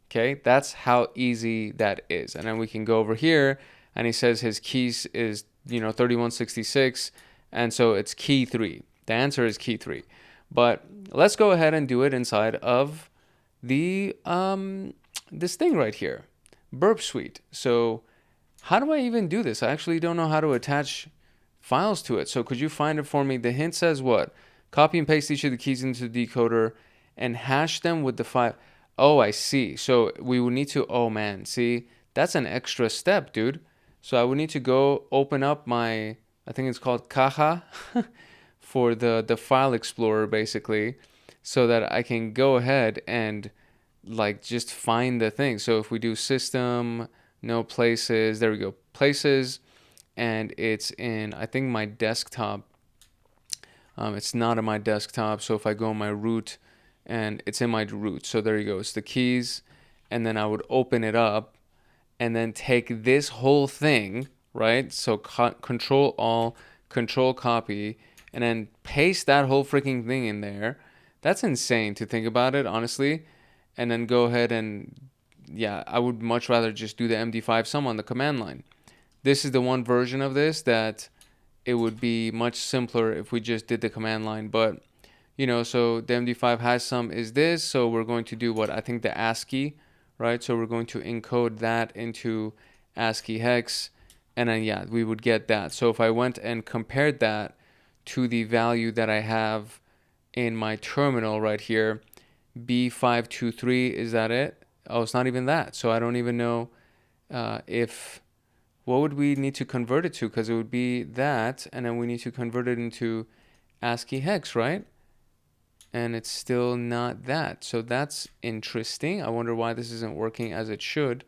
Okay, that's how easy that is. And then we can go over here, and he says his keys is 3166, and so it's key 3. The answer is key 3. But let's go ahead and do it inside of the this thing right here, Burp Suite. So how do I even do this? I actually don't know how to attach files to it. So could you find it for me? The hint says what? Copy and paste each of the keys into the decoder and hash them with the file. Oh, I see. So we would need to, oh man, see, that's an extra step, dude. So I would need to go open up my, I think it's called Caja for the file explorer, basically, so that I can go ahead and like just find the thing. So if we do system, no places, there we go, places, and it's in, I think, my desktop. It's not in my desktop. So if I go on my root, and it's in my root. So there you go. It's the keys. And then I would open it up and then take this whole thing, right? So control all, control copy, and then paste that whole freaking thing in there. That's insane to think about it, honestly. And then go ahead and, yeah, I would much rather just do the MD5 sum on the command line. This is the one version of this that it would be much simpler if we just did the command line. But, you know, so the MD5 hash sum is this. So we're going to do what I think the ASCII, right? So we're going to encode that into ASCII hex. And then, yeah, we would get that. So if I went and compared that to the value that I have in my terminal right here, B523, is that it? Oh, it's not even that. So I don't even know what would we need to convert it to? Because it would be that, and then we need to convert it into ASCII hex, right? And it's still not that. So that's interesting. I wonder why this isn't working as it should.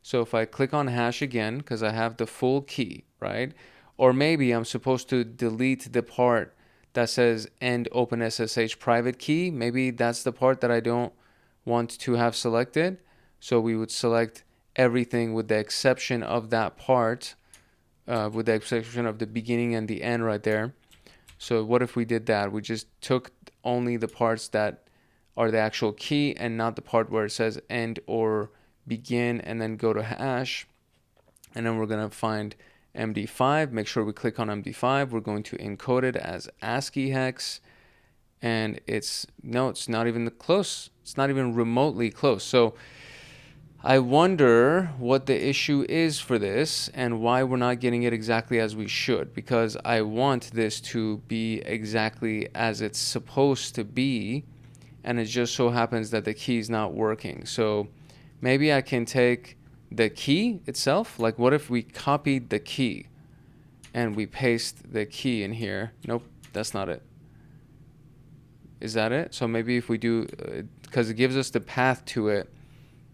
So if I click on hash again, because I have the full key, right? Or maybe I'm supposed to delete the part that says end OpenSSH private key. Maybe that's the part that I don't want to have selected. So we would select everything with the exception of that part, with the exception of the beginning and the end right there. So what if we did that? We just took only the parts that are the actual key and not the part where it says end or begin, and then go to hash, and then we're going to find MD5. Make sure we click on MD5. We're going to encode it as ASCII hex, and it's not even close. It's not even remotely close. So I wonder what the issue is for this and why we're not getting it exactly as we should, because I want this to be exactly as it's supposed to be, and it just so happens that the key is not working. So maybe I can take the key itself. Like, what if we copied the key and we paste the key in here? Nope, that's not it. Is that it? So maybe if we do, because it gives us the path to it,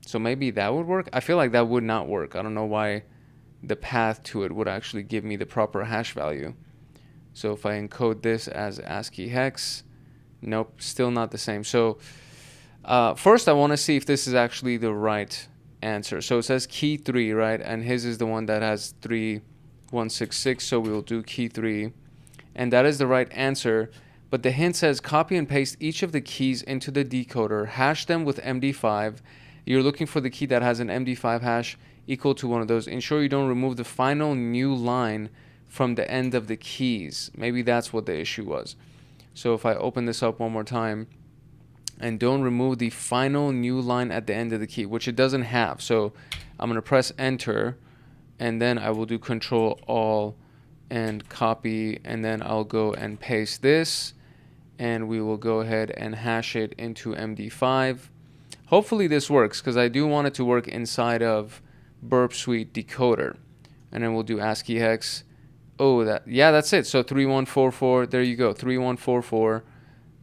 so maybe that would work. I feel like that would not work. I don't know why the path to it would actually give me the proper hash value. So if I encode this as ASCII hex, nope, still not the same. So first I want to see if this is actually the right answer. So it says key 3, right? And his is the one that has 3166. So we will do key 3. And that is the right answer. But the hint says copy and paste each of the keys into the decoder, hash them with MD5. You're looking for the key that has an MD5 hash equal to one of those. Ensure you don't remove the final new line from the end of the keys. Maybe that's what the issue was. So if I open this up one more time, and don't remove the final new line at the end of the key, which it doesn't have. So I'm going to press enter, and then I will do Control Alt and copy, and then I'll go and paste this, and we will go ahead and hash it into MD5. Hopefully this works, because I do want it to work inside of Burp Suite decoder. And then we'll do ASCII hex. Oh, that's it. So 3144, there you go, 3144,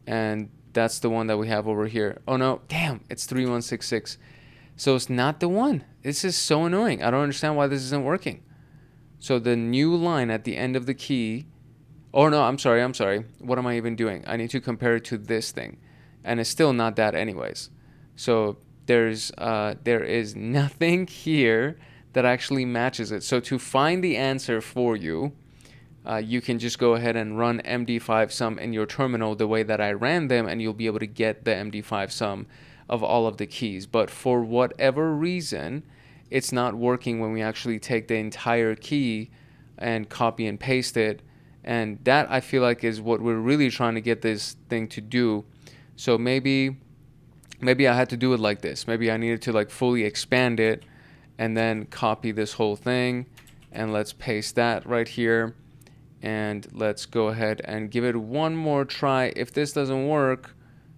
and that's the one that we have over here. Oh no, damn, it's 3166. So it's not the one. This is so annoying. I don't understand why this isn't working. So the new line at the end of the key, oh no, I'm sorry. What am I even doing? I need to compare it to this thing, and it's still not that anyways. So there is nothing here that actually matches it. So to find the answer for you, you can just go ahead and run MD5 sum in your terminal the way that I ran them, and you'll be able to get the MD5 sum of all of the keys. But for whatever reason, it's not working when we actually take the entire key and copy and paste it. And that, I feel like, is what we're really trying to get this thing to do. So maybe I had to do it like this. Maybe I needed to like fully expand it and then copy this whole thing, and let's paste that right here, and let's go ahead and give it one more try. If this doesn't work,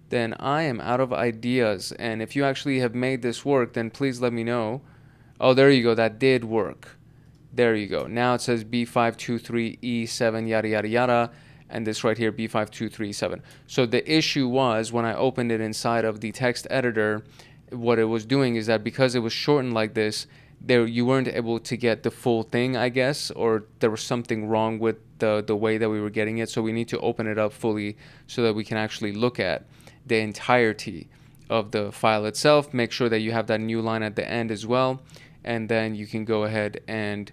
then I am out of ideas. And if you actually have made this work, then please let me know. Oh, there you go, that did work. There you go. Now it says B523E7 yada yada yada, and this right here, B5237. So the issue was when I opened it inside of the text editor, what it was doing is that because it was shortened like this, you weren't able to get the full thing, I guess, or there was something wrong with the way that we were getting it. So we need to open it up fully so that we can actually look at the entirety of the file itself. Make sure that you have that new line at the end as well, and then you can go ahead and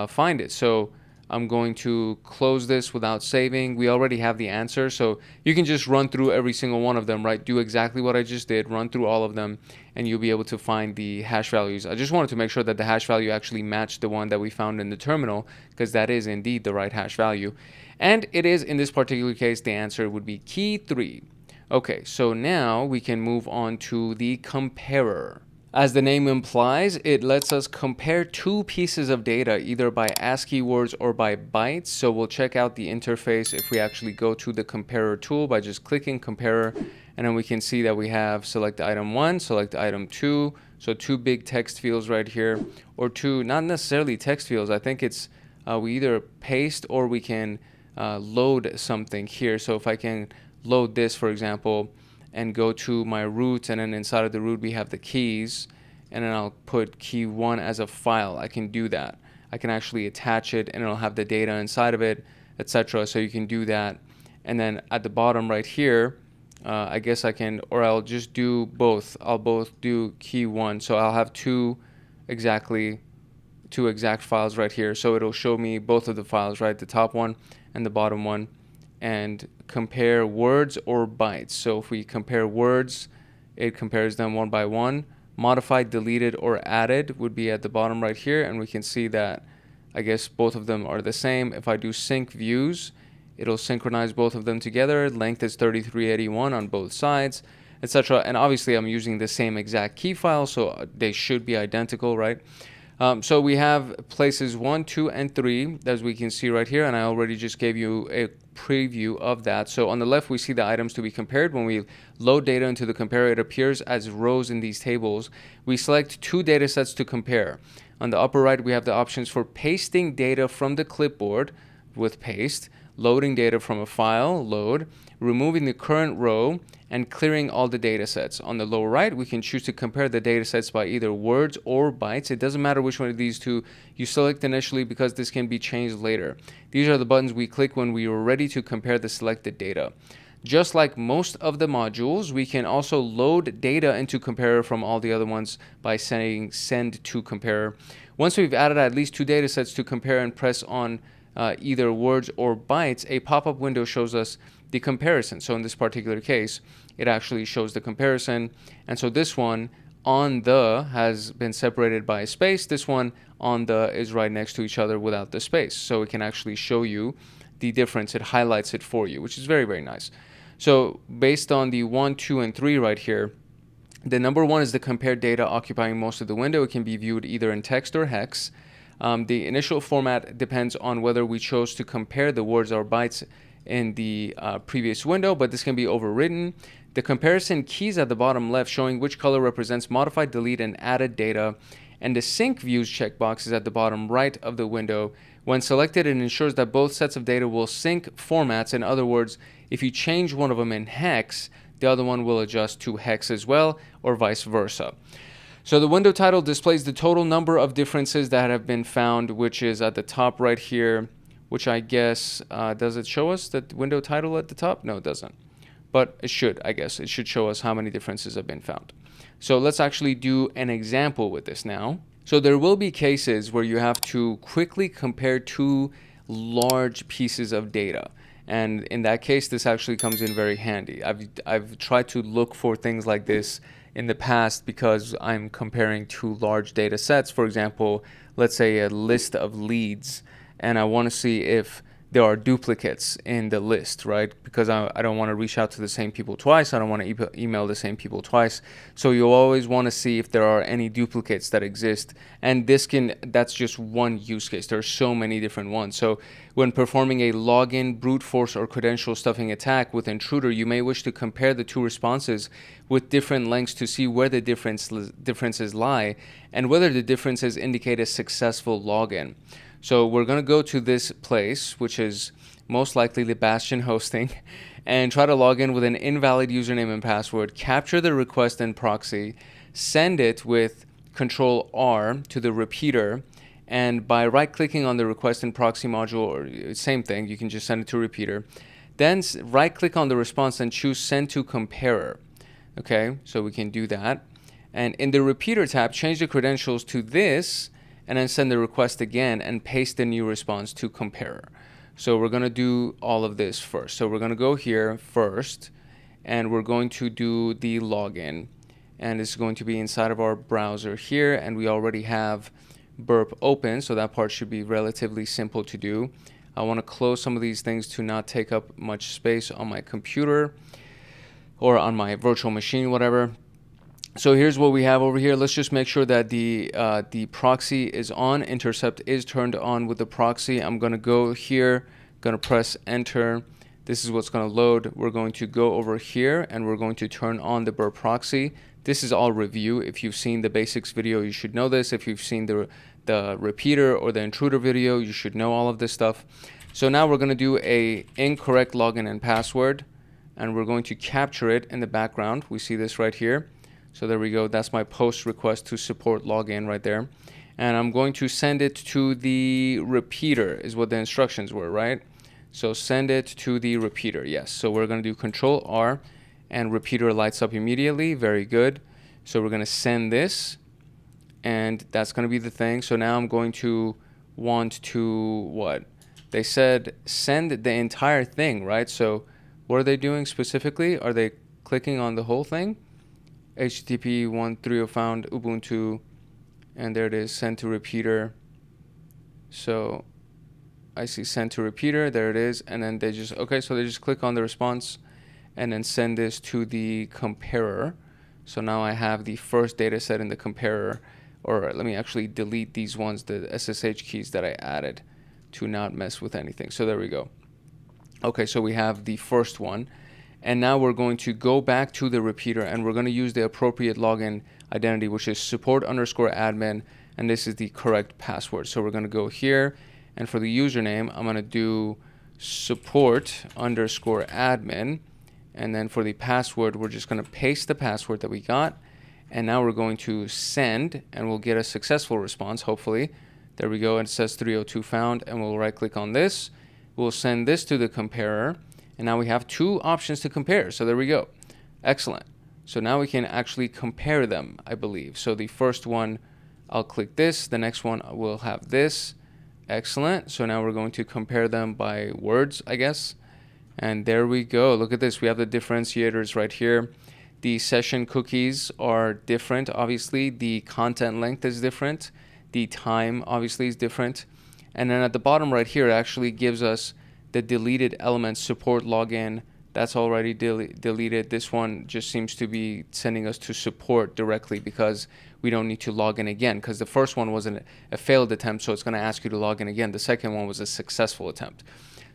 find it. So I'm going to close this without saving. We already have the answer, so you can just run through every single one of them, right? Do exactly what I just did, run through all of them, and you'll be able to find the hash values. I just wanted to make sure that the hash value actually matched the one that we found in the terminal, because that is indeed the right hash value. And it is, in this particular case, the answer would be key 3. Okay, so now we can move on to the comparer. As the name implies, it lets us compare two pieces of data, either by ASCII words or by bytes. So we'll check out the interface if we actually go to the comparer tool by just clicking comparer, and then we can see that we have select item 1, select item 2, so 2 big text fields right here, or 2 not necessarily text fields. I think it's we either paste or we can load something here. So if I can load this, for example, and go to my root, and then inside of the root we have the keys, and then I'll put key 1 as a file. I can do that. I can actually attach it, and it'll have the data inside of it, etc. So you can do that. And then at the bottom right here, I guess I can, or I'll just do both. I'll both do key 1. So I'll have two exact files right here. So it'll show me both of the files, right? The top one and the bottom one. And compare words or bytes. So if we compare words, it compares them one by one. Modified, deleted, or added would be at the bottom right here, and we can see that I guess both of them are the same. If I do sync views, it'll synchronize both of them together. Length is 3381 on both sides, etc. And obviously I'm using the same exact key file, so they should be identical, right? So we have places 1, 2, and 3, as we can see right here, and I already just gave you a preview of that. So on the left, we see the items to be compared. When we load data into the comparer, it appears as rows in these tables. We select 2 data sets to compare. On the upper right, we have the options for pasting data from the clipboard with paste, loading data from a file, load, removing the current row, and clearing all the data sets. On the lower right, we can choose to compare the data sets by either words or bytes. It doesn't matter which one of these two you select initially, because this can be changed later. These are the buttons we click when we are ready to compare the selected data. Just like most of the modules, we can also load data into comparer from all the other ones by saying send to comparer. Once we've added at least 2 data sets to compare and press on either words or bytes, a pop-up window shows us the comparison. So in this particular case, it actually shows the comparison. And so this one on the has been separated by a space. This one on the is right next to each other without the space. So it can actually show you the difference. It highlights it for you, which is very, very nice. So based on the 1, 2, and 3 right here, the number 1 is the compared data occupying most of the window. It can be viewed either in text or hex. The initial format depends on whether we chose to compare the words or bytes in the previous window, but this can be overwritten. The comparison keys at the bottom left showing which color represents modified, delete, and added data, and the sync views checkbox is at the bottom right of the window. When selected, it ensures that both sets of data will sync formats. In other words, if you change one of them in hex, the other one will adjust to hex as well, or vice versa. So the window title displays the total number of differences that have been found, which is at the top right here, which I guess, does it show us the window title at the top? No, it doesn't. But it should, I guess. It should show us how many differences have been found. So let's actually do an example with this now. So there will be cases where you have to quickly compare 2 large pieces of data. And in that case, this actually comes in very handy. I've tried to look for things like this in the past because I'm comparing 2 large data sets. For example, let's say a list of leads, and I want to see if there are duplicates in the list, right? Because I don't want to reach out to the same people twice. I don't want to email the same people twice. So you'll always want to see if there are any duplicates that exist. And that's just one use case. There are so many different ones. So when performing a login, brute force, or credential stuffing attack with Intruder, you may wish to compare the 2 responses with different lengths to see where the differences lie and whether the differences indicate a successful login. So we're going to go to this place, which is most likely the Bastion hosting, and try to log in with an invalid username and password, capture the request in proxy, send it with Control R to the repeater, and by right-clicking on the request in proxy module, or same thing, you can just send it to repeater. Then right-click on the response and choose Send to Comparer. Okay, so we can do that. And in the repeater tab, change the credentials to this, and then send the request again and paste the new response to comparer. So we're going to do all of this first. So we're going to go here first, and we're going to do the login, and it's going to be inside of our browser here, and we already have Burp open, so that part should be relatively simple to do. I want to close some of these things to not take up much space on my computer or on my virtual machine, whatever. So here's what we have over here. Let's just make sure that the proxy is on. Intercept is turned on with the proxy. I'm going to go here, going to press enter. This is what's going to load. We're going to go over here and we're going to turn on the Burp Proxy. This is all review. If you've seen the basics video, you should know this. If you've seen the repeater or the intruder video, you should know all of this stuff. So now we're going to do a incorrect login and password, and we're going to capture it in the background. We see this right here. So there we go. That's my post request to support login right there. And I'm going to send it to the repeater is what the instructions were, right? So send it to the repeater. Yes. So we're going to do Control R, and repeater lights up immediately. Very good. So we're going to send this, and that's going to be the thing. So now I'm going to want to, what? They said send the entire thing, right? So what are they doing specifically? Are they clicking on the whole thing? HTTP 1.3.0 found Ubuntu, and there it is, send to repeater. So I see send to repeater, there it is, and then they just, okay, so they just click on the response and then send this to the comparer. So now I have the first data set in the comparer, or let me actually delete these ones, the SSH keys that I added to not mess with anything. So there we go. Okay, so we have the first one. And now we're going to go back to the repeater, and we're going to use the appropriate login identity, which is support_admin, and this is the correct password. So we're going to go here, and for the username, I'm going to do support_admin. And then for the password, we're just going to paste the password that we got. And now we're going to send, and we'll get a successful response, hopefully. There we go. It says 302 found, and we'll right click on this. We'll send this to the comparer. And now we have two options to compare. So there we go. Excellent. So now we can actually compare them, I believe. So the first one, I'll click this. The next one will have this. Excellent. So now we're going to compare them by words, I guess. And there we go. Look at this. We have the differentiators right here. The session cookies are different. Obviously, the content length is different. The time obviously is different. And then at the bottom right here, it actually gives us the deleted elements, support login. That's already deleted. This one just seems to be sending us to support directly because we don't need to log in again, because the first one was a failed attempt, so it's going to ask you to log in again. The second one was a successful attempt.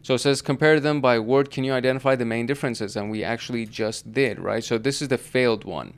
So it says compare them by word. Can you identify the main differences? And we actually just did, right? So this is the failed one.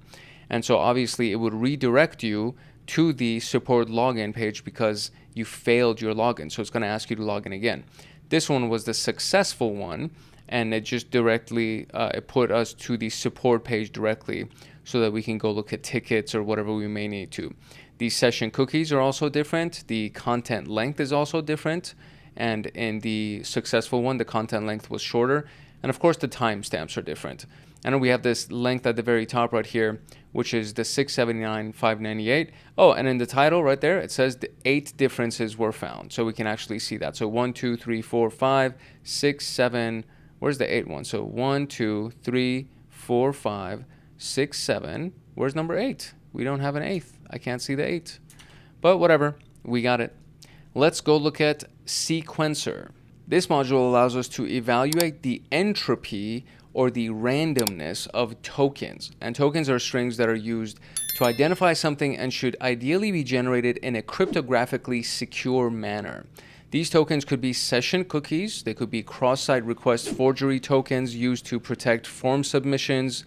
And so obviously it would redirect you to the support login page because you failed your login. So it's going to ask you to log in again. This one was the successful one, and it just directly it put us to the support page directly so that we can go look at tickets or whatever we may need to. The session cookies are also different. The content length is also different. And in the successful one, the content length was shorter. And of course, the timestamps are different. And we have this length at the very top right here, which is the 679,598. Oh, and in the title right there, it says the 8 differences were found. So we can actually see that. So 1, 2, 3, 4, 5, 6, 7. Where's the 8 one? So 1, 2, 3, 4, 5, 6, 7. Where's number 8? We don't have an 8th. I can't see the 8. But whatever, we got it. Let's go look at Sequencer. This module allows us to evaluate the entropy or the randomness of tokens. And tokens are strings that are used to identify something and should ideally be generated in a cryptographically secure manner. These tokens could be session cookies, they could be cross-site request forgery tokens used to protect form submissions,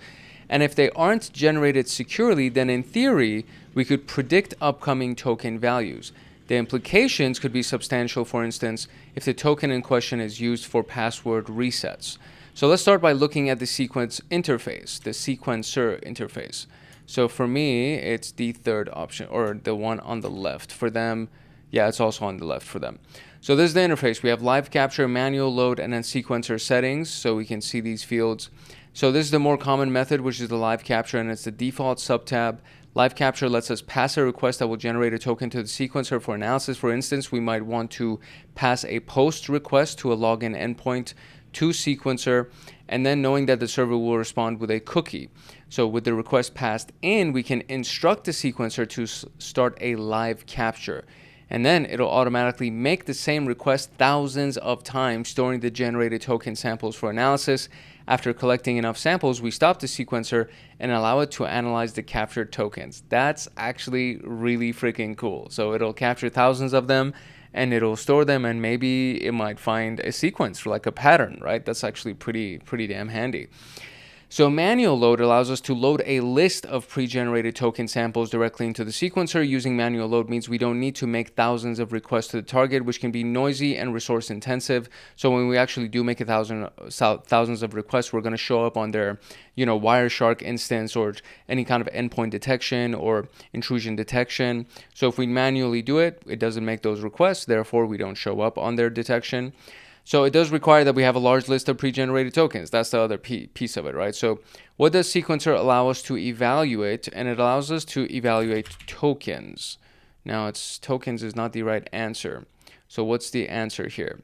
and if they aren't generated securely, then in theory, we could predict upcoming token values. The implications could be substantial, for instance, if the token in question is used for password resets. So let's start by looking at the sequence interface, the sequencer interface. So for me, it's the third option, or the one on the left. For them, yeah, it's also on the left for them. So this is the interface. We have live capture, manual load, and then sequencer settings, so we can see these fields. So this is the more common method, which is the live capture, and it's the default subtab. Live capture lets us pass a request that will generate a token to the sequencer for analysis. For instance, we might want to pass a post request to a login endpoint to sequencer, and then knowing that the server will respond with a cookie. So with the request passed in, we can instruct the sequencer to start a live capture. And then it'll automatically make the same request thousands of times, storing the generated token samples for analysis. After collecting enough samples, we stop the sequencer and allow it to analyze the captured tokens. That's actually really freaking cool. So it'll capture thousands of them and it'll store them, and maybe it might find a sequence, like a pattern, right? That's actually pretty damn handy. So manual load allows us to load a list of pre-generated token samples directly into the sequencer. Using manual load means we don't need to make thousands of requests to the target, which can be noisy and resource intensive. So when we actually do make thousands of requests, we're going to show up on their, Wireshark instance or any kind of endpoint detection or intrusion detection. So if we manually do it, it doesn't make those requests. Therefore, we don't show up on their detection. So it does require that we have a large list of pre-generated tokens. That's the other piece of it, right? So what does sequencer allow us to evaluate? And it allows us to evaluate tokens. Now, tokens is not the right answer. So what's the answer here?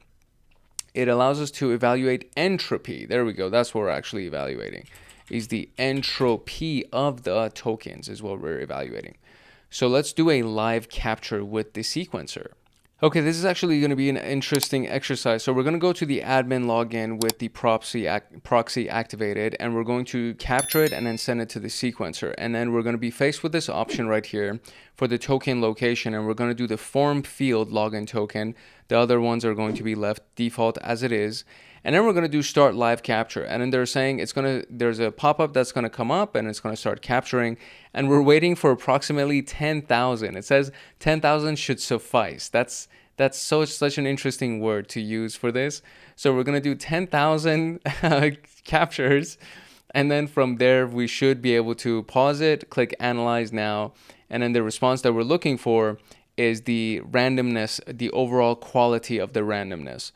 It allows us to evaluate entropy. There we go. That's what we're actually evaluating. Is the entropy of the tokens is what we're evaluating. So let's do a live capture with the sequencer. Okay, this is actually going to be an interesting exercise. So we're going to go to the admin login with the proxy activated, and we're going to capture it and then send it to the sequencer. And then we're going to be faced with this option right here for the token location, and we're going to do the form field login token. The other ones are going to be left default as it is. And then we're going to do start live capture. And then they're saying there's a pop-up that's going to come up and it's going to start capturing. And we're waiting for approximately 10,000. It says 10,000 should suffice. That's such an interesting word to use for this. So we're going to do 10,000 captures. And then from there, we should be able to pause it, click analyze now. And then the response that we're looking for is the randomness, the overall quality of the randomness.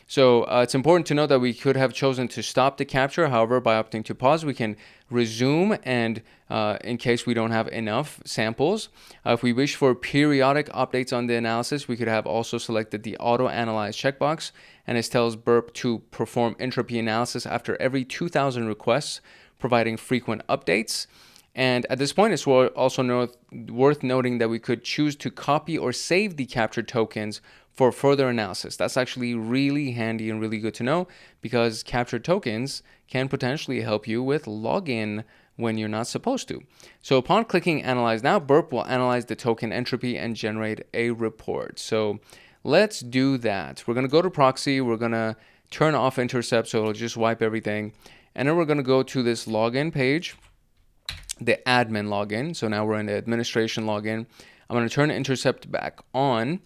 So it's important to note that we could have chosen to stop the capture. However, by opting to pause, we can resume, and in case we don't have enough samples. If we wish for periodic updates on the analysis, we could have also selected the auto analyze checkbox, and it tells Burp to perform entropy analysis after every 2,000 requests, providing frequent updates. And at this point, it's also worth noting that we could choose to copy or save the captured tokens for further analysis. That's actually really handy and really good to know, because captured tokens can potentially help you with login when you're not supposed to. So upon clicking analyze now, Burp will analyze the token entropy and generate a report. So let's do that. We're going to go to proxy. We're going to turn off intercept, so it'll just wipe everything. And then we're going to go to this login page, the admin login. So now we're in the administration login. I'm going to turn intercept back on,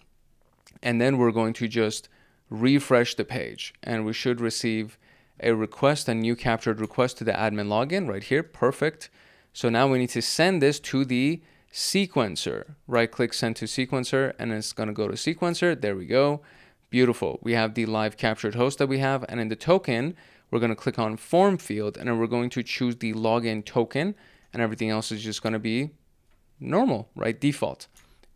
and then we're going to just refresh the page, and we should receive a request, a new captured request to the admin login right here. Perfect. So now we need to send this to the sequencer. Right click, send to sequencer, and it's going to go to sequencer. There we go. Beautiful. We have the live captured host that we have, and in the token, we're going to click on form field, and then we're going to choose the login token, and everything else is just going to be normal, right? Default.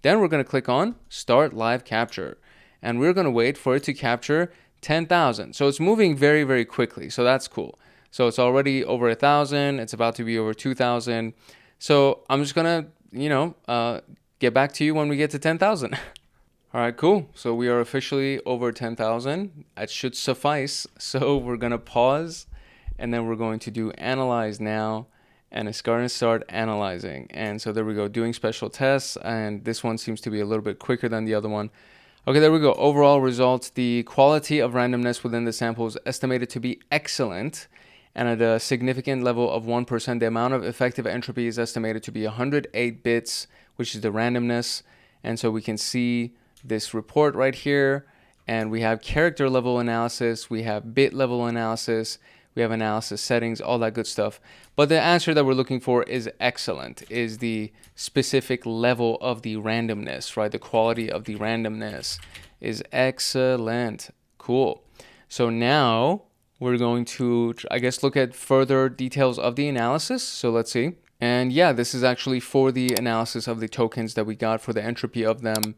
Then we're going to click on start live capture, and we're going to wait for it to capture 10,000. So it's moving very, very quickly. So that's cool. So it's already over 1,000. It's about to be over 2,000. So I'm just going to, get back to you when we get to 10,000. All right, cool. So we are officially over 10,000. That should suffice. So we're going to pause, and then we're going to do analyze now. And it's going to start analyzing. And so there we go, doing special tests. And this one seems to be a little bit quicker than the other one. Okay, there we go. Overall results, the quality of randomness within the sample is estimated to be excellent. And at a significant level of 1%, the amount of effective entropy is estimated to be 108 bits, which is the randomness. And so we can see this report right here. And we have character level analysis. We have bit level analysis. We have analysis settings, all that good stuff. But the answer that we're looking for is excellent, is the specific level of the randomness, right? The quality of the randomness is excellent. Cool. So now we're going to, I guess, look at further details of the analysis. So let's see. And yeah, this is actually for the analysis of the tokens that we got for the entropy of them.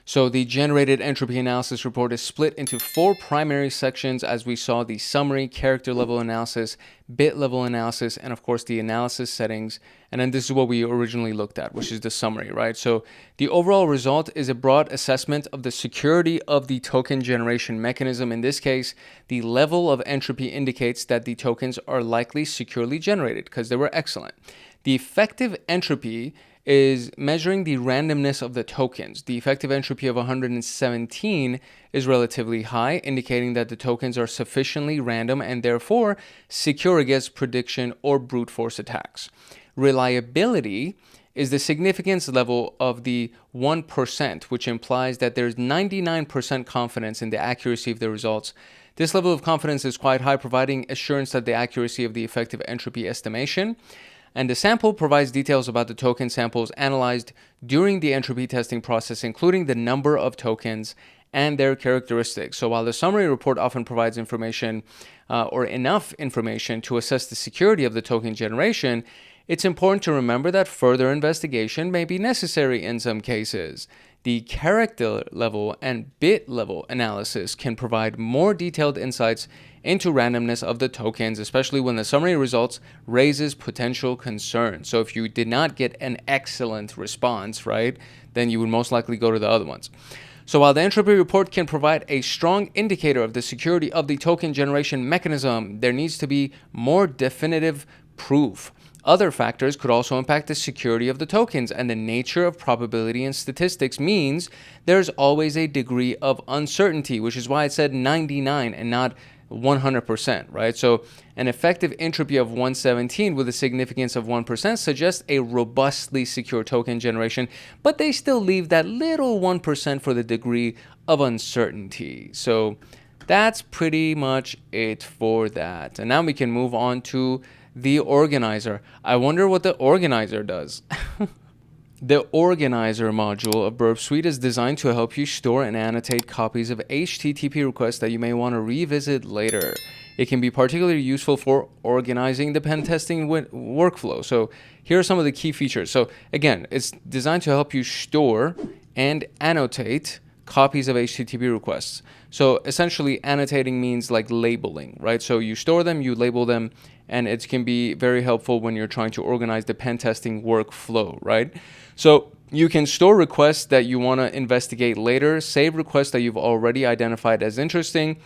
So the generated entropy analysis report is split into 4 primary sections, as we saw: the summary, character level analysis, bit level analysis, and of course the analysis settings. And then this is what we originally looked at, which is the summary, right? So the overall result is a broad assessment of the security of the token generation mechanism. In this case, the level of entropy indicates that the tokens are likely securely generated because they were excellent. The effective entropy is measuring the randomness of the tokens. The effective entropy of 117 is relatively high, indicating that the tokens are sufficiently random and therefore secure against prediction or brute force attacks. Reliability is the significance level of the 1%, which implies that there's 99% confidence in the accuracy of the results. This level of confidence is quite high, providing assurance of the accuracy of the effective entropy estimation. And the sample provides details about the token samples analyzed during the entropy testing process, including the number of tokens and their characteristics. So while the summary report often provides information or enough information to assess the security of the token generation, it's important to remember that further investigation may be necessary in some cases. The character level and bit level analysis can provide more detailed insights into randomness of the tokens, especially when the summary results raises potential concerns. So if you did not get an excellent response, right, then you would most likely go to the other ones. So while the entropy report can provide a strong indicator of the security of the token generation mechanism, there needs to be more definitive proof. Other factors could also impact the security of the tokens, and the nature of probability and statistics means there's always a degree of uncertainty, which is why it said 99 and not 100%, right? So an effective entropy of 117 with a significance of 1% suggests a robustly secure token generation, but they still leave that little 1% for the degree of uncertainty. So that's pretty much it for that. And now we can move on to the organizer. I wonder what the organizer does. The organizer module of Burp Suite is designed to help you store and annotate copies of HTTP requests that you may want to revisit later. It can be particularly useful for organizing the pen testing workflow. So here are some of the key features. So again, it's designed to help you store and annotate copies of HTTP requests. So essentially annotating means like labeling, right? So you store them, you label them, and it can be very helpful when you're trying to organize the pen testing workflow, right? So you can store requests that you want to investigate later, save requests that you've already identified as interesting,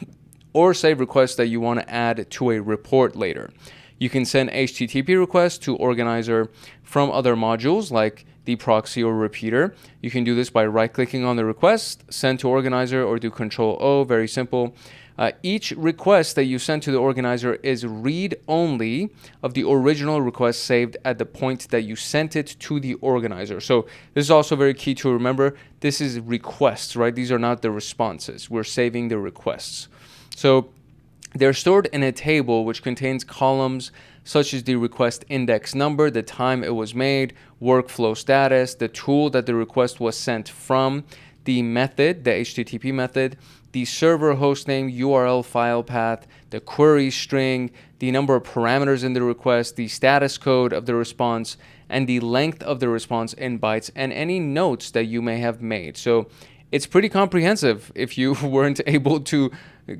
or save requests that you want to add to a report later. You can send HTTP requests to organizer from other modules like the proxy or repeater. You can do this by right-clicking on the request, send to organizer, or do Control-O, very simple. Each request that you send to the organizer is read-only of the original request saved at the point that you sent it to the organizer. So this is also very key to remember. This is requests, right? These are not the responses. We're saving the requests. So they're stored in a table which contains columns such as the request index number, the time it was made, workflow status, the tool that the request was sent from, the method, the HTTP method, the server hostname, URL file path, the query string, the number of parameters in the request, the status code of the response, and the length of the response in bytes, and any notes that you may have made. So it's pretty comprehensive if you weren't able to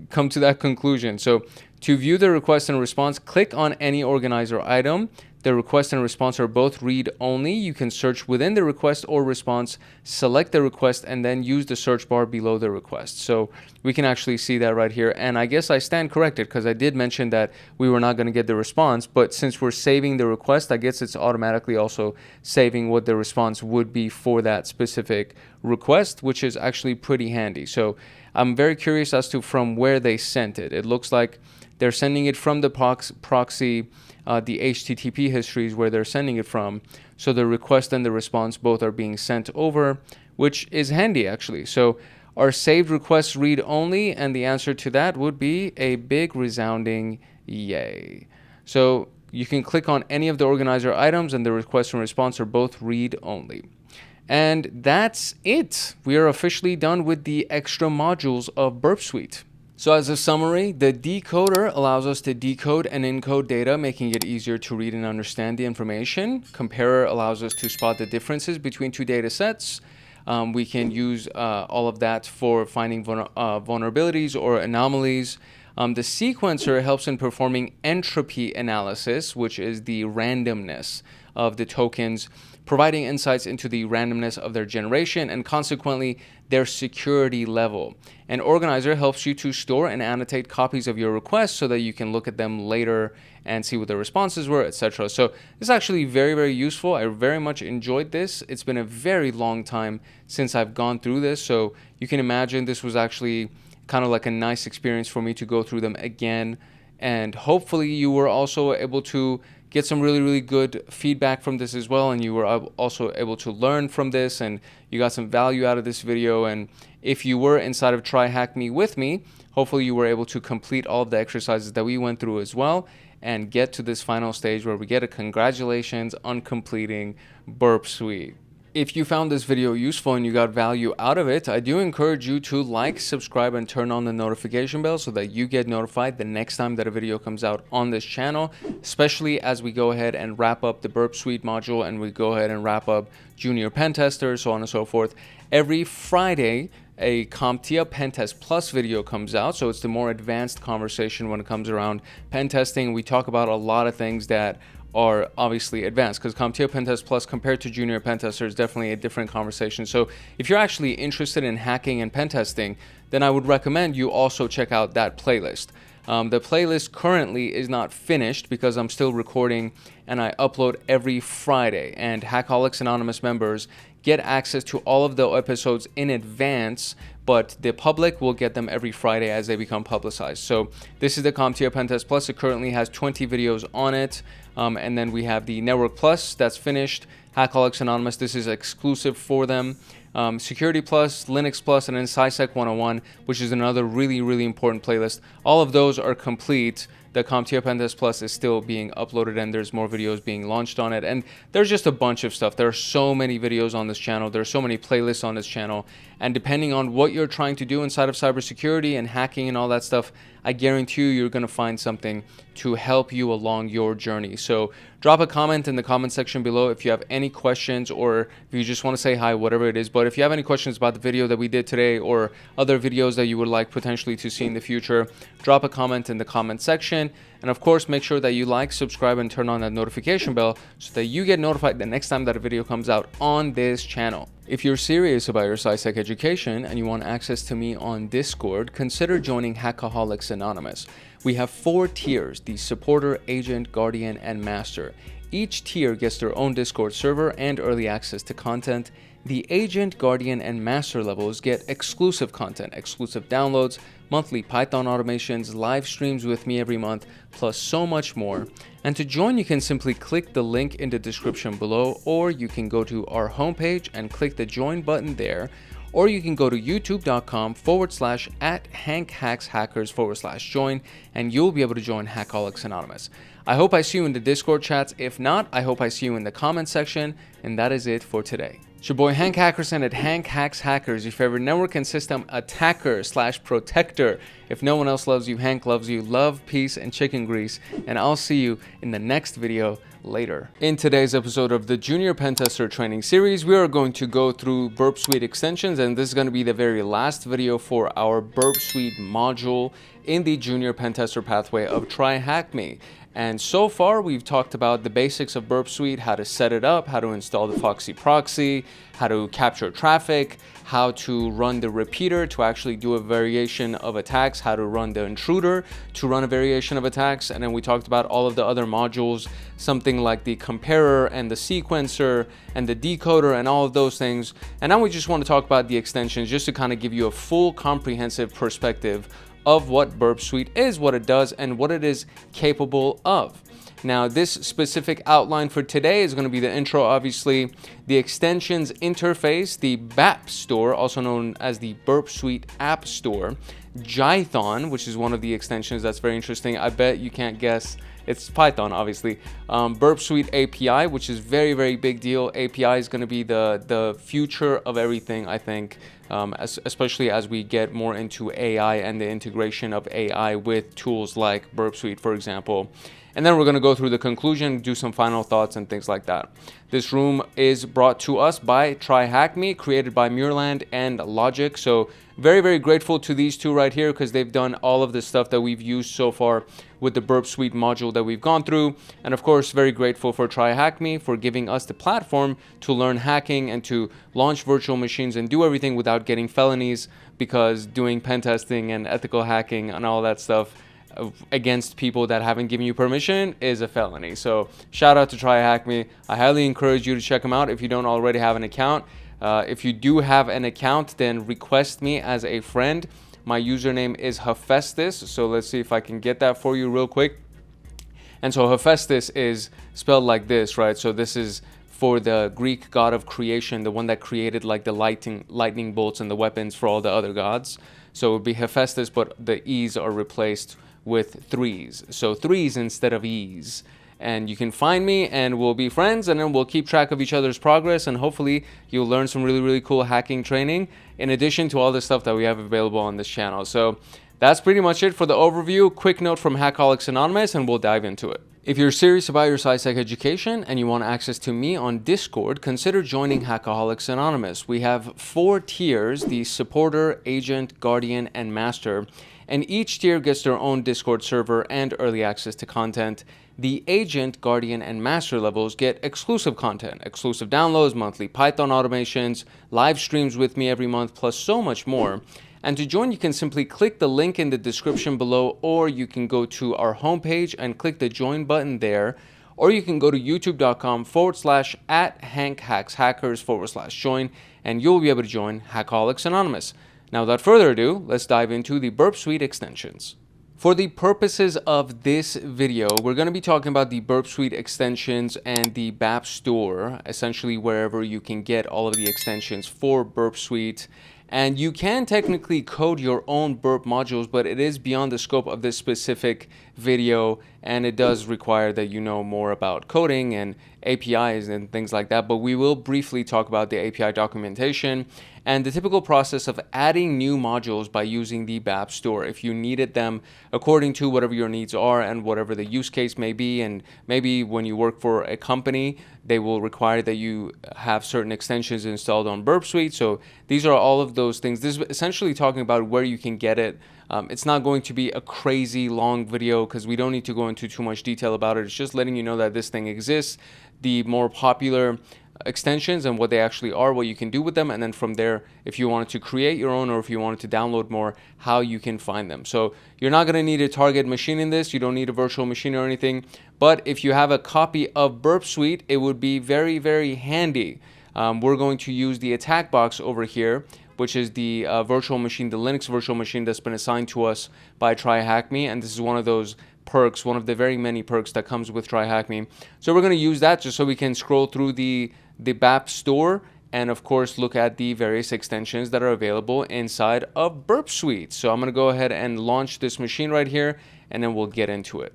come to that conclusion. So to view the request and response, click on any organizer item. The request and response are both read-only. You can search within the request or response, select the request, and then use the search bar below the request. So we can actually see that right here. And I guess I stand corrected because I did mention that we were not going to get the response. But since we're saving the request, I guess it's automatically also saving what the response would be for that specific request, which is actually pretty handy. So I'm very curious as to from where they sent it. It looks like they're sending it from the proxy, the HTTP histories where they're sending it from. So the request and the response both are being sent over, which is handy actually. So are saved requests read only? And the answer to that would be a big resounding yay. So you can click on any of the organizer items and the request and response are both read only. And that's it. We are officially done with the extra modules of Burp Suite. So as a summary, the decoder allows us to decode and encode data, making it easier to read and understand the information. Comparer allows us to spot the differences between two data sets. We can use all of that for finding vulnerabilities or anomalies. The sequencer helps in performing entropy analysis, which is the randomness of the tokens, providing insights into the randomness of their generation and consequently their security level. An organizer helps you to store and annotate copies of your requests so that you can look at them later and see what the responses were, etc. So this is actually very, very useful. I very much enjoyed this. It's been a very long time since I've gone through this, so you can imagine this was actually kind of like a nice experience for me to go through them again. And hopefully you were also able to get some really, really good feedback from this as well, and you were also able to learn from this, and you got some value out of this video. And if you were inside of TryHackMe with me, hopefully you were able to complete all of the exercises that we went through as well and get to this final stage where we get a congratulations on completing Burp Suite. If you found this video useful and you got value out of it, I do encourage you to like, subscribe, and turn on the notification bell so that you get notified the next time that a video comes out on this channel, especially as we go ahead and wrap up the Burp Suite module and we go ahead and wrap up Junior PenTester, so on and so forth. Every Friday, a CompTIA Pentest Plus video comes out, so it's the more advanced conversation when it comes around pen testing. We talk about a lot of things that are obviously advanced, because CompTIA Pentest Plus compared to Junior PenTester is definitely a different conversation. So if you're actually interested in hacking and pen testing, then I would recommend you also check out that playlist. The playlist currently is not finished because I'm still recording and I upload every Friday, and Hackaholics Anonymous members get access to all of the episodes in advance, but the public will get them every Friday as they become publicized. So this is the CompTIA Pentest Plus. It currently has 20 videos on it. And then we have the Network Plus that's finished. Hackaholics Anonymous, this is exclusive for them. Security Plus, Linux Plus, and then CySec 101, which is another really, really important playlist. All of those are complete. The CompTIA Pentest Plus is still being uploaded and there's more videos being launched on it. And there's just a bunch of stuff. There are so many videos on this channel. There are so many playlists on this channel. And depending on what you're trying to do inside of cybersecurity and hacking and all that stuff, I guarantee you're going to find something to help you along your journey. So drop a comment in the comment section below if you have any questions, or if you just want to say hi, whatever it is. But if you have any questions about the video that we did today or other videos that you would like potentially to see in the future, drop a comment in the comment section. And of course, make sure that you like, subscribe, and turn on that notification bell so that you get notified the next time that a video comes out on this channel. If you're serious about your SysAdmin education and you want access to me on Discord, consider joining Hackaholics Anonymous. We have 4 tiers: the supporter, agent, guardian, and master. Each tier gets their own Discord server and early access to content. The agent, guardian, and master levels get exclusive content, exclusive downloads, monthly Python automations, live streams with me every month, plus so much more. And to join, you can simply click the link in the description below, or you can go to our homepage and click the join button there, or you can go to youtube.com/@HankHacksHackers/join, and you'll be able to join Hackaholics Anonymous. I hope I see you in the Discord chats. If not, I hope I see you in the comment section. And that is it for today. It's your boy Hank Hackerson at Hank Hacks Hackers, your favorite network and system attacker/protector. If no one else loves you, Hank loves you. Love, peace, and chicken grease. And I'll see you in the next video later. In today's episode of the Junior PenTester training series, we are going to go through Burp Suite extensions, and this is going to be the very last video for our Burp Suite module in the Junior PenTester pathway of TryHackMe. And so far, we've talked about the basics of Burp Suite, how to set it up, how to install the Foxy proxy, how to capture traffic, how to run the repeater to actually do a variation of attacks, how to run the intruder to run a variation of attacks. And then we talked about all of the other modules, something like the comparer and the sequencer and the decoder and all of those things. And now we just want to talk about the extensions just to kind of give you a full comprehensive perspective of what Burp Suite is, what it does, and what it is capable of. Now, this specific outline for today is going to be the intro, obviously, the extensions interface, the BAP store, also known as the Burp Suite App Store, Jython, which is one of the extensions that's very interesting. I bet you can't guess. It's Python, obviously. Burp Suite API, which is very, very big deal. API is going to be the future of everything, I think. especially as we get more into AI and the integration of AI with tools like Burp Suite, for example. And then we're going to go through the conclusion, do some final thoughts and things like that. This room is brought to us by TryHackMe, created by Muirland and Logic. So very, very grateful to these two right here, because they've done all of the stuff that we've used so far with the Burp Suite module that we've gone through. And of course, very grateful for TryHackMe for giving us the platform to learn hacking and to launch virtual machines and do everything without getting felonies, because doing pen testing and ethical hacking and all that stuff against people that haven't given you permission is a felony. So shout out to TryHackMe. I highly encourage you to check them out if you don't already have an account. If you do have an account, then request me as a friend. My username is Hephaestus. So let's see if I can get that for you real quick. And so Hephaestus is spelled like this, right? So this is for the Greek god of creation, the one that created like the lightning bolts and the weapons for all the other gods. So it would be Hephaestus, but the E's are replaced with 3s. So 3s instead of E's. And you can find me and we'll be friends, and then we'll keep track of each other's progress, and hopefully you'll learn some really, really cool hacking training in addition to all the stuff that we have available on this channel. So that's pretty much it for the overview. Quick note from Hackaholics Anonymous, and we'll dive into it. If you're serious about your SysAdmin education and you want access to me on Discord, consider joining Hackaholics Anonymous. We have 4 tiers: the supporter, agent, guardian, and master. And each tier gets their own Discord server and early access to content. The agent, guardian, and master levels get exclusive content, exclusive downloads, monthly Python automations, live streams with me every month, plus so much more. And to join, you can simply click the link in the description below, or you can go to our homepage and click the join button there, or you can go to youtube.com/@HankHacksHackers/join, and you'll be able to join Hackaholics Anonymous. Now, without further ado, let's dive into the Burp Suite extensions. For the purposes of this video, we're going to be talking about the Burp Suite extensions and the BAP store, essentially wherever you can get all of the extensions for Burp Suite. And you can technically code your own burp modules, but it is beyond the scope of this specific video, and it does require that you know more about coding and APIs and things like that. But we will briefly talk about the API documentation and the typical process of adding new modules by using the BAP store if you needed them according to whatever your needs are and whatever the use case may be. And maybe when you work for a company, they will require that you have certain extensions installed on Burp Suite. So these are all of those things. This is essentially talking about where you can get it. It's not going to be a crazy long video because we don't need to go into too much detail about it. It's just letting you know that this thing exists, the more popular extensions and what they actually are, what you can do with them, and then from there, if you wanted to create your own or if you wanted to download more, how you can find them. So you're not going to need a target machine in this. You don't need a virtual machine or anything, but if you have a copy of Burp Suite, it would be very, very handy. We're going to use the attack box over here, which is the virtual machine, the Linux virtual machine that's been assigned to us by TryHackMe, and this is one of those perks, one of the very many perks that comes with TryHackMe. So we're going to use that just so we can scroll through the BAP store and of course look at the various extensions that are available inside of Burp Suite. So I'm going to go ahead and launch this machine right here, and then we'll get into it.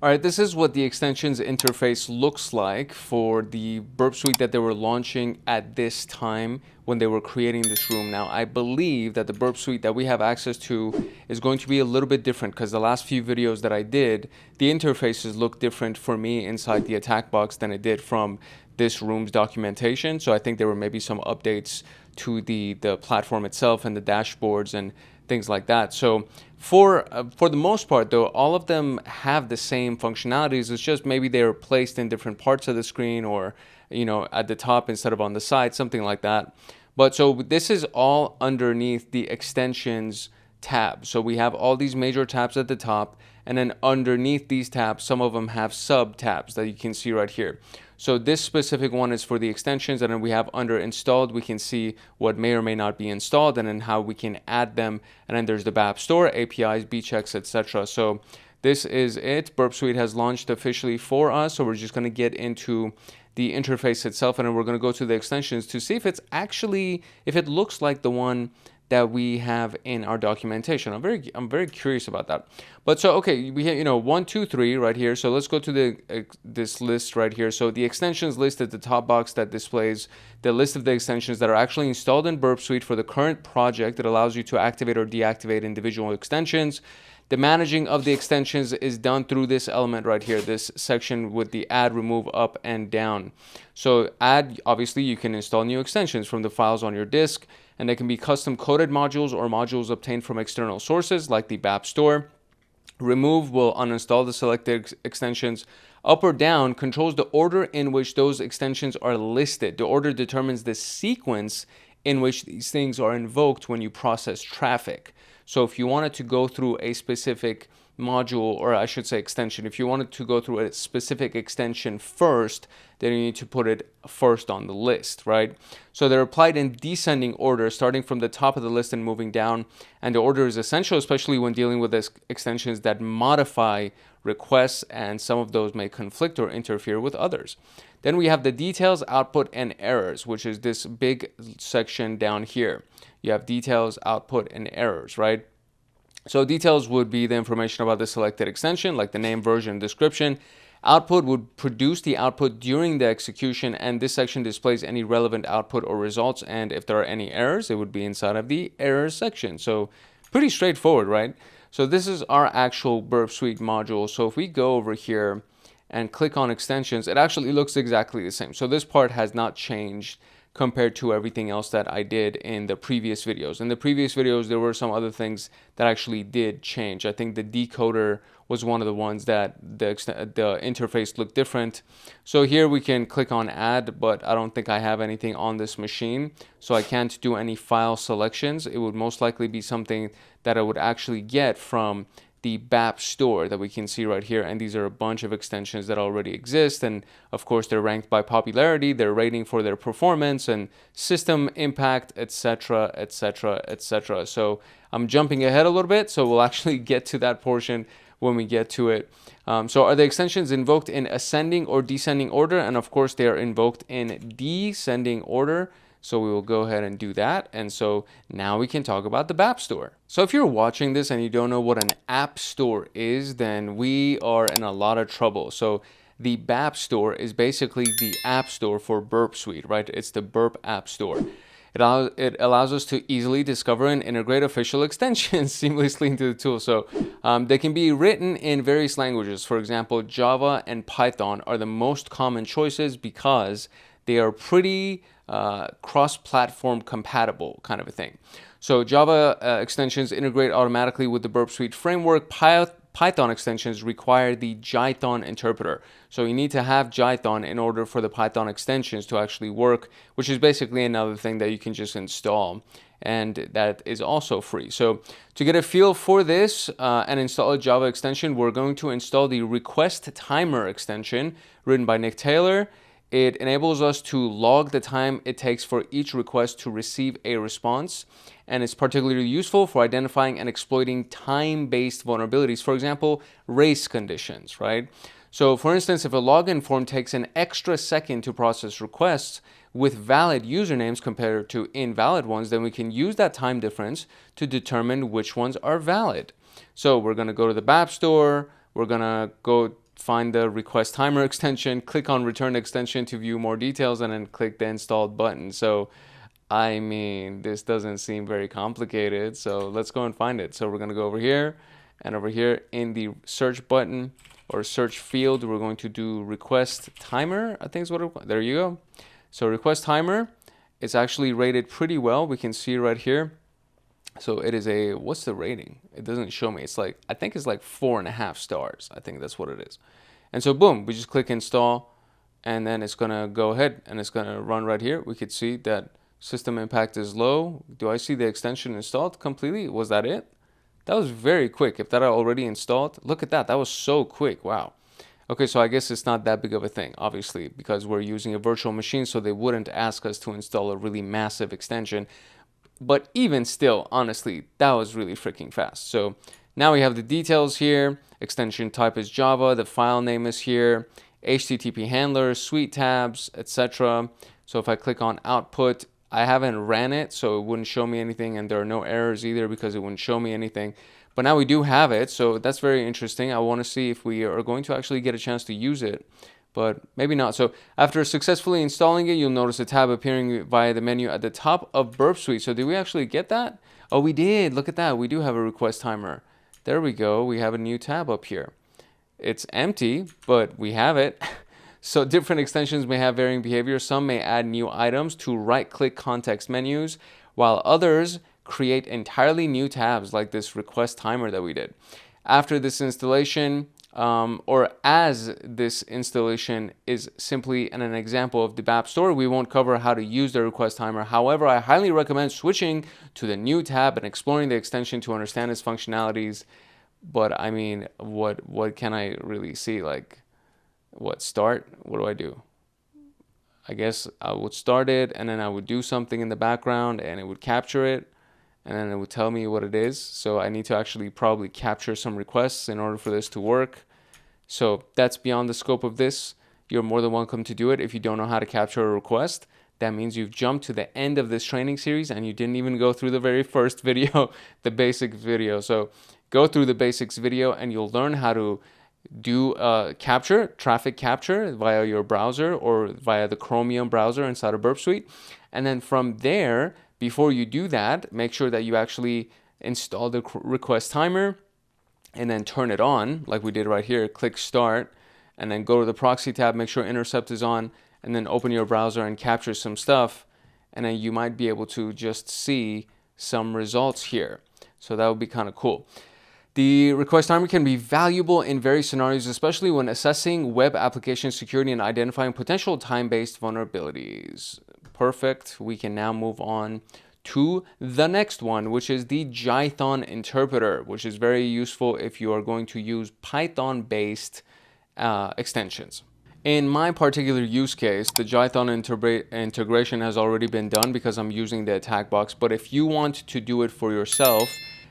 All right, this is what the extensions interface looks like for the Burp Suite that they were launching at this time when they were creating this room. Now, I believe that the Burp Suite that we have access to is going to be a little bit different because the last few videos that I did, the interfaces look different for me inside the attack box than it did from this room's documentation. So I think there were maybe some updates to the platform itself and the dashboards and things like that. So for the most part, though, all of them have the same functionalities. It's just maybe they're placed in different parts of the screen, or at the top instead of on the side, something like that. But so this is all underneath the extensions tab. So we have all these major tabs at the top, and then underneath these tabs, some of them have sub tabs that you can see right here. So this specific one is for the extensions, and then we have under installed, we can see what may or may not be installed and then how we can add them. And then there's the BAP store, APIs, bchecks, etc. So this is it. Burp Suite has launched officially for us. So we're just going to get into the interface itself, and then we're going to go to the extensions to see if it's actually, if it looks like the one that we have in our documentation. I'm very curious about that. But so, okay, we have, you know, 1, 2, 3 right here. So let's go to the this list right here. So the extensions list at the top box that displays the list of the extensions that are actually installed in Burp Suite for the current project. It allows you to activate or deactivate individual extensions. The managing of the extensions is done through this element right here, this section with the add, remove, up, and down. So add, obviously, you can install new extensions from the files on your disk, and they can be custom coded modules or modules obtained from external sources like the BAP store. Remove will uninstall the selected extensions. Up or down controls the order in which those extensions are listed. The order determines the sequence in which these things are invoked when you process traffic. So if you wanted to go through a specific module, or I should say extension, if you wanted to go through a specific extension first, then you need to put it first on the list, right? So they're applied in descending order, starting from the top of the list and moving down. And the order is essential, especially when dealing with extensions that modify requests, and some of those may conflict or interfere with others. Then we have the details, output, and errors, which is this big section down here. You have details, output, and errors, right? So details would be the information about the selected extension, like the name, version, description. Output would produce the output during the execution, and this section displays any relevant output or results. And if there are any errors, it would be inside of the errors section. So pretty straightforward, right? So this is our actual Burp Suite module. So if we go over here and click on extensions, it actually looks exactly the same. So this part has not changed compared to everything else that I did in the previous videos. In the previous videos, there were some other things that actually did change. I think the decoder was one of the ones that the interface looked different. So here we can click on add, but I don't think I have anything on this machine, so I can't do any file selections. It would most likely be something that I would actually get from the BAP store that we can see right here, and these are a bunch of extensions that already exist, and of course they're ranked by popularity, they're rating for their performance and system impact, etc, etc, etc. So I'm jumping ahead a little bit, so we'll actually get to that portion when we get to it. So are the extensions invoked in ascending or descending order? And of course they are invoked in descending order. So we will go ahead and do that. And so now we can talk about the BAP store. So if you're watching this and you don't know what an app store is, then we are in a lot of trouble. So the BAP store is basically the app store for Burp Suite, right? It's the Burp app store. It allows us to easily discover and integrate official extensions seamlessly into the tool. So they can be written in various languages. For example, Java and Python are the most common choices because they are pretty cross-platform compatible kind of a thing. So Java extensions integrate automatically with the Burp Suite framework. Python extensions require the Jython interpreter. So you need to have Jython in order for the Python extensions to actually work, which is basically another thing that you can just install, and that is also free. So to get a feel for this and install a Java extension, we're going to install the request timer extension written by Nick Taylor. It enables us to log the time it takes for each request to receive a response, and it's particularly useful for identifying and exploiting time-based vulnerabilities, for example, race conditions, right? So for instance, if a login form takes an extra second to process requests with valid usernames compared to invalid ones, then we can use that time difference to determine which ones are valid. So we're going to go to the BAP store, we're going to go find the request timer extension, click on return extension to view more details, and then click the installed button. So I mean, this doesn't seem very complicated, so let's go and find it. So we're going to go over here, and over here in the search button or search field, we're going to do request timer, I think is what there you go. So request timer, it's actually rated pretty well. We can see right here. So it is a, what's the rating? It doesn't show me. It's like, I think it's like 4.5 stars. I think that's what it is. And so boom, we just click install, and then it's going to go ahead and it's going to run right here. We could see that system impact is low. Do I see the extension installed completely? Was that it? That was very quick. If that are already installed, look at that. That was so quick. Wow. Okay, so I guess it's not that big of a thing, obviously, because we're using a virtual machine, so they wouldn't ask us to install a really massive extension. But even still, honestly, that was really freaking fast. So now we have the details here. Extension type is Java. The file name is here. HTTP handlers, suite tabs, etc. So if I click on output, I haven't ran it, so it wouldn't show me anything, and there are no errors either because it wouldn't show me anything. But now we do have it, so that's very interesting. I want to see if we are going to actually get a chance to use it, but maybe not. So after successfully installing it, you'll notice a tab appearing via the menu at the top of Burp Suite. So did we actually get that? Oh, we did. Look at that. We do have a request timer. There we go. We have a new tab up here. It's empty, but we have it. So different extensions may have varying behavior. Some may add new items to right-click context menus, while others create entirely new tabs like this request timer that we did. After this installation, or as this installation is simply an example of the BAP store, we won't cover how to use the request timer. However, I highly recommend switching to the new tab and exploring the extension to understand its functionalities. But I mean, what can I really see? Like, what, start? What do I do? I guess I would start it, and then I would do something in the background, and it would capture it, and then it would tell me what it is. So I need to actually probably capture some requests in order for this to work. So that's beyond the scope of this. You're more than welcome to do it. If you don't know how to capture a request, that means you've jumped to the end of this training series and you didn't even go through the very first video, the basics video. So go through the basics video and you'll learn how to do traffic capture via your browser or via the Chromium browser inside of Burp Suite. And then from there, before you do that, make sure that you actually install the request timer and then turn it on like we did right here. Click start and then go to the proxy tab, make sure intercept is on, and then open your browser and capture some stuff, and then you might be able to just see some results here. So that would be kind of cool. The request timer can be valuable in various scenarios, especially when assessing web application security and identifying potential time-based vulnerabilities. Perfect. We can now move on to the next one, which is the Jython interpreter, which is very useful if you are going to use Python-based extensions. In my particular use case, the Jython integration has already been done because I'm using the attack box. But if you want to do it for yourself,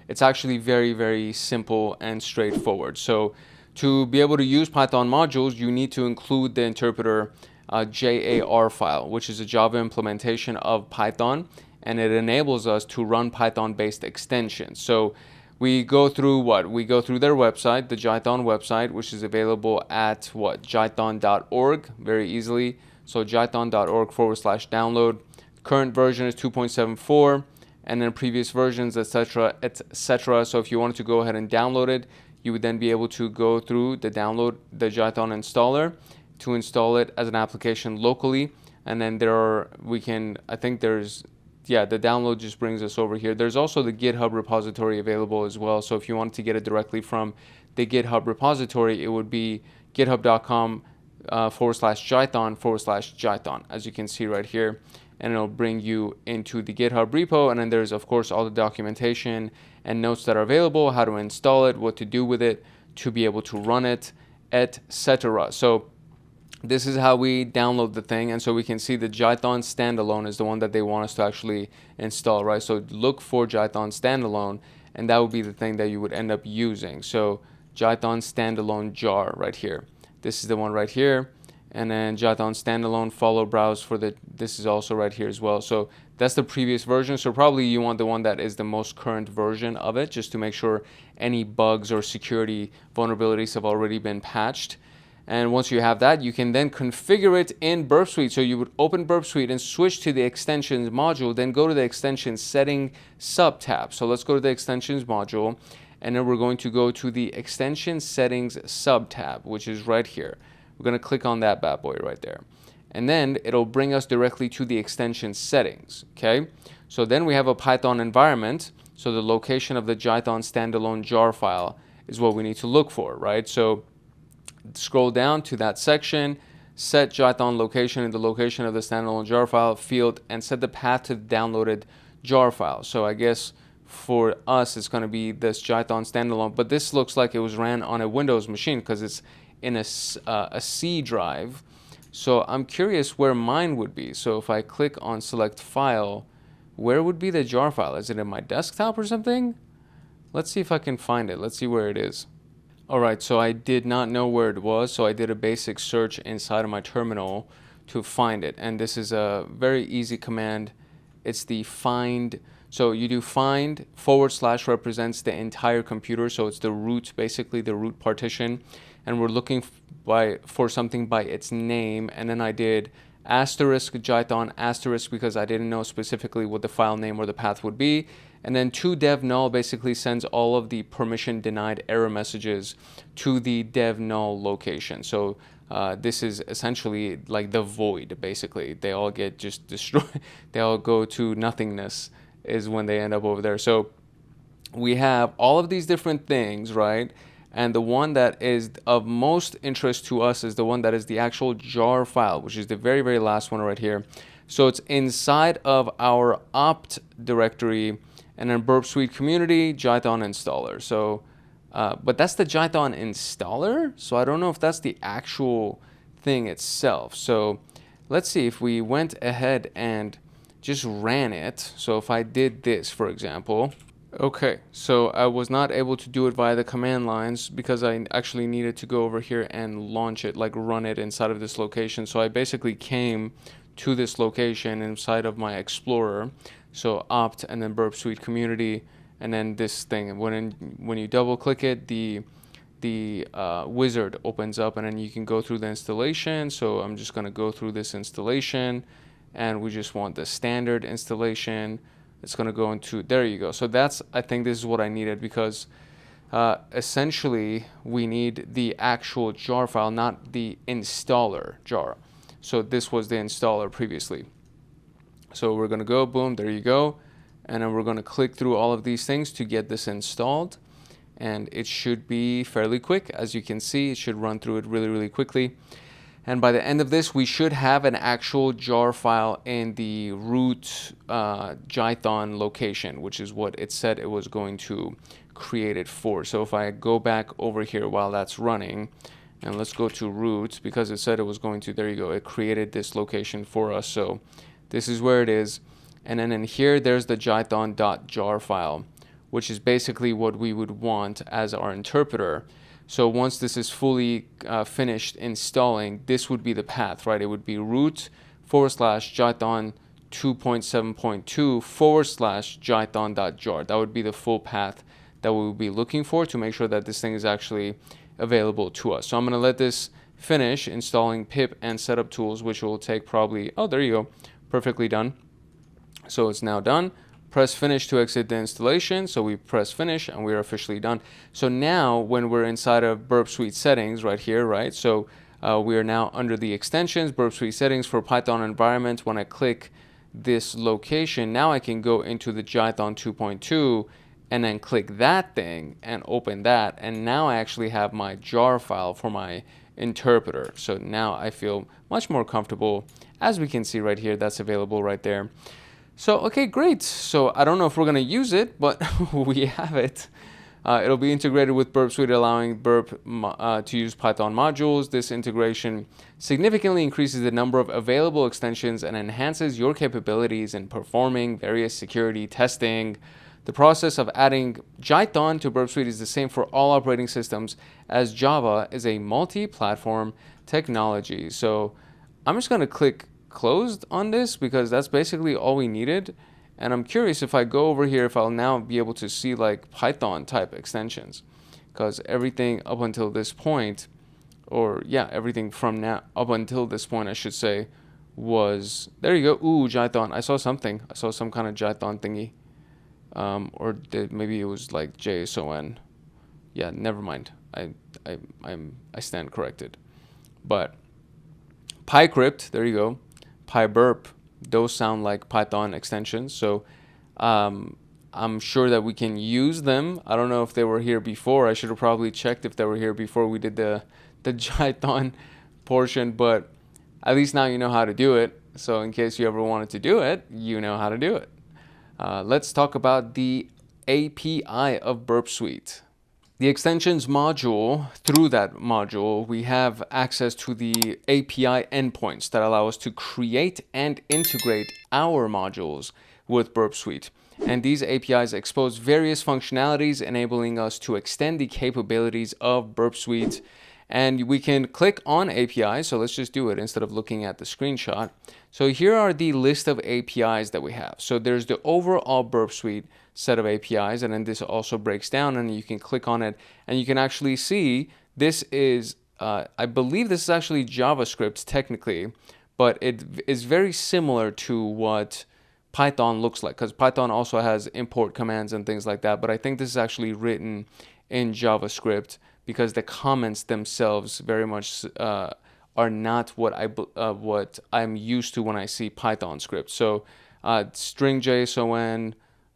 it's actually very, very simple and straightforward. So to be able to use Python modules, you need to include the interpreter JAR file, which is a Java implementation of Python, and it enables us to run Python-based extensions. So we go through what? We go through their website, the Jython website, which is available at what? Jython.org, very easily. So jython.org/download. Current version is 2.74, and then previous versions, etc., etc. So if you wanted to go ahead and download it, you would then be able to go through the download, the Jython installer, to install it as an application locally. And then the download just brings us over here. There's also the GitHub repository available as well. So if you wanted to get it directly from the GitHub repository, it would be github.com/Jython/Jython, as you can see right here. And it'll bring you into the GitHub repo. And then there's, of course, all the documentation and notes that are available, how to install it, what to do with it, to be able to run it, etc. So this is how we download the thing, and so we can see the Jython standalone is the one that they want us to actually install, right? So look for Jython standalone, and that would be the thing that you would end up using. So Jython standalone jar right here. This is the one right here, and then Jython standalone follow browse for this is also right here as well. So that's the previous version. So probably you want the one that is the most current version of it, just to make sure any bugs or security vulnerabilities have already been patched. And once you have that, you can then configure it in Burp Suite. So you would open Burp Suite and switch to the extensions module, then go to the extension setting sub tab. So let's go to the extensions module, and then we're going to go to the extension settings sub tab, which is right here. We're going to click on that bad boy right there. And then it'll bring us directly to the extension settings, okay? So then we have a Python environment. So the location of the Jython standalone jar file is what we need to look for, right? So scroll down to that section, set Jython location in the location of the standalone jar file field, and set the path to the downloaded jar file. So I guess for us, it's going to be this Jython standalone, but this looks like it was ran on a Windows machine because it's in a C drive. So I'm curious where mine would be. So if I click on select file, where would be the jar file? Is it in my desktop or something? Let's see if I can find it. Let's see where it is. Alright, so I did not know where it was, so I did a basic search inside of my terminal to find it. And this is a very easy command, it's the find. So you do find / represents the entire computer. So it's the root, basically the root partition. And we're looking for something by its name. And then I did asterisk Jython asterisk because I didn't know specifically what the file name or the path would be. And then to dev null basically sends all of the permission denied error messages to the dev null location. So this is essentially like the void, basically. They all get just destroyed. They all go to nothingness is when they end up over there. So we have all of these different things, right? And the one that is of most interest to us is the one that is the actual jar file, which is the very, very last one right here. So it's inside of our opt directory and then Burp Suite community, Jython installer. So, but that's the Jython installer. So I don't know if that's the actual thing itself. So let's see if we went ahead and just ran it. So if I did this, for example, okay, so I was not able to do it via the command lines because I actually needed to go over here and launch it, like run it inside of this location. So I basically came to this location inside of my Explorer. So opt and then Burp Suite community and then this thing. When you double click it, the wizard opens up and then you can go through the installation. So I'm just going to go through this installation and we just want the standard installation. It's going to go into, there you go. So that's, I think this is what I needed because essentially we need the actual jar file, not the installer jar. So this was the installer previously. So we're going to go, boom, there you go. And then we're going to click through all of these things to get this installed. And it should be fairly quick. As you can see, it should run through it really, really quickly. And by the end of this, we should have an actual jar file in the root Jython location, which is what it said it was going to create it for. So if I go back over here while that's running, and let's go to root, because it said it was going to, there you go, it created this location for us. So this is where it is. And then in here, there's the Jython.jar file, which is basically what we would want as our interpreter. So once this is fully finished installing, this would be the path, right? It would be root / Jython 2.7.2 / Jython.jar. That would be the full path that we would be looking for to make sure that this thing is actually available to us. So I'm going to let this finish installing pip and setup tools, which will take probably, oh, there you go, perfectly done. So it's now done. Press finish to exit the installation. So we press finish and we're officially done. So now when we're inside of Burp Suite settings right here, right? So we are now under the extensions, Burp Suite settings for Python environment. When I click this location, now I can go into the Jython 2.2 and then click that thing and open that. And now I actually have my jar file for my interpreter. So now I feel much more comfortable. As we can see right here, that's available right there. So, okay, great. So I don't know if we're going to use it, but we have it. It'll be integrated with Burp Suite, allowing Burp to use Python modules. This integration significantly increases the number of available extensions and enhances your capabilities in performing various security testing. The process of adding Jython to Burp Suite is the same for all operating systems, as Java is a multi-platform technology. So I'm just going to click closed on this because that's basically all we needed. And I'm curious if I go over here, if I'll now be able to see like Python type extensions, because everything up until this point, or yeah, everything from now up until this point, I should say, was, there you go. Ooh, Jython. I saw something. I saw some kind of Jython thingy. Or maybe it was like JSON. Yeah, never mind. I stand corrected. But PyCrypt, there you go. PyBurp, those sound like Python extensions. So I'm sure that we can use them. I don't know if they were here before. I should have probably checked if they were here before we did the Jython portion, but at least now you know how to do it. So in case you ever wanted to do it, you know how to do it. Let's talk about the API of Burp Suite. The extensions module, through that module, we have access to the API endpoints that allow us to create and integrate our modules with Burp Suite. And these APIs expose various functionalities, enabling us to extend the capabilities of Burp Suite. And we can click on API. So let's just do it instead of looking at the screenshot. So here are the list of APIs that we have. So there's the overall Burp Suite set of APIs, and then this also breaks down, and you can click on it and you can actually see this is, I believe this is actually JavaScript technically, but it is very similar to what Python looks like, because Python also has import commands and things like that. But I think this is actually written in JavaScript because the comments themselves very much are not what I'm used to when I see Python script. So string JSON,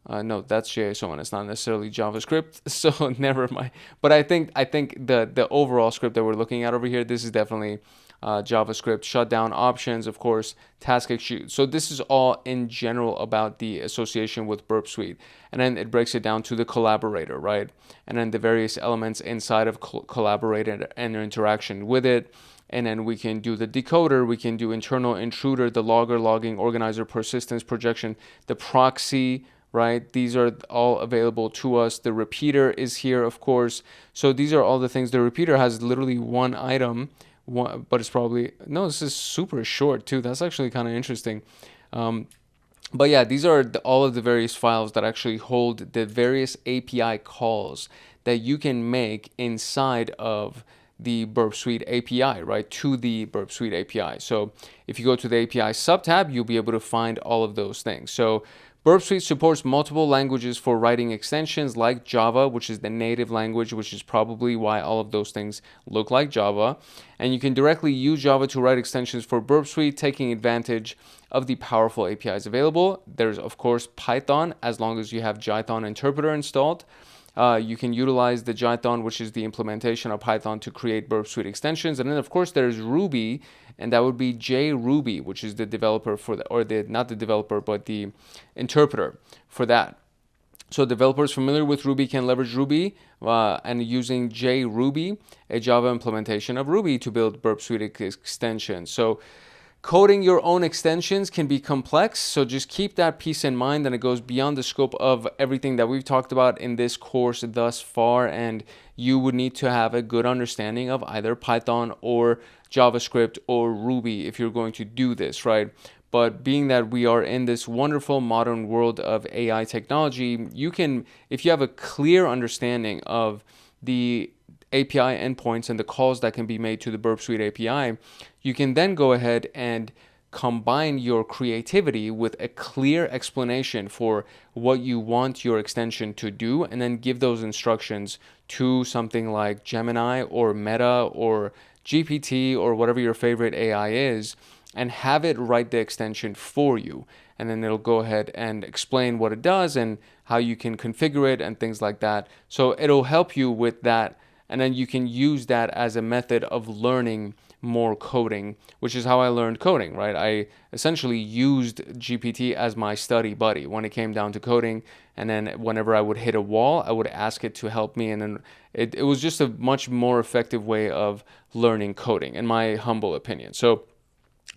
no, that's JSON. It's not necessarily JavaScript. So never mind. But I think the overall script that we're looking at over here, this is definitely JavaScript. Shutdown options, of course, task execute. So this is all in general about the association with Burp Suite. And then it breaks it down to the collaborator, right? And then the various elements inside of collaborator and their interaction with it. And then we can do the decoder, we can do internal intruder, the logger, logging, organizer, persistence, projection, the proxy, right? These are all available to us. The repeater is here, of course. So these are all the things. The repeater has literally one item, but it's probably, no, this is super short too. That's actually kind of interesting. But yeah, these are all of the various files that actually hold the various API calls that you can make inside of the Burp Suite API, right, to the Burp Suite API. So if you go to the API subtab, you'll be able to find all of those things. So Burp Suite supports multiple languages for writing extensions like Java, which is the native language, which is probably why all of those things look like Java. And you can directly use Java to write extensions for Burp Suite, taking advantage of the powerful APIs available. There's, of course, Python, as long as you have Jython interpreter installed. You can utilize the Jython, which is the implementation of Python, to create Burp Suite extensions. And then, of course, there's Ruby, and that would be JRuby, which is the developer for the, or the, not the developer, but the interpreter for that. So developers familiar with Ruby can leverage Ruby and using JRuby, a Java implementation of Ruby, to build Burp Suite extensions. So coding your own extensions can be complex, so just keep that piece in mind, and it goes beyond the scope of everything that we've talked about in this course thus far, and you would need to have a good understanding of either Python or JavaScript or Ruby if you're going to do this, right? But being that we are in this wonderful modern world of AI technology, you can, if you have a clear understanding of the API endpoints and the calls that can be made to the Burp Suite API, you can then go ahead and combine your creativity with a clear explanation for what you want your extension to do, and then give those instructions to something like Gemini or Meta or GPT or whatever your favorite AI is, and have it write the extension for you. And then it'll go ahead and explain what it does and how you can configure it and things like that. So it'll help you with that. And then you can use that as a method of learning more coding, which is how I learned coding, right? I essentially used GPT as my study buddy when it came down to coding. And then whenever I would hit a wall, I would ask it to help me. And then it was just a much more effective way of learning coding, in my humble opinion. So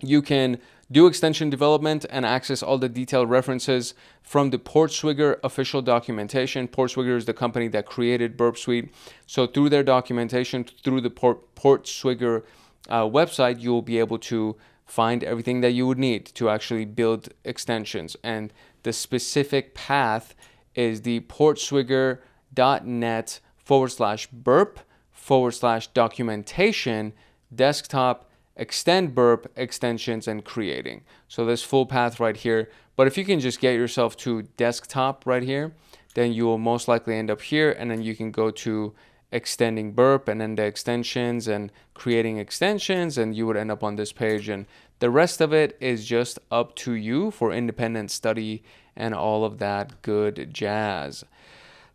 you can do extension development and access all the detailed references from the Portswigger official documentation. Portswigger is the company that created Burp Suite. So through their documentation, through the Portswigger website, you will be able to find everything that you would need to actually build extensions. And the specific path is the portswigger.net/burp/documentation desktop extend burp extensions and creating. So this full path right here. But if you can just get yourself to desktop right here, then you will most likely end up here, and then you can go to extending burp and then the extensions and creating extensions, and you would end up on this page. And the rest of it is just up to you for independent study and all of that good jazz.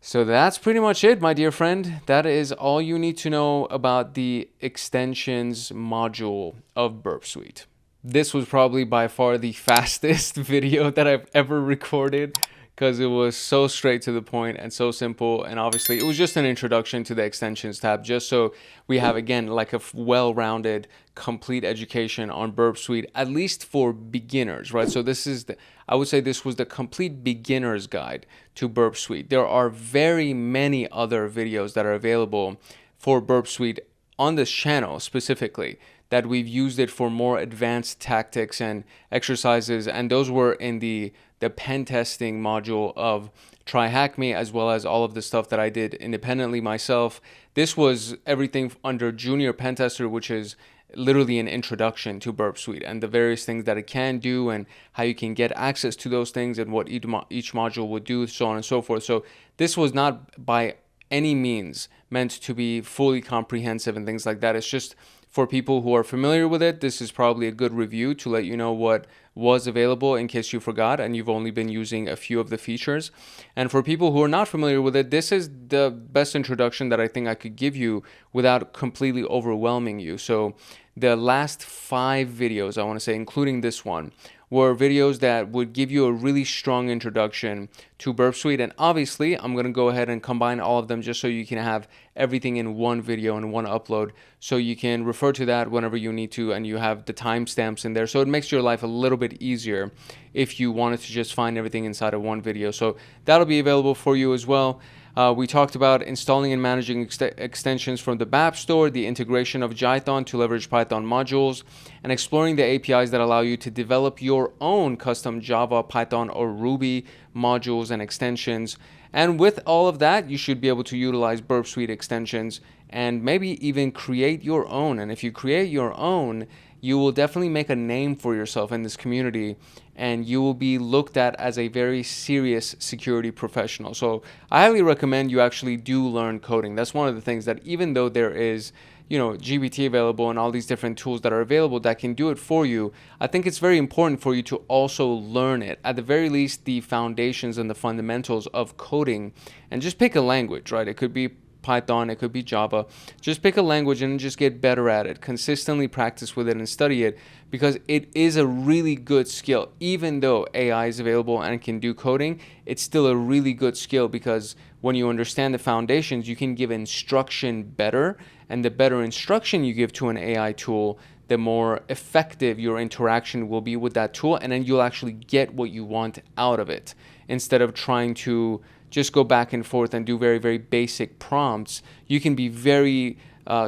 So that's pretty much it, my dear friend. That is all you need to know about the extensions module of Burp Suite. This was probably by far the fastest video that I've ever recorded, because it was so straight to the point and so simple. And obviously it was just an introduction to the extensions tab, just so we have, again, like a well-rounded complete education on Burp Suite, at least for beginners, right? So this is I would say this was the complete beginner's guide to Burp Suite. There are very many other videos that are available for Burp Suite on this channel specifically that we've used it for more advanced tactics and exercises, and those were in the pen testing module of TryHackMe, as well as all of the stuff that I did independently myself. This was everything under Junior PenTester, which is literally an introduction to Burp Suite and the various things that it can do and how you can get access to those things and what each module would do, so on and so forth. So this was not by any means meant to be fully comprehensive and things like that. It's just for people who are familiar with it. This is probably a good review to let you know what was available in case you forgot and you've only been using a few of the features. And for people who are not familiar with it, this is the best introduction that I think I could give you without completely overwhelming you. So the last 5 videos, I want to say, including this one, were videos that would give you a really strong introduction to Burp Suite. And obviously, I'm going to go ahead and combine all of them just so you can have everything in one video and one upload. So you can refer to that whenever you need to, and you have the timestamps in there. So it makes your life a little bit easier if you wanted to just find everything inside of one video. So that'll be available for you as well. We talked about installing and managing extensions from the App Store, the integration of Jython to leverage Python modules, and exploring the APIs that allow you to develop your own custom Java, Python, or Ruby modules and extensions. And with all of that, you should be able to utilize Burp Suite extensions and maybe even create your own. And if you create your own, you will definitely make a name for yourself in this community, and you will be looked at as a very serious security professional. So I highly recommend you actually do learn coding. That's one of the things that, even though there is, GPT available and all these different tools that are available that can do it for you, I think it's very important for you to also learn it. At the very least, the foundations and the fundamentals of coding, and just pick a language, right? It could be Python, it could be Java. Just pick a language and just get better at it. Consistently practice with it and study it, because it is a really good skill. Even though AI is available and can do coding, it's still a really good skill, because when you understand the foundations, you can give instruction better, and the better instruction you give to an AI tool, the more effective your interaction will be with that tool, and then you'll actually get what you want out of it, instead of trying to just go back and forth and do very, very basic prompts. You can be very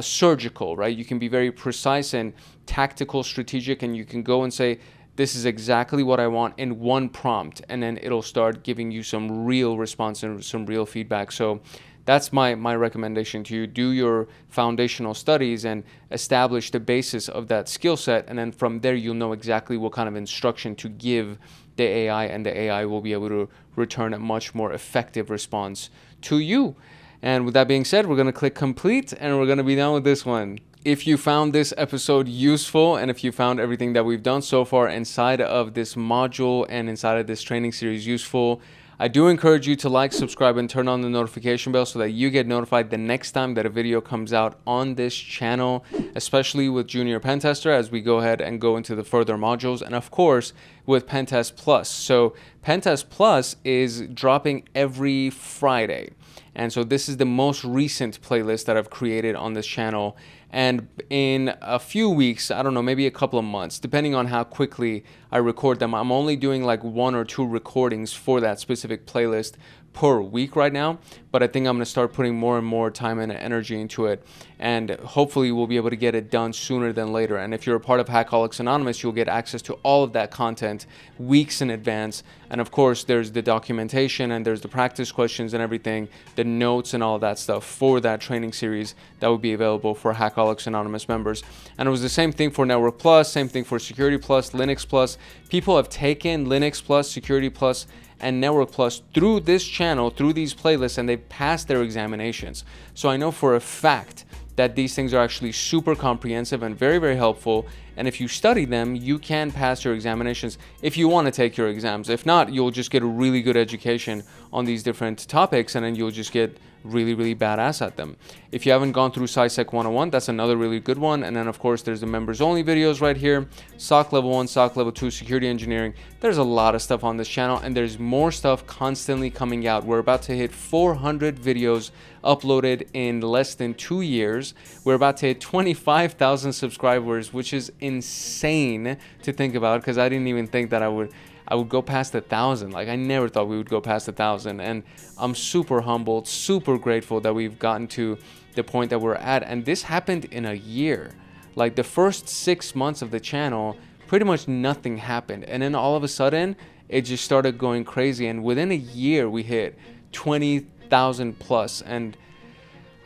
surgical, right? You can be very precise and tactical, strategic, and you can go and say, this is exactly what I want in one prompt, and then it'll start giving you some real response and some real feedback. So that's my recommendation to you. Do your foundational studies and establish the basis of that skill set, and then from there you'll know exactly what kind of instruction to give the AI, and the AI will be able to return a much more effective response to you. And with that being said, we're going to click complete, and we're going to be done with this one. If you found this episode useful, and if you found everything that we've done so far inside of this module and inside of this training series useful, I do encourage you to like, subscribe, and turn on the notification bell so that you get notified the next time that a video comes out on this channel, especially with Junior PenTester, as we go ahead and go into the further modules, and of course with Pentest Plus. So Pentest Plus is dropping every Friday, and so this is the most recent playlist that I've created on this channel. And in a few weeks, I don't know, maybe a couple of months, depending on how quickly I record them, I'm only doing like 1 or 2 recordings for that specific playlist per week right now, but I think I'm going to start putting more and more time and energy into it, and hopefully we'll be able to get it done sooner than later. And if you're a part of Hackaholics Anonymous, you'll get access to all of that content weeks in advance. And of course, there's the documentation, and there's the practice questions and everything, the notes and all of that stuff for that training series that would be available for Hackaholics Anonymous members. And it was the same thing for Network Plus, same thing for Security Plus, Linux Plus. People have taken Linux Plus, Security Plus, and Network Plus through this channel, through these playlists, and they've passed their examinations. So I know for a fact that these things are actually super comprehensive and very, very helpful. And if you study them, you can pass your examinations if you want to take your exams. If not, you'll just get a really good education on these different topics, and then you'll just get really, really badass at them. If you haven't gone through CySec 101, that's another really good one. And then of course there's the members only videos right here, SOC level 1, SOC level 2, security engineering. There's a lot of stuff on this channel, and there's more stuff constantly coming out. We're about to hit 400 videos uploaded in less than 2 years. We're about to hit 25,000 subscribers, which is insane to think about, because I didn't even think that I I would go past 1,000. Like, I never thought we would go past 1,000, and I'm super humbled, super grateful that we've gotten to the point that we're at. And this happened in a year. Like, the first 6 months of the channel, pretty much nothing happened, and then all of a sudden it just started going crazy, and within a year we hit 20,000 plus. And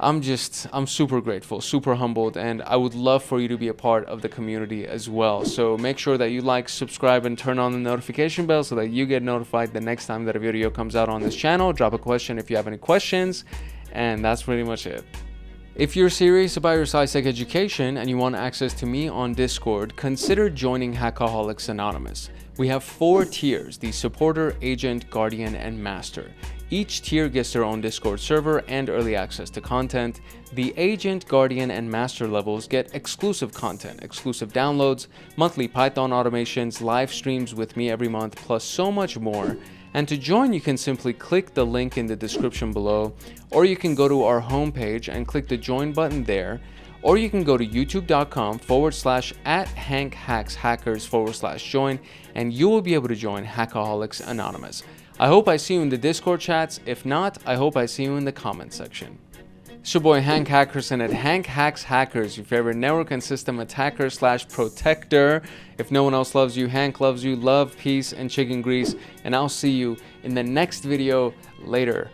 I'm super grateful, super humbled, and I would love for you to be a part of the community as well. So make sure that you like, subscribe, and turn on the notification bell so that you get notified the next time that a video comes out on this channel. Drop a question if you have any questions, and that's pretty much it. If you're serious about your SysAdmin education and you want access to me on Discord, consider joining Hackaholics Anonymous. We have 4 tiers: the supporter, agent, guardian, and master. Each tier gets their own Discord server and early access to content. The agent, guardian, and master levels get exclusive content, exclusive downloads, monthly Python automations, live streams with me every month, plus so much more. And to join, you can simply click the link in the description below, or you can go to our homepage and click the join button there, or you can go to youtube.com/@HankHacksHackers/join, and you will be able to join Hackaholics Anonymous. I hope I see you in the Discord chats. If not, I hope I see you in the comment section. It's your boy Hank Hackerson at Hank Hacks Hackers, your favorite network and system attacker/protector. If no one else loves you, Hank loves you. Love, peace, and chicken grease. And I'll see you in the next video later.